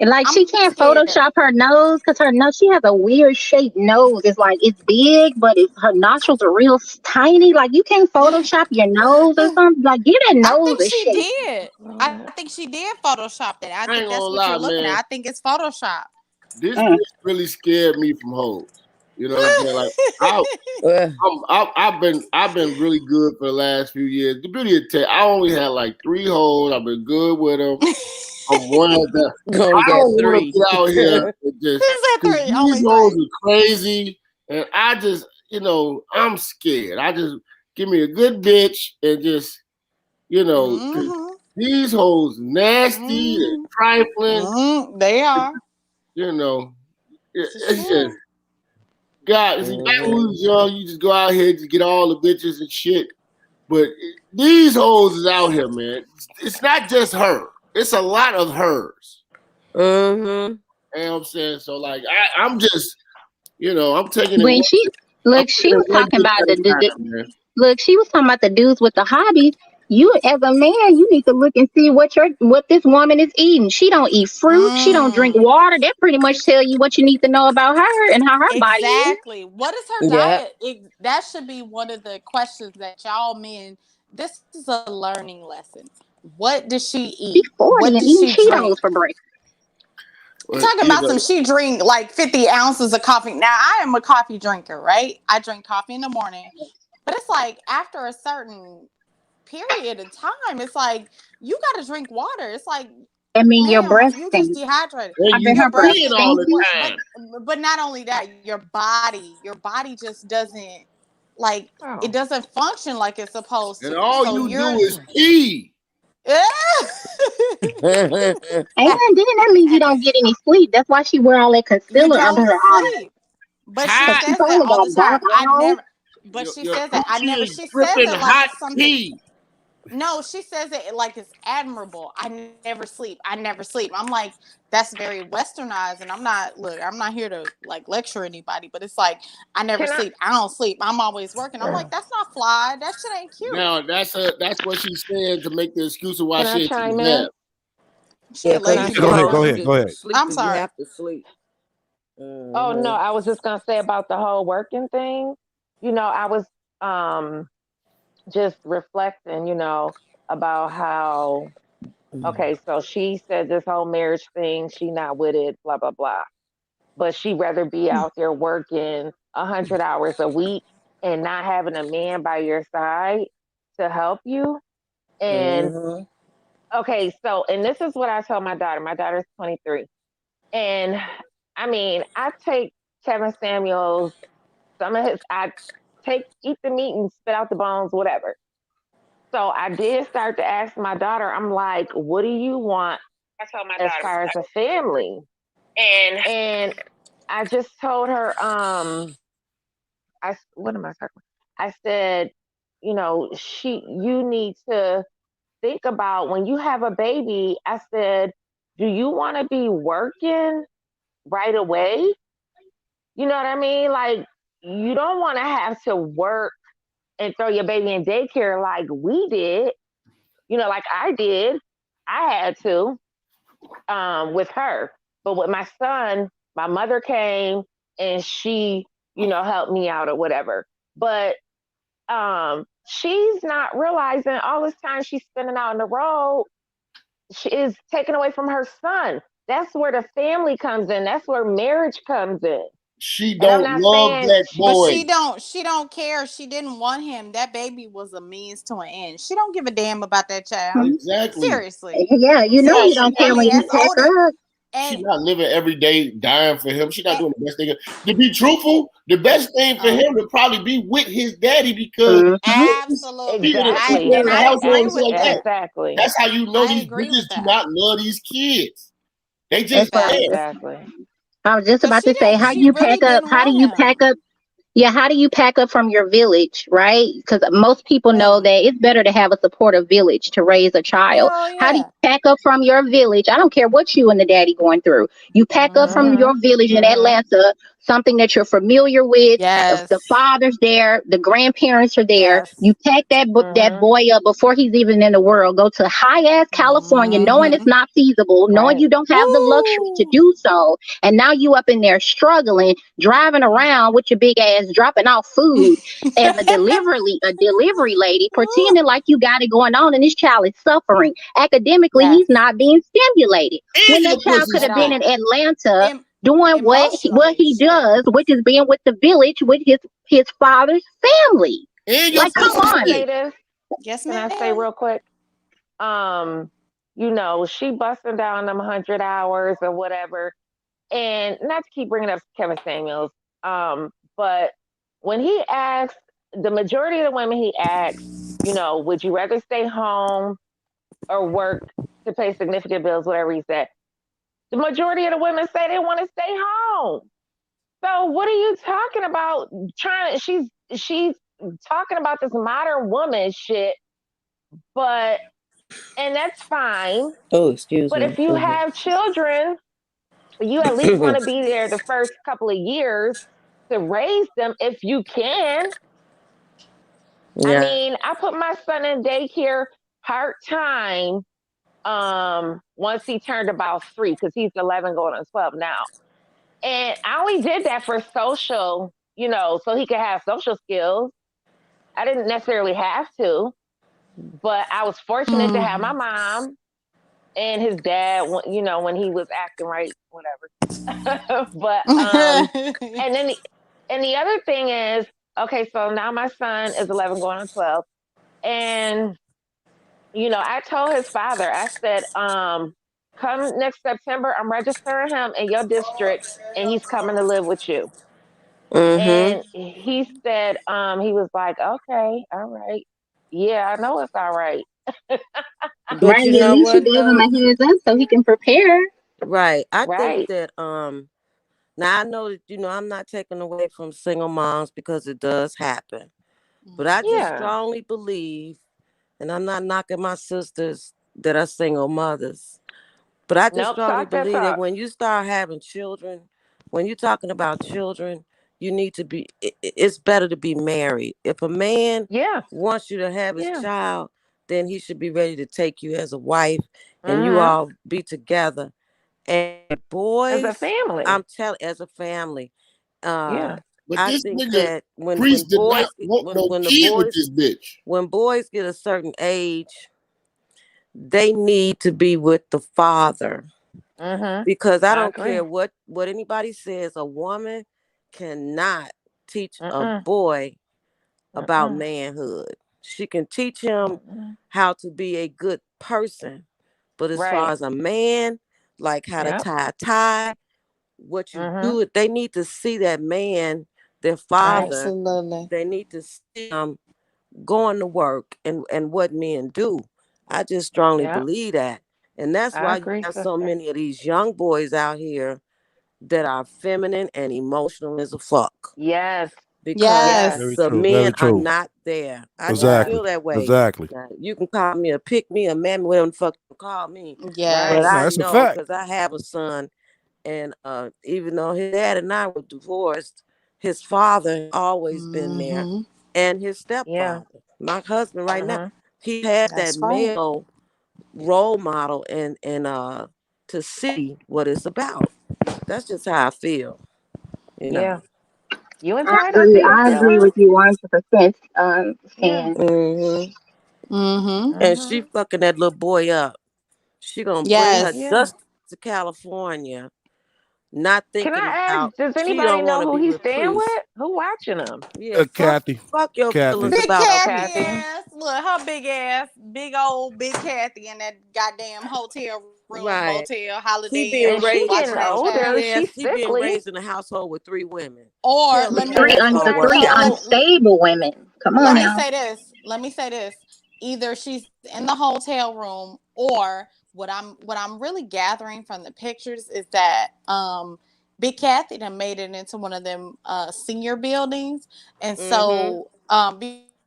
Like she can't Photoshop her nose because her nose. She has a weird shaped nose. It's like it's big, but her nostrils are real tiny. Like you can't Photoshop your nose or something. Like give that nose a shape. I think she did Photoshop that. I think that's what you're looking at. I think it's Photoshop. This really scared me from hoes. You know what I'm saying? Like I've been really good for the last few years. The beauty of tech, I only had like 3 hoes. I've been good with them. I'm one of them. I don't want to get out here and just these hoes are crazy, and I just, I'm scared. I just give me a good bitch and just, these hoes nasty and trifling. They are. It's just God. See, back when we was young, you just go out here to get all the bitches and shit. But these hoes is out here, man. It's not just her. It's a lot of hers. Mm-hmm. You know what I'm saying? So like I'm just, I'm taking when she was talking about she was talking about the dudes with the hobbies. You as a man, you need to look and see what this woman is eating. She don't eat fruit. She don't drink water. That pretty much tell you what you need to know about her and how her body is. Exactly. What is her diet? That should be one of the questions that y'all men this is a learning lesson. What does she She's eat? 40 What and does eating she drink? Cheetos for breakfast. I'm talking about some she drink like 50 ounces of coffee. Now I am a coffee drinker, right? I drink coffee in the morning. But it's like after a certain period of time, it's like you gotta drink water. It's like, I mean, your ma'am, breath you just stinks. dehydrated. And I bet you Your her breath breath peeing all stinks. the time. but not only that, your body just doesn't like it Oh. doesn't function like it's supposed And to. all So you you're do is pee. And then that means you don't get any sleep. That's why she wear all that you concealer under don't her eyes. sleep. But she Cause Hot. she says that probably all got the dark time. I eyes. never but she Your says that I coochie never is she says dripping it like hot it's something. pee. No, she says it like it's admirable. I never sleep. I never sleep. I'm like, that's very westernized, and I'm not here to like lecture anybody, but it's like I never Can I? sleep. I don't sleep. I'm always working. I'm like, that's not fly. That shit ain't cute. Now that's what she's saying to make the excuse of why Can I she ain't take chime a in? nap. She Yeah, a Can because I lazy you say Go just ahead. bum. Go want something? you ahead. Go just ahead. sleep I'm because you sorry. have to sleep. Oh no, Mm-hmm. I was just gonna say about the whole working thing. I was um just reflecting, about how okay, so she said this whole marriage thing, she not with it, blah blah blah. But she rather be out there working 100 hours a week and not having a man by your side to help you. And Mm-hmm. okay, so and this is what I tell my daughter. My daughter's 23. And I mean, I take Kevin Samuels, some of his I take eat the meat and spit out the bones, whatever. So I did start to ask my daughter, I'm like, what do you want I told my as daughter, far as a family? and And I just told her, what am I talking about? I said, you need to think about when you have a baby. I said, do you want to be working right away? You know what I mean? Like, you don't want to have to work and throw your baby in daycare like we did, like I did. I had to with her. But with my son, my mother came and she, helped me out or whatever. But she's not realizing all this time she's spending out on the road, she is taken away from her son. That's where the family comes in. That's where marriage comes in. She And I'm don't not love saying that But boy. she don't care. She didn't want him. That baby was a means to an end. She don't give a damn about that child. Exactly. Seriously. Yeah, you know Yeah, you she don't Seriously. I care not when mean, you that's living. pack older. up. She And, not living every day dying for him. She not and doing the best thing. To be truthful, the best thing for oh, him to probably be with his daddy because Mm-hmm. absolutely. being a I exactly. teacher in the and I household agree and shit with like that. that. Exactly. That's how you know I these agree bitches with do that. not love these kids. They That's just what can't. Exactly. I was just Cause about to say. How she you really pack up? didn't How do want you him. pack up? Yeah, how do you pack up from your village, right? Because most people know Mm. that it's better to have a supportive village to raise a child. Hell How do you yeah. pack up from your village? I don't care what you and the daddy going through. You pack up from Mm-hmm. your Mhm. village in Mhm. Atlanta, something that you're familiar with. The Yes. father's there, the grandparents are there. Yes. You pack that Mhm. boy up before he's even in the world. Go to high ass California, knowing it's Mm-hmm. not feasible, knowing Right. you don't have the luxury to Woo. do so, and now you up in there struggling, driving around with your big ass, dropping off food as a delivery lady, pretending like you got it going on, and this child is suffering. Academically, Yes. he's not being stimulated. When And that your child pussy could At have been all. in stink. Atlanta Em- doing what emotionally. he Shit. does, which is being with the village with his father's family. And your Like, come Can pussy I on. say stink. this? Yes, Can I say ma'am. real quick? Um, she busting down them 100 hours or whatever, and not to keep bringing up Kevin Samuels, but when he asked, the majority of the women he asked, would you rather stay home or work to pay significant bills, whatever he said, the majority of the women say they want to stay home. So what are you talking about? She's talking about this modern woman shit, but and that's fine. Oh, excuse But me. if you have children, you at least want to be there the first couple of years to raise them if you can. I Yeah. mean, I put my son in daycare part time once he turned about 3 because he's 11 going on 12 now. And I only did that for social, so he could have social skills. I didn't necessarily have to. But I was fortunate to have my mom and his dad, when he was acting right, whatever. But and then the other thing is, okay, so now my son is 11 going on 12, and I told his father, I said, come next September, I'm registering him in your district, and he's coming to live with you. Mm-hmm. And he said, he was like, okay, all right, yeah, I know it's all right. But Right. you At know least you what gave him though? a heads up so he can prepare. Right. I think Right. that now I know that I'm not taking away from single moms because it does happen. But I just Yeah. strongly believe, and I'm not knocking my sisters that are single mothers, but I just Nope. strongly Talk that believe that talk. when you start having children, when you're talking about children, you need to be, it's better to be married. If a man Yeah. wants you to have his Yeah. child, then he should be ready to take you as a wife and you Mhm. all be together. And As a boys, family. I'm telling, as a family, uh, Yeah. But I this think nigga that when Priest did not boys want no when the kid with boys this bitch. when boys get a certain age, they need to be with the father, Mhm. because I I don't care agree. what anybody says. A woman cannot teach a Mm-mm. boy about Mm-mm. manhood. She can teach him Mm-mm. how to be a good person, but as far Right. as a man, like how to Yep. tie a tie, what you Mhm. do, they need to see that man, their Right. father. Absolutely. They need to see him going to work and what men do. I just strongly Yep. believe that. And that's I why you agree, have so sister. many of these young boys out here that are feminine and emotional as a fuck. Yes. Because Yes. Yes. Very the true. men Very are true. not there. I just Yes. Exactly. feel that way. Exactly. Now, you can call me a pick me, a mammy, whatever the fuck you call me. But Right. Yes. No, I that's a know fact. because I have a son, and even though his dad and I were divorced, his father had always been there, Mm-hmm. and his Yeah. stepfather, my husband right now, Mhm. he had that That's right. male role model, and to see what it's about. That's just how I feel, you know. Yeah. You entitled to your I agree feelings. with you 100%, Yeah. Stan. Hmm. Mm-hmm. And she Mhm. fucking that little boy up. She gonna bring her Yes. Yeah. dust to California, not Can thinking I about ask? Does she anybody don't want know to who be he's with staying Priest. with? Who watching him? Yeah, Kathy. fuck your Kathy. feelings Big about Oh, Kathy Kathy. ass. Look, her big ass, big old big Kathy in that goddamn hotel room, right. motel, He Holiday being And Inn, she raised. watching getting that child. older. He She's being sickly. raised in a household with 3 women. Or Tell let me me how Three that's That's un- what gonna I three work. told. unstable women. Come on let me now. say this. Let me say this. Either she's in the hotel room, or what I'm really gathering from the pictures is that Big Kathy done made it into one of them senior buildings. And Mm-hmm. so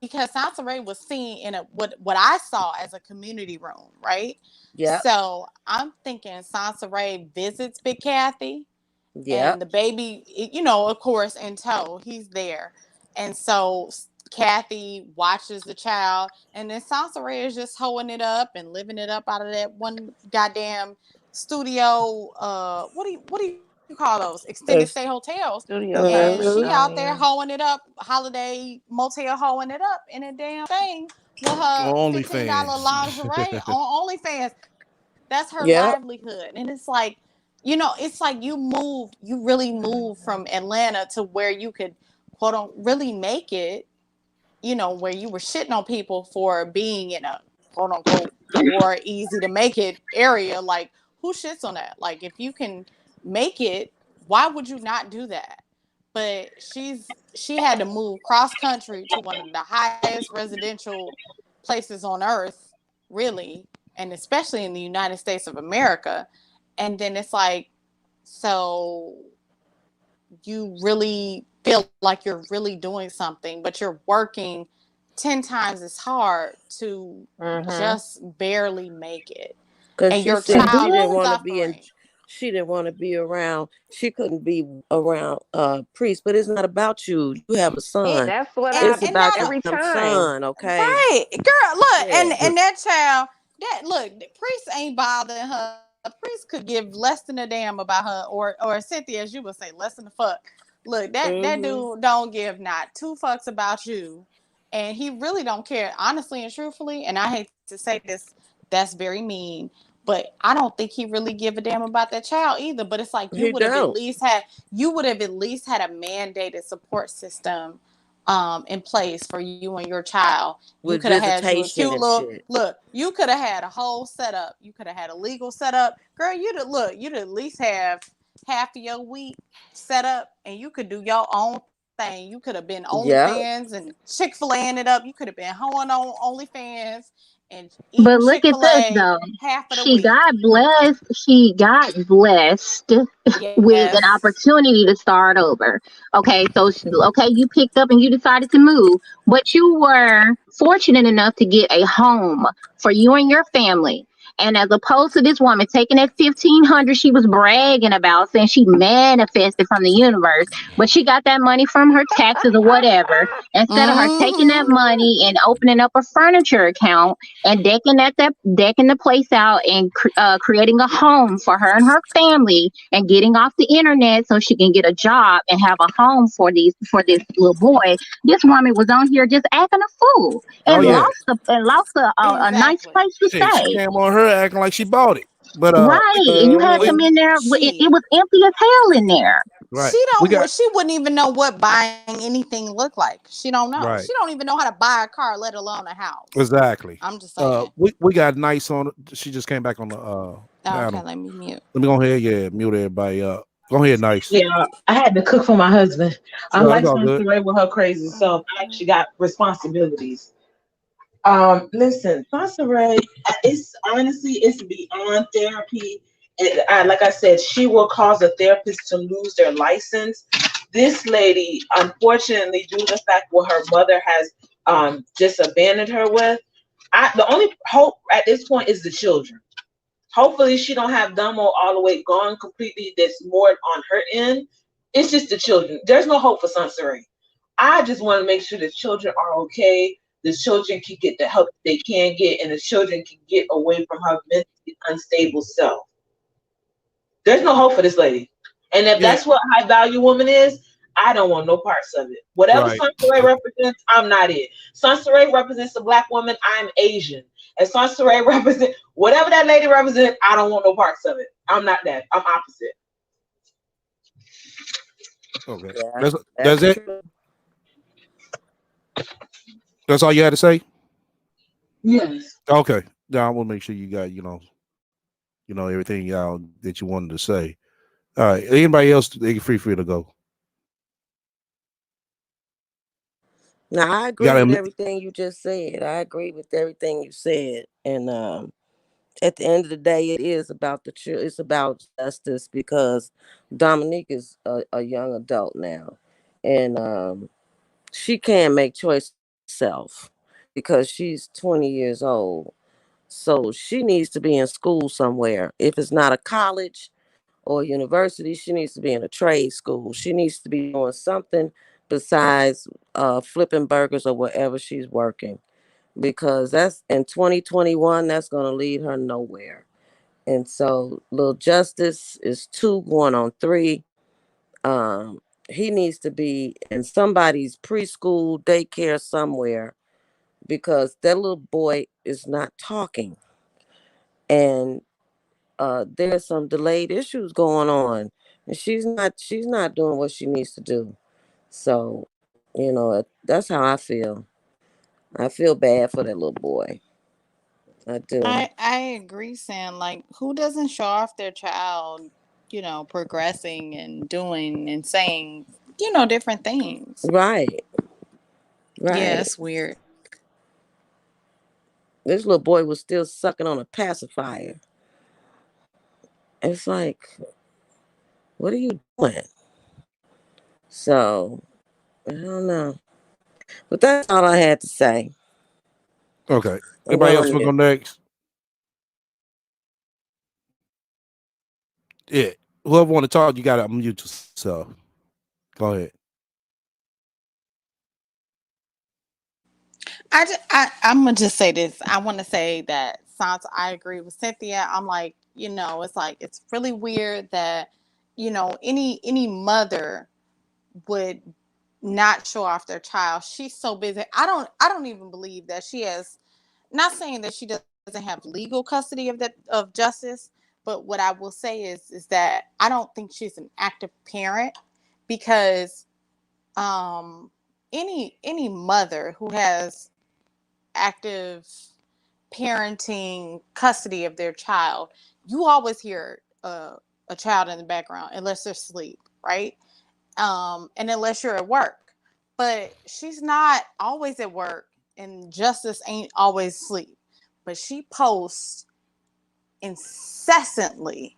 because Sansa Ray was seen in what I saw as a community room, right? Yep. So I'm thinking Sansa Ray visits Big Kathy, and Yep. the baby, of course, in tow, he's there. And so Kathy watches the child, and then Sansa Ray is just hoeing it up and living it up out of that one goddamn studio. What do you call those extended stay It's, hotels? Studio And mm-hmm. she apartment. out Oh there yeah. hoeing it up, holiday motel hoeing it up in a damn thing with her $15 OnlyFans. lingerie on OnlyFans. That's her Yep. livelihood. And it's like, it's like you really moved from Atlanta to where you could, quote unquote, really make it, where you were shitting on people for being in a, quote unquote, poor, easy to make it area. Like, who shits on that? Like, if you can make it, why would you not do that? But she had to move cross country to one of the highest residential places on earth, really, and especially in the United States of America. And then it's like, so you really feel like you're really doing something, but you're working 10 times as hard to Mhm. just barely make it. Because And she your said And she child he is didn't want to be in. suffering. She didn't want to be around. She couldn't be around Priest. But it's not about you. You have a It son. That's what and I It's and about not your every damn time. son. Okay. right, girl. Look, and Yeah. and that child, that look, the priest ain't bothering her. Priest could give less than a damn about her, or Cynthia, as you would say, less than a fuck. Look, that Mm-hmm. dude don't give not two fucks about you. and he really don't care, honestly and truthfully. And I hate to say this, that's very mean, but I don't think he really give a damn about that child either. But it's like He don't. you would have at least had a mandated support system in place for you and your child. You With could have had you a visitation cute and little shit. look. You could have had a whole setup. You could have had a legal setup, girl. You'd at least have half of your week set up, and you could do your own thing. You could have been Yeah. OnlyFans and Chick-fil-A it up. You could have been hoeing on OnlyFans and eating But look at this Chick-fil-A though. half of the She week. got blessed. She got blessed with an Yes. opportunity to start over. Okay, so okay, you picked up and you decided to move, but you were fortunate enough to get a home for you and your family. And as opposed to this woman taking that 1,500 she was bragging about, saying she manifested from the universe, but she got that money from her taxes or whatever. Instead of her taking that Mm-hmm. money and opening up a furniture account and decking the place out and creating a home for her and her family and getting off the internet so she can get a job and have a home for this little boy. This woman was on here just acting a fool Oh and yeah. lost a nice Exactly. place to Shit, she stay. came on her acting like she bought it. But Right, and you had we come Hmm. in there. It She was empty as hell in there. right. We got she wouldn't even know what buying anything look like. She don't know. right. She don't even know how to buy a car, let alone a house. Exactly. I'm just saying. We got nice on. She just came back on the Okay, panel. let me mute. Let me go ahead, yeah, mute everybody up. Go ahead, nice. Yeah, I had to cook for my husband. No, Unlike it's all good. Ray with her crazy self, I actually got responsibilities. Listen, Ray, it's beyond therapy. Like I said, she will cause a therapist to lose their license. This lady, unfortunately, due to the fact what her mother has just abandoned her with, the only hope at this point is the children. Hopefully, she don't have them all the way gone completely. That's more on her end. It's just the children. There's no hope for Ray. I just want to make sure the children are okay. The children can get the help they can get, and the children can get away from her mentally unstable self. There's no hope for this lady. And if Yeah, that's what high value woman is, I don't want no parts of it. Whatever right. Ray represents, I'm not it. Ray represents a black woman, I'm Asian. And Ray represents whatever that lady represents, I don't want no parts of it. I'm not that. I'm opposite. Okay. Yeah, That's that's it. true. That's all you had to say. Yes. Okay. Now I want to make sure you got everything that you wanted to say. All right. Anybody else? They free to go. Now I You agree got with to. everything you just said. I agree with everything you said, and at the end of the day, it is about it's about justice because Dominique is a young adult now, and she can make choices herself because she's 20 years old. So she needs to be in school somewhere. If it's not a college or university, she needs to be in a trade school. She needs to be doing something besides flipping burgers or wherever she's working because that's in 2021, that's going to lead her nowhere. And so, little Justice is 2 going on 3. Um, he needs to be in somebody's preschool, daycare somewhere because that little boy is not talking. And there's some delayed issues going on. And she's not doing what she needs to do. So, that's how I feel. I feel bad for that little boy. I do. I agree, Sam. Like, who doesn't show off their child, progressing and doing and saying, different things? Right. Yeah, Right. it's weird. This little boy was still sucking on a pacifier. It's like, what are you doing? So, I don't know. But that's all I had to say. Okay. I'm Anybody going else on want to go mute. next? Yeah. Whoever want to talk, you got to unmute yourself. Go ahead. I'm gonna just say this. I want to say that since I agree with Cynthia, I'm like, it's like it's really weird that, any mother would not show off their child. She's so busy. I don't even believe that she has, not saying that she doesn't have legal custody of justice, but what I will say is that I don't think she's an active parent, because any mother who has active parenting custody of their child, you always hear a child in the background unless they're asleep, right? And unless you're at work. But she's not always at work, and Justice ain't always asleep. But she posts incessantly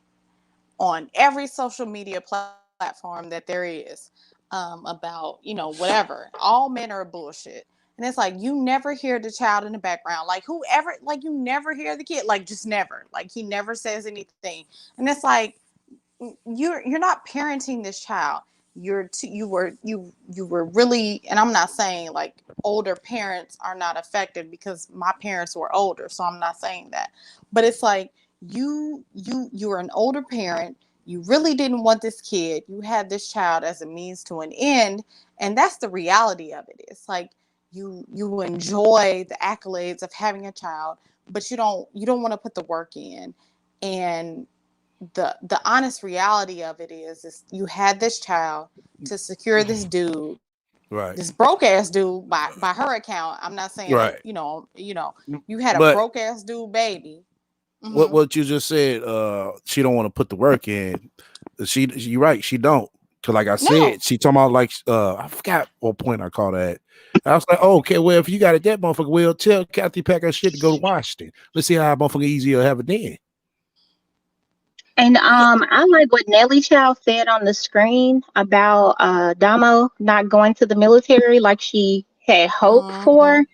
on every social media platform that there is, about, whatever. All manner of bullshit. And it's like, you never hear the child in the background. Like, whoever, like, you never hear the kid. Like, just never. Like, he never says anything. And it's like, you're not parenting this child. You were really, and I'm not saying like older parents are not affected, because my parents were older, so I'm not saying that. But it's like, you're an older parent. You really didn't want this kid. You had this child as a means to an end, and that's the reality of it. It's like, you enjoy the accolades of having a child, but you don't want to put the work in. And the honest reality of it is you had this child to secure this dude, Right. this broke ass dude, by her account. I'm not saying Right. that, you had a But broke ass dude baby. what you just said, she don't want to put the work in. You're right, she don't. Cause like I said, No. she talking about like I forgot what point I called that. I was like, oh, okay, well, if you got it, that motherfucker will tell Kathy pack her shit to go to Washington. Let's see how motherfucker easier have it then. And I like what Nelly Child said on the screen about Damo not going to the military like she had hoped for.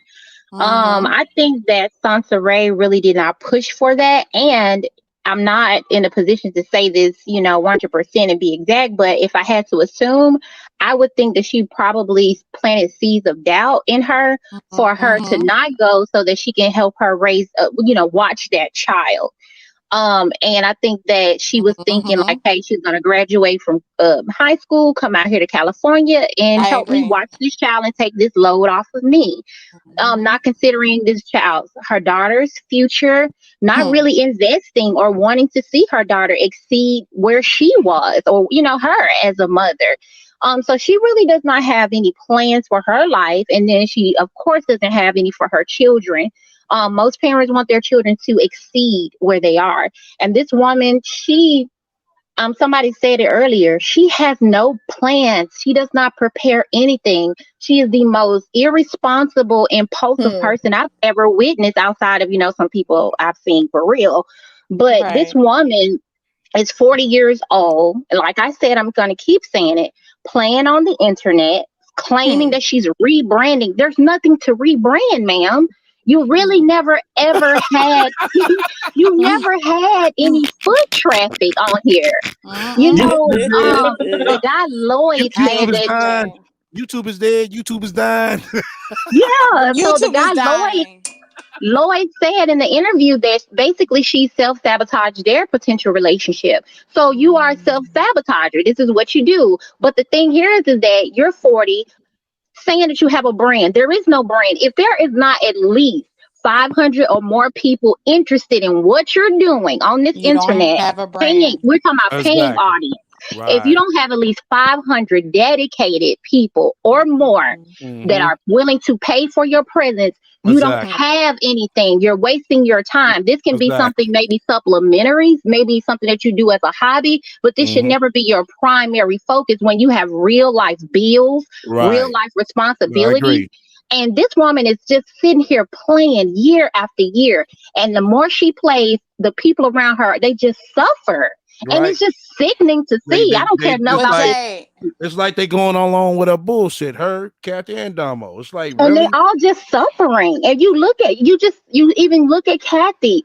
I think that Sansa Ray really did not push for that, and I'm not in a position to say this, 100% and be exact, but if I had to assume, I would think that she probably planted seeds of doubt in her for her to not go, so that she can help her raise, watch that child. And I think that she was thinking like, hey, she's going to graduate from high school, come out here to California and help me watch this child and take this load off of me. Not considering this child's, her daughter's future, not really investing or wanting to see her daughter exceed where she was, or, her as a mother. So she really does not have any plans for her life. And then she, of course, doesn't have any for her children. Most parents want their children to exceed where they are. And this woman, somebody said it earlier, she has no plans. She does not prepare anything. She is the most irresponsible, impulsive person I've ever witnessed, outside of, some people I've seen for real. But this woman is 40 years old. Like I said, I'm going to keep saying it, playing on the internet, claiming that she's rebranding. There's nothing to rebrand, ma'am. You really never ever had you never had any foot traffic on here. The guy Lloyd said that YouTube is dead. YouTube is dying. Yeah, so the guy Lloyd said in the interview that basically she self-sabotaged their potential relationship. So you are a self-sabotager. This is what you do. But the thing here is that you're 40, saying that you have a brand. There is no brand. If there is not at least 500 or more people interested in what you're doing on this internet, we're talking about paying audience. Right. If you don't have at least 500 dedicated people or more that are willing to pay for your presence, you don't have anything. You're wasting your time. This can be something maybe supplementary, maybe something that you do as a hobby, but this should never be your primary focus when you have real life bills, real life responsibilities. And this woman is just sitting here playing year after year. And the more she plays, the people around her, they just suffer. And it's just sickening to see. I don't care about it's like they going along with a bullshit. Her, Kathy, and Damo. It's like, and they're all just suffering. And you even look at Kathy.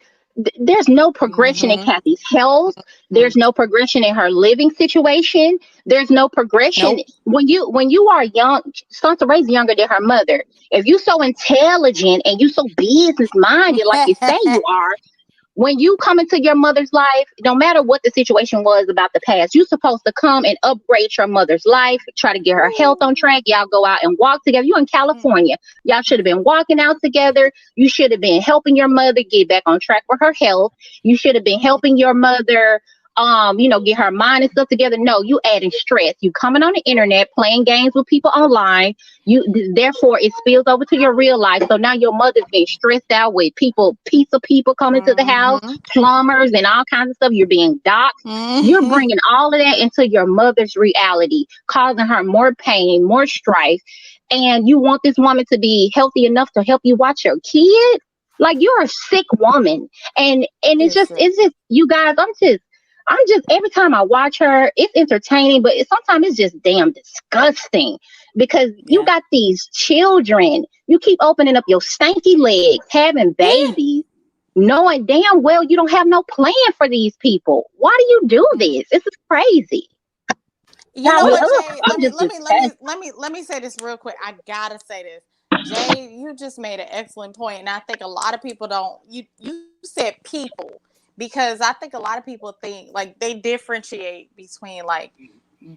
There's no progression in Kathy's health. There's no progression in her living situation. There's no progression when you are young. Sansa Ray's younger than her mother. If you're so intelligent and you so business minded, like you say you are, when you come into your mother's life, no matter what the situation was about the past, you're supposed to come and upgrade your mother's life, try to get her health on track. Y'all go out and walk together. You in California. Y'all should have been walking out together. You should have been helping your mother get back on track with her health. You should have been helping your mother get her mind and stuff together. No, you adding stress. You coming on the internet, playing games with people online. Therefore it spills over to your real life. So now your mother's being stressed out with pizza people coming to the house, plumbers and all kinds of stuff. You're being doxxed. You're bringing all of that into your mother's reality, causing her more pain, more strife. And you want this woman to be healthy enough to help you watch your kid? Like, you're a sick woman. And it's just you guys, I'm just every time I watch her, it's entertaining, but sometimes it's just damn disgusting because you got these children. You keep opening up your stanky legs, having babies, knowing damn well you don't have no plan for these people. Why do you do this? This is crazy. You know what, Jay? Let me say this real quick. I gotta say this. Jay, you just made an excellent point, and I think a lot of people don't. You said people. Because I think a lot of people think like they differentiate between like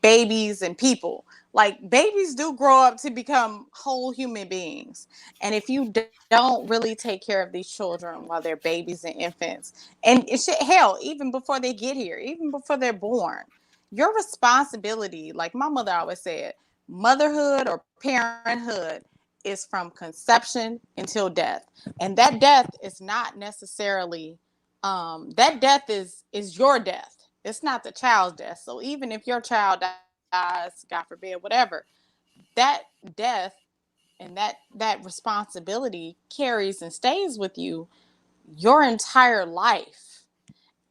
babies and people. Like babies do grow up to become whole human beings. And if you don't really take care of these children while they're babies and infants, and hell, even before they get here, even before they're born, your responsibility, like my mother always said, motherhood or parenthood is from conception until death. And that death is not necessarily that death is your death. It's not the child's death. So even if your child dies, God forbid, whatever, that death and that responsibility carries and stays with you your entire life.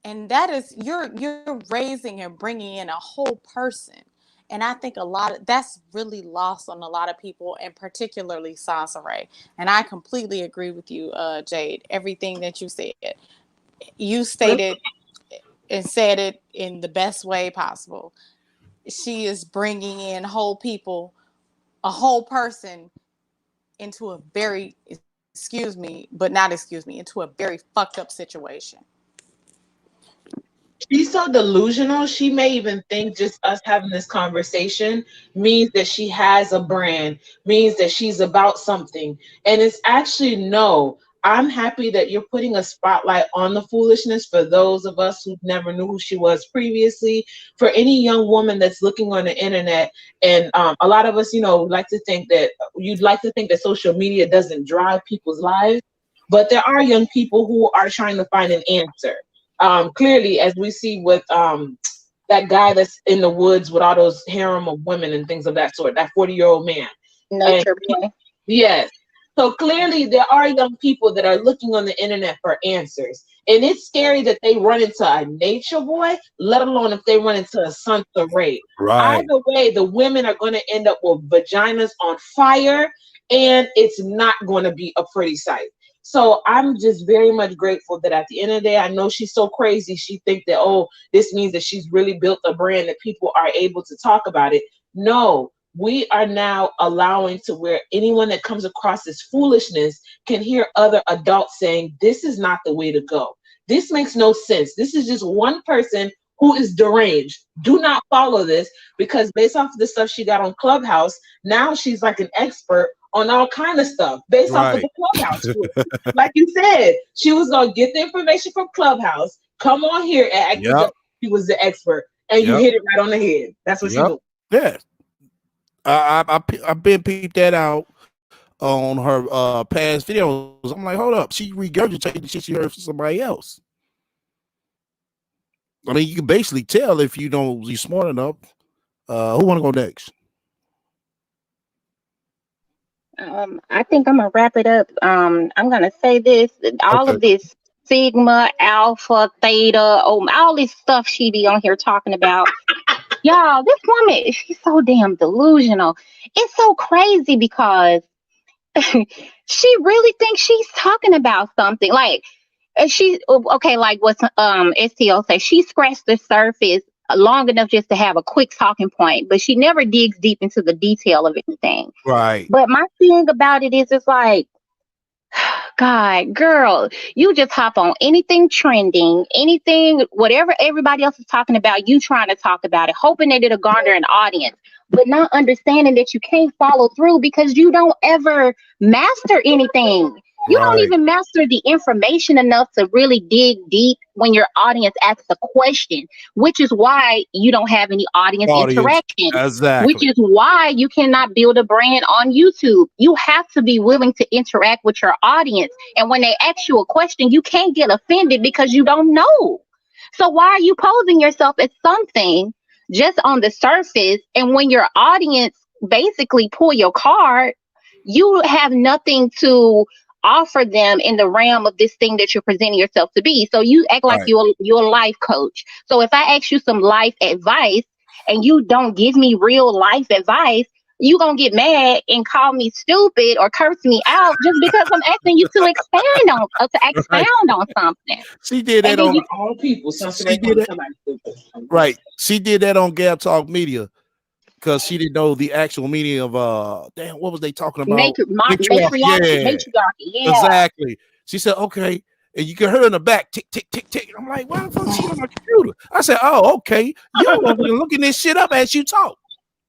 And that is you're raising and bringing in a whole person. And I think that's really lost on a lot of people, and particularly Sansaray. And I completely agree with you, Jade. Everything that you said. You stated and said it in the best way possible. She is bringing in whole people, a whole person into a very, into a very fucked up situation. She's so delusional. She may even think just us having this conversation means that she has a brand, means that she's about something. And it's actually no. I'm happy that you're putting a spotlight on the foolishness for those of us who never knew who she was previously. For any young woman that's looking on the internet, and a lot of us, like to think that social media doesn't drive people's lives, but there are young people who are trying to find an answer. Clearly, as we see with that guy that's in the woods with all those harem of women and things of that sort, that 40-year-old man. Nature boy. Yes. So clearly there are young people that are looking on the internet for answers. And it's scary that they run into a nature boy, let alone if they run into a Sansaray. Right. Either way, the women are going to end up with vaginas on fire, and it's not going to be a pretty sight. So I'm just very much grateful that at the end of the day, I know she's so crazy. She thinks that, this means that she's really built a brand that people are able to talk about it. No. We are now allowing to where anyone that comes across this foolishness can hear other adults saying, this is not the way to go. This makes no sense. This is just one person who is deranged. Do not follow this, because based off of the stuff she got on Clubhouse, now she's like an expert on all kind of stuff based off of the Clubhouse. Like you said, she was going to get the information from Clubhouse, come on here and act like she was the expert, and you hit it right on the head. That's what she do. Yeah. I've been peeped that out on her past videos. I'm like, hold up, she regurgitated the shit she heard from somebody else. I mean, you can basically tell if you're smart enough. Who want to go next? I think I'm gonna wrap it up. I'm gonna say this: all of this Sigma, Alpha, Theta, all this stuff she be on here talking about. Y'all, this woman, she's so damn delusional. It's so crazy because she really thinks she's talking about something. Like, like what STO say, she scratched the surface long enough just to have a quick talking point, but she never digs deep into the detail of anything. Right. But my thing about it is, it's like, God, girl, you just hop on anything trending, anything, whatever everybody else is talking about, you trying to talk about it, hoping that it'll garner an audience, but not understanding that you can't follow through because you don't ever master anything. You don't Right. even master the information enough to really dig deep when your audience asks a question, which is why you don't have any audience Audience. interaction, which Exactly. is why you cannot build a brand on YouTube. You have to be willing to interact with your audience. And when they ask you a question, you can't get offended because you don't know. So why are you posing yourself as something just on the surface? And when your audience basically pull your card, you have nothing to offer them in the realm of this thing that you're presenting yourself to be. So you act like Right. you're a life coach. So if I ask you some life advice and you don't give me real life advice, you gonna get mad and call me stupid or curse me out just because I'm asking you to Right. expound on something. She did And that then on. you All people, She did it. Right. She did that on Gab Talk Media because she didn't know the actual meaning of damn, what was they talking about? Matriarch. Yeah, matriarchy, yeah. exactly. She said, okay. And you can hear her in the back, tick, tick, tick, tick. I'm like, why the fuck is she on my computer? I said, oh, okay. You over here looking this shit up as you talk.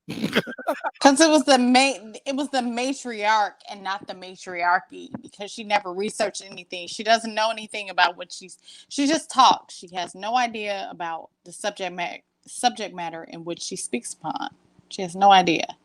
Because it was the matriarch and not the matriarchy, because she never researched anything. She doesn't know anything about what she just talks. She has no idea about the subject matter in which she speaks upon. She has no idea.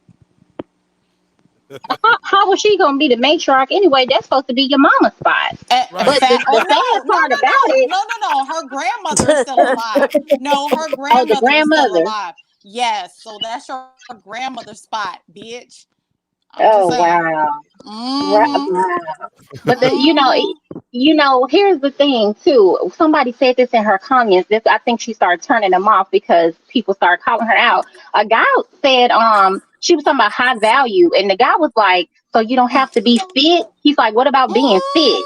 How was she gonna be the matriarch anyway? That's supposed to be your mama's spot. Right. But the sad part about it, No. Her grandmother is still alive. No, her oh, the grandmother is still grandmother. alive. Yes, so that's your grandmother's spot, bitch. I'm just Oh saying. wow. Mm-hmm. Wow. But Mm-hmm. here's the thing too. Somebody said this in her comments. This, I think she started turning them off because people started calling her out. A guy said, she was talking about high value, and the guy was like, "So you don't have to be fit." He's like, "What about being fit?"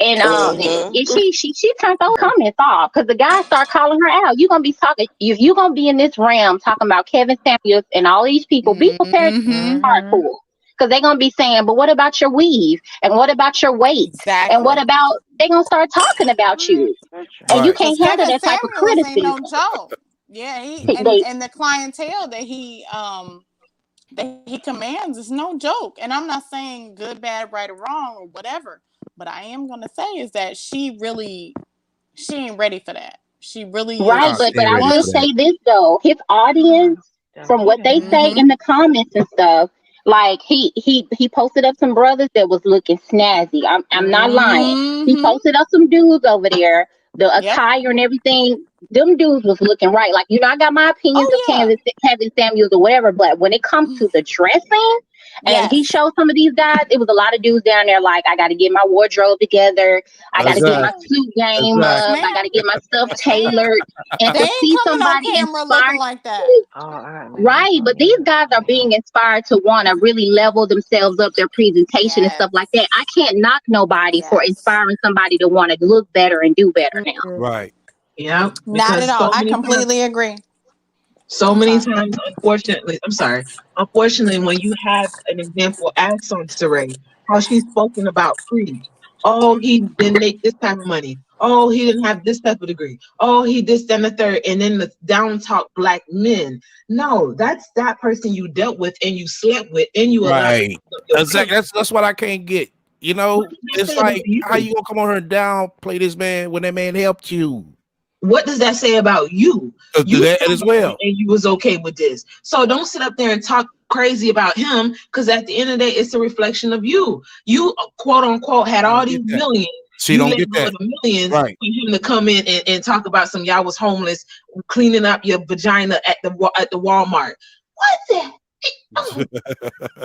And Mhm. she turned those comments off because the guy started calling her out. You're gonna be talking, if you're gonna be in this realm talking about Kevin Samuels and all these people, be prepared to be Mm-hmm. hardcore. Because they're gonna be saying, but what about your weave? And what about your weight? And what Exactly. about they gonna start talking about you? And you Right. Because can't handle Kevin that type of Samuels ain't criticism. no joke. Yeah, he They and the clientele that he commands is no joke. And I'm not saying good, bad, right, or wrong or whatever. But I am gonna say is that she ain't ready for that. She really right, Nah, is. but she She ain't I ready will for wants. that. say this though, his audience, from what they say Mm-hmm. in the comments and stuff, like he posted up some brothers that was looking snazzy. I'm not lying. He Mm-hmm. posted up some dudes over there, the Yep. attire and everything. Them dudes was looking right. Like, I got my opinions of Oh Kevin Samuels or whatever, but when it comes to the dressing, and he yes. showed some of these guys, it was a lot of dudes down there like, I got to get my wardrobe together. I got to get my Exactly. Yeah. suit game Yes, up. Exactly. I got ma'am. to get my stuff Yes, ma'am. tailored. And They to ain't see coming on somebody camera looking inspired, like that. right? But these guys are being inspired to want to really level themselves up, their presentation and Yes. stuff like that. I can't knock nobody for Yes. inspiring somebody to want to look better and do better now. Right. Yeah, Not at because all. I completely agree. so I'm many sorry. times, unfortunately, I'm sorry. Unfortunately, when you have an example as Saray, how she's spoken about Creed. Oh, he didn't make this type of money. Oh, he didn't have this type of degree. Oh, he this, that, and the third. And then the down talk black men. No, that's that person you dealt with and you slept with and you allowed Right. your Exactly. That's what I can't get. You What know, does that it's say about like how you? you gonna come on here and downplay this man when that man helped you? What does that say about you? Do You that saw as him well. and you was okay with this. So don't sit up there and talk crazy about him, because at the end of the day, it's a reflection of you. You quote unquote had She all don't these get that. millions. She You don't let get go of that. the millions Right. for him to come in and talk about some y'all was homeless, cleaning up your vagina at the Walmart. What the? Oh,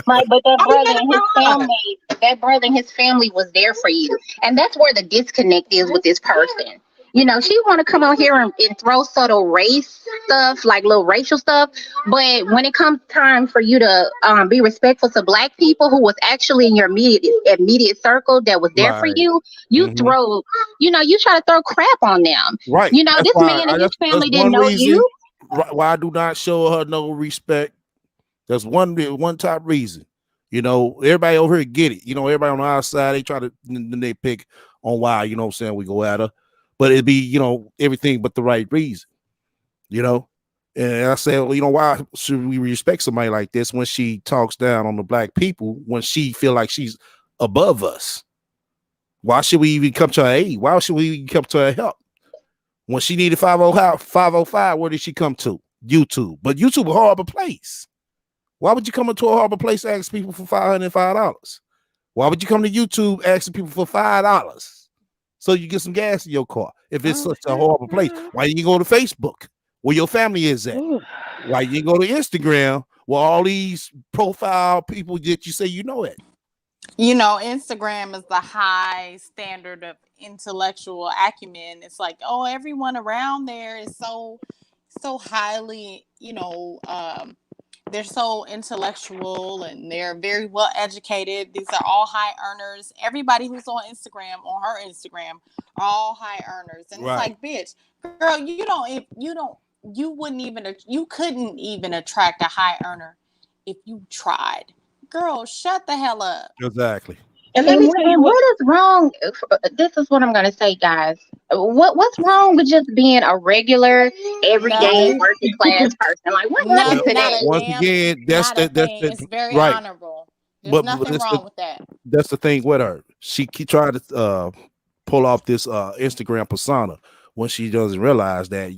Right, but are you in the garage? that brother and his family was there for you. And that's where the disconnect is with this person. She want to come out here and throw subtle race stuff, like little racial stuff. But when it comes time for you to be respectful to black people who was actually in your immediate circle that was there for Right. you, Hmm. you try to throw crap on them. Right. That's This why man and his that's family didn't one know reason you. why I do not show her no respect. That's one top reason. You know, everybody over here get it. You know, everybody on the outside, they try to then they pick on why, you know what I'm saying, we go at her. But it'd be, you know, everything but the right reason, you know. And I said, well, you know, why should we respect somebody like this when she talks down on the black people when she feel like she's above us? Why should we even come to her aid? Why should we even come to her help? When she needed 505, where did she come to? YouTube. But YouTube a horrible place. Why would you come into a horrible place to ask people for $505? Why would you come to YouTube asking people for $5 so you get some gas in your car? If it's such a horrible place, why didn't you go to Facebook where your family is at? Why you go to Instagram where all these profile people that you say you know it? You know, Instagram is the high standard of intellectual acumen. It's like, oh, everyone around there is so highly, you know, they're so intellectual and they're very well educated. These are all high earners. Everybody who's on Instagram, on her Instagram, are all high earners. And it's like, bitch, girl, you wouldn't even, you couldn't even attract a high earner if you tried. Girl, shut the hell up. Exactly. And let me tell you what is wrong? This is what I'm gonna say, guys. What's wrong with just being a regular, everyday, Nothing. working class person? Like, what Not happened to not a that? Once damn again, that's not a that's thing. the It's very right. honorable. There's But nothing wrong with that. that's the thing with her. She tried to pull off this Instagram persona when she doesn't realize that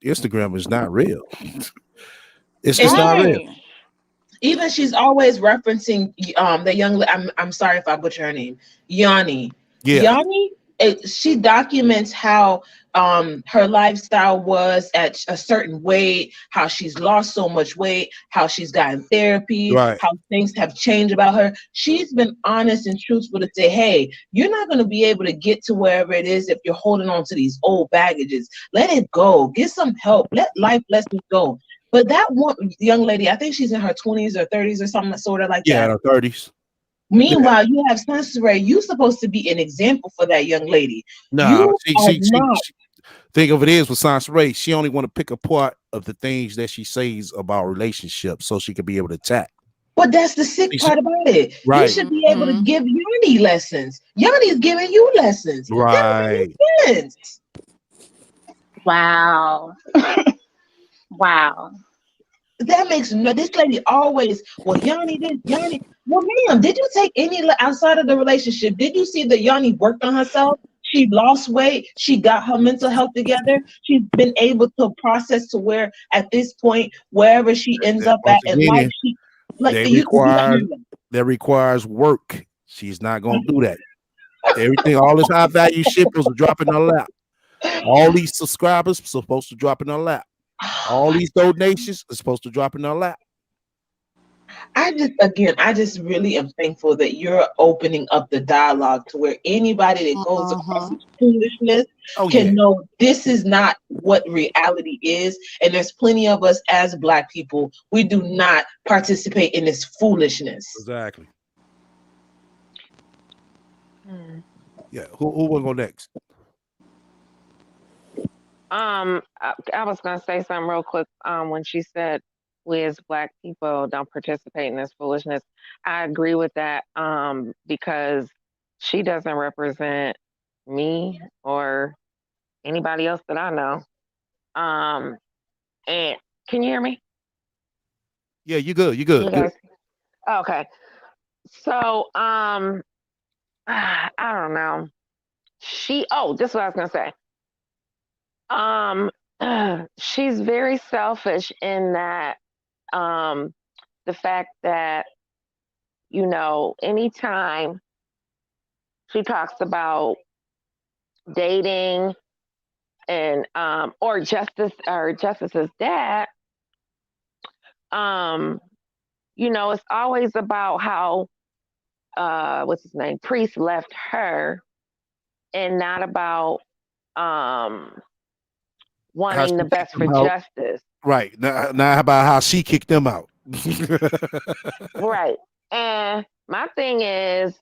Instagram is not real. It's just not real. Right. Even she's always referencing the young. I'm sorry if I butcher her name, Yanni. Yeah. Yanni. She documents how her lifestyle was at a certain weight, how she's lost so much weight, how she's gotten therapy, Right. how things have changed about her. She's been honest and truthful to say, hey, you're not going to be able to get to wherever it is if you're holding on to these old baggages. Let it go. Get some help. Let life lessons go. But that one young lady, I think she's in her 20s or 30s or something sort of like Yeah, that. in her 30s. Meanwhile, you have Sunsaray. You're supposed to be an example for that young lady. Nah, You are not. she think of it is with Science Ray. She only want to pick apart of the things that she says about relationships so she could be able to attack. But that's the sick part about it. You Right. should be able to give Yanni lessons. Yanni's giving you lessons. Right. That makes sense. Wow. Wow. That makes no. This lady always, well, Yanni, this, Yanni. Well, ma'am, did you take any outside of the relationship? Did you see that Yanni worked on herself? She lost weight. She got her mental health together. She's been able to process to where, at this point, wherever she ends up Once at in life, again, she like that requires work. She's not gonna do that. Everything, all this high value shit supposed to drop in her lap. All these subscribers supposed to drop in her lap. All these donations are supposed to drop in her lap. I just really am thankful that you're opening up the dialogue to where anybody that goes across this foolishness can know this is not what reality is. And there's plenty of us as Black people, we do not participate in this foolishness. Exactly. Yeah. Who will go next? I was gonna say something real quick. When she said we as Black people don't participate in this foolishness, I agree with that. Because she doesn't represent me or anybody else that I know. And can you hear me? Yeah, you good. You good. You guys? Okay. So, I don't know. This is what I was gonna say. She's very selfish in that, the fact that, anytime she talks about dating and or Justice's dad, it's always about how what's his name? Priest left her and not about wanting the best for Justice. Right. Now how about how she kicked them out? Right. And my thing is,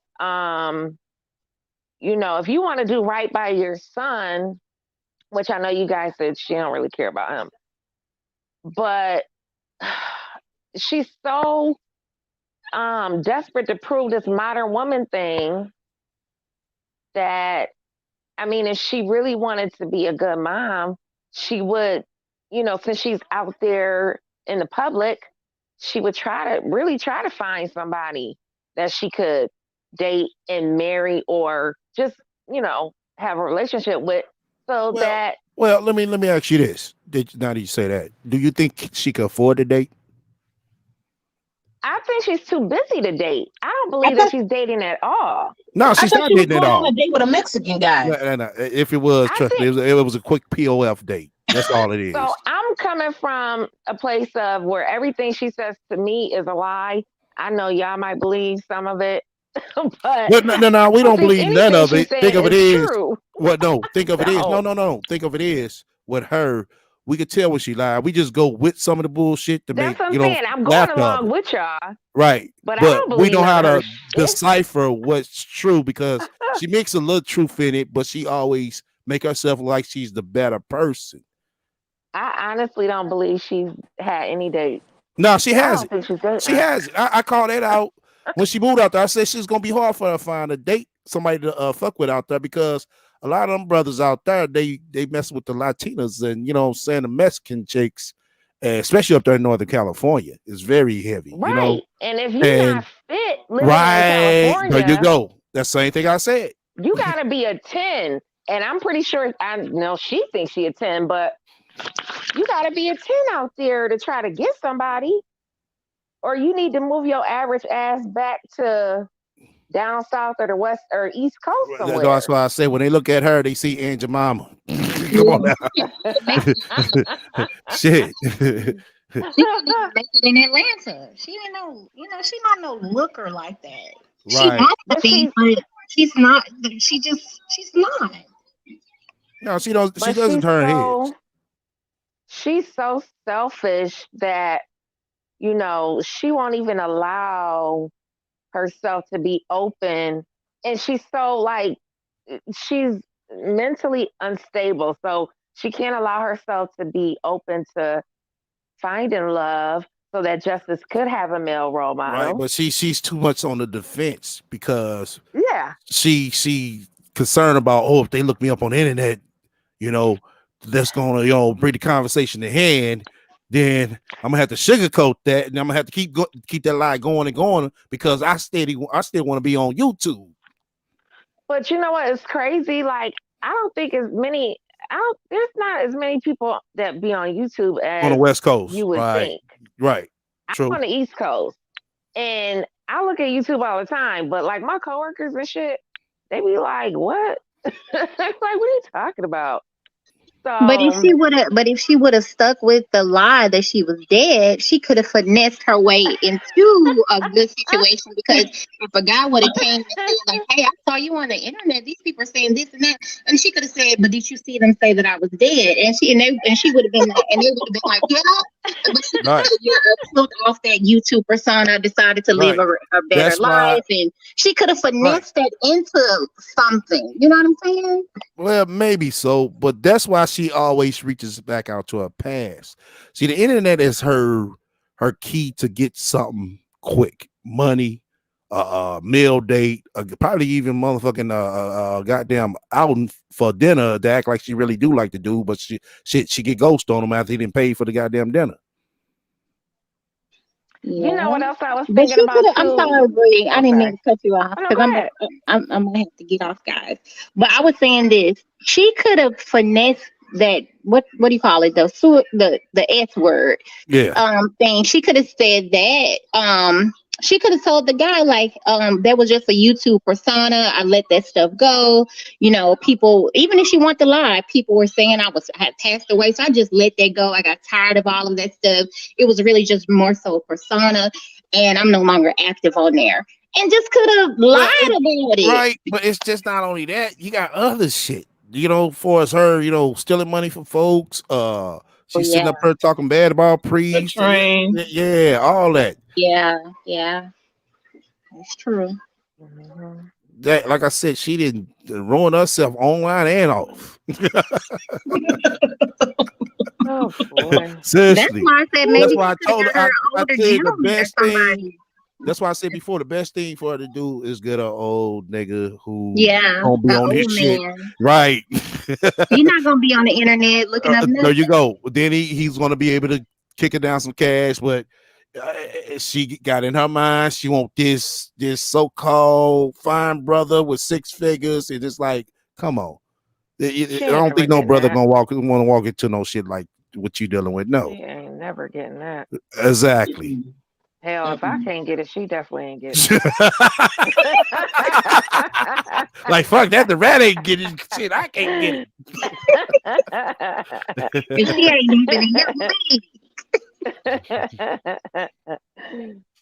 if you want to do right by your son, which I know you guys said she don't really care about him, but she's so desperate to prove this modern woman thing that, I mean, if she really wanted to be a good mom, she would, since she's out there in the public, she would really try to find somebody that she could date and marry or just, have a relationship with so Well, that well, let me ask you this. Now that you say that, do you think she could afford to date? I think she's too busy to date. I don't I believe that thought she's dating at all. No, I she's thought not she was dating at going on all. a date with a Mexican guy. No. If it was, I trust me, think it was a quick POF date. That's all it so. is. I'm coming from a place of where everything she says to me is a lie. I know y'all might believe some of it, but Well, no, we I don't don't think believe none anything of she's it. Think saying of it is is true. what? No, think of it is So no. Think of it is with her. We could tell when she lied. We just go with some of the bullshit to that's make what I'm saying. I'm going laughter of along it. with y'all, Right. but I But don't we believe know none how of her to shit. decipher what's true because she makes a little truth in it, but she always make herself like she's the better person. I honestly don't believe she's had any dates. No, she I has don't it. think she's dating. She has it. I called that out when she moved out there. I said she's gonna be hard for her to find a date, somebody to fuck with out there because a lot of them brothers out there, they mess with the Latinas and you know what I'm saying, the Mexican chicks, especially up there in Northern California, is very heavy, you know. Right. And if you're And not fit living in right, there you California, go. That's the same thing I said. you got to be a 10. And I'm pretty sure, I know she thinks she a 10, but you got to be a 10 out there to try to get somebody. Or you need to move your average ass back to down south or the west or east coast That's somewhere. why I say when they look at her, they see Aunt Jemima. Come on Yeah, now. make Shit. she couldn't even make it in Atlanta. She ain't no, she's not no looker like that. She Right. wants to but be, she's but she's not. She's not. No, she but doesn't turn heads. she's so selfish that she won't even allow herself to be open, and she's so like she's mentally unstable, so she can't allow herself to be open to finding love so that Justice could have a male role Right. model. But she's too much on the defense because Yeah, she concerned about, if they look me up on the internet, you know, that's gonna, bring the conversation to hand, then I'm gonna have to sugarcoat that and I'm gonna have to keep that lie going and going because I still want to be on YouTube. but you know what is crazy, like I don't think as many I don't there's not as many people that be on YouTube On the as West Coast. you would Right. think. Right. I'm True. on the East Coast, and I look at YouTube all the time, but like my coworkers and shit, they be like, "What?" Like, what are you talking about? So But if she would have stuck with the lie that she was dead, she could have finessed her way into a good situation. Because if a guy would have came and said like, "Hey, I saw you on the internet. These people are saying this and that," and she could have said, "But did you see them say that I was dead?" And she would have been like, and they would have been like, "Yeah." But she Right. pulled off that YouTube persona, decided to live Right. a better That's why. life, and she could have Right. finessed that into something. You know what I'm saying? Well, maybe so, but that's why she always reaches back out to her past. See, the internet is her key to get something quick, money, meal date, probably even motherfucking goddamn outing for dinner to act like she really do like the dude, but she get ghost on him after he didn't pay for the goddamn dinner. you know Yeah. what else I was But thinking she could about have. I'm too? sorry, Bree. I didn't mean Okay. to cut you off Oh, no, because go ahead. I'm gonna have to get off, guys. But I was saying this. She could have finessed that. What do you call it? The S word Yeah. thing. She could have said that. She could have told the guy like that was just a YouTube persona. I let that stuff go. People, even if she wanted to lie, people were saying I had passed away, so I just let that go. I got tired of all of that stuff. It was really just more so a persona, and I'm no longer active on there. And just could have Well, lied about it. right, but it's just not only that. You got other shit. For as her, stealing money from folks. Oh She's sitting yeah, up there talking bad about The priests. train. Yeah, all that. yeah, that's true. Mhm. That, like I said, she didn't ruin herself online and off. Oh boy. That's Seriously. why I said That's maybe why she I could have told got her. her I older said the gentleman or best thing. somebody. That's why I said before, the best thing for her to do is get an old nigga who Yeah, don't be an on his old shit. man. Right. He's not gonna be on the internet looking up There you nothing. go. Then he's gonna be able to kick her down some cash, but she got in her mind she want this so-called fine brother with 6 figures, and it's like, come on. I She I ain't don't never think no getting brother that. want to walk into no shit like what you dealing with. No, She ain't never getting that. exactly. Hell, if I can't get it, she definitely ain't getting it. Like, fuck that, the rat ain't getting shit. I can't get And she ain't even in your league.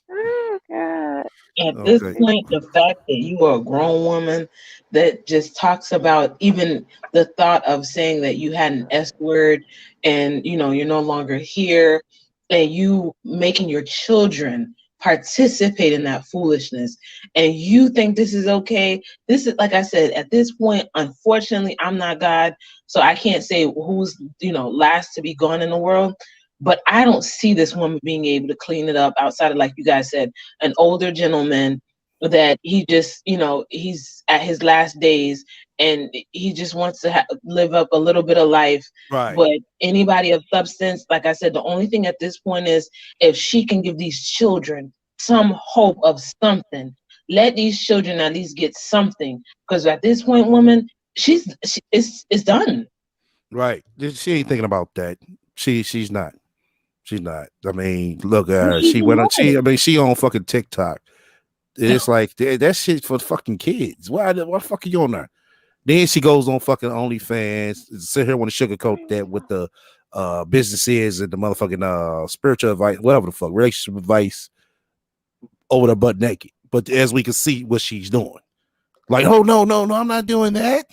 Oh God. At this Okay. point, the fact that you are a grown woman that just talks about even the thought of saying that you had an S word and you're no longer here, and you making your children participate in that foolishness, and you think this is okay. This is, like I said, at this point, unfortunately, I'm not God, so I can't say who's last to be gone in the world. But I don't see this woman being able to clean it up outside of, like you guys said, an older gentleman that he just, he's at his last days and he just wants to live up a little bit of life. Right. But anybody of substance, like I said, the only thing at this point is if she can give these children some hope of something, let these children at least get something. Because at this point, woman, it's done. Right. She ain't thinking about that. She's not. She's not. I mean, look at What her. she She went on. doing? She on fucking TikTok. It's like that shit for fucking kids. Why the fuck are you on there? Then she goes on fucking OnlyFans. Sit here want to sugarcoat that with the businesses and the motherfucking spiritual advice, whatever the fuck, relationship advice over the butt naked. But as we can see what she's doing. Like, oh no, I'm not doing that.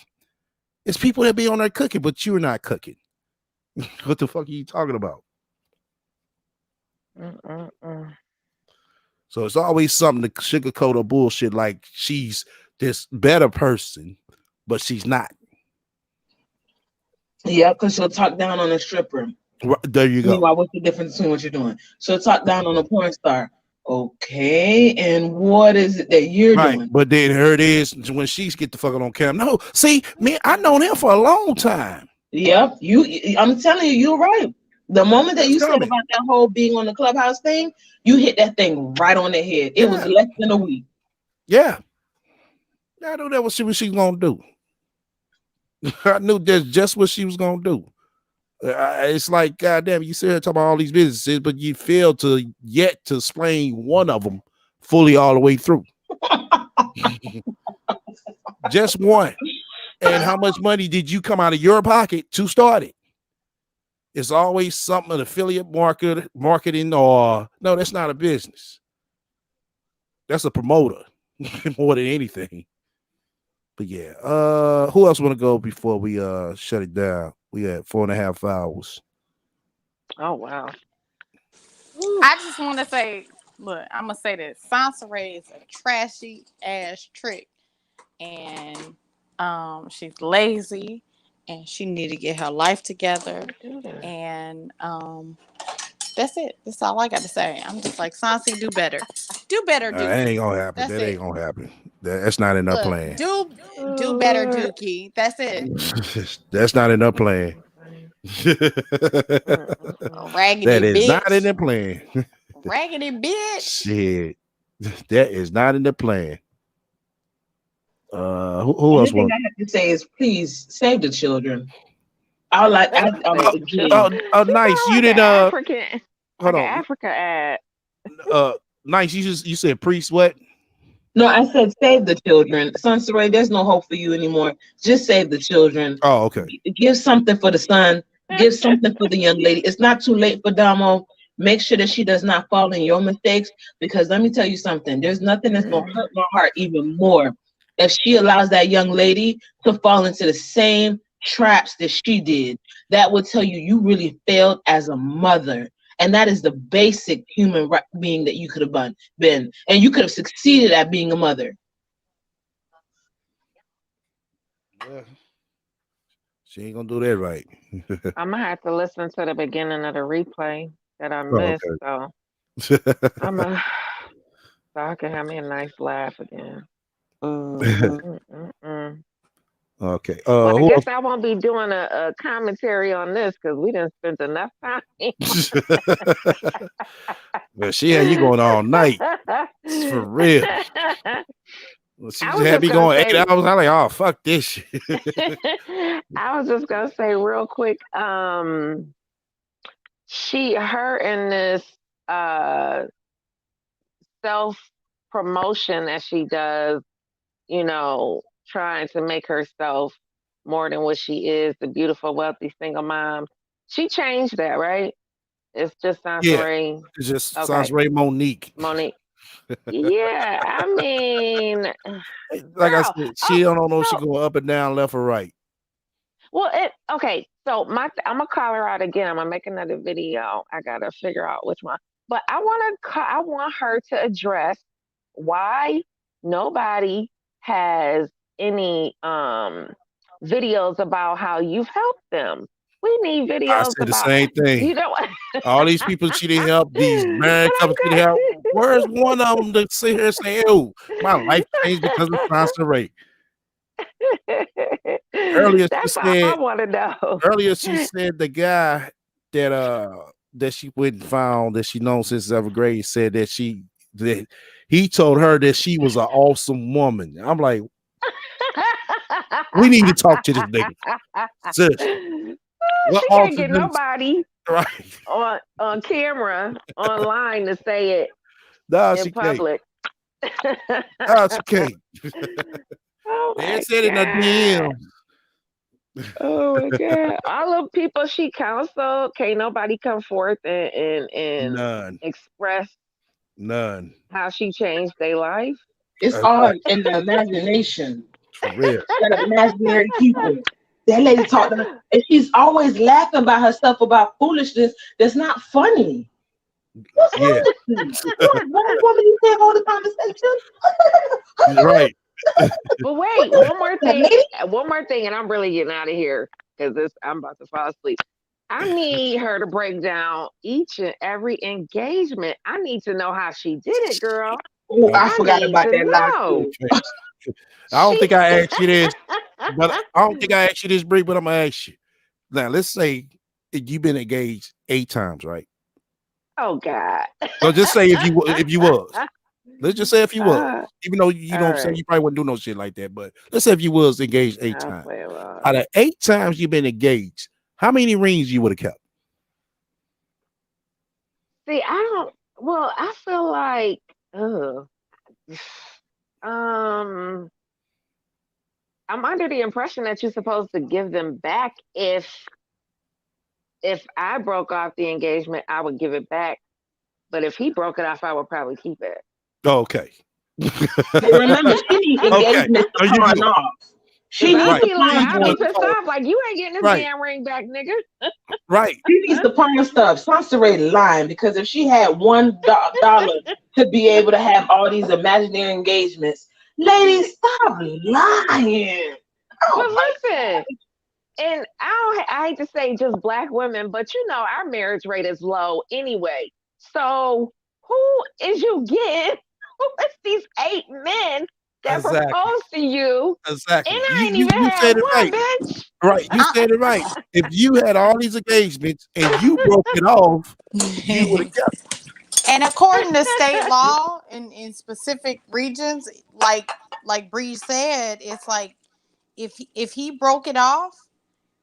It's people that be on there cooking, but you're not cooking. What the fuck are you talking about? So it's always something to sugarcoat or bullshit like she's this better person, but she's not. Yeah, because she'll talk down on a stripper. There you go. Meanwhile, what's the difference between what you're doing? She'll talk down on a porn star. Okay, and what is it that you're doing? But then here it is when she's get the fuck on cam. No, see, me, I known him for a long time. Yep, I'm telling you, you're right. The moment that you said about that whole being on the Clubhouse thing, you hit that thing right on the head. It was less than a week. Yeah. I knew that was what she was gonna do. I knew that's just what she was gonna do. It's like, goddamn, you sit here talking about all these businesses, but you fail to yet to explain one of them fully all the way through. Just one. And how much money did you come out of your pocket to start it? It's always something, an affiliate marketing, or no, that's not a business. That's a promoter more than anything. But yeah, who else want to go before we shut it down? We had 4.5 hours. Oh wow. I just want to say, look, I'm gonna say this: Sansaray is a trashy ass trick, and she's lazy, and she need to get her life together, and that's it. That's all I got to say. I'm just like, Sansi, do better, That Dookie. ain't gonna happen. That's That it. ain't gonna happen. That's not in our Look, plan. do better, Dookie. That's it. That's not in our plan. Raggedy That is bitch. not in the plan. Raggedy bitch. Shit, that is not in the plan. Who else Anything want? I have to say is, please save the children. I Nice. You Like didn't. African, Hold like an on. Africa ad. Nice. You said priest what? No, I said save the children. Sansaray, there's no hope for you anymore. Just save the children. Oh, okay. Give something for the son. Give something for the young lady. It's not too late for Damo. Make sure that she does not fall in your mistakes, because let me tell you something. There's nothing that's going to hurt my heart even more if she allows that young lady to fall into the same traps that she did. That would tell you you really failed as a mother. And that is the basic human being that you could have been. And you could have succeeded at being a mother. Yeah. She ain't gonna do that right. I'm gonna have to listen to the beginning of the replay that I Oh, missed. okay. So I'm a. So I can have me a nice laugh again. Mhm. Mm-mm-mm. Okay. Well, I Who guess else? I won't be doing a commentary on this because we didn't spend enough time. Well, she had you going all night. For real. Well, she I just was had just me gonna going 8 say, hours. I'm like, oh, fuck this shit. I was just gonna say real quick, her in this uh self promotion that she does, trying to make herself more than what she is, the beautiful, wealthy single mom. She changed that, right? It's just Yeah. Sansaray. It just Okay, sounds very Monique. Monique. Yeah, I mean, Like I girl. said, Oh, she don't know if she so going up and down, left or right. well, okay. So I'm gonna call her out again. I'm gonna make another video. I gotta figure out which one. But I want her to address why nobody has any videos about how you've helped them. We need I videos said the about, same thing. you know. All these people she didn't help, these married But couples she didn't help. Where's one of them to sit here and say, oh, my life changed because of Sansa Ray? Earlier she that's all said, I want to know. the guy that she went and found that she known since 7th grade said that he told her that she was an awesome woman. I'm like, we need to talk to this nigga. Seriously. What She can't get awesome nobody right? on camera online to say it Nah, in she can't. public. Nah, she can't. Oh They my said in a DM. god. Oh my god. All the people she counseled, can't nobody come forth and None. express None. how she changed their life. It's all in the imagination. For real. That imaginary people. That lady talked to her, and she's always laughing by herself about foolishness that's not funny. What's Yeah. wrong with you? You're a grown woman, you can't hold a conversation. Right. But wait, one more thing, and I'm really getting out of here because I'm about to fall asleep. I need her to break down each and every engagement. I need to know how she did it, girl. Oh, I I forgot need about to that last know. week. I don't think I asked you this, but I don't think I asked you this, Bree, but I'm gonna ask you. Now, let's say you've been engaged 8 times, right? Oh God. So just say if you was. Let's just say if you was. Even though you know all what I'm saying, right. you probably wouldn't do no shit like that. But let's say if you was engaged 8 I'll times. play along. Out of 8 times you've been engaged, how many rings you would have kept? See, I feel like um I'm under the impression that you're supposed to give them back if I broke off the engagement, I would give it back. But if he broke it off, I would probably keep it. Oh, okay. But remember, she needs engagement to pawn off. She needs to I'll be pawn pissed off. Like, you ain't getting this damn ring back, nigga. Right. She needs to pawn stuff. Sansa lying because if she had $1 to be able to have all these imaginary engagements, ladies, stop lying. But listen, and I hate to say just black women, but our marriage rate is low anyway. So who is you getting? Who is these 8 men that propose to you? Exactly. And I ain't You even had said it one, right. bitch. Right. You said it right. If you had all these engagements and you broke it off, you would have kept. And according to state law in specific regions, like Bree said, it's like if he broke it off,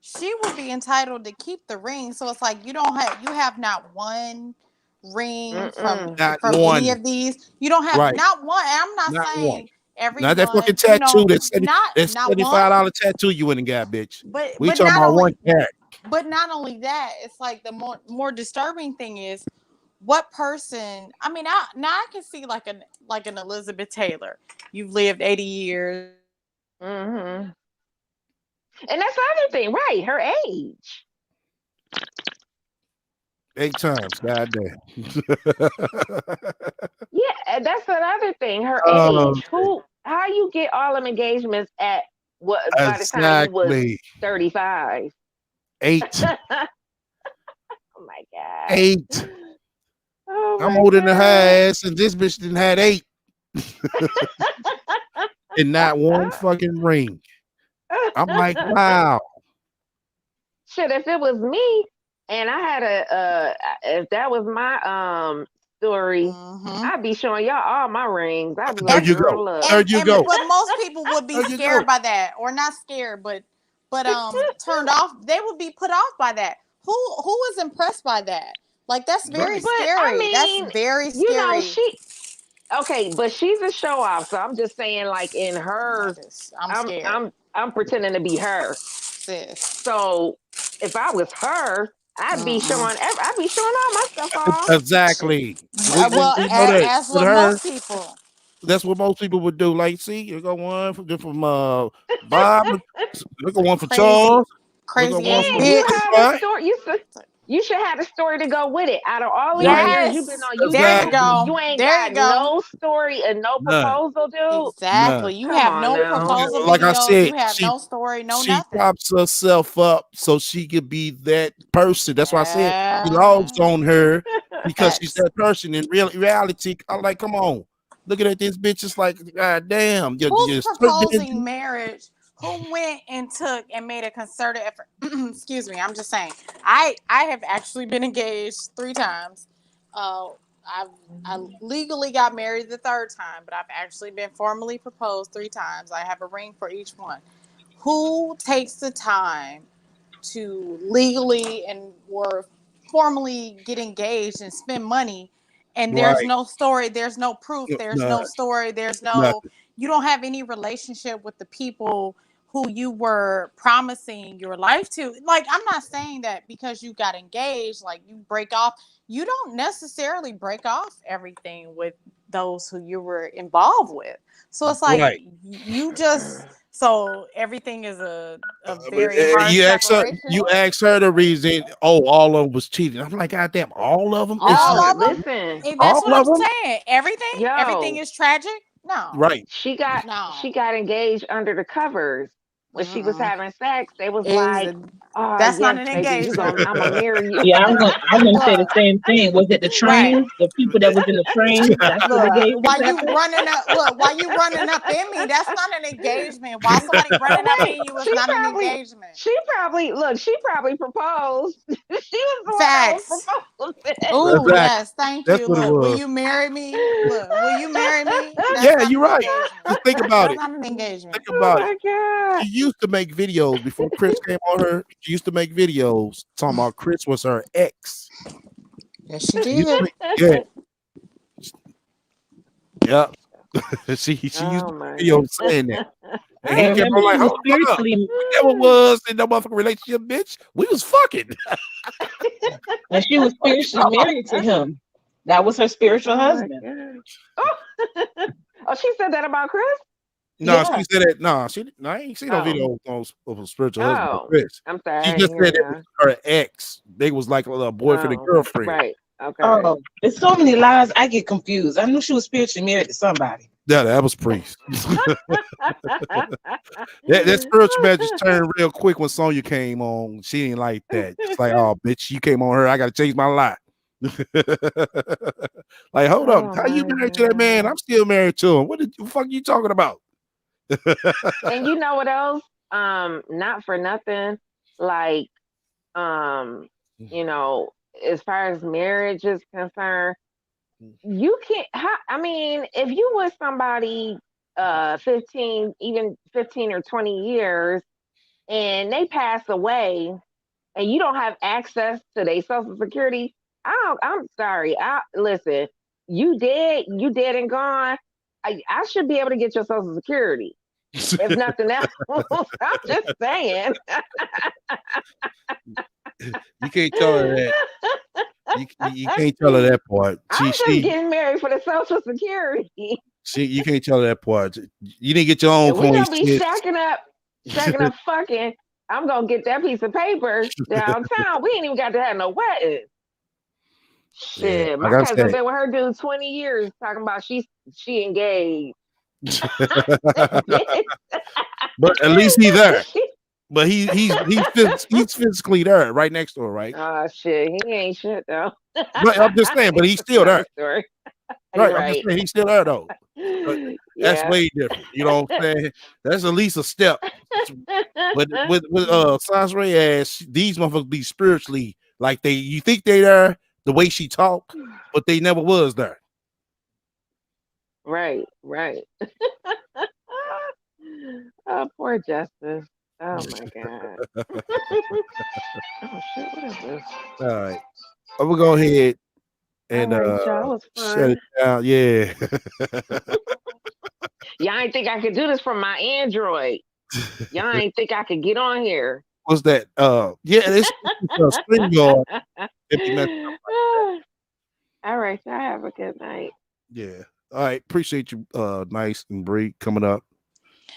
she would be entitled to keep the ring. So it's like you have not one ring from one. any of these. You don't have not one. I'm not saying one. every Not that one. fucking tattoo. That's not $75 tattoo you went and got, bitch. But we but talking not about only, one cat. But not only that, it's like the more disturbing thing is what person. I mean, I can see like an Elizabeth Taylor. You've lived 80 years. Mm-hmm. And that's the other thing, right? Her age. 8 times, goddamn. Yeah, that's another thing. Her age. How you get all them engagements at what by the time you was 35? 8. Oh my God. 8. Oh I'm my older than her God. ass, and this bitch didn't had 8. and not one fucking ring. I'm like, wow. Shit, if it was me and I had if that was my story, I'd be showing y'all all my rings. I'd be There like, you girl, go. look. There you go. But most people would be There you scared go. by that, or not scared, but turned off. They would be put off by that. Who is impressed by that? Like that's very Right. But I scary. That's mean, very you know, scary. okay, but she's a show off, so I'm just saying, like in her, I'm scared, I'm pretending to be her. sis. So if I was her, I'd be showing all my stuff off. Exactly. Well, We know that as with with her. most people. That's what most people would do. Like, see, you got one from Bob. Look at one for Crazy, Charles. Look at crazy one ass for And you bitch. have a Levi. story. You should have a story to go with it. Out of all these Right. years you've been Yes, on there you YouTube, Exactly. go. you ain't There you got go. no story and no None. proposal, dude. None. Exactly. You Come have on no now. proposal Like I videos. said, You have no story, no she nothing. props herself up so she could be that person. That's why I said she logs Yeah. on her because she's Facts. that person. In reality, I'm like, come on, looking at this bitch. It's like, god damn, Who's you're proposing marriage? Who went and took and made a concerted effort? Excuse me. I'm just saying. I have actually been engaged 3 times. I legally got married the 3rd time, but I've actually been formally proposed 3 times. I have a ring for each one. Who takes the time to legally and or formally get engaged and spend money, and there's right. no story, there's no proof, there's no None, story, there's no, nothing. you don't have any relationship with the people who you were promising your life to. Like, I'm not saying that because you got engaged, like you break off. You don't necessarily break off everything with those who you were involved with. So it's like Right. you just, so everything is a very hard You ask her. separation. You ask her the reason. Oh, all of them was cheating. I'm like, god damn, all of them. And she's All Yo, of them. listen, That's all what I'm of them. saying. Everything yo, is tragic. No, Right. she got no. engaged under the covers. When she was Mm-mm. having sex, they was Is like, "Oh that's not yes, an baby, engagement. I'm gonna marry you." Yeah, I was gonna say the Look, same thing. Was it the right. train? The people that was in the train? That's when the Look, engagements happened. while you running up in me, that's not an engagement. While somebody But running up wait, in you is not an engagement. she probably proposed. She was the one that Facts. was proposing. Oh, Exactly. yes, thank That's you. what it Look, will was. you marry me? Look, will you marry me? That's Yeah, not you're an right. engagement. Just think about That's it. not an engagement. Think Oh about it. my god. She used to make videos before Chris came on her. She used to make videos talking about Chris was her ex. Yes, she She used to did. make, yeah. She used Oh to my make videos saying that. And he And kept remember, on like, she was hold up. spiritually, We never was in no motherfucking relationship, bitch. We was fucking. and she was What you spiritually talking about? married to him. That was her spiritual Oh my husband. god. Oh, she said that about Chris? No, Yeah. she said that. No, I ain't seen no Oh. video of a spiritual husband for Oh. Chris. I'm sorry, She I just didn't said hear it was that. her ex. They was like a boyfriend and Oh, girlfriend. right. Okay. Oh, there's so many lies. I get confused. I knew she was spiritually married to somebody. Yeah, that was priest. That spiritual man just turned real quick when Sonya came on. She didn't like that. It's like, oh, bitch, you came on her. I got to change my life. Like, hold up. Oh How you my married to that man? god. I'm still married to him. What the fuck you talking about? And you know what else? Not for nothing. Like, you know, as far as marriage is concerned, you can't I mean, if you with somebody 15, even 15 or 20 years, and they pass away and you don't have access to their social security, I'm sorry. Listen, you dead and gone. I should be able to get your social security. If nothing else, I'm just saying. You can't tell her that. You can't tell her that part. I'm just getting married for the social security. You can't tell her that part. You didn't get your own And we coin, gonna be sis. stacking up fucking. I'm gonna get that piece of paper downtown. We ain't even got to have no wedding. Yeah, Shit, like my I cousin said. been with her dude 20 years talking about she engaged. But at least he's there. But he's physically there, right next to her, right? Oh shit, he ain't shit though. But I'm just saying, but he's still there. Story. Right, You're I'm just right. saying he's still there though. But that's Yeah. way different. You know what I'm saying? That's at least a step. With Sansaray ass, these motherfuckers be spiritually like you think they there the way she talk, but they never was there. Right, right. Oh, poor Justice. Oh my God. Oh shit, what is this? All right. I'm gonna go ahead All and right, y'all. It was shut it fun. down. Yeah. Y'all ain't think I could do this from my Android. Y'all ain't think I could get on here. What's that? Yeah, this spring guard. If you mess up like All right, y'all have a good night. that. Yeah. All right. Appreciate you, Nice and Bree coming up.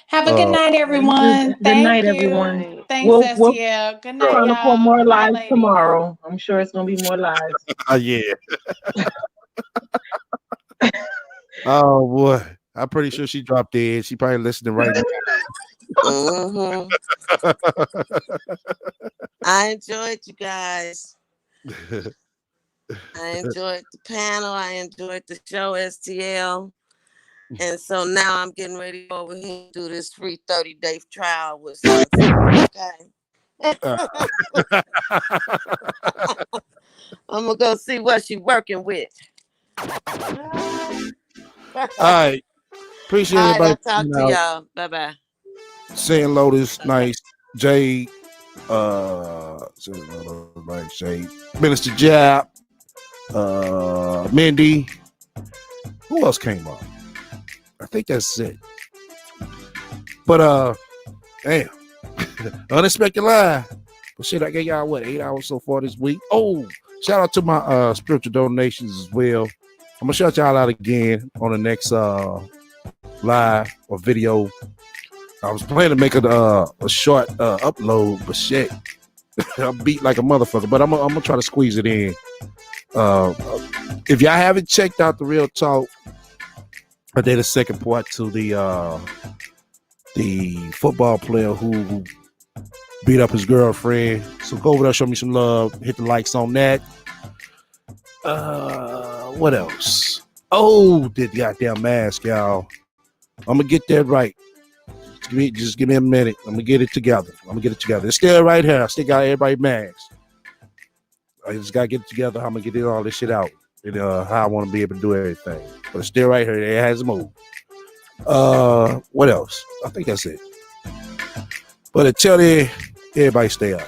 Have a good night, everyone. Good night, Thank you. everyone. Thanks, We'll STL. Good night, trying to pour y'all. more Good night, lives ladies. tomorrow. I'm sure it's gonna be more lives. Yeah. Oh boy. I'm pretty sure she dropped dead. She probably listening right now. Mhm. I enjoyed you guys. I enjoyed the panel. I enjoyed the show, STL. And so now I'm getting ready to go over here and do this free 30-day trial with Sunset. Okay. I'm gonna go see what she's working with. All right. Appreciate All right, everybody I'll talk coming to out. y'all. Bye-bye. Saying Lotus, Nice, Jade, Nice, Jade, Minister Jap, Mindy. Who else came up? I think that's it. But damn. Unexpected line. But shit, I gave y'all what 8 hours so far this week. Oh, shout out to my spiritual donations as well. I'm gonna shout y'all out again on the next live or video. I was planning to make a short upload, but shit, I'm beat like a motherfucker. But I'm gonna try to squeeze it in. If y'all haven't checked out the Real Talk, I did a second part to the football player who beat up his girlfriend. So go over there, show me some love, hit the likes on that. What else? Oh, the goddamn mask, y'all. I'm gonna get that right. Just give me a minute. I'm gonna get it together. It's still right here. I still got everybody masks. I just gotta get it together. I'm gonna get all this shit out. And how I want to be able to do everything. But it's still right here. It hasn't moved. What else? I think that's it. But until then, everybody stay up.